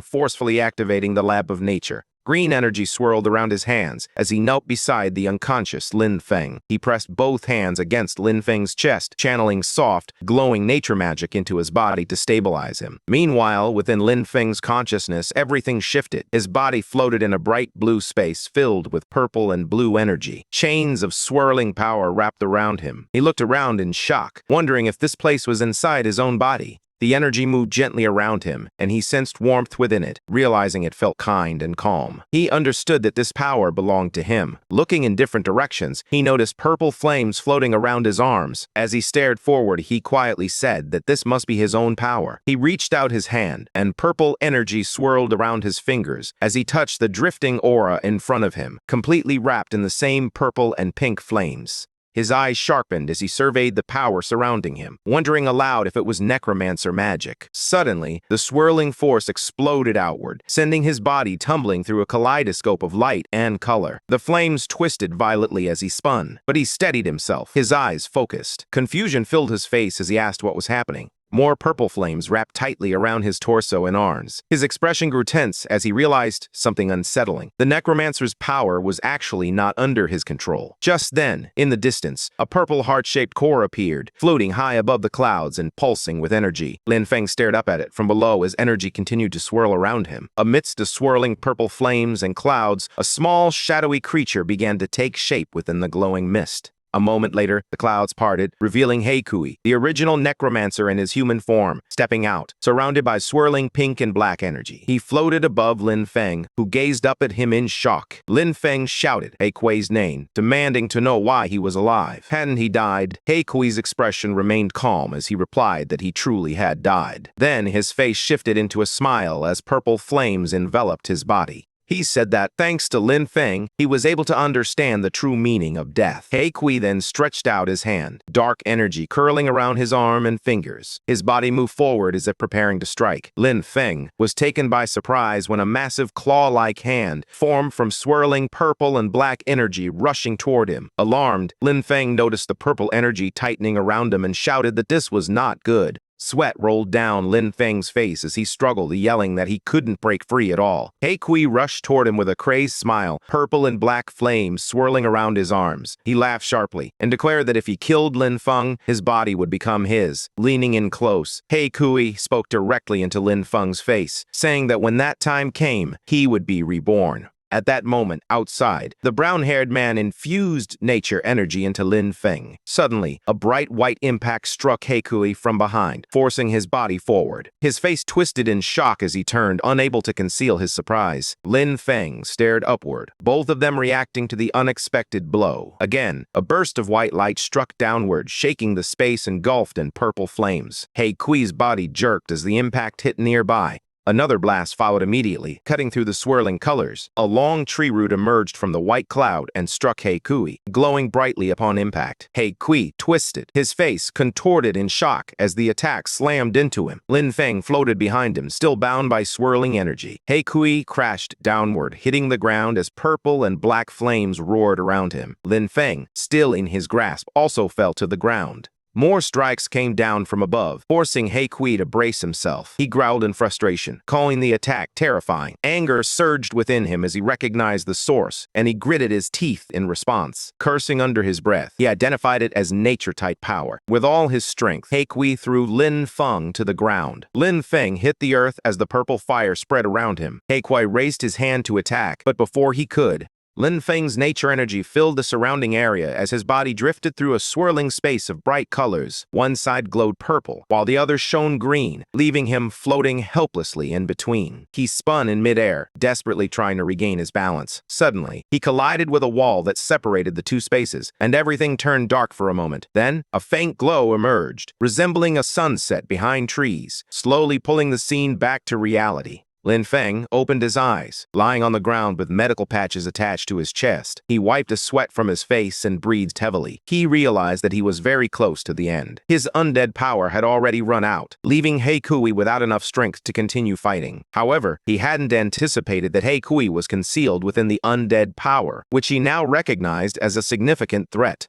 A: forcefully activating the lamp of nature. Green energy swirled around his hands as he knelt beside the unconscious Lin Feng. He pressed both hands against Lin Feng's chest, channeling soft, glowing nature magic into his body to stabilize him. Meanwhile, within Lin Feng's consciousness, everything shifted. His body floated in a bright blue space filled with purple and blue energy. Chains of swirling power wrapped around him. He looked around in shock, wondering if this place was inside his own body. The energy moved gently around him, and he sensed warmth within it, realizing it felt kind and calm. He understood that this power belonged to him. Looking in different directions, he noticed purple flames floating around his arms. As he stared forward, he quietly said that this must be his own power. He reached out his hand, and purple energy swirled around his fingers as he touched the drifting aura in front of him, completely wrapped in the same purple and pink flames. His eyes sharpened as he surveyed the power surrounding him, wondering aloud if it was necromancer magic. Suddenly, the swirling force exploded outward, sending his body tumbling through a kaleidoscope of light and color. The flames twisted violently as he spun, but he steadied himself, his eyes focused. Confusion filled his face as he asked what was happening. More purple flames wrapped tightly around his torso and arms. His expression grew tense as he realized something unsettling. The necromancer's power was actually not under his control. Just then, in the distance, a purple heart-shaped core appeared, floating high above the clouds and pulsing with energy. Lin Feng stared up at it from below as energy continued to swirl around him. Amidst the swirling purple flames and clouds, a small, shadowy creature began to take shape within the glowing mist. A moment later, the clouds parted, revealing Heikui, the original necromancer in his human form, stepping out, surrounded by swirling pink and black energy. He floated above Lin Feng, who gazed up at him in shock. Lin Feng shouted Heikui's name, demanding to know why he was alive. Hadn't he died? Heikui's expression remained calm as he replied that he truly had died. Then his face shifted into a smile as purple flames enveloped his body. He said that, thanks to Lin Feng, he was able to understand the true meaning of death. Heikui then stretched out his hand, dark energy curling around his arm and fingers. His body moved forward as if preparing to strike. Lin Feng was taken by surprise when a massive claw-like hand formed from swirling purple and black energy rushing toward him. Alarmed, Lin Feng noticed the purple energy tightening around him and shouted that this was not good. Sweat rolled down Lin Feng's face as he struggled, yelling that he couldn't break free at all. Heikui rushed toward him with a crazed smile, purple and black flames swirling around his arms. He laughed sharply and declared that if he killed Lin Feng, his body would become his. Leaning in close, Heikui spoke directly into Lin Feng's face, saying that when that time came, he would be reborn. At that moment, outside, the brown-haired man infused nature energy into Lin Feng. Suddenly, a bright white impact struck Heikui from behind, forcing his body forward. His face twisted in shock as he turned, unable to conceal his surprise. Lin Feng stared upward, both of them reacting to the unexpected blow. Again, a burst of white light struck downward, shaking the space engulfed in purple flames. Heikui's body jerked as the impact hit nearby. Another blast followed immediately, cutting through the swirling colors. A long tree root emerged from the white cloud and struck Heikui, glowing brightly upon impact. Heikui twisted, his face contorted in shock as the attack slammed into him. Lin Feng floated behind him, still bound by swirling energy. Heikui crashed downward, hitting the ground as purple and black flames roared around him. Lin Feng, still in his grasp, also fell to the ground. More strikes came down from above, forcing Heikui to brace himself. He growled in frustration, calling the attack terrifying. Anger surged within him as he recognized the source, and he gritted his teeth in response. Cursing under his breath, he identified it as nature-type power. With all his strength, Heikui threw Lin Feng to the ground. Lin Feng hit the earth as the purple fire spread around him. Heikui raised his hand to attack, but before he could, Lin Feng's nature energy filled the surrounding area as his body drifted through a swirling space of bright colors. One side glowed purple, while the other shone green, leaving him floating helplessly in between. He spun in midair, desperately trying to regain his balance. Suddenly, he collided with a wall that separated the two spaces, and everything turned dark for a moment. Then, a faint glow emerged, resembling a sunset behind trees, slowly pulling the scene back to reality. Lin Feng opened his eyes, lying on the ground with medical patches attached to his chest. He wiped a sweat from his face and breathed heavily. He realized that he was very close to the end. His undead power had already run out, leaving Heikui without enough strength to continue fighting. However, he hadn't anticipated that Heikui was concealed within the undead power, which he now recognized as a significant threat.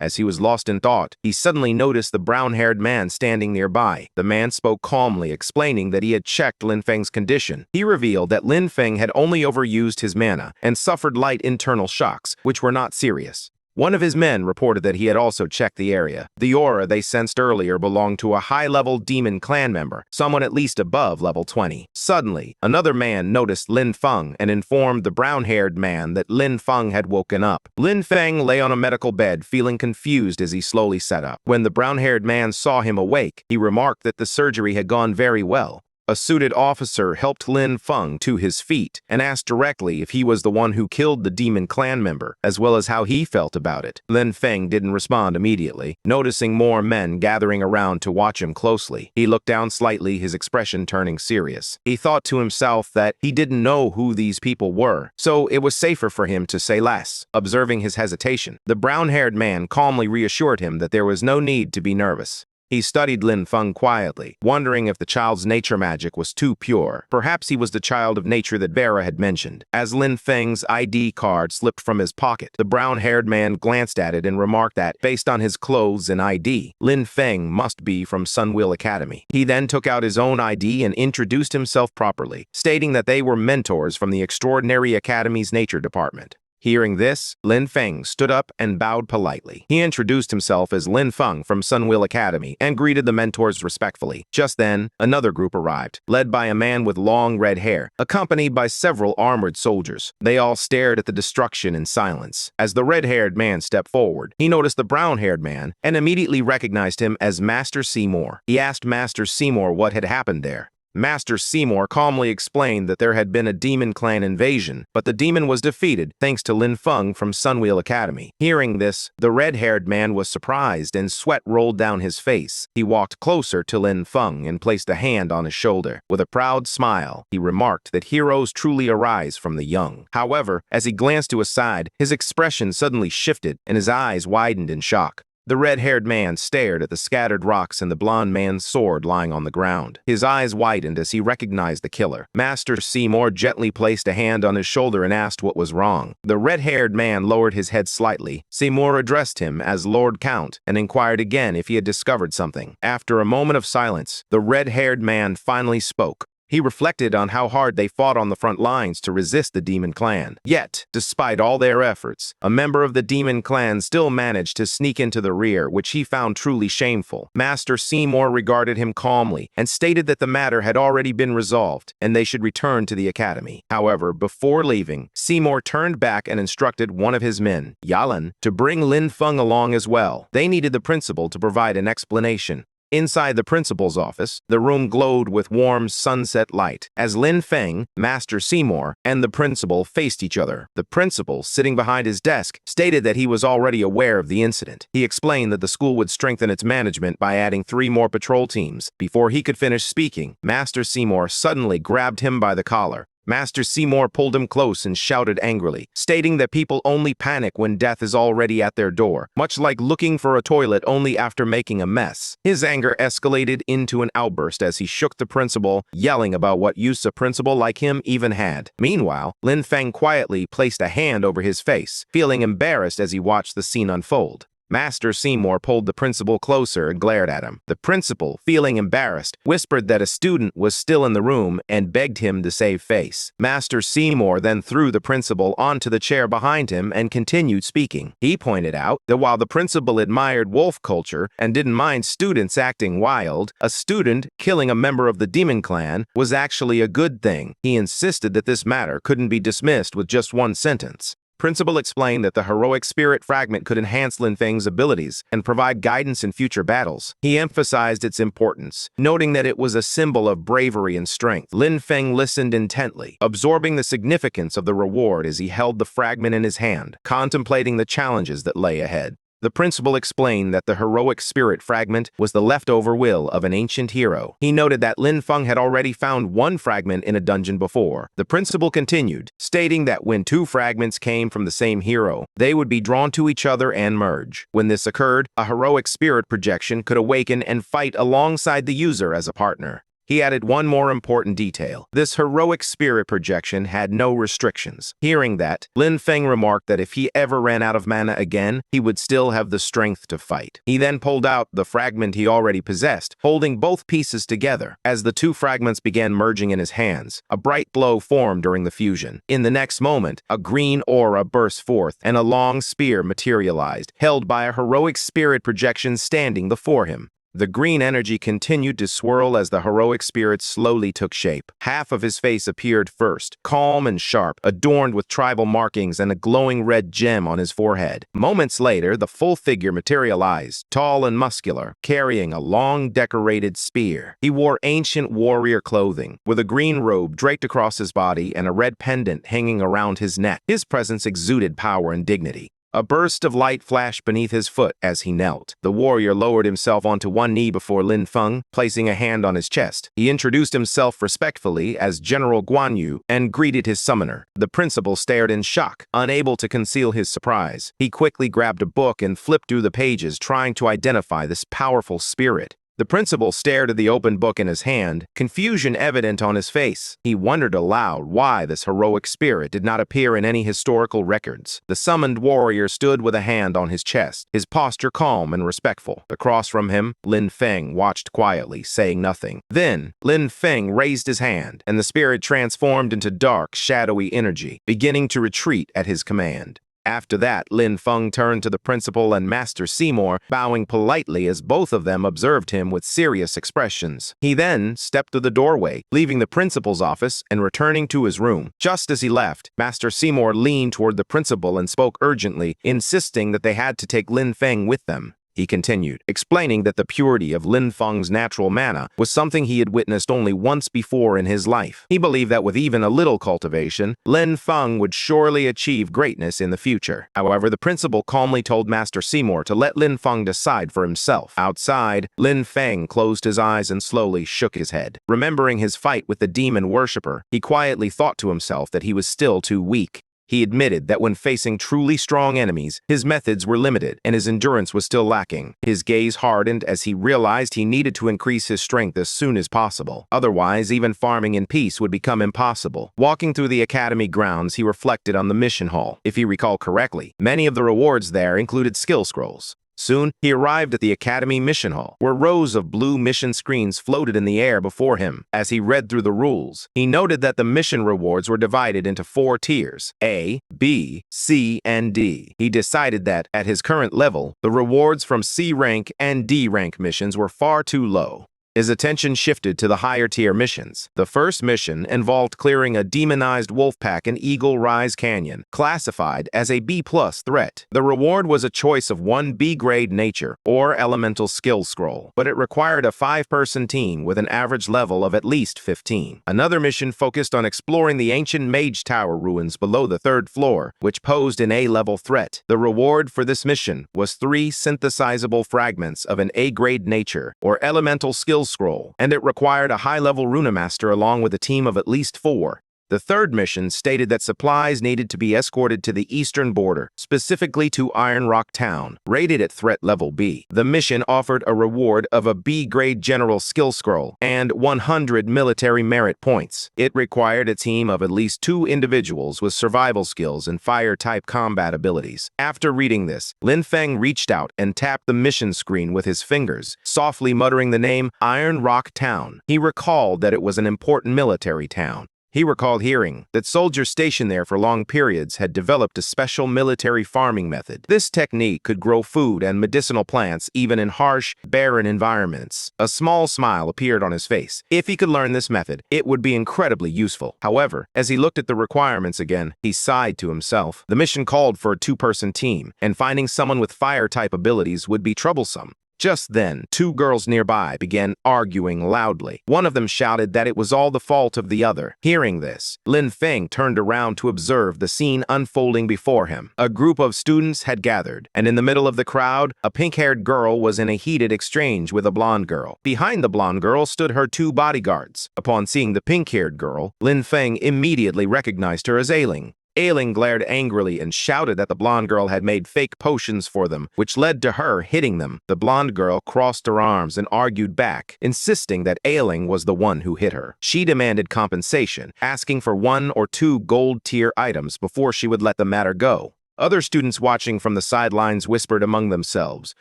A: As he was lost in thought, he suddenly noticed the brown-haired man standing nearby. The man spoke calmly, explaining that he had checked Lin Feng's condition. He revealed that Lin Feng had only overused his mana and suffered light internal shocks, which were not serious. One of his men reported that he had also checked the area. The aura they sensed earlier belonged to a high-level demon clan member, someone at least above level 20. Suddenly, another man noticed Lin Feng and informed the brown-haired man that Lin Feng had woken up. Lin Feng lay on a medical bed, feeling confused as he slowly sat up. When the brown-haired man saw him awake, he remarked that the surgery had gone very well. A suited officer helped Lin Feng to his feet and asked directly if he was the one who killed the demon clan member, as well as how he felt about it. Lin Feng didn't respond immediately, noticing more men gathering around to watch him closely. He looked down slightly, his expression turning serious. He thought to himself that he didn't know who these people were, so it was safer for him to say less. Observing his hesitation, the brown-haired man calmly reassured him that there was no need to be nervous. He studied Lin Feng quietly, wondering if the child's nature magic was too pure. Perhaps he was the child of nature that Vera had mentioned. As Lin Feng's ID card slipped from his pocket, the brown-haired man glanced at it and remarked that, based on his clothes and ID, Lin Feng must be from Sunwheel Academy. He then took out his own ID and introduced himself properly, stating that they were mentors from the Extraordinary Academy's Nature Department. Hearing this, Lin Feng stood up and bowed politely. He introduced himself as Lin Feng from Sunwheel Academy and greeted the mentors respectfully. Just then, another group arrived, led by a man with long red hair, accompanied by several armored soldiers. They all stared at the destruction in silence. As the red-haired man stepped forward, he noticed the brown-haired man and immediately recognized him as Master Seymour. He asked Master Seymour what had happened there. Master Seymour calmly explained that there had been a demon clan invasion, but the demon was defeated thanks to Lin Feng from Sunwheel Academy. Hearing this, the red-haired man was surprised and sweat rolled down his face. He walked closer to Lin Feng and placed a hand on his shoulder. With a proud smile, he remarked that heroes truly arise from the young. However, as he glanced to his side, his expression suddenly shifted and his eyes widened in shock. The red-haired man stared at the scattered rocks and the blond man's sword lying on the ground. His eyes widened as he recognized the killer. Master Seymour gently placed a hand on his shoulder and asked what was wrong. The red-haired man lowered his head slightly. Seymour addressed him as Lord Count and inquired again if he had discovered something. After a moment of silence, the red-haired man finally spoke. He reflected on how hard they fought on the front lines to resist the demon clan. Yet, despite all their efforts, a member of the demon clan still managed to sneak into the rear, which he found truly shameful. Master Seymour regarded him calmly and stated that the matter had already been resolved and they should return to the academy. However, before leaving, Seymour turned back and instructed one of his men, Yalan, to bring Lin Feng along as well. They needed the principal to provide an explanation. Inside the principal's office, the room glowed with warm sunset light. As Lin Feng, Master Seymour, and the principal faced each other, the principal, sitting behind his desk, stated that he was already aware of the incident. He explained that the school would strengthen its management by adding 3 more patrol teams. Before he could finish speaking, Master Seymour suddenly grabbed him by the collar. Master Seymour pulled him close and shouted angrily, stating that people only panic when death is already at their door, much like looking for a toilet only after making a mess. His anger escalated into an outburst as he shook the principal, yelling about what use a principal like him even had. Meanwhile, Lin Feng quietly placed a hand over his face, feeling embarrassed as he watched the scene unfold. Master Seymour pulled the principal closer and glared at him. The principal, feeling embarrassed, whispered that a student was still in the room and begged him to save face. Master Seymour then threw the principal onto the chair behind him and continued speaking. He pointed out that while the principal admired wolf culture and didn't mind students acting wild, a student killing a member of the demon clan was actually a good thing. He insisted that this matter couldn't be dismissed with just one sentence. Principal explained that the heroic spirit fragment could enhance Lin Feng's abilities and provide guidance in future battles. He emphasized its importance, noting that it was a symbol of bravery and strength. Lin Feng listened intently, absorbing the significance of the reward as he held the fragment in his hand, contemplating the challenges that lay ahead. The principal explained that the heroic spirit fragment was the leftover will of an ancient hero. He noted that Lin Feng had already found 1 fragment in a dungeon before. The principal continued, stating that when 2 fragments came from the same hero, they would be drawn to each other and merge. When this occurred, a heroic spirit projection could awaken and fight alongside the user as a partner. He added one more important detail. This heroic spirit projection had no restrictions. Hearing that, Lin Feng remarked that if he ever ran out of mana again, he would still have the strength to fight. He then pulled out the fragment he already possessed, holding both pieces together. As the 2 fragments began merging in his hands, a bright glow formed during the fusion. In the next moment, a green aura burst forth, and a long spear materialized, held by a heroic spirit projection standing before him. The green energy continued to swirl as the heroic spirit slowly took shape. Half of his face appeared first, calm and sharp, adorned with tribal markings and a glowing red gem on his forehead. Moments later, the full figure materialized, tall and muscular, carrying a long, decorated spear. He wore ancient warrior clothing, with a green robe draped across his body and a red pendant hanging around his neck. His presence exuded power and dignity. A burst of light flashed beneath his foot as he knelt. The warrior lowered himself onto one knee before Lin Feng, placing a hand on his chest. He introduced himself respectfully as General Guan Yu and greeted his summoner. The principal stared in shock, unable to conceal his surprise. He quickly grabbed a book and flipped through the pages, trying to identify this powerful spirit. The principal stared at the open book in his hand, confusion evident on his face. He wondered aloud why this heroic spirit did not appear in any historical records. The summoned warrior stood with a hand on his chest, his posture calm and respectful. Across from him, Lin Feng watched quietly, saying nothing. Then, Lin Feng raised his hand, and the spirit transformed into dark, shadowy energy, beginning to retreat at his command. After that, Lin Feng turned to the principal and Master Seymour, bowing politely as both of them observed him with serious expressions. He then stepped through the doorway, leaving the principal's office and returning to his room. Just as he left, Master Seymour leaned toward the principal and spoke urgently, insisting that they had to take Lin Feng with them. He continued, explaining that the purity of Lin Feng's natural mana was something he had witnessed only once before in his life. He believed that with even a little cultivation, Lin Feng would surely achieve greatness in the future. However, the principal calmly told Master Seymour to let Lin Feng decide for himself. Outside, Lin Feng closed his eyes and slowly shook his head. Remembering his fight with the demon worshipper, he quietly thought to himself that he was still too weak. He admitted that when facing truly strong enemies, his methods were limited and his endurance was still lacking. His gaze hardened as he realized he needed to increase his strength as soon as possible. Otherwise, even farming in peace would become impossible. Walking through the academy grounds, he reflected on the mission hall. If he recalled correctly, many of the rewards there included skill scrolls. Soon, he arrived at the Academy Mission Hall, where rows of blue mission screens floated in the air before him. As he read through the rules, he noted that the mission rewards were divided into 4 tiers: A, B, C, and D. He decided that, at his current level, the rewards from C rank and D rank missions were far too low. His attention shifted to the higher-tier missions. The first mission involved clearing a demonized wolf pack in Eagle Rise Canyon, classified as a B+ threat. The reward was a choice of 1 B-grade nature or elemental skill scroll, but it required a 5-person team with an average level of at least 15. Another mission focused on exploring the ancient Mage Tower ruins below the 3rd floor, which posed an A-level threat. The reward for this mission was 3 synthesizable fragments of an A-grade nature or elemental skill scroll, and it required a high-level runemaster along with a team of at least 4. The third mission stated that supplies needed to be escorted to the eastern border, specifically to Iron Rock Town, rated at threat level B. The mission offered a reward of a B-grade general skill scroll and 100 military merit points. It required a team of at least 2 individuals with survival skills and fire-type combat abilities. After reading this, Lin Feng reached out and tapped the mission screen with his fingers, softly muttering the name Iron Rock Town. He recalled that it was an important military town. He recalled hearing that soldiers stationed there for long periods had developed a special military farming method. This technique could grow food and medicinal plants even in harsh, barren environments. A small smile appeared on his face. If he could learn this method, it would be incredibly useful. However, as he looked at the requirements again, he sighed to himself. The mission called for a 2-person team, and finding someone with fire-type abilities would be troublesome. Just then, 2 girls nearby began arguing loudly. One of them shouted that it was all the fault of the other. Hearing this, Lin Feng turned around to observe the scene unfolding before him. A group of students had gathered, and in the middle of the crowd, a pink-haired girl was in a heated exchange with a blonde girl. Behind the blonde girl stood her 2 bodyguards. Upon seeing the pink-haired girl, Lin Feng immediately recognized her as Ailing. Ailing glared angrily and shouted that the blonde girl had made fake potions for them, which led to her hitting them. The blonde girl crossed her arms and argued back, insisting that Ailing was the one who hit her. She demanded compensation, asking for 1 or 2 gold-tier items before she would let the matter go. Other students watching from the sidelines whispered among themselves,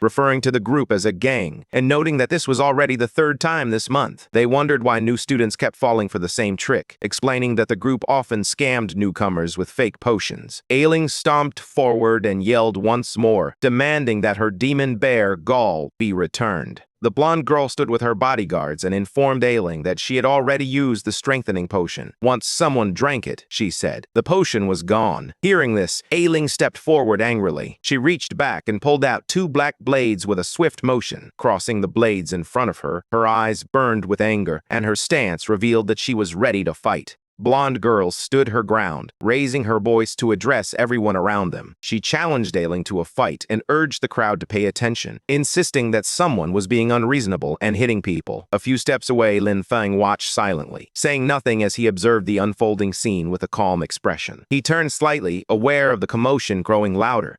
A: referring to the group as a gang, and noting that this was already the 3rd time this month. They wondered why new students kept falling for the same trick, explaining that the group often scammed newcomers with fake potions. Ailing stomped forward and yelled once more, demanding that her demon bear, Gaul, be returned. The blonde girl stood with her bodyguards and informed Ailing that she had already used the strengthening potion. Once someone drank it, she said. The potion was gone. Hearing this, Ailing stepped forward angrily. She reached back and pulled out 2 black blades with a swift motion. Crossing the blades in front of her, her eyes burned with anger, and her stance revealed that she was ready to fight. Blonde girl stood her ground, raising her voice to address everyone around them. She challenged Ailing to a fight and urged the crowd to pay attention, insisting that someone was being unreasonable and hitting people. A few steps away, Lin Feng watched silently, saying nothing as he observed the unfolding scene with a calm expression. He turned slightly, aware of the commotion growing louder.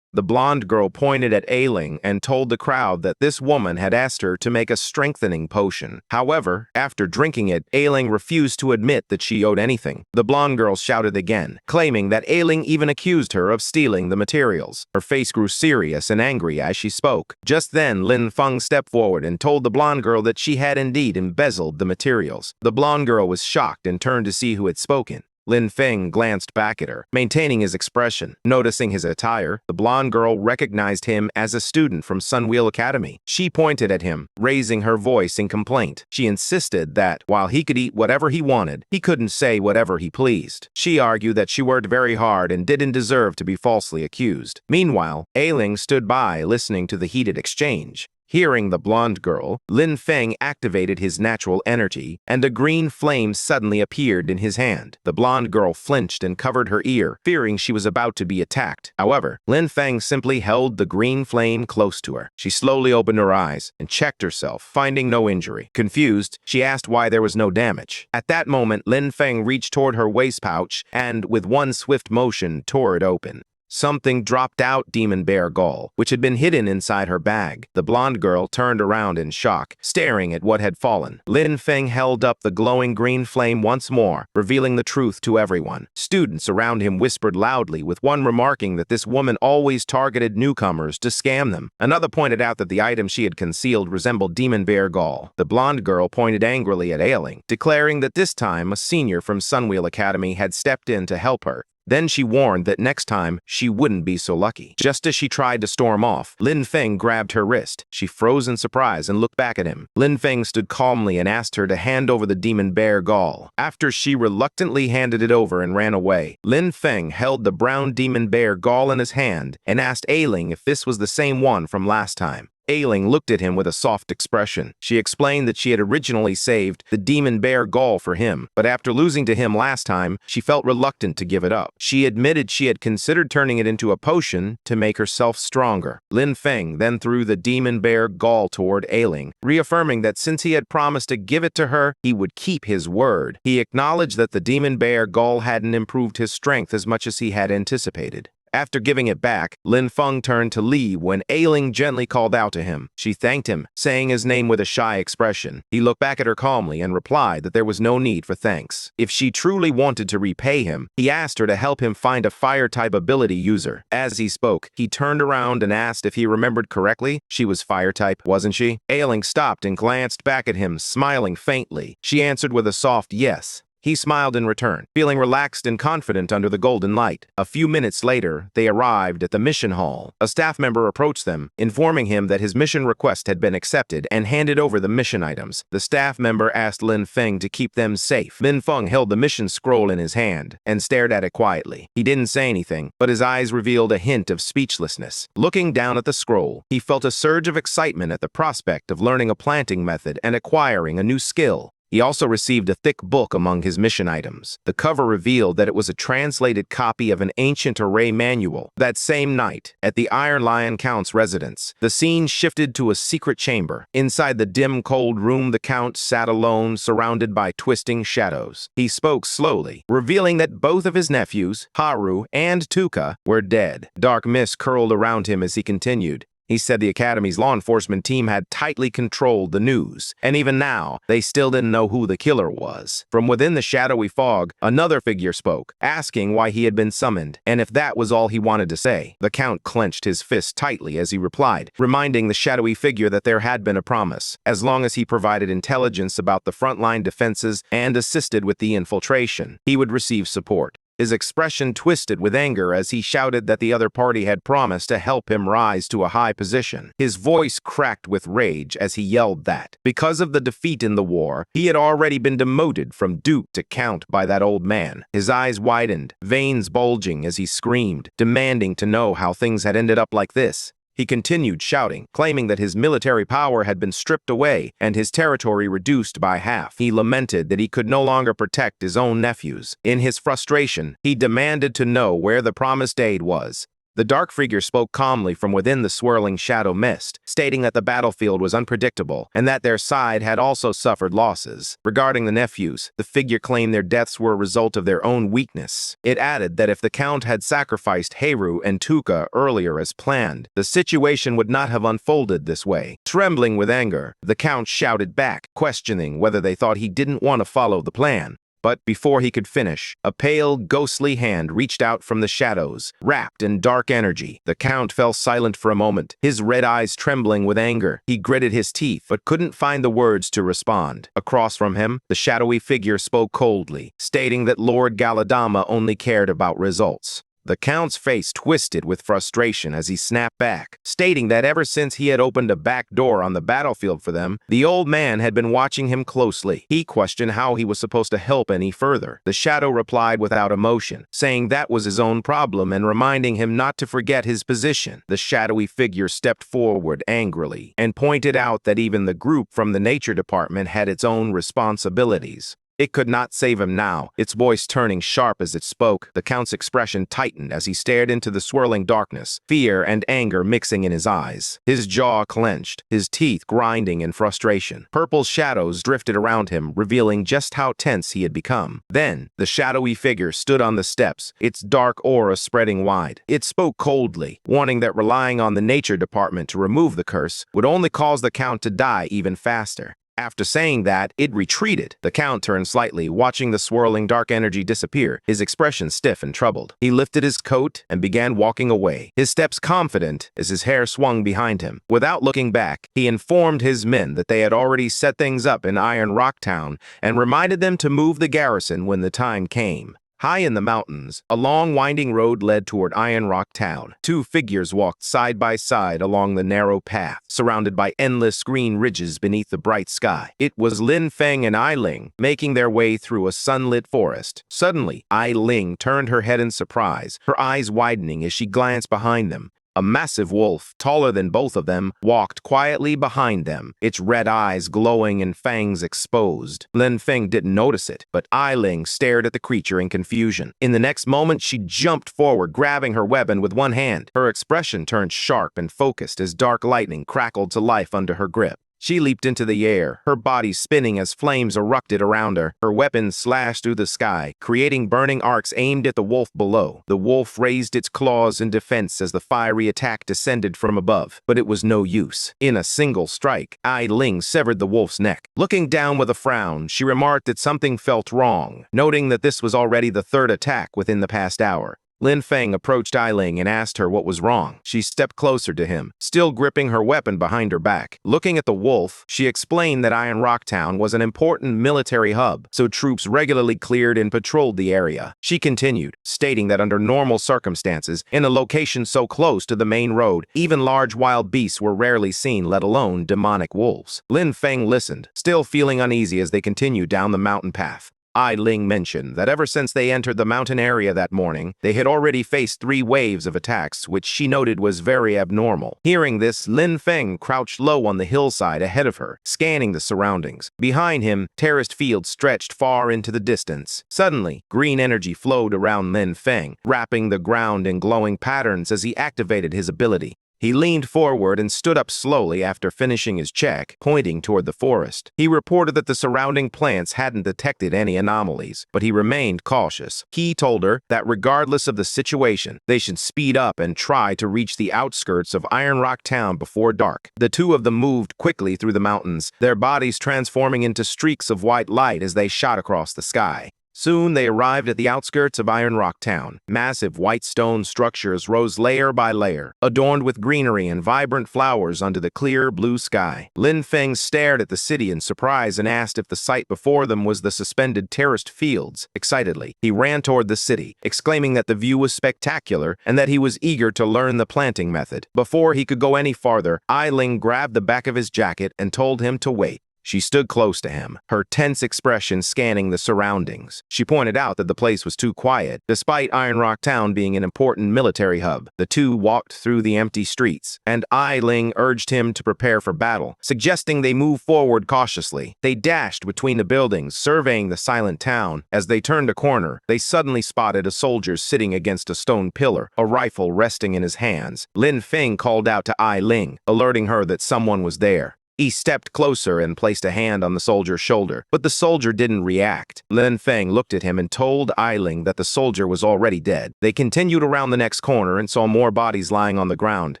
A: The blonde girl pointed at Ailing and told the crowd that this woman had asked her to make a strengthening potion. However, after drinking it, Ailing refused to admit that she owed anything. The blonde girl shouted again, claiming that Ailing even accused her of stealing the materials. Her face grew serious and angry as she spoke. Just then, Lin Feng stepped forward and told the blonde girl that she had indeed embezzled the materials. The blonde girl was shocked and turned to see who had spoken. Lin Feng glanced back at her, maintaining his expression. Noticing his attire, the blonde girl recognized him as a student from Sunwheel Academy. She pointed at him, raising her voice in complaint. She insisted that, while he could eat whatever he wanted, he couldn't say whatever he pleased. She argued that she worked very hard and didn't deserve to be falsely accused. Meanwhile, Ailing stood by, listening to the heated exchange. Hearing the blonde girl, Lin Feng activated his natural energy, and a green flame suddenly appeared in his hand. The blonde girl flinched and covered her ear, fearing she was about to be attacked. However, Lin Feng simply held the green flame close to her. She slowly opened her eyes and checked herself, finding no injury. Confused, she asked why there was no damage. At that moment, Lin Feng reached toward her waist pouch and, with one swift motion, tore it open. Something dropped out demon bear gall, which had been hidden inside her bag. The blonde girl turned around in shock, staring at what had fallen. Lin Feng held up the glowing green flame once more, revealing the truth to everyone. Students around him whispered loudly, with one remarking that this woman always targeted newcomers to scam them. Another pointed out that the item she had concealed resembled demon bear gall. The blonde girl pointed angrily at Ailing, declaring that this time a senior from Sunwheel Academy had stepped in to help her. Then she warned that next time, she wouldn't be so lucky. Just as she tried to storm off, Lin Feng grabbed her wrist. She froze in surprise and looked back at him. Lin Feng stood calmly and asked her to hand over the demon bear gall. After she reluctantly handed it over and ran away, Lin Feng held the brown demon bear gall in his hand and asked Ailing if this was the same one from last time. Ailing looked at him with a soft expression. She explained that she had originally saved the demon bear gall for him, but after losing to him last time, she felt reluctant to give it up. She admitted she had considered turning it into a potion to make herself stronger. Lin Feng then threw the demon bear gall toward Ailing, reaffirming that since he had promised to give it to her, he would keep his word. He acknowledged that the demon bear gall hadn't improved his strength as much as he had anticipated. After giving it back, Lin Feng turned to leave when Ailing gently called out to him. She thanked him, saying his name with a shy expression. He looked back at her calmly and replied that there was no need for thanks. If she truly wanted to repay him, he asked her to help him find a fire-type ability user. As he spoke, he turned around and asked if he remembered correctly. She was fire-type, wasn't she? Ailing stopped and glanced back at him, smiling faintly. She answered with a soft yes. He smiled in return, feeling relaxed and confident under the golden light. A few minutes later, they arrived at the mission hall. A staff member approached them, informing him that his mission request had been accepted and handed over the mission items. The staff member asked Lin Feng to keep them safe. Lin Feng held the mission scroll in his hand and stared at it quietly. He didn't say anything, but his eyes revealed a hint of speechlessness. Looking down at the scroll, he felt a surge of excitement at the prospect of learning a planting method and acquiring a new skill. He also received a thick book among his mission items. The cover revealed that it was a translated copy of an ancient array manual. That same night, at the Iron Lion Count's residence, the scene shifted to a secret chamber. Inside the dim, cold room, the Count sat alone, surrounded by twisting shadows. He spoke slowly, revealing that both of his nephews, Haru and Tuka, were dead. Dark mist curled around him as he continued. He said the Academy's law enforcement team had tightly controlled the news, and even now, they still didn't know who the killer was. From within the shadowy fog, another figure spoke, asking why he had been summoned, and if that was all he wanted to say. The Count clenched his fist tightly as he replied, reminding the shadowy figure that there had been a promise. As long as he provided intelligence about the frontline defenses and assisted with the infiltration, he would receive support. His expression twisted with anger as he shouted that the other party had promised to help him rise to a high position. His voice cracked with rage as he yelled that, because of the defeat in the war, he had already been demoted from Duke to Count by that old man. His eyes widened, veins bulging as he screamed, demanding to know how things had ended up like this. He continued shouting, claiming that his military power had been stripped away and his territory reduced by half. He lamented that he could no longer protect his own nephews. In his frustration, he demanded to know where the promised aid was. The dark figure spoke calmly from within the swirling shadow mist, stating that the battlefield was unpredictable and that their side had also suffered losses. Regarding the nephews, the figure claimed their deaths were a result of their own weakness. It added that if the Count had sacrificed Heru and Tuka earlier as planned, the situation would not have unfolded this way. Trembling with anger, the Count shouted back, questioning whether they thought he didn't want to follow the plan. But before he could finish, a pale, ghostly hand reached out from the shadows, wrapped in dark energy. The Count fell silent for a moment, his red eyes trembling with anger. He gritted his teeth, but couldn't find the words to respond. Across from him, the shadowy figure spoke coldly, stating that Lord Galadama only cared about results. The Count's face twisted with frustration as he snapped back, stating that ever since he had opened a back door on the battlefield for them, the old man had been watching him closely. He questioned how he was supposed to help any further. The shadow replied without emotion, saying that was his own problem and reminding him not to forget his position. The shadowy figure stepped forward angrily and pointed out that even the group from the nature department had its own responsibilities. It could not save him now, its voice turning sharp as it spoke. The Count's expression tightened as he stared into the swirling darkness, fear and anger mixing in his eyes. His jaw clenched, his teeth grinding in frustration. Purple shadows drifted around him, revealing just how tense he had become. Then, the shadowy figure stood on the steps, its dark aura spreading wide. It spoke coldly, warning that relying on the nature department to remove the curse would only cause the Count to die even faster. After saying that, it retreated. The Count turned slightly, watching the swirling dark energy disappear, his expression stiff and troubled. He lifted his coat and began walking away, his steps confident as his hair swung behind him. Without looking back, he informed his men that they had already set things up in Iron Rock Town and reminded them to move the garrison when the time came. High in the mountains, a long winding road led toward Iron Rock Town. Two figures walked side by side along the narrow path, surrounded by endless green ridges beneath the bright sky. It was Lin Feng and Ai Ling, making their way through a sunlit forest. Suddenly, Ai Ling turned her head in surprise, her eyes widening as she glanced behind them. A massive wolf, taller than both of them, walked quietly behind them, its red eyes glowing and fangs exposed. Lin Feng didn't notice it, but Ai Ling stared at the creature in confusion. In the next moment, she jumped forward, grabbing her weapon with one hand. Her expression turned sharp and focused as dark lightning crackled to life under her grip. She leaped into the air, her body spinning as flames erupted around her. Her weapon slashed through the sky, creating burning arcs aimed at the wolf below. The wolf raised its claws in defense as the fiery attack descended from above, but it was no use. In a single strike, Ai Ling severed the wolf's neck. Looking down with a frown, she remarked that something felt wrong, noting that this was already the third attack within the past hour. Lin Feng approached Ai Ling and asked her what was wrong. She stepped closer to him, still gripping her weapon behind her back. Looking at the wolf, she explained that Iron Rock Town was an important military hub, so troops regularly cleared and patrolled the area. She continued, stating that under normal circumstances, in a location so close to the main road, even large wild beasts were rarely seen, let alone demonic wolves. Lin Feng listened, still feeling uneasy as they continued down the mountain path. Ai Ling mentioned that ever since they entered the mountain area that morning, they had already faced 3 waves of attacks, which she noted was very abnormal. Hearing this, Lin Feng crouched low on the hillside ahead of her, scanning the surroundings. Behind him, terraced fields stretched far into the distance. Suddenly, green energy flowed around Lin Feng, wrapping the ground in glowing patterns as he activated his ability. He leaned forward and stood up slowly after finishing his check, pointing toward the forest. He reported that the surrounding plants hadn't detected any anomalies, but he remained cautious. He told her that regardless of the situation, they should speed up and try to reach the outskirts of Iron Rock Town before dark. The two of them moved quickly through the mountains, their bodies transforming into streaks of white light as they shot across the sky. Soon they arrived at the outskirts of Iron Rock Town. Massive white stone structures rose layer by layer, adorned with greenery and vibrant flowers under the clear blue sky. Lin Feng stared at the city in surprise and asked if the sight before them was the suspended terraced fields. Excitedly, he ran toward the city, exclaiming that the view was spectacular and that he was eager to learn the planting method. Before he could go any farther, Ai Ling grabbed the back of his jacket and told him to wait. She stood close to him, her tense expression scanning the surroundings. She pointed out that the place was too quiet, despite Iron Rock Town being an important military hub. The two walked through the empty streets, and Ai Ling urged him to prepare for battle, suggesting they move forward cautiously. They dashed between the buildings, surveying the silent town. As they turned a corner, they suddenly spotted a soldier sitting against a stone pillar, a rifle resting in his hands. Lin Feng called out to Ai Ling, alerting her that someone was there. He stepped closer and placed a hand on the soldier's shoulder, but the soldier didn't react. Lin Feng looked at him and told Ai Ling that the soldier was already dead. They continued around the next corner and saw more bodies lying on the ground.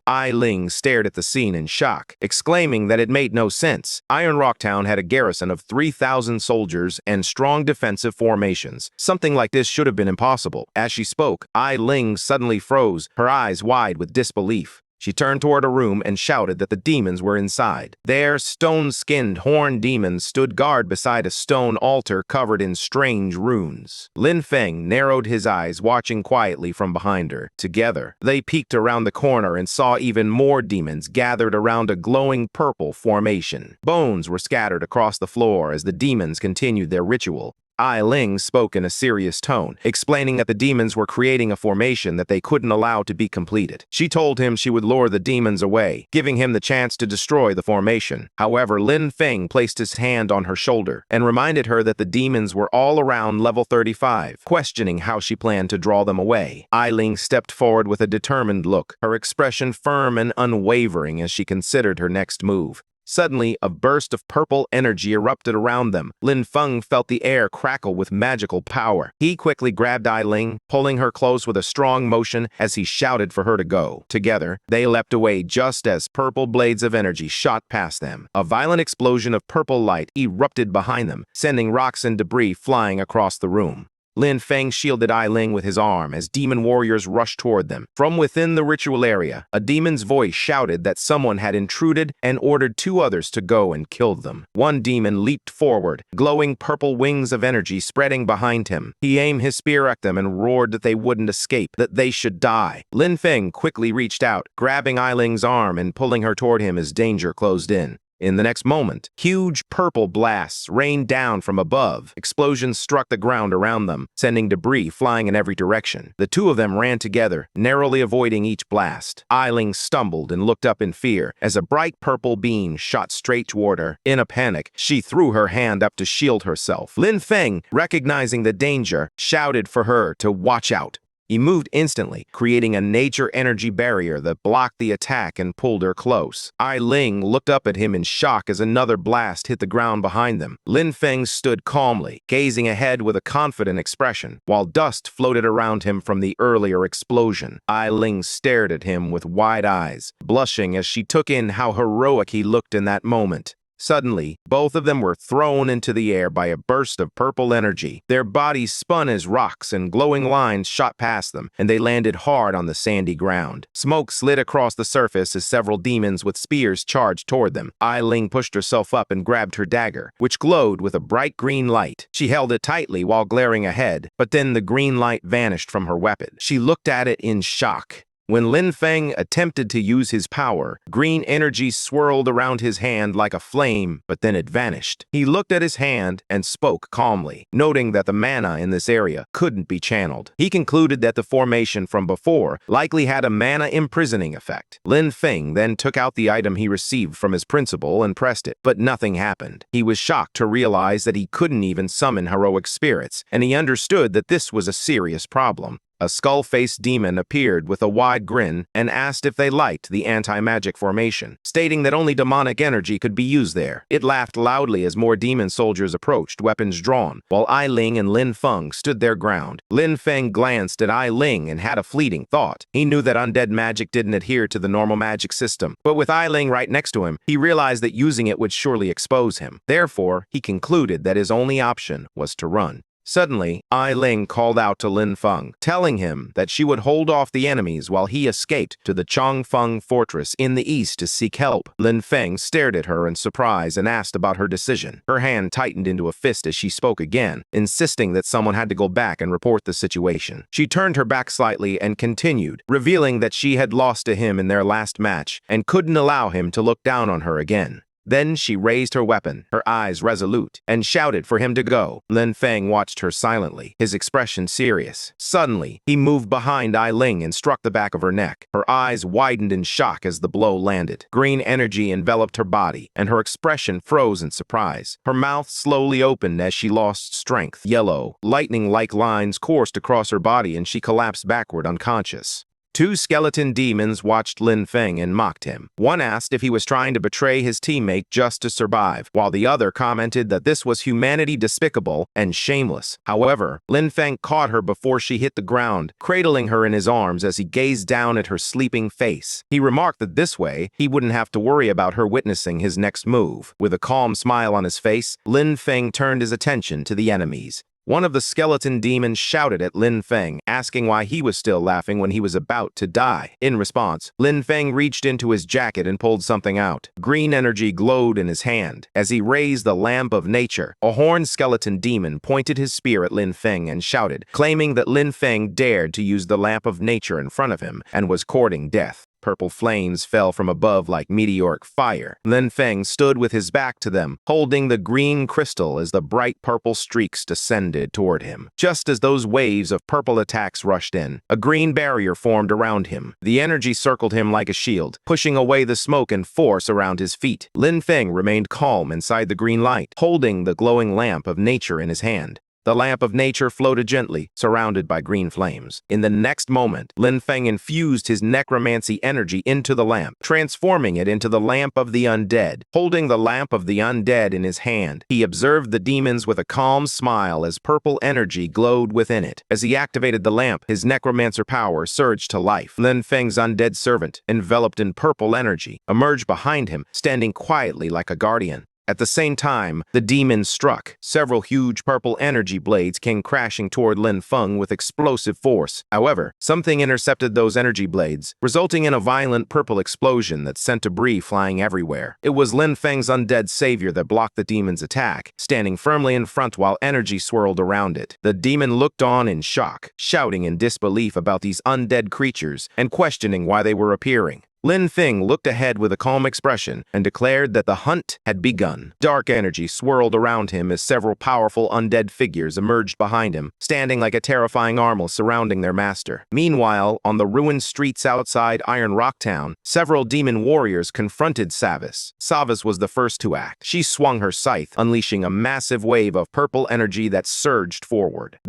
A: Ai Ling stared at the scene in shock, exclaiming that it made no sense. Iron Rock Town had a garrison of 3,000 soldiers and strong defensive formations. Something like this should have been impossible. As she spoke, Ai Ling suddenly froze, her eyes wide with disbelief. She turned toward a room and shouted that the demons were inside. There, stone-skinned horned demons stood guard beside a stone altar covered in strange runes. Lin Feng narrowed his eyes, watching quietly from behind her. Together, they peeked around the corner and saw even more demons gathered around a glowing purple formation. Bones were scattered across the floor as the demons continued their ritual. Ai Ling spoke in a serious tone, explaining that the demons were creating a formation that they couldn't allow to be completed. She told him she would lure the demons away, giving him the chance to destroy the formation. However, Lin Feng placed his hand on her shoulder and reminded her that the demons were all around level 35, questioning how she planned to draw them away. Ai Ling stepped forward with a determined look, her expression firm and unwavering as she considered her next move. Suddenly, a burst of purple energy erupted around them. Lin Feng felt the air crackle with magical power. He quickly grabbed Ai Ling, pulling her close with a strong motion as he shouted for her to go. Together, they leapt away just as purple blades of energy shot past them. A violent explosion of purple light erupted behind them, sending rocks and debris flying across the room. Lin Feng shielded Ai Ling with his arm as demon warriors rushed toward them. From within the ritual area, a demon's voice shouted that someone had intruded and ordered two others to go and kill them. One demon leaped forward, glowing purple wings of energy spreading behind him. He aimed his spear at them and roared that they wouldn't escape, that they should die. Lin Feng quickly reached out, grabbing Ai Ling's arm and pulling her toward him as danger closed in. In the next moment, huge purple blasts rained down from above. Explosions struck the ground around them, sending debris flying in every direction. The two of them ran together, narrowly avoiding each blast. Ai Ling stumbled and looked up in fear as a bright purple beam shot straight toward her. In a panic, she threw her hand up to shield herself. Lin Feng, recognizing the danger, shouted for her to watch out. He moved instantly, creating a nature energy barrier that blocked the attack and pulled her close. Ai Ling looked up at him in shock as another blast hit the ground behind them. Lin Feng stood calmly, gazing ahead with a confident expression, while dust floated around him from the earlier explosion. Ai Ling stared at him with wide eyes, blushing as she took in how heroic he looked in that moment. Suddenly, both of them were thrown into the air by a burst of purple energy. Their bodies spun as rocks and glowing lines shot past them, and they landed hard on the sandy ground. Smoke slid across the surface as several demons with spears charged toward them. Ai Ling pushed herself up and grabbed her dagger, which glowed with a bright green light. She held it tightly while glaring ahead, but then the green light vanished from her weapon. She looked at it in shock. When Lin Feng attempted to use his power, green energy swirled around his hand like a flame, but then it vanished. He looked at his hand and spoke calmly, noting that the mana in this area couldn't be channeled. He concluded that the formation from before likely had a mana imprisoning effect. Lin Feng then took out the item he received from his principal and pressed it, but nothing happened. He was shocked to realize that he couldn't even summon heroic spirits, and he understood that this was a serious problem. A skull-faced demon appeared with a wide grin and asked if they liked the anti-magic formation, stating that only demonic energy could be used there. It laughed loudly as more demon soldiers approached, weapons drawn, while Ai Ling and Lin Feng stood their ground. Lin Feng glanced at Ai Ling and had a fleeting thought. He knew that undead magic didn't adhere to the normal magic system, but with Ai Ling right next to him, he realized that using it would surely expose him. Therefore, he concluded that his only option was to run. Suddenly, Ai Ling called out to Lin Feng, telling him that she would hold off the enemies while he escaped to the Chongfeng fortress in the east to seek help. Lin Feng stared at her in surprise and asked about her decision. Her hand tightened into a fist as she spoke again, insisting that someone had to go back and report the situation. She turned her back slightly and continued, revealing that she had lost to him in their last match and couldn't allow him to look down on her again. Then she raised her weapon, her eyes resolute, and shouted for him to go. Lin Feng watched her silently, his expression serious. Suddenly, he moved behind Ai Ling and struck the back of her neck. Her eyes widened in shock as the blow landed. Green energy enveloped her body, and her expression froze in surprise. Her mouth slowly opened as she lost strength. Yellow, lightning-like lines coursed across her body and she collapsed backward unconscious. Two skeleton demons watched Lin Feng and mocked him. One asked if he was trying to betray his teammate just to survive, while the other commented that this was humanity despicable and shameless. However, Lin Feng caught her before she hit the ground, cradling her in his arms as he gazed down at her sleeping face. He remarked that this way, he wouldn't have to worry about her witnessing his next move. With a calm smile on his face, Lin Feng turned his attention to the enemies. One of the skeleton demons shouted at Lin Feng, asking why he was still laughing when he was about to die. In response, Lin Feng reached into his jacket and pulled something out. Green energy glowed in his hand. As he raised the lamp of nature, a horned skeleton demon pointed his spear at Lin Feng and shouted, claiming that Lin Feng dared to use the lamp of nature in front of him and was courting death. Purple flames fell from above like meteoric fire. Lin Feng stood with his back to them, holding the green crystal as the bright purple streaks descended toward him. Just as those waves of purple attacks rushed in, a green barrier formed around him. The energy circled him like a shield, pushing away the smoke and force around his feet. Lin Feng remained calm inside the green light, holding the glowing lamp of nature in his hand. The lamp of nature floated gently, surrounded by green flames. In the next moment, Lin Feng infused his necromancy energy into the lamp, transforming it into the lamp of the undead. Holding the lamp of the undead in his hand, he observed the demons with a calm smile as purple energy glowed within it. As he activated the lamp, his necromancer power surged to life. Lin Feng's undead servant, enveloped in purple energy, emerged behind him, standing quietly like a guardian. At the same time, the demons struck. Several huge purple energy blades came crashing toward Lin Feng with explosive force. However, something intercepted those energy blades, resulting in a violent purple explosion that sent debris flying everywhere. It was Lin Feng's undead savior that blocked the demon's attack, standing firmly in front while energy swirled around it. The demon looked on in shock, shouting in disbelief about these undead creatures and questioning why they were appearing. Lin Feng looked ahead with a calm expression and declared that the hunt had begun. Dark energy swirled around him as several powerful undead figures emerged behind him, standing like a terrifying armor surrounding their master. Meanwhile, on the ruined streets outside Iron Rock Town, several demon warriors confronted Savis. Savis was the first to act. She swung her scythe, unleashing a massive wave of purple energy that surged forward.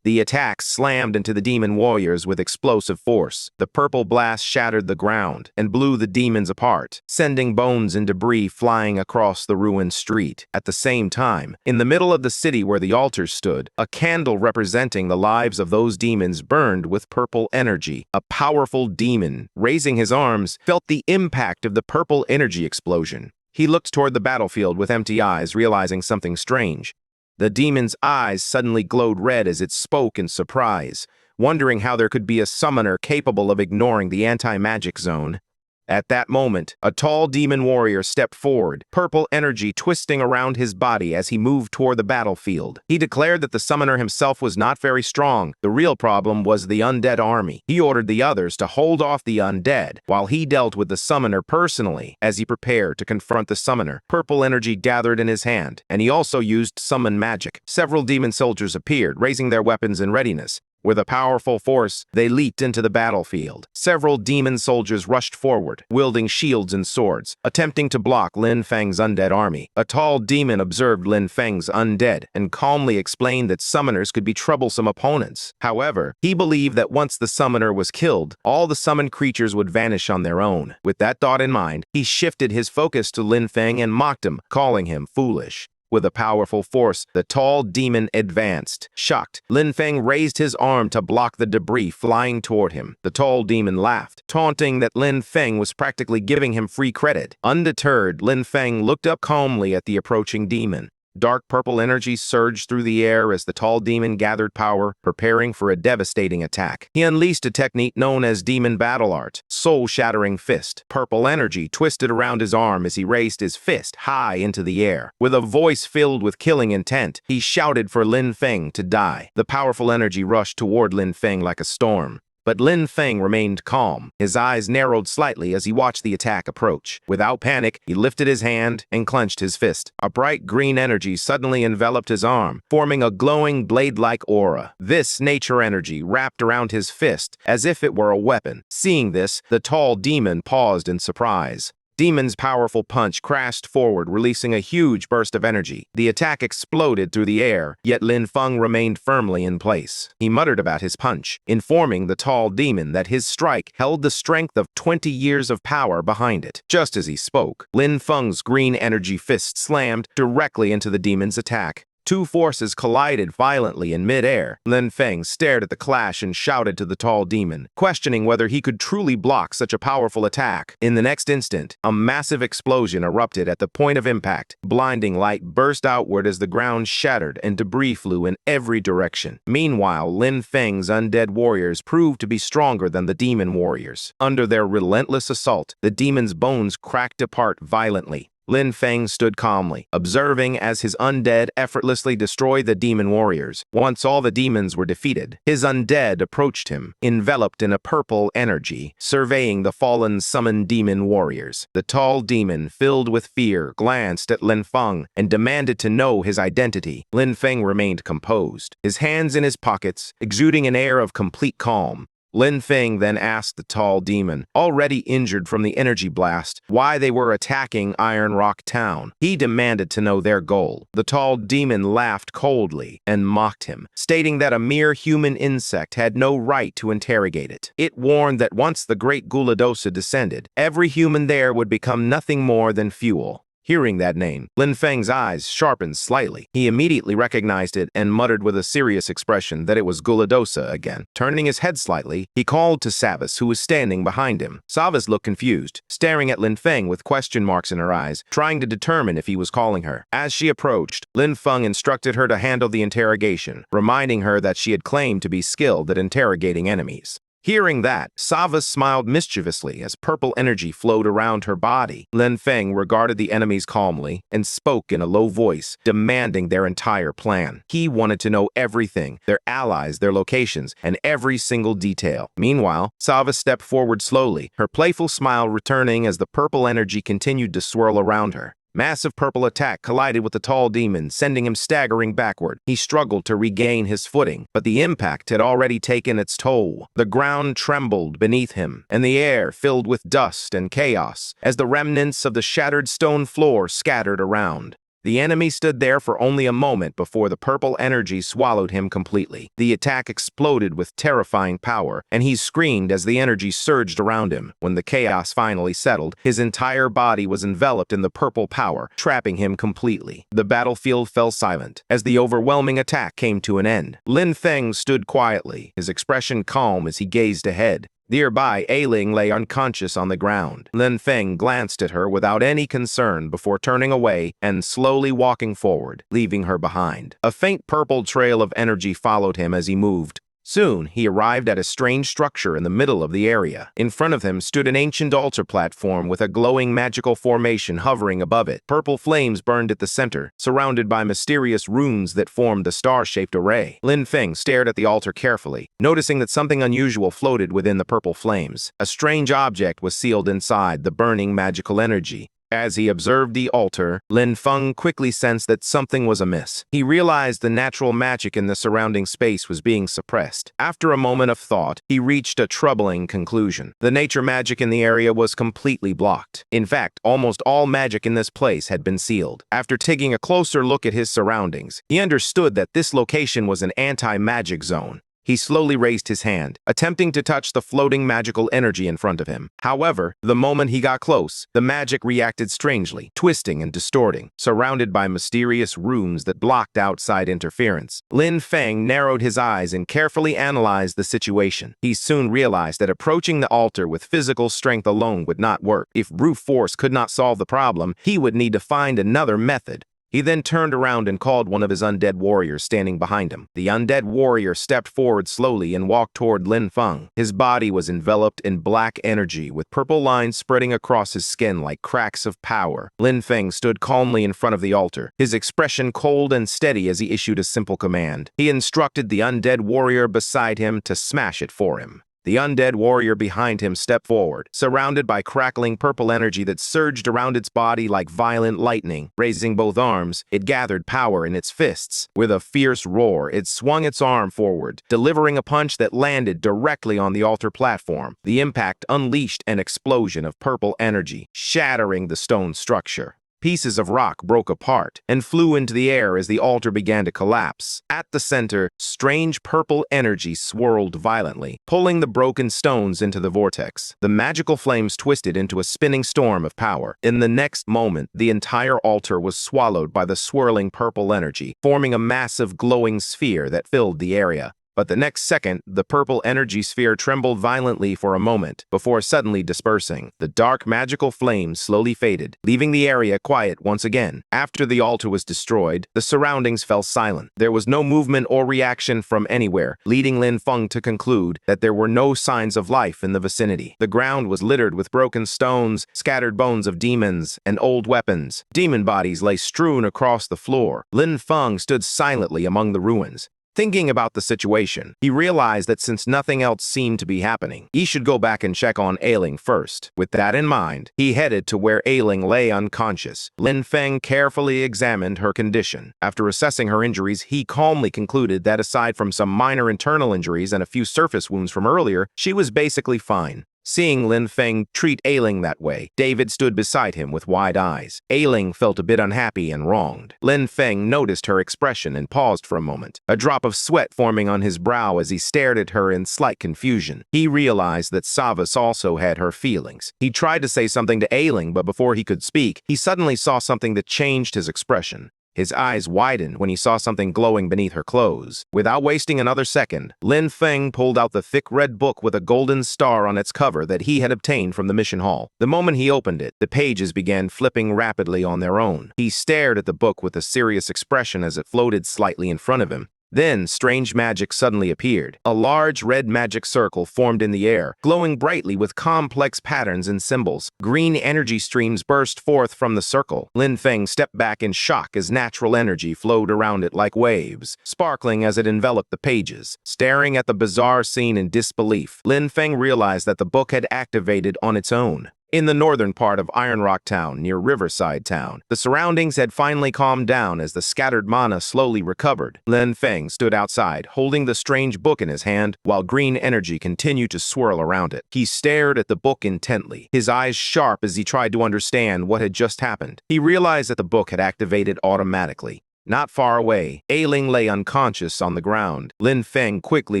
A: The attack slammed into the demon warriors with explosive force. The purple blast shattered the ground and blew the demons apart, sending bones and debris flying across the ruined street. At the same time, in the middle of the city where the altars stood, a candle representing the lives of those demons burned with purple energy. A powerful demon, raising his arms, felt the impact of the purple energy explosion. He looked toward the battlefield with empty eyes, realizing something strange. The demon's eyes suddenly glowed red as it spoke in surprise, wondering how there could be a summoner capable of ignoring the anti-magic zone. At that moment, a tall demon warrior stepped forward, purple energy twisting around his body as he moved toward the battlefield. He declared that the summoner himself was not very strong. The real problem was the undead army. He ordered the others to hold off the undead, while he dealt with the summoner personally. As he prepared to confront the summoner, purple energy gathered in his hand, and he also used summon magic. Several demon soldiers appeared, raising their weapons in readiness. With a powerful force, they leaped into the battlefield. Several demon soldiers rushed forward, wielding shields and swords, attempting to block Lin Feng's undead army. A tall demon observed Lin Feng's undead and calmly explained that summoners could be troublesome opponents. However, he believed that once the summoner was killed, all the summoned creatures would vanish on their own. With that thought in mind, he shifted his focus to Lin Feng and mocked him, calling him foolish. With a powerful force, the tall demon advanced. Shocked, Lin Feng raised his arm to block the debris flying toward him. The tall demon laughed, taunting that Lin Feng was practically giving him free credit. Undeterred, Lin Feng looked up calmly at the approaching demon. Dark purple energy surged through the air as the tall demon gathered power, preparing for a devastating attack. He unleashed a technique known as Demon Battle Art, Soul-Shattering Fist. Purple energy twisted around his arm as he raised his fist high into the air. With a voice filled with killing intent, he shouted for Lin Feng to die. The powerful energy rushed toward Lin Feng like a storm. But Lin Feng remained calm. His eyes narrowed slightly as he watched the attack approach. Without panic, he lifted his hand and clenched his fist. A bright green energy suddenly enveloped his arm, forming a glowing blade-like aura. This nature energy wrapped around his fist as if it were a weapon. Seeing this, the tall demon paused in surprise. Demon's powerful punch crashed forward, releasing a huge burst of energy. The attack exploded through the air, yet Lin Feng remained firmly in place. He muttered about his punch, informing the tall demon that his strike held the strength of 20 years of power behind it. Just as he spoke, Lin Feng's green energy fist slammed directly into the demon's attack. Two forces collided violently in mid-air. Lin Feng stared at the clash and shouted to the tall demon, questioning whether he could truly block such a powerful attack. In the next instant, a massive explosion erupted at the point of impact. Blinding light burst outward as the ground shattered and debris flew in every direction. Meanwhile, Lin Feng's undead warriors proved to be stronger than the demon warriors. Under their relentless assault, the demon's bones cracked apart violently. Lin Feng stood calmly, observing as his undead effortlessly destroyed the demon warriors. Once all the demons were defeated, his undead approached him, enveloped in a purple energy, surveying the fallen summoned demon warriors. The tall demon, filled with fear, glanced at Lin Feng and demanded to know his identity. Lin Feng remained composed, his hands in his pockets, exuding an air of complete calm. Lin Feng then asked the tall demon, already injured from the energy blast, why they were attacking Iron Rock Town. He demanded to know their goal. The tall demon laughed coldly and mocked him, stating that a mere human insect had no right to interrogate it. It warned that once the great Guladosa descended, every human there would become nothing more than fuel. Hearing that name, Lin Feng's eyes sharpened slightly. He immediately recognized it and muttered with a serious expression that it was Guladosa again. Turning his head slightly, he called to Savas, who was standing behind him. Savas looked confused, staring at Lin Feng with question marks in her eyes, trying to determine if he was calling her. As she approached, Lin Feng instructed her to handle the interrogation, reminding her that she had claimed to be skilled at interrogating enemies. Hearing that, Savas smiled mischievously as purple energy flowed around her body. Lin Feng regarded the enemies calmly and spoke in a low voice, demanding their entire plan. He wanted to know everything, their allies, their locations, and every single detail. Meanwhile, Savas stepped forward slowly, her playful smile returning as the purple energy continued to swirl around her. Massive purple attack collided with the tall demon, sending him staggering backward. He struggled to regain his footing, but the impact had already taken its toll. The ground trembled beneath him, and the air filled with dust and chaos as the remnants of the shattered stone floor scattered around. The enemy stood there for only a moment before the purple energy swallowed him completely. The attack exploded with terrifying power, and he screamed as the energy surged around him. When the chaos finally settled, his entire body was enveloped in the purple power, trapping him completely. The battlefield fell silent as the overwhelming attack came to an end. Lin Feng stood quietly, his expression calm as he gazed ahead. Nearby, Ailing lay unconscious on the ground. Lin Feng glanced at her without any concern before turning away and slowly walking forward, leaving her behind. A faint purple trail of energy followed him as he moved. Soon, he arrived at a strange structure in the middle of the area. In front of him stood an ancient altar platform with a glowing magical formation hovering above it. Purple flames burned at the center, surrounded by mysterious runes that formed a star-shaped array. Lin Feng stared at the altar carefully, noticing that something unusual floated within the purple flames. A strange object was sealed inside the burning magical energy. As he observed the altar, Lin Feng quickly sensed that something was amiss. He realized the natural magic in the surrounding space was being suppressed. After a moment of thought, he reached a troubling conclusion. The nature magic in the area was completely blocked. In fact, almost all magic in this place had been sealed. After taking a closer look at his surroundings, he understood that this location was an anti-magic zone. He slowly raised his hand, attempting to touch the floating magical energy in front of him. However, the moment he got close, the magic reacted strangely, twisting and distorting, surrounded by mysterious runes that blocked outside interference. Lin Feng narrowed his eyes and carefully analyzed the situation. He soon realized that approaching the altar with physical strength alone would not work. If brute force could not solve the problem, he would need to find another method. He then turned around and called one of his undead warriors standing behind him. The undead warrior stepped forward slowly and walked toward Lin Feng. His body was enveloped in black energy with purple lines spreading across his skin like cracks of power. Lin Feng stood calmly in front of the altar, his expression cold and steady as he issued a simple command. He instructed the undead warrior beside him to smash it for him. The undead warrior behind him stepped forward, surrounded by crackling purple energy that surged around its body like violent lightning. Raising both arms, it gathered power in its fists. With a fierce roar, it swung its arm forward, delivering a punch that landed directly on the altar platform. The impact unleashed an explosion of purple energy, shattering the stone structure. Pieces of rock broke apart and flew into the air as the altar began to collapse. At the center, strange purple energy swirled violently, pulling the broken stones into the vortex. The magical flames twisted into a spinning storm of power. In the next moment, the entire altar was swallowed by the swirling purple energy, forming a massive glowing sphere that filled the area. But the next second, the purple energy sphere trembled violently for a moment, before suddenly dispersing. The dark magical flames slowly faded, leaving the area quiet once again. After the altar was destroyed, the surroundings fell silent. There was no movement or reaction from anywhere, leading Lin Feng to conclude that there were no signs of life in the vicinity. The ground was littered with broken stones, scattered bones of demons, and old weapons. Demon bodies lay strewn across the floor. Lin Feng stood silently among the ruins. Thinking about the situation, he realized that since nothing else seemed to be happening, he should go back and check on Ailing first. With that in mind, he headed to where Ailing lay unconscious. Lin Feng carefully examined her condition. After assessing her injuries, he calmly concluded that aside from some minor internal injuries and a few surface wounds from earlier, she was basically fine. Seeing Lin Feng treat Ailing that way, David stood beside him with wide eyes. Ailing felt a bit unhappy and wronged. Lin Feng noticed her expression and paused for a moment, a drop of sweat forming on his brow as he stared at her in slight confusion. He realized that Savas also had her feelings. He tried to say something to Ailing, but before he could speak, he suddenly saw something that changed his expression. His eyes widened when he saw something glowing beneath her clothes. Without wasting another second, Lin Feng pulled out the thick red book with a golden star on its cover that he had obtained from the mission hall. The moment he opened it, the pages began flipping rapidly on their own. He stared at the book with a serious expression as it floated slightly in front of him. Then, strange magic suddenly appeared. A large red magic circle formed in the air, glowing brightly with complex patterns and symbols. Green energy streams burst forth from the circle. Lin Feng stepped back in shock as natural energy flowed around it like waves, sparkling as it enveloped the pages. Staring at the bizarre scene in disbelief, Lin Feng realized that the book had activated on its own. In the northern part of Iron Rock Town, near Riverside Town, the surroundings had finally calmed down as the scattered mana slowly recovered. Lin Feng stood outside, holding the strange book in his hand, while green energy continued to swirl around it. He stared at the book intently, his eyes sharp as he tried to understand what had just happened. He realized that the book had activated automatically. Not far away, Ailing lay unconscious on the ground. Lin Feng quickly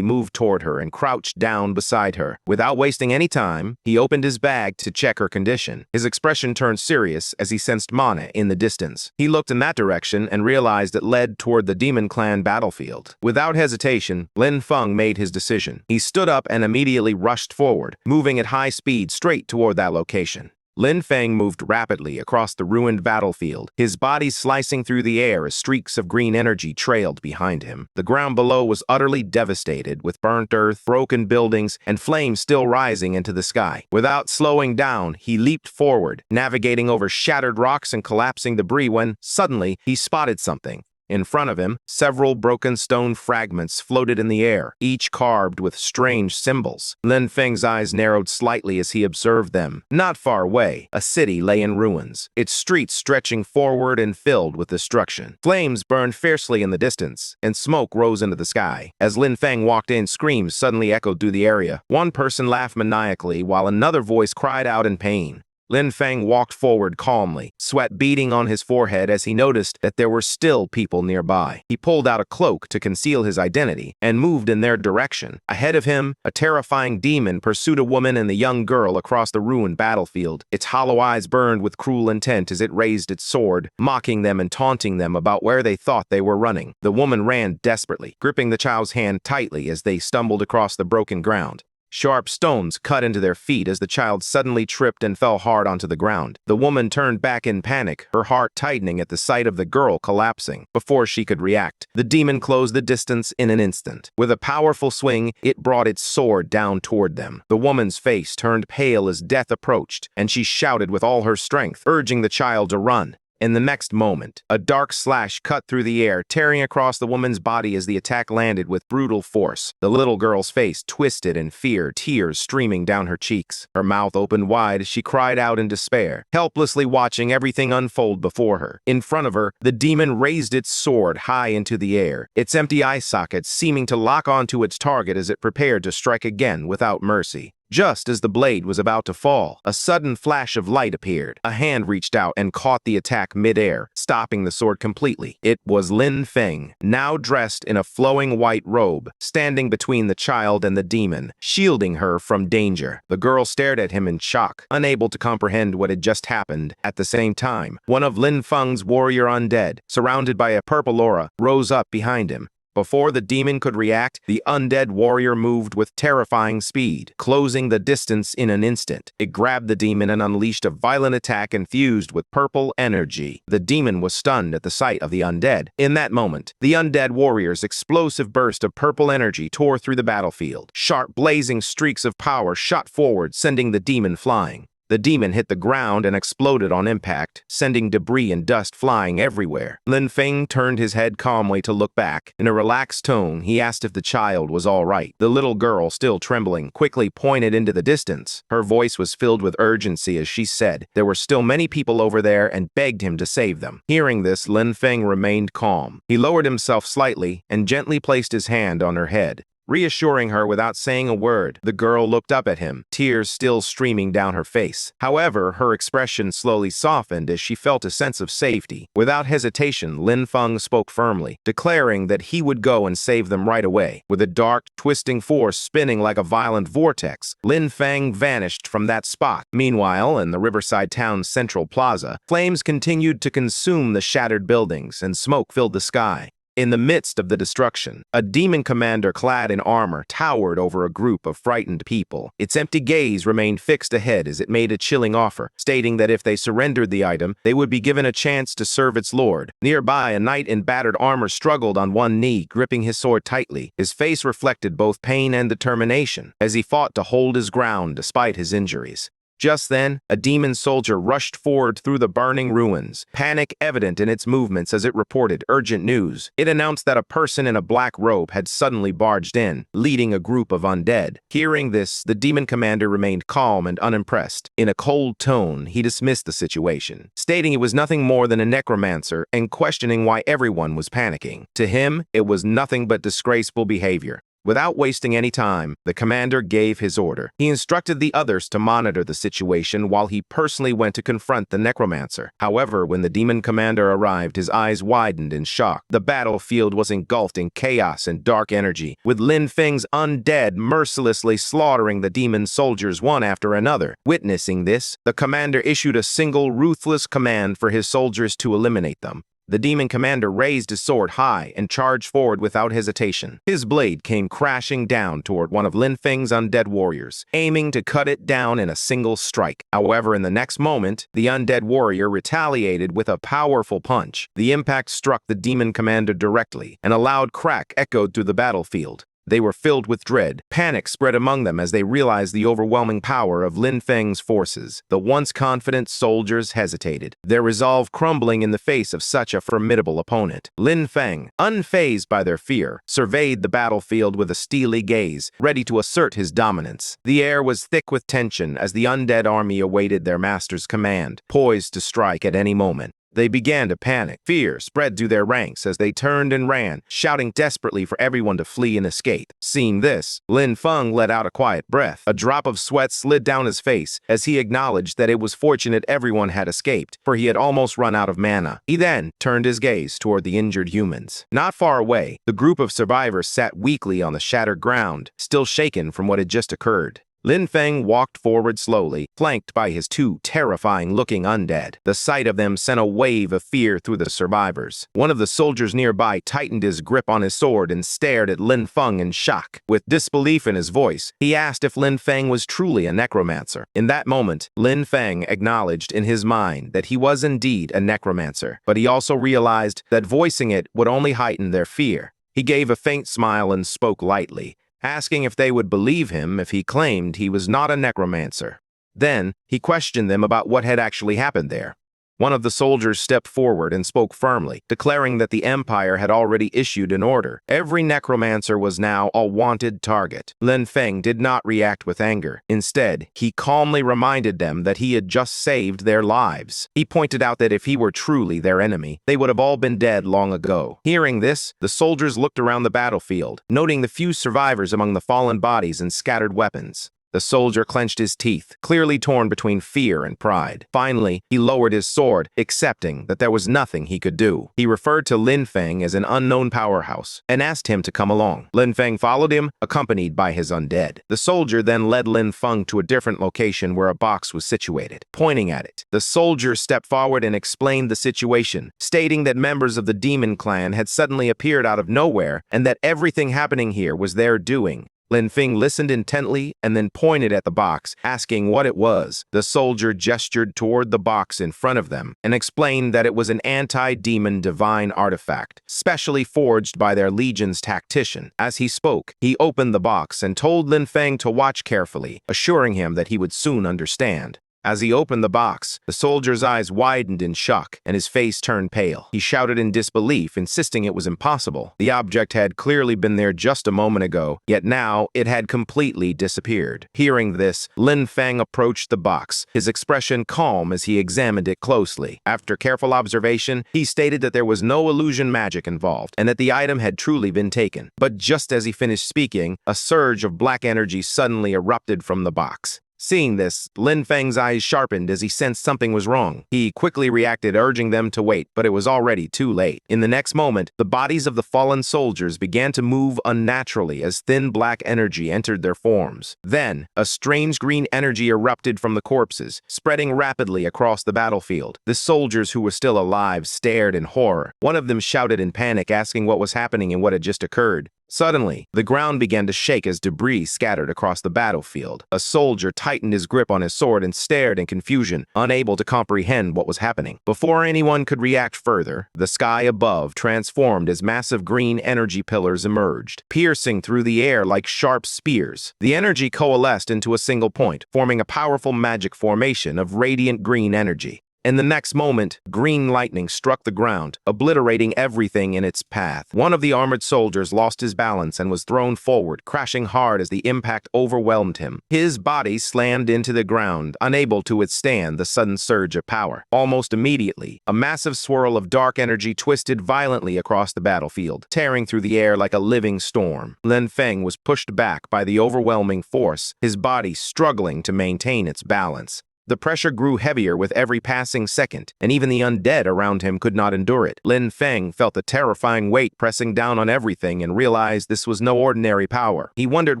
A: moved toward her and crouched down beside her. Without wasting any time, he opened his bag to check her condition. His expression turned serious as he sensed mana in the distance. He looked in that direction and realized it led toward the Demon Clan battlefield. Without hesitation, Lin Feng made his decision. He stood up and immediately rushed forward, moving at high speed straight toward that location. Lin Feng moved rapidly across the ruined battlefield, his body slicing through the air as streaks of green energy trailed behind him. The ground below was utterly devastated, with burnt earth, broken buildings, and flames still rising into the sky. Without slowing down, he leaped forward, navigating over shattered rocks and collapsing debris when, suddenly, he spotted something. In front of him, several broken stone fragments floated in the air, each carved with strange symbols. Lin Feng's eyes narrowed slightly as he observed them. Not far away, a city lay in ruins, its streets stretching forward and filled with destruction. Flames burned fiercely in the distance, and smoke rose into the sky. As Lin Feng walked in, screams suddenly echoed through the area. One person laughed maniacally, while another voice cried out in pain. Lin Feng walked forward calmly, sweat beading on his forehead as he noticed that there were still people nearby. He pulled out a cloak to conceal his identity and moved in their direction. Ahead of him, a terrifying demon pursued a woman and the young girl across the ruined battlefield. Its hollow eyes burned with cruel intent as it raised its sword, mocking them and taunting them about where they thought they were running. The woman ran desperately, gripping the child's hand tightly as they stumbled across the broken ground. Sharp stones cut into their feet as the child suddenly tripped and fell hard onto the ground. The woman turned back in panic, her heart tightening at the sight of the girl collapsing. Before she could react, the demon closed the distance in an instant. With a powerful swing, it brought its sword down toward them. The woman's face turned pale as death approached, and she shouted with all her strength, urging the child to run. In the next moment, a dark slash cut through the air, tearing across the woman's body as the attack landed with brutal force. The little girl's face twisted in fear, tears streaming down her cheeks. Her mouth opened wide as she cried out in despair, helplessly watching everything unfold before her. In front of her, the demon raised its sword high into the air, its empty eye sockets seeming to lock onto its target as it prepared to strike again without mercy. Just as the blade was about to fall, a sudden flash of light appeared. A hand reached out and caught the attack mid-air, stopping the sword completely. It was Lin Feng, now dressed in a flowing white robe, standing between the child and the demon, shielding her from danger. The girl stared at him in shock, unable to comprehend what had just happened. At the same time, one of Lin Feng's warrior undead, surrounded by a purple aura, rose up behind him. Before the demon could react, the undead warrior moved with terrifying speed, closing the distance in an instant. It grabbed the demon and unleashed a violent attack infused with purple energy. The demon was stunned at the sight of the undead. In that moment, the undead warrior's explosive burst of purple energy tore through the battlefield. Sharp, blazing streaks of power shot forward, sending the demon flying. The demon hit the ground and exploded on impact, sending debris and dust flying everywhere. Lin Feng turned his head calmly to look back. In a relaxed tone, he asked if the child was all right. The little girl, still trembling, quickly pointed into the distance. Her voice was filled with urgency as she said there were still many people over there and begged him to save them. Hearing this, Lin Feng remained calm. He lowered himself slightly and gently placed his hand on her head, reassuring her without saying a word. The girl looked up at him, tears still streaming down her face. However, her expression slowly softened as she felt a sense of safety. Without hesitation, Lin Feng spoke firmly, declaring that he would go and save them right away. With a dark, twisting force spinning like a violent vortex, Lin Feng vanished from that spot. Meanwhile, in the riverside town's central plaza, flames continued to consume the shattered buildings and smoke filled the sky. In the midst of the destruction, a demon commander clad in armor towered over a group of frightened people. Its empty gaze remained fixed ahead as it made a chilling offer, stating that if they surrendered the item, they would be given a chance to serve its lord. Nearby, a knight in battered armor struggled on one knee, gripping his sword tightly. His face reflected both pain and determination as he fought to hold his ground despite his injuries. Just then, a demon soldier rushed forward through the burning ruins, panic evident in its movements as it reported urgent news. It announced that a person in a black robe had suddenly barged in, leading a group of undead. Hearing this, the demon commander remained calm and unimpressed. In a cold tone, he dismissed the situation, stating it was nothing more than a necromancer and questioning why everyone was panicking. To him, it was nothing but disgraceful behavior. Without wasting any time, the commander gave his order. He instructed the others to monitor the situation while he personally went to confront the necromancer. However, when the demon commander arrived, his eyes widened in shock. The battlefield was engulfed in chaos and dark energy, with Lin Feng's undead mercilessly slaughtering the demon soldiers one after another. Witnessing this, the commander issued a single ruthless command for his soldiers to eliminate them. The demon commander raised his sword high and charged forward without hesitation. His blade came crashing down toward one of Lin Feng's undead warriors, aiming to cut it down in a single strike. However, in the next moment, the undead warrior retaliated with a powerful punch. The impact struck the demon commander directly, and a loud crack echoed through the battlefield. They were filled with dread. Panic spread among them as they realized the overwhelming power of Lin Feng's forces. The once confident soldiers hesitated, their resolve crumbling in the face of such a formidable opponent. Lin Feng, unfazed by their fear, surveyed the battlefield with a steely gaze, ready to assert his dominance. The air was thick with tension as the undead army awaited their master's command, poised to strike at any moment. They began to panic. Fear spread through their ranks as they turned and ran, shouting desperately for everyone to flee and escape. Seeing this, Lin Feng let out a quiet breath. A drop of sweat slid down his face as he acknowledged that it was fortunate everyone had escaped, for he had almost run out of mana. He then turned his gaze toward the injured humans. Not far away, the group of survivors sat weakly on the shattered ground, still shaken from what had just occurred. Lin Feng walked forward slowly, flanked by his two terrifying-looking undead. The sight of them sent a wave of fear through the survivors. One of the soldiers nearby tightened his grip on his sword and stared at Lin Feng in shock. With disbelief in his voice, he asked if Lin Feng was truly a necromancer. In that moment, Lin Feng acknowledged in his mind that he was indeed a necromancer, but he also realized that voicing it would only heighten their fear. He gave a faint smile and spoke lightly, asking if they would believe him if he claimed he was not a necromancer. Then, he questioned them about what had actually happened there. One of the soldiers stepped forward and spoke firmly, declaring that the Empire had already issued an order. Every necromancer was now a wanted target. Lin Feng did not react with anger. Instead, he calmly reminded them that he had just saved their lives. He pointed out that if he were truly their enemy, they would have all been dead long ago. Hearing this, the soldiers looked around the battlefield, noting the few survivors among the fallen bodies and scattered weapons. The soldier clenched his teeth, clearly torn between fear and pride. Finally, he lowered his sword, accepting that there was nothing he could do. He referred to Lin Feng as an unknown powerhouse and asked him to come along. Lin Feng followed him, accompanied by his undead. The soldier then led Lin Feng to a different location where a box was situated. Pointing at it, the soldier stepped forward and explained the situation, stating that members of the demon clan had suddenly appeared out of nowhere and that everything happening here was their doing. Lin Feng listened intently and then pointed at the box, asking what it was. The soldier gestured toward the box in front of them and explained that it was an anti-demon divine artifact, specially forged by their legion's tactician. As he spoke, he opened the box and told Lin Feng to watch carefully, assuring him that he would soon understand. As he opened the box, the soldier's eyes widened in shock and his face turned pale. He shouted in disbelief, insisting it was impossible. The object had clearly been there just a moment ago, yet now it had completely disappeared. Hearing this, Lin Feng approached the box, his expression calm as he examined it closely. After careful observation, he stated that there was no illusion magic involved and that the item had truly been taken. But just as he finished speaking, a surge of black energy suddenly erupted from the box. Seeing this, Lin Feng's eyes sharpened as he sensed something was wrong. He quickly reacted, urging them to wait, but it was already too late. In the next moment, the bodies of the fallen soldiers began to move unnaturally as thin black energy entered their forms. Then, a strange green energy erupted from the corpses, spreading rapidly across the battlefield. The soldiers who were still alive stared in horror. One of them shouted in panic, asking what was happening and what had just occurred. Suddenly, the ground began to shake as debris scattered across the battlefield. A soldier tightened his grip on his sword and stared in confusion, unable to comprehend what was happening. Before anyone could react further, the sky above transformed as massive green energy pillars emerged, piercing through the air like sharp spears. The energy coalesced into a single point, forming a powerful magic formation of radiant green energy. In the next moment, green lightning struck the ground, obliterating everything in its path. One of the armored soldiers lost his balance and was thrown forward, crashing hard as the impact overwhelmed him. His body slammed into the ground, unable to withstand the sudden surge of power. Almost immediately, a massive swirl of dark energy twisted violently across the battlefield, tearing through the air like a living storm. Lin Feng was pushed back by the overwhelming force, his body struggling to maintain its balance. The pressure grew heavier with every passing second, and even the undead around him could not endure it. Lin Feng felt the terrifying weight pressing down on everything and realized this was no ordinary power. He wondered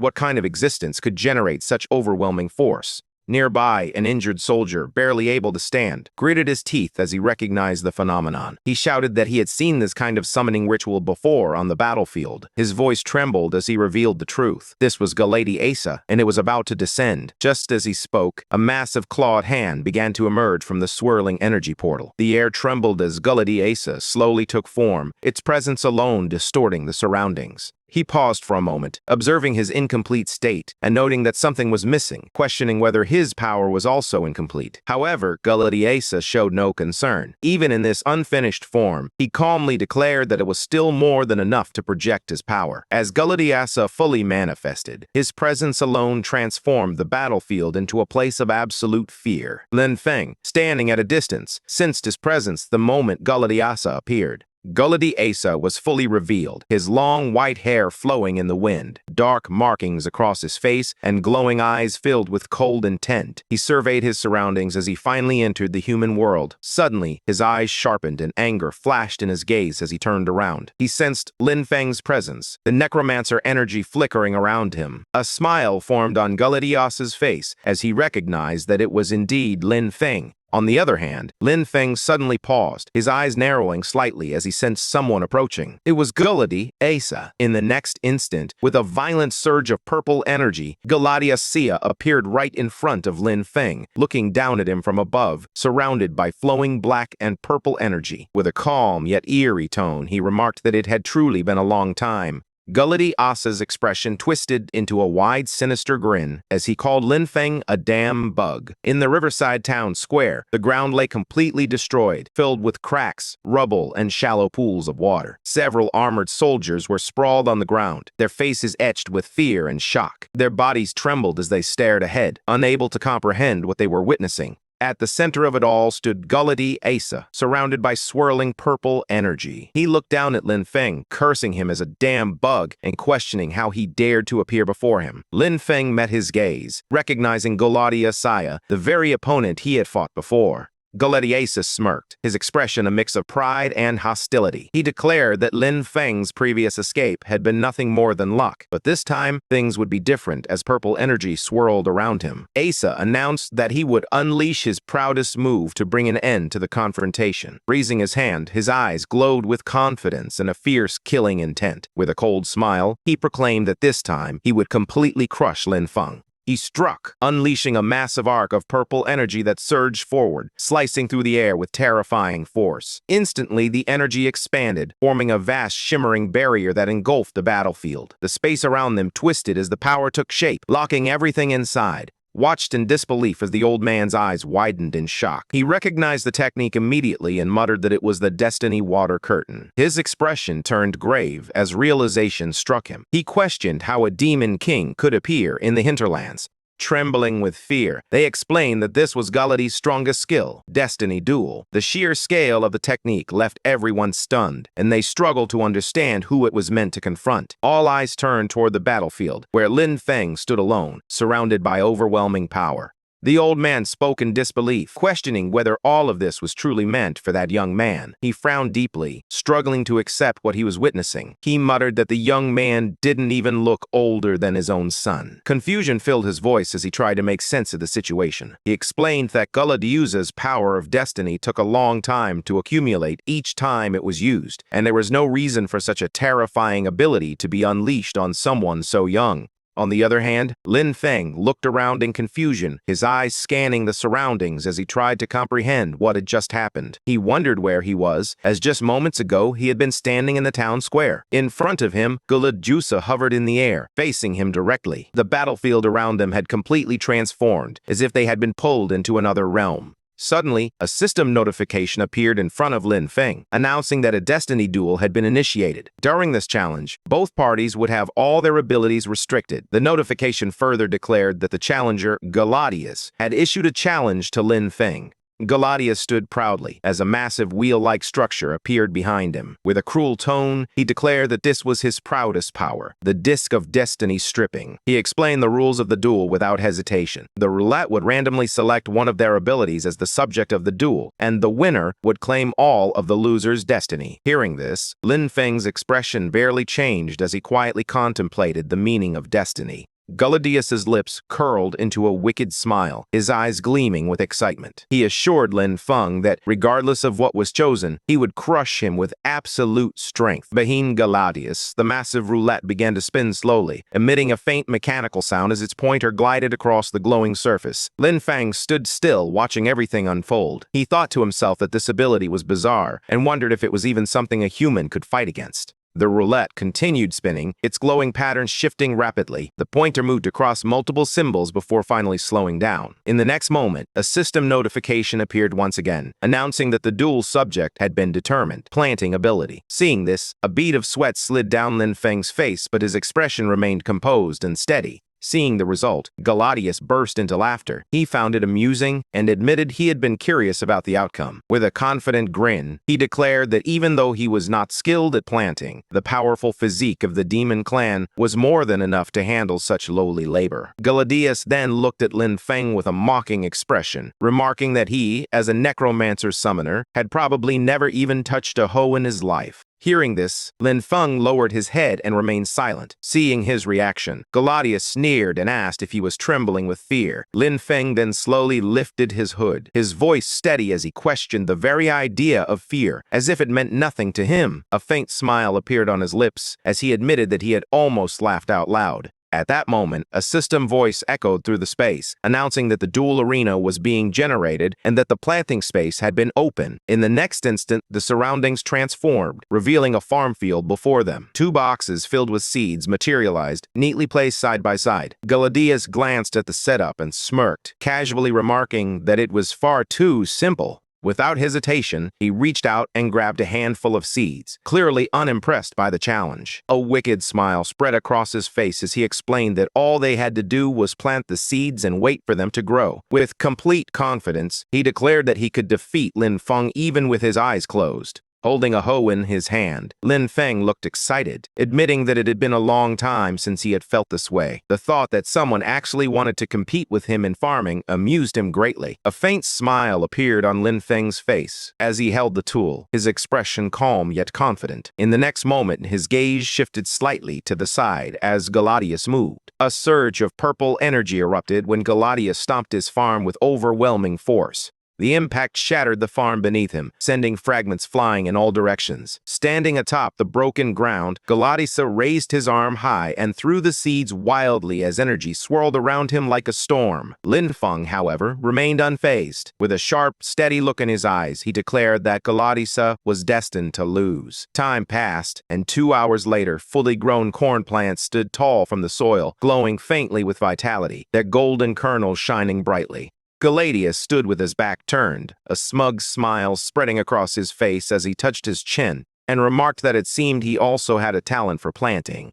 A: what kind of existence could generate such overwhelming force. Nearby, an injured soldier, barely able to stand, gritted his teeth as he recognized the phenomenon. He shouted that he had seen this kind of summoning ritual before on the battlefield. His voice trembled as he revealed the truth. This was Galadi Asa, and it was about to descend. Just as he spoke, a massive clawed hand began to emerge from the swirling energy portal. The air trembled as Galadi Asa slowly took form, its presence alone distorting the surroundings. He paused for a moment, observing his incomplete state and noting that something was missing, questioning whether his power was also incomplete. However, Galadi Asa showed no concern. Even in this unfinished form, he calmly declared that it was still more than enough to project his power. As Galadi Asa fully manifested, his presence alone transformed the battlefield into a place of absolute fear. Lin Feng, standing at a distance, sensed his presence the moment Galadi Asa appeared. Guladi Asa was fully revealed, his long white hair flowing in the wind, dark markings across his face, and glowing eyes filled with cold intent. He surveyed his surroundings as he finally entered the human world. Suddenly, his eyes sharpened and anger flashed in his gaze as he turned around. He sensed Lin Feng's presence, the necromancer energy flickering around him. A smile formed on Guladi Asa's face as he recognized that it was indeed Lin Feng. On the other hand, Lin Feng suddenly paused, his eyes narrowing slightly as he sensed someone approaching. It was Guladi Asa. In the next instant, with a violent surge of purple energy, Guladi Asa appeared right in front of Lin Feng, looking down at him from above, surrounded by flowing black and purple energy. With a calm yet eerie tone, he remarked that it had truly been a long time. Guladi Asa's expression twisted into a wide, sinister grin as he called Lin Feng a damn bug. In the riverside town square, the ground lay completely destroyed, filled with cracks, rubble, and shallow pools of water. Several armored soldiers were sprawled on the ground, their faces etched with fear and shock. Their bodies trembled as they stared ahead, unable to comprehend what they were witnessing. At the center of it all stood Guladi Asa, surrounded by swirling purple energy. He looked down at Lin Feng, cursing him as a damn bug and questioning how he dared to appear before him. Lin Feng met his gaze, recognizing Guladi Asa, the very opponent he had fought before. Guladi Asa smirked, his expression a mix of pride and hostility. He declared that Lin Feng's previous escape had been nothing more than luck, but this time things would be different as purple energy swirled around him. Asa announced that he would unleash his proudest move to bring an end to the confrontation. Raising his hand, his eyes glowed with confidence and a fierce, killing intent. With a cold smile, he proclaimed that this time he would completely crush Lin Feng. He struck, unleashing a massive arc of purple energy that surged forward, slicing through the air with terrifying force. Instantly, the energy expanded, forming a vast shimmering barrier that engulfed the battlefield. The space around them twisted as the power took shape, locking everything inside. Watched in disbelief as the old man's eyes widened in shock. He recognized the technique immediately and muttered that it was the Destiny Water Curtain. His expression turned grave as realization struck him. He questioned how a demon king could appear in the hinterlands. Trembling with fear, they explained that this was Guladi's strongest skill, Destiny Duel. The sheer scale of the technique left everyone stunned, and they struggled to understand who it was meant to confront. All eyes turned toward the battlefield, where Lin Feng stood alone, surrounded by overwhelming power. The old man spoke in disbelief, questioning whether all of this was truly meant for that young man. He frowned deeply, struggling to accept what he was witnessing. He muttered that the young man didn't even look older than his own son. Confusion filled his voice as he tried to make sense of the situation. He explained that Guladi Asa's power of destiny took a long time to accumulate each time it was used, and there was no reason for such a terrifying ability to be unleashed on someone so young. On the other hand, Lin Feng looked around in confusion, his eyes scanning the surroundings as he tried to comprehend what had just happened. He wondered where he was, as just moments ago he had been standing in the town square. In front of him, Guladi Asa hovered in the air, facing him directly. The battlefield around them had completely transformed, as if they had been pulled into another realm. Suddenly, a system notification appeared in front of Lin Feng, announcing that a destiny duel had been initiated. During this challenge, both parties would have all their abilities restricted. The notification further declared that the challenger, Guladi Asa, had issued a challenge to Lin Feng. Guladi Asa stood proudly as a massive wheel-like structure appeared behind him. With a cruel tone, he declared that this was his proudest power, the Disc of Destiny stripping. He explained the rules of the duel without hesitation. The roulette would randomly select one of their abilities as the subject of the duel, and the winner would claim all of the loser's destiny. Hearing this, Lin Feng's expression barely changed as he quietly contemplated the meaning of destiny. Guladi Asa's lips curled into a wicked smile, his eyes gleaming with excitement. He assured Lin Feng that, regardless of what was chosen, he would crush him with absolute strength. Behind Guladi Asa, the massive roulette began to spin slowly, emitting a faint mechanical sound as its pointer glided across the glowing surface. Lin Feng stood still, watching everything unfold. He thought to himself that this ability was bizarre, and wondered if it was even something a human could fight against. The roulette continued spinning, its glowing patterns shifting rapidly. The pointer moved across multiple symbols before finally slowing down. In the next moment, a system notification appeared once again, announcing that the duel subject had been determined. Planting ability. Seeing this, a bead of sweat slid down Lin Feng's face, but his expression remained composed and steady. Seeing the result, Galadius burst into laughter. He found it amusing and admitted he had been curious about the outcome. With a confident grin, he declared that even though he was not skilled at planting, the powerful physique of the demon clan was more than enough to handle such lowly labor. Galadius then looked at Lin Feng with a mocking expression, remarking that he, as a necromancer summoner, had probably never even touched a hoe in his life. Hearing this, Lin Feng lowered his head and remained silent. Seeing his reaction, Galadius sneered and asked if he was trembling with fear. Lin Feng then slowly lifted his hood, his voice steady as he questioned the very idea of fear, as if it meant nothing to him. A faint smile appeared on his lips as he admitted that he had almost laughed out loud. At that moment, a system voice echoed through the space, announcing that the dual arena was being generated and that the planting space had been open. In the next instant, the surroundings transformed, revealing a farm field before them. 2 boxes filled with seeds materialized, neatly placed side by side. Galadius glanced at the setup and smirked, casually remarking that it was far too simple. Without hesitation, he reached out and grabbed a handful of seeds, clearly unimpressed by the challenge. A wicked smile spread across his face as he explained that all they had to do was plant the seeds and wait for them to grow. With complete confidence, he declared that he could defeat Lin Feng even with his eyes closed. Holding a hoe in his hand, Lin Feng looked excited, admitting that it had been a long time since he had felt this way. The thought that someone actually wanted to compete with him in farming amused him greatly. A faint smile appeared on Lin Feng's face as he held the tool, his expression calm yet confident. In the next moment, his gaze shifted slightly to the side as Galadius moved. A surge of purple energy erupted when Galadius stomped his farm with overwhelming force. The impact shattered the farm beneath him, sending fragments flying in all directions. Standing atop the broken ground, Galadius raised his arm high and threw the seeds wildly as energy swirled around him like a storm. Lin Feng, however, remained unfazed. With a sharp, steady look in his eyes, he declared that Galadius was destined to lose. Time passed, and 2 hours later, fully grown corn plants stood tall from the soil, glowing faintly with vitality, their golden kernels shining brightly. Galadius stood with his back turned, a smug smile spreading across his face as he touched his chin, and remarked that it seemed he also had a talent for planting.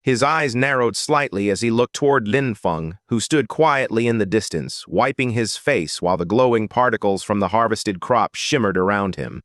A: His eyes narrowed slightly as he looked toward Lin Feng, who stood quietly in the distance, wiping his face while the glowing particles from the harvested crop shimmered around him.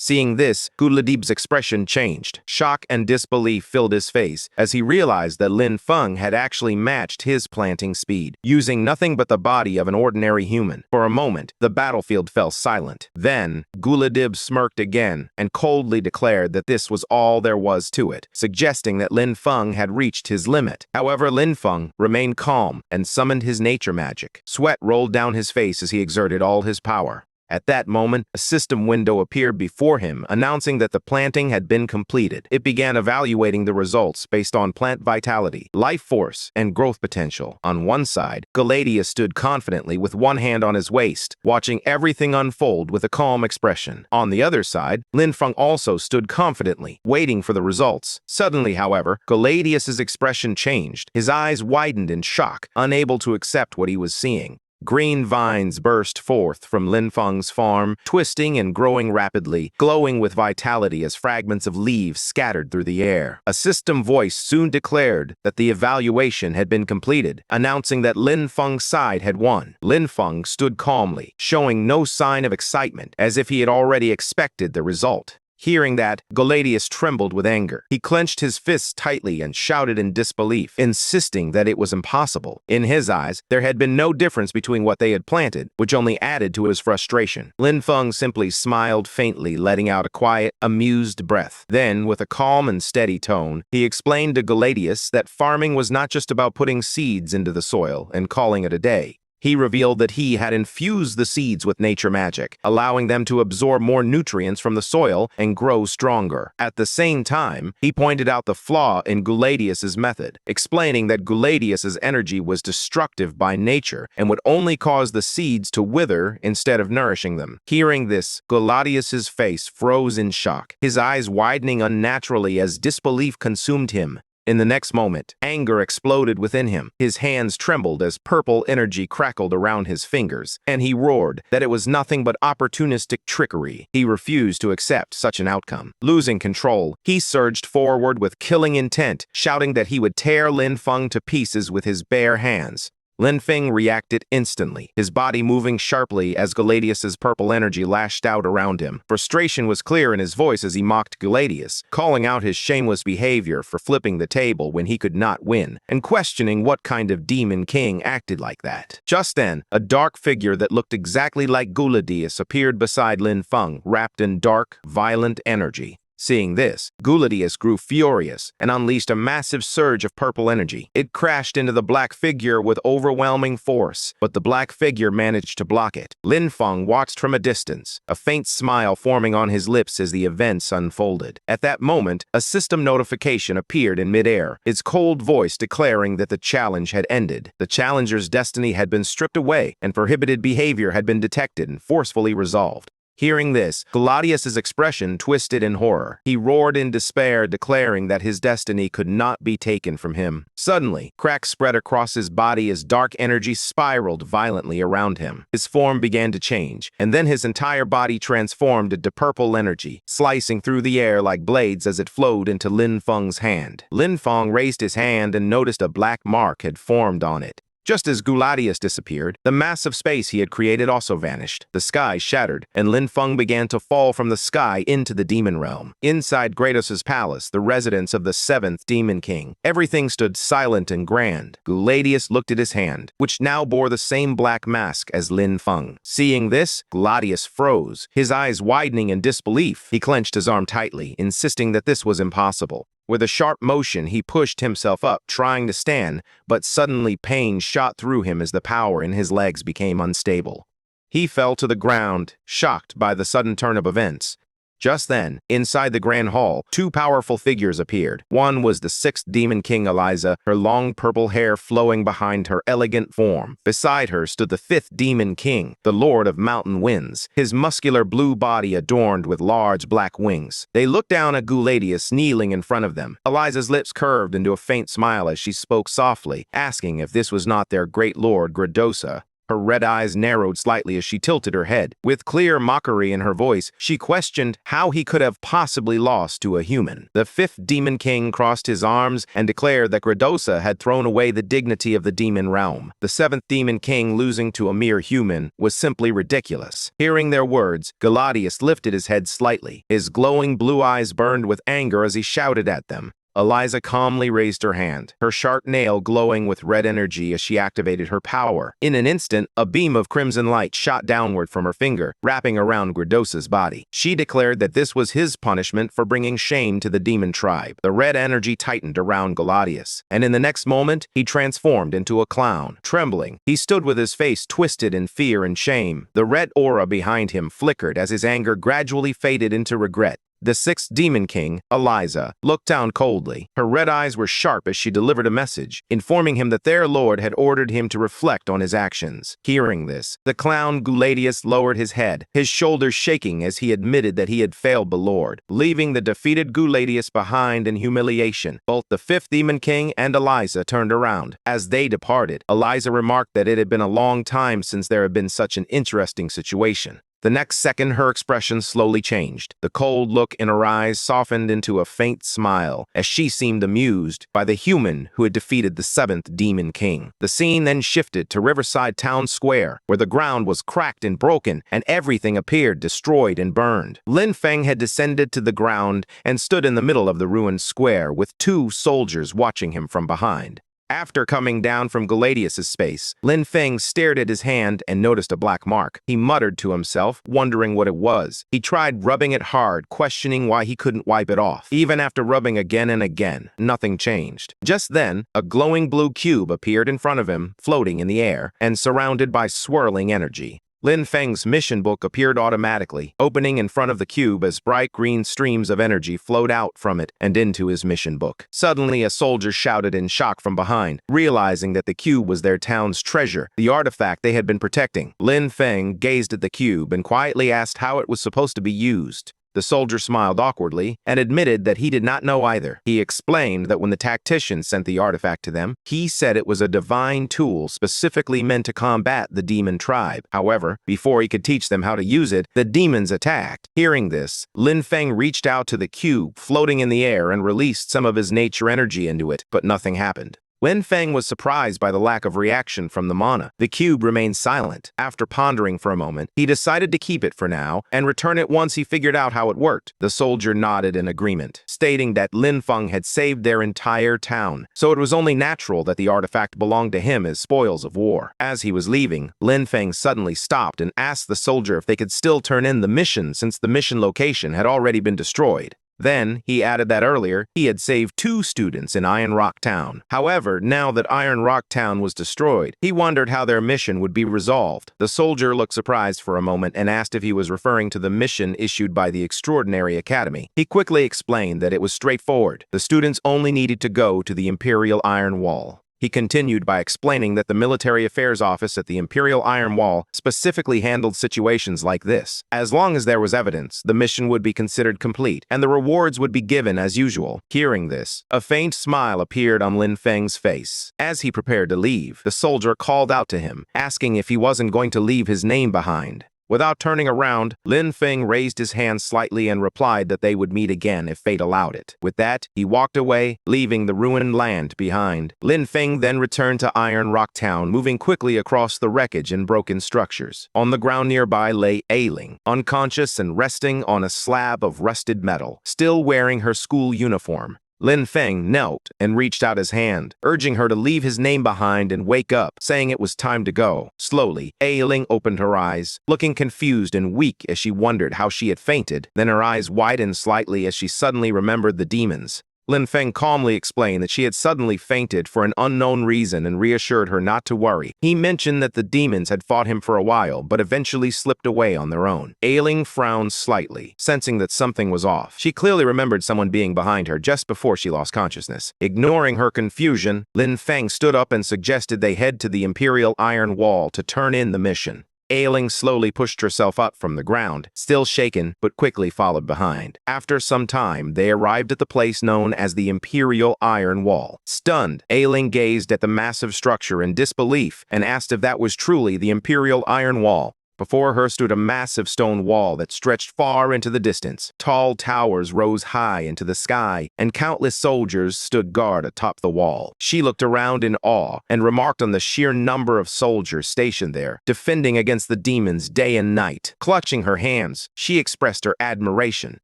A: Seeing this, Galadius' expression changed. Shock and disbelief filled his face as he realized that Lin Feng had actually matched his planting speed, using nothing but the body of an ordinary human. For a moment, the battlefield fell silent. Then, Galadius smirked again and coldly declared that this was all there was to it, suggesting that Lin Feng had reached his limit. However, Lin Feng remained calm and summoned his nature magic. Sweat rolled down his face as he exerted all his power. At that moment, a system window appeared before him, announcing that the planting had been completed. It began evaluating the results based on plant vitality, life force, and growth potential. On one side, Galadius stood confidently with one hand on his waist, watching everything unfold with a calm expression. On the other side, Lin Feng also stood confidently, waiting for the results. Suddenly, however, Galadius' expression changed. His eyes widened in shock, unable to accept what he was seeing. Green vines burst forth from Lin Feng's farm, twisting and growing rapidly, glowing with vitality as fragments of leaves scattered through the air. A system voice soon declared that the evaluation had been completed, announcing that Lin Feng's side had won. Lin Feng stood calmly, showing no sign of excitement, as if he had already expected the result. Hearing that, Galadius trembled with anger. He clenched his fists tightly and shouted in disbelief, insisting that it was impossible. In his eyes, there had been no difference between what they had planted, which only added to his frustration. Lin Feng simply smiled faintly, letting out a quiet, amused breath. Then, with a calm and steady tone, he explained to Galadius that farming was not just about putting seeds into the soil and calling it a day. He revealed that he had infused the seeds with nature magic, allowing them to absorb more nutrients from the soil and grow stronger. At the same time, he pointed out the flaw in Galadius' method, explaining that Galadius' energy was destructive by nature and would only cause the seeds to wither instead of nourishing them. Hearing this, Galadius' face froze in shock, his eyes widening unnaturally as disbelief consumed him. In the next moment, anger exploded within him. His hands trembled as purple energy crackled around his fingers, and he roared that it was nothing but opportunistic trickery. He refused to accept such an outcome. Losing control, he surged forward with killing intent, shouting that he would tear Lin Feng to pieces with his bare hands. Lin Feng reacted instantly, his body moving sharply as Galadius's purple energy lashed out around him. Frustration was clear in his voice as he mocked Galadius, calling out his shameless behavior for flipping the table when he could not win, and questioning what kind of demon king acted like that. Just then, a dark figure that looked exactly like Galadius appeared beside Lin Feng, wrapped in dark, violent energy. Seeing this, Galadius grew furious and unleashed a massive surge of purple energy. It crashed into the black figure with overwhelming force, but the black figure managed to block it. Lin Feng watched from a distance, a faint smile forming on his lips as the events unfolded. At that moment, a system notification appeared in midair, its cold voice declaring that the challenge had ended. The challenger's destiny had been stripped away, and prohibited behavior had been detected and forcefully resolved. Hearing this, Galadius's expression twisted in horror. He roared in despair, declaring that his destiny could not be taken from him. Suddenly, cracks spread across his body as dark energy spiraled violently around him. His form began to change, and then his entire body transformed into purple energy, slicing through the air like blades as it flowed into Lin Feng's hand. Lin Feng raised his hand and noticed a black mark had formed on it. Just as Galadius disappeared, the massive space he had created also vanished. The sky shattered, and Lin Feng began to fall from the sky into the demon realm. Inside Grados's palace, the residence of the 7th Demon King, everything stood silent and grand. Galadius looked at his hand, which now bore the same black mask as Lin Feng. Seeing this, Galadius froze, his eyes widening in disbelief. He clenched his arm tightly, insisting that this was impossible. With a sharp motion, he pushed himself up, trying to stand, but suddenly pain shot through him as the power in his legs became unstable. He fell to the ground, shocked by the sudden turn of events. Just then, inside the grand hall, two powerful figures appeared. One was the 6th Demon King Eliza, her long purple hair flowing behind her elegant form. Beside her stood the 5th Demon King, the Lord of Mountain Winds, his muscular blue body adorned with large black wings. They looked down at Galadius kneeling in front of them. Eliza's lips curved into a faint smile as she spoke softly, asking if this was not their great lord Gradosa. Her red eyes narrowed slightly as she tilted her head. With clear mockery in her voice, she questioned how he could have possibly lost to a human. The 5th Demon King crossed his arms and declared that Gradosa had thrown away the dignity of the demon realm. The 7th Demon King losing to a mere human was simply ridiculous. Hearing their words, Galadius lifted his head slightly. His glowing blue eyes burned with anger as he shouted at them. Eliza calmly raised her hand, her sharp nail glowing with red energy as she activated her power. In an instant, a beam of crimson light shot downward from her finger, wrapping around Gradosa's body. She declared that this was his punishment for bringing shame to the demon tribe. The red energy tightened around Galadius, and in the next moment, he transformed into a clown. Trembling, he stood with his face twisted in fear and shame. The red aura behind him flickered as his anger gradually faded into regret. The 6th Demon King, Eliza, looked down coldly. Her red eyes were sharp as she delivered a message, informing him that their lord had ordered him to reflect on his actions. Hearing this, the clown Galadius lowered his head, his shoulders shaking as he admitted that he had failed the lord, leaving the defeated Galadius behind in humiliation. Both the 5th Demon King and Eliza turned around. As they departed, Eliza remarked that it had been a long time since there had been such an interesting situation. The next second, her expression slowly changed. The cold look in her eyes softened into a faint smile, as she seemed amused by the human who had defeated the 7th Demon King. The scene then shifted to Riverside Town Square, where the ground was cracked and broken, and everything appeared destroyed and burned. Lin Feng had descended to the ground and stood in the middle of the ruined square, with 2 soldiers watching him from behind. After coming down from Galadius's space, Lin Feng stared at his hand and noticed a black mark. He muttered to himself, wondering what it was. He tried rubbing it hard, questioning why he couldn't wipe it off. Even after rubbing again and again, nothing changed. Just then, a glowing blue cube appeared in front of him, floating in the air, and surrounded by swirling energy. Lin Feng's mission book appeared automatically, opening in front of the cube as bright green streams of energy flowed out from it and into his mission book. Suddenly, a soldier shouted in shock from behind, realizing that the cube was their town's treasure, the artifact they had been protecting. Lin Feng gazed at the cube and quietly asked how it was supposed to be used. The soldier smiled awkwardly and admitted that he did not know either. He explained that when the tactician sent the artifact to them, he said it was a divine tool specifically meant to combat the demon tribe. However, before he could teach them how to use it, the demons attacked. Hearing this, Lin Feng reached out to the cube floating in the air and released some of his nature energy into it, but nothing happened. Lin Feng was surprised by the lack of reaction from the mana. The cube remained silent. After pondering for a moment, he decided to keep it for now and return it once he figured out how it worked. The soldier nodded in agreement, stating that Lin Feng had saved their entire town, so it was only natural that the artifact belonged to him as spoils of war. As he was leaving, Lin Feng suddenly stopped and asked the soldier if they could still turn in the mission since the mission location had already been destroyed. Then, he added that earlier, he had saved 2 students in Iron Rock Town. However, now that Iron Rock Town was destroyed, he wondered how their mission would be resolved. The soldier looked surprised for a moment and asked if he was referring to the mission issued by the Extraordinary Academy. He quickly explained that it was straightforward. The students only needed to go to the Imperial Iron Wall. He continued by explaining that the Military Affairs Office at the Imperial Iron Wall specifically handled situations like this. As long as there was evidence, the mission would be considered complete, and the rewards would be given as usual. Hearing this, a faint smile appeared on Lin Feng's face. As he prepared to leave, the soldier called out to him, asking if he wasn't going to leave his name behind. Without turning around, Lin Feng raised his hand slightly and replied that they would meet again if fate allowed it. With that, he walked away, leaving the ruined land behind. Lin Feng then returned to Iron Rock Town, moving quickly across the wreckage and broken structures. On the ground nearby lay Ailing, unconscious and resting on a slab of rusted metal, still wearing her school uniform. Lin Feng knelt and reached out his hand, urging her to leave his name behind and wake up, saying it was time to go. Slowly, Ailing opened her eyes, looking confused and weak as she wondered how she had fainted. Then her eyes widened slightly as she suddenly remembered the demons. Lin Feng calmly explained that she had suddenly fainted for an unknown reason and reassured her not to worry. He mentioned that the demons had fought him for a while, but eventually slipped away on their own. Ailing frowned slightly, sensing that something was off. She clearly remembered someone being behind her just before she lost consciousness. Ignoring her confusion, Lin Feng stood up and suggested they head to the Imperial Iron Wall to turn in the mission. Ailing slowly pushed herself up from the ground, still shaken, but quickly followed behind. After some time, they arrived at the place known as the Imperial Iron Wall. Stunned, Ailing gazed at the massive structure in disbelief and asked if that was truly the Imperial Iron Wall. Before her stood a massive stone wall that stretched far into the distance. Tall towers rose high into the sky, and countless soldiers stood guard atop the wall. She looked around in awe and remarked on the sheer number of soldiers stationed there, defending against the demons day and night. Clutching her hands, she expressed her admiration,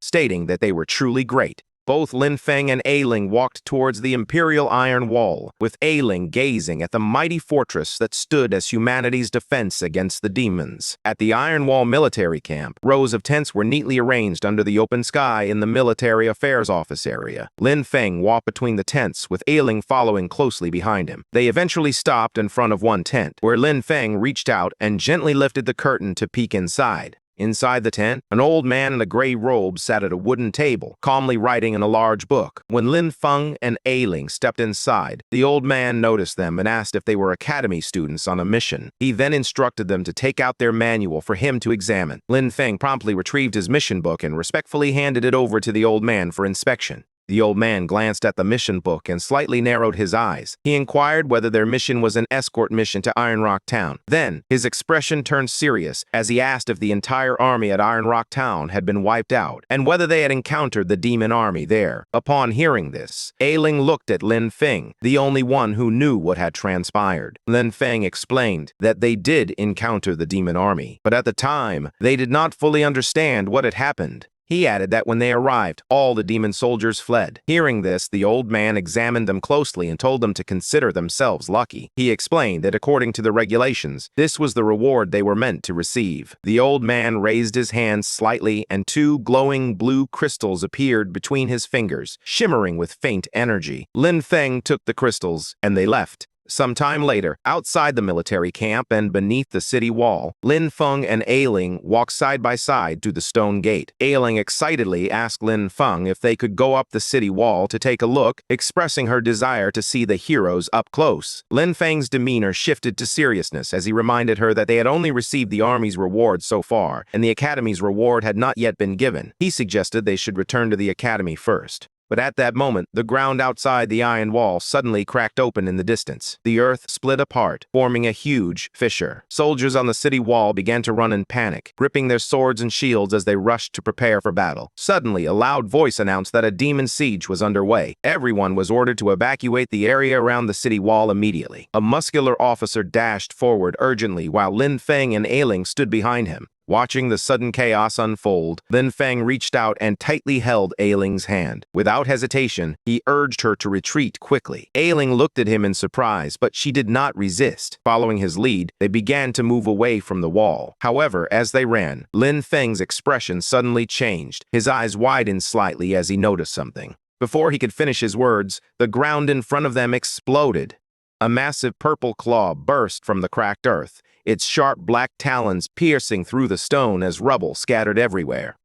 A: stating that they were truly great. Both Lin Feng and Ailing walked towards the Imperial Iron Wall, with Ailing gazing at the mighty fortress that stood as humanity's defense against the demons. At the Iron Wall military camp, rows of tents were neatly arranged under the open sky in the Military Affairs Office area. Lin Feng walked between the tents, with Ailing following closely behind him. They eventually stopped in front of one tent, where Lin Feng reached out and gently lifted the curtain to peek inside. Inside the tent, an old man in a gray robe sat at a wooden table, calmly writing in a large book. When Lin Feng and Ailing stepped inside, the old man noticed them and asked if they were academy students on a mission. He then instructed them to take out their manual for him to examine. Lin Feng promptly retrieved his mission book and respectfully handed it over to the old man for inspection. The old man glanced at the mission book and slightly narrowed his eyes. He inquired whether their mission was an escort mission to Iron Rock Town. Then, his expression turned serious as he asked if the entire army at Iron Rock Town had been wiped out and whether they had encountered the demon army there. Upon hearing this, Ailing looked at Lin Feng, the only one who knew what had transpired. Lin Feng explained that they did encounter the demon army, but at the time, they did not fully understand what had happened. He added that when they arrived, all the demon soldiers fled. Hearing this, the old man examined them closely and told them to consider themselves lucky. He explained that according to the regulations, this was the reward they were meant to receive. The old man raised his hands slightly and 2 glowing blue crystals appeared between his fingers, shimmering with faint energy. Lin Feng took the crystals and they left. Some time later, outside the military camp and beneath the city wall, Lin Feng and Ailing walked side by side to the stone gate. Ailing excitedly asked Lin Feng if they could go up the city wall to take a look, expressing her desire to see the heroes up close. Lin Feng's demeanor shifted to seriousness as he reminded her that they had only received the army's reward so far, and the academy's reward had not yet been given. He suggested they should return to the academy first. But at that moment, the ground outside the iron wall suddenly cracked open in the distance. The earth split apart, forming a huge fissure. Soldiers on the city wall began to run in panic, gripping their swords and shields as they rushed to prepare for battle. Suddenly, a loud voice announced that a demon siege was underway. Everyone was ordered to evacuate the area around the city wall immediately. A muscular officer dashed forward urgently while Lin Feng and Ailing stood behind him. Watching the sudden chaos unfold, Lin Feng reached out and tightly held Ailing's hand. Without hesitation, he urged her to retreat quickly. Ailing looked at him in surprise, but she did not resist. Following his lead, they began to move away from the wall. However, as they ran, Lin Feng's expression suddenly changed. His eyes widened slightly as he noticed something. Before he could finish his words, the ground in front of them exploded. A massive purple claw burst from the cracked earth, its sharp black talons piercing through the stone as rubble scattered everywhere.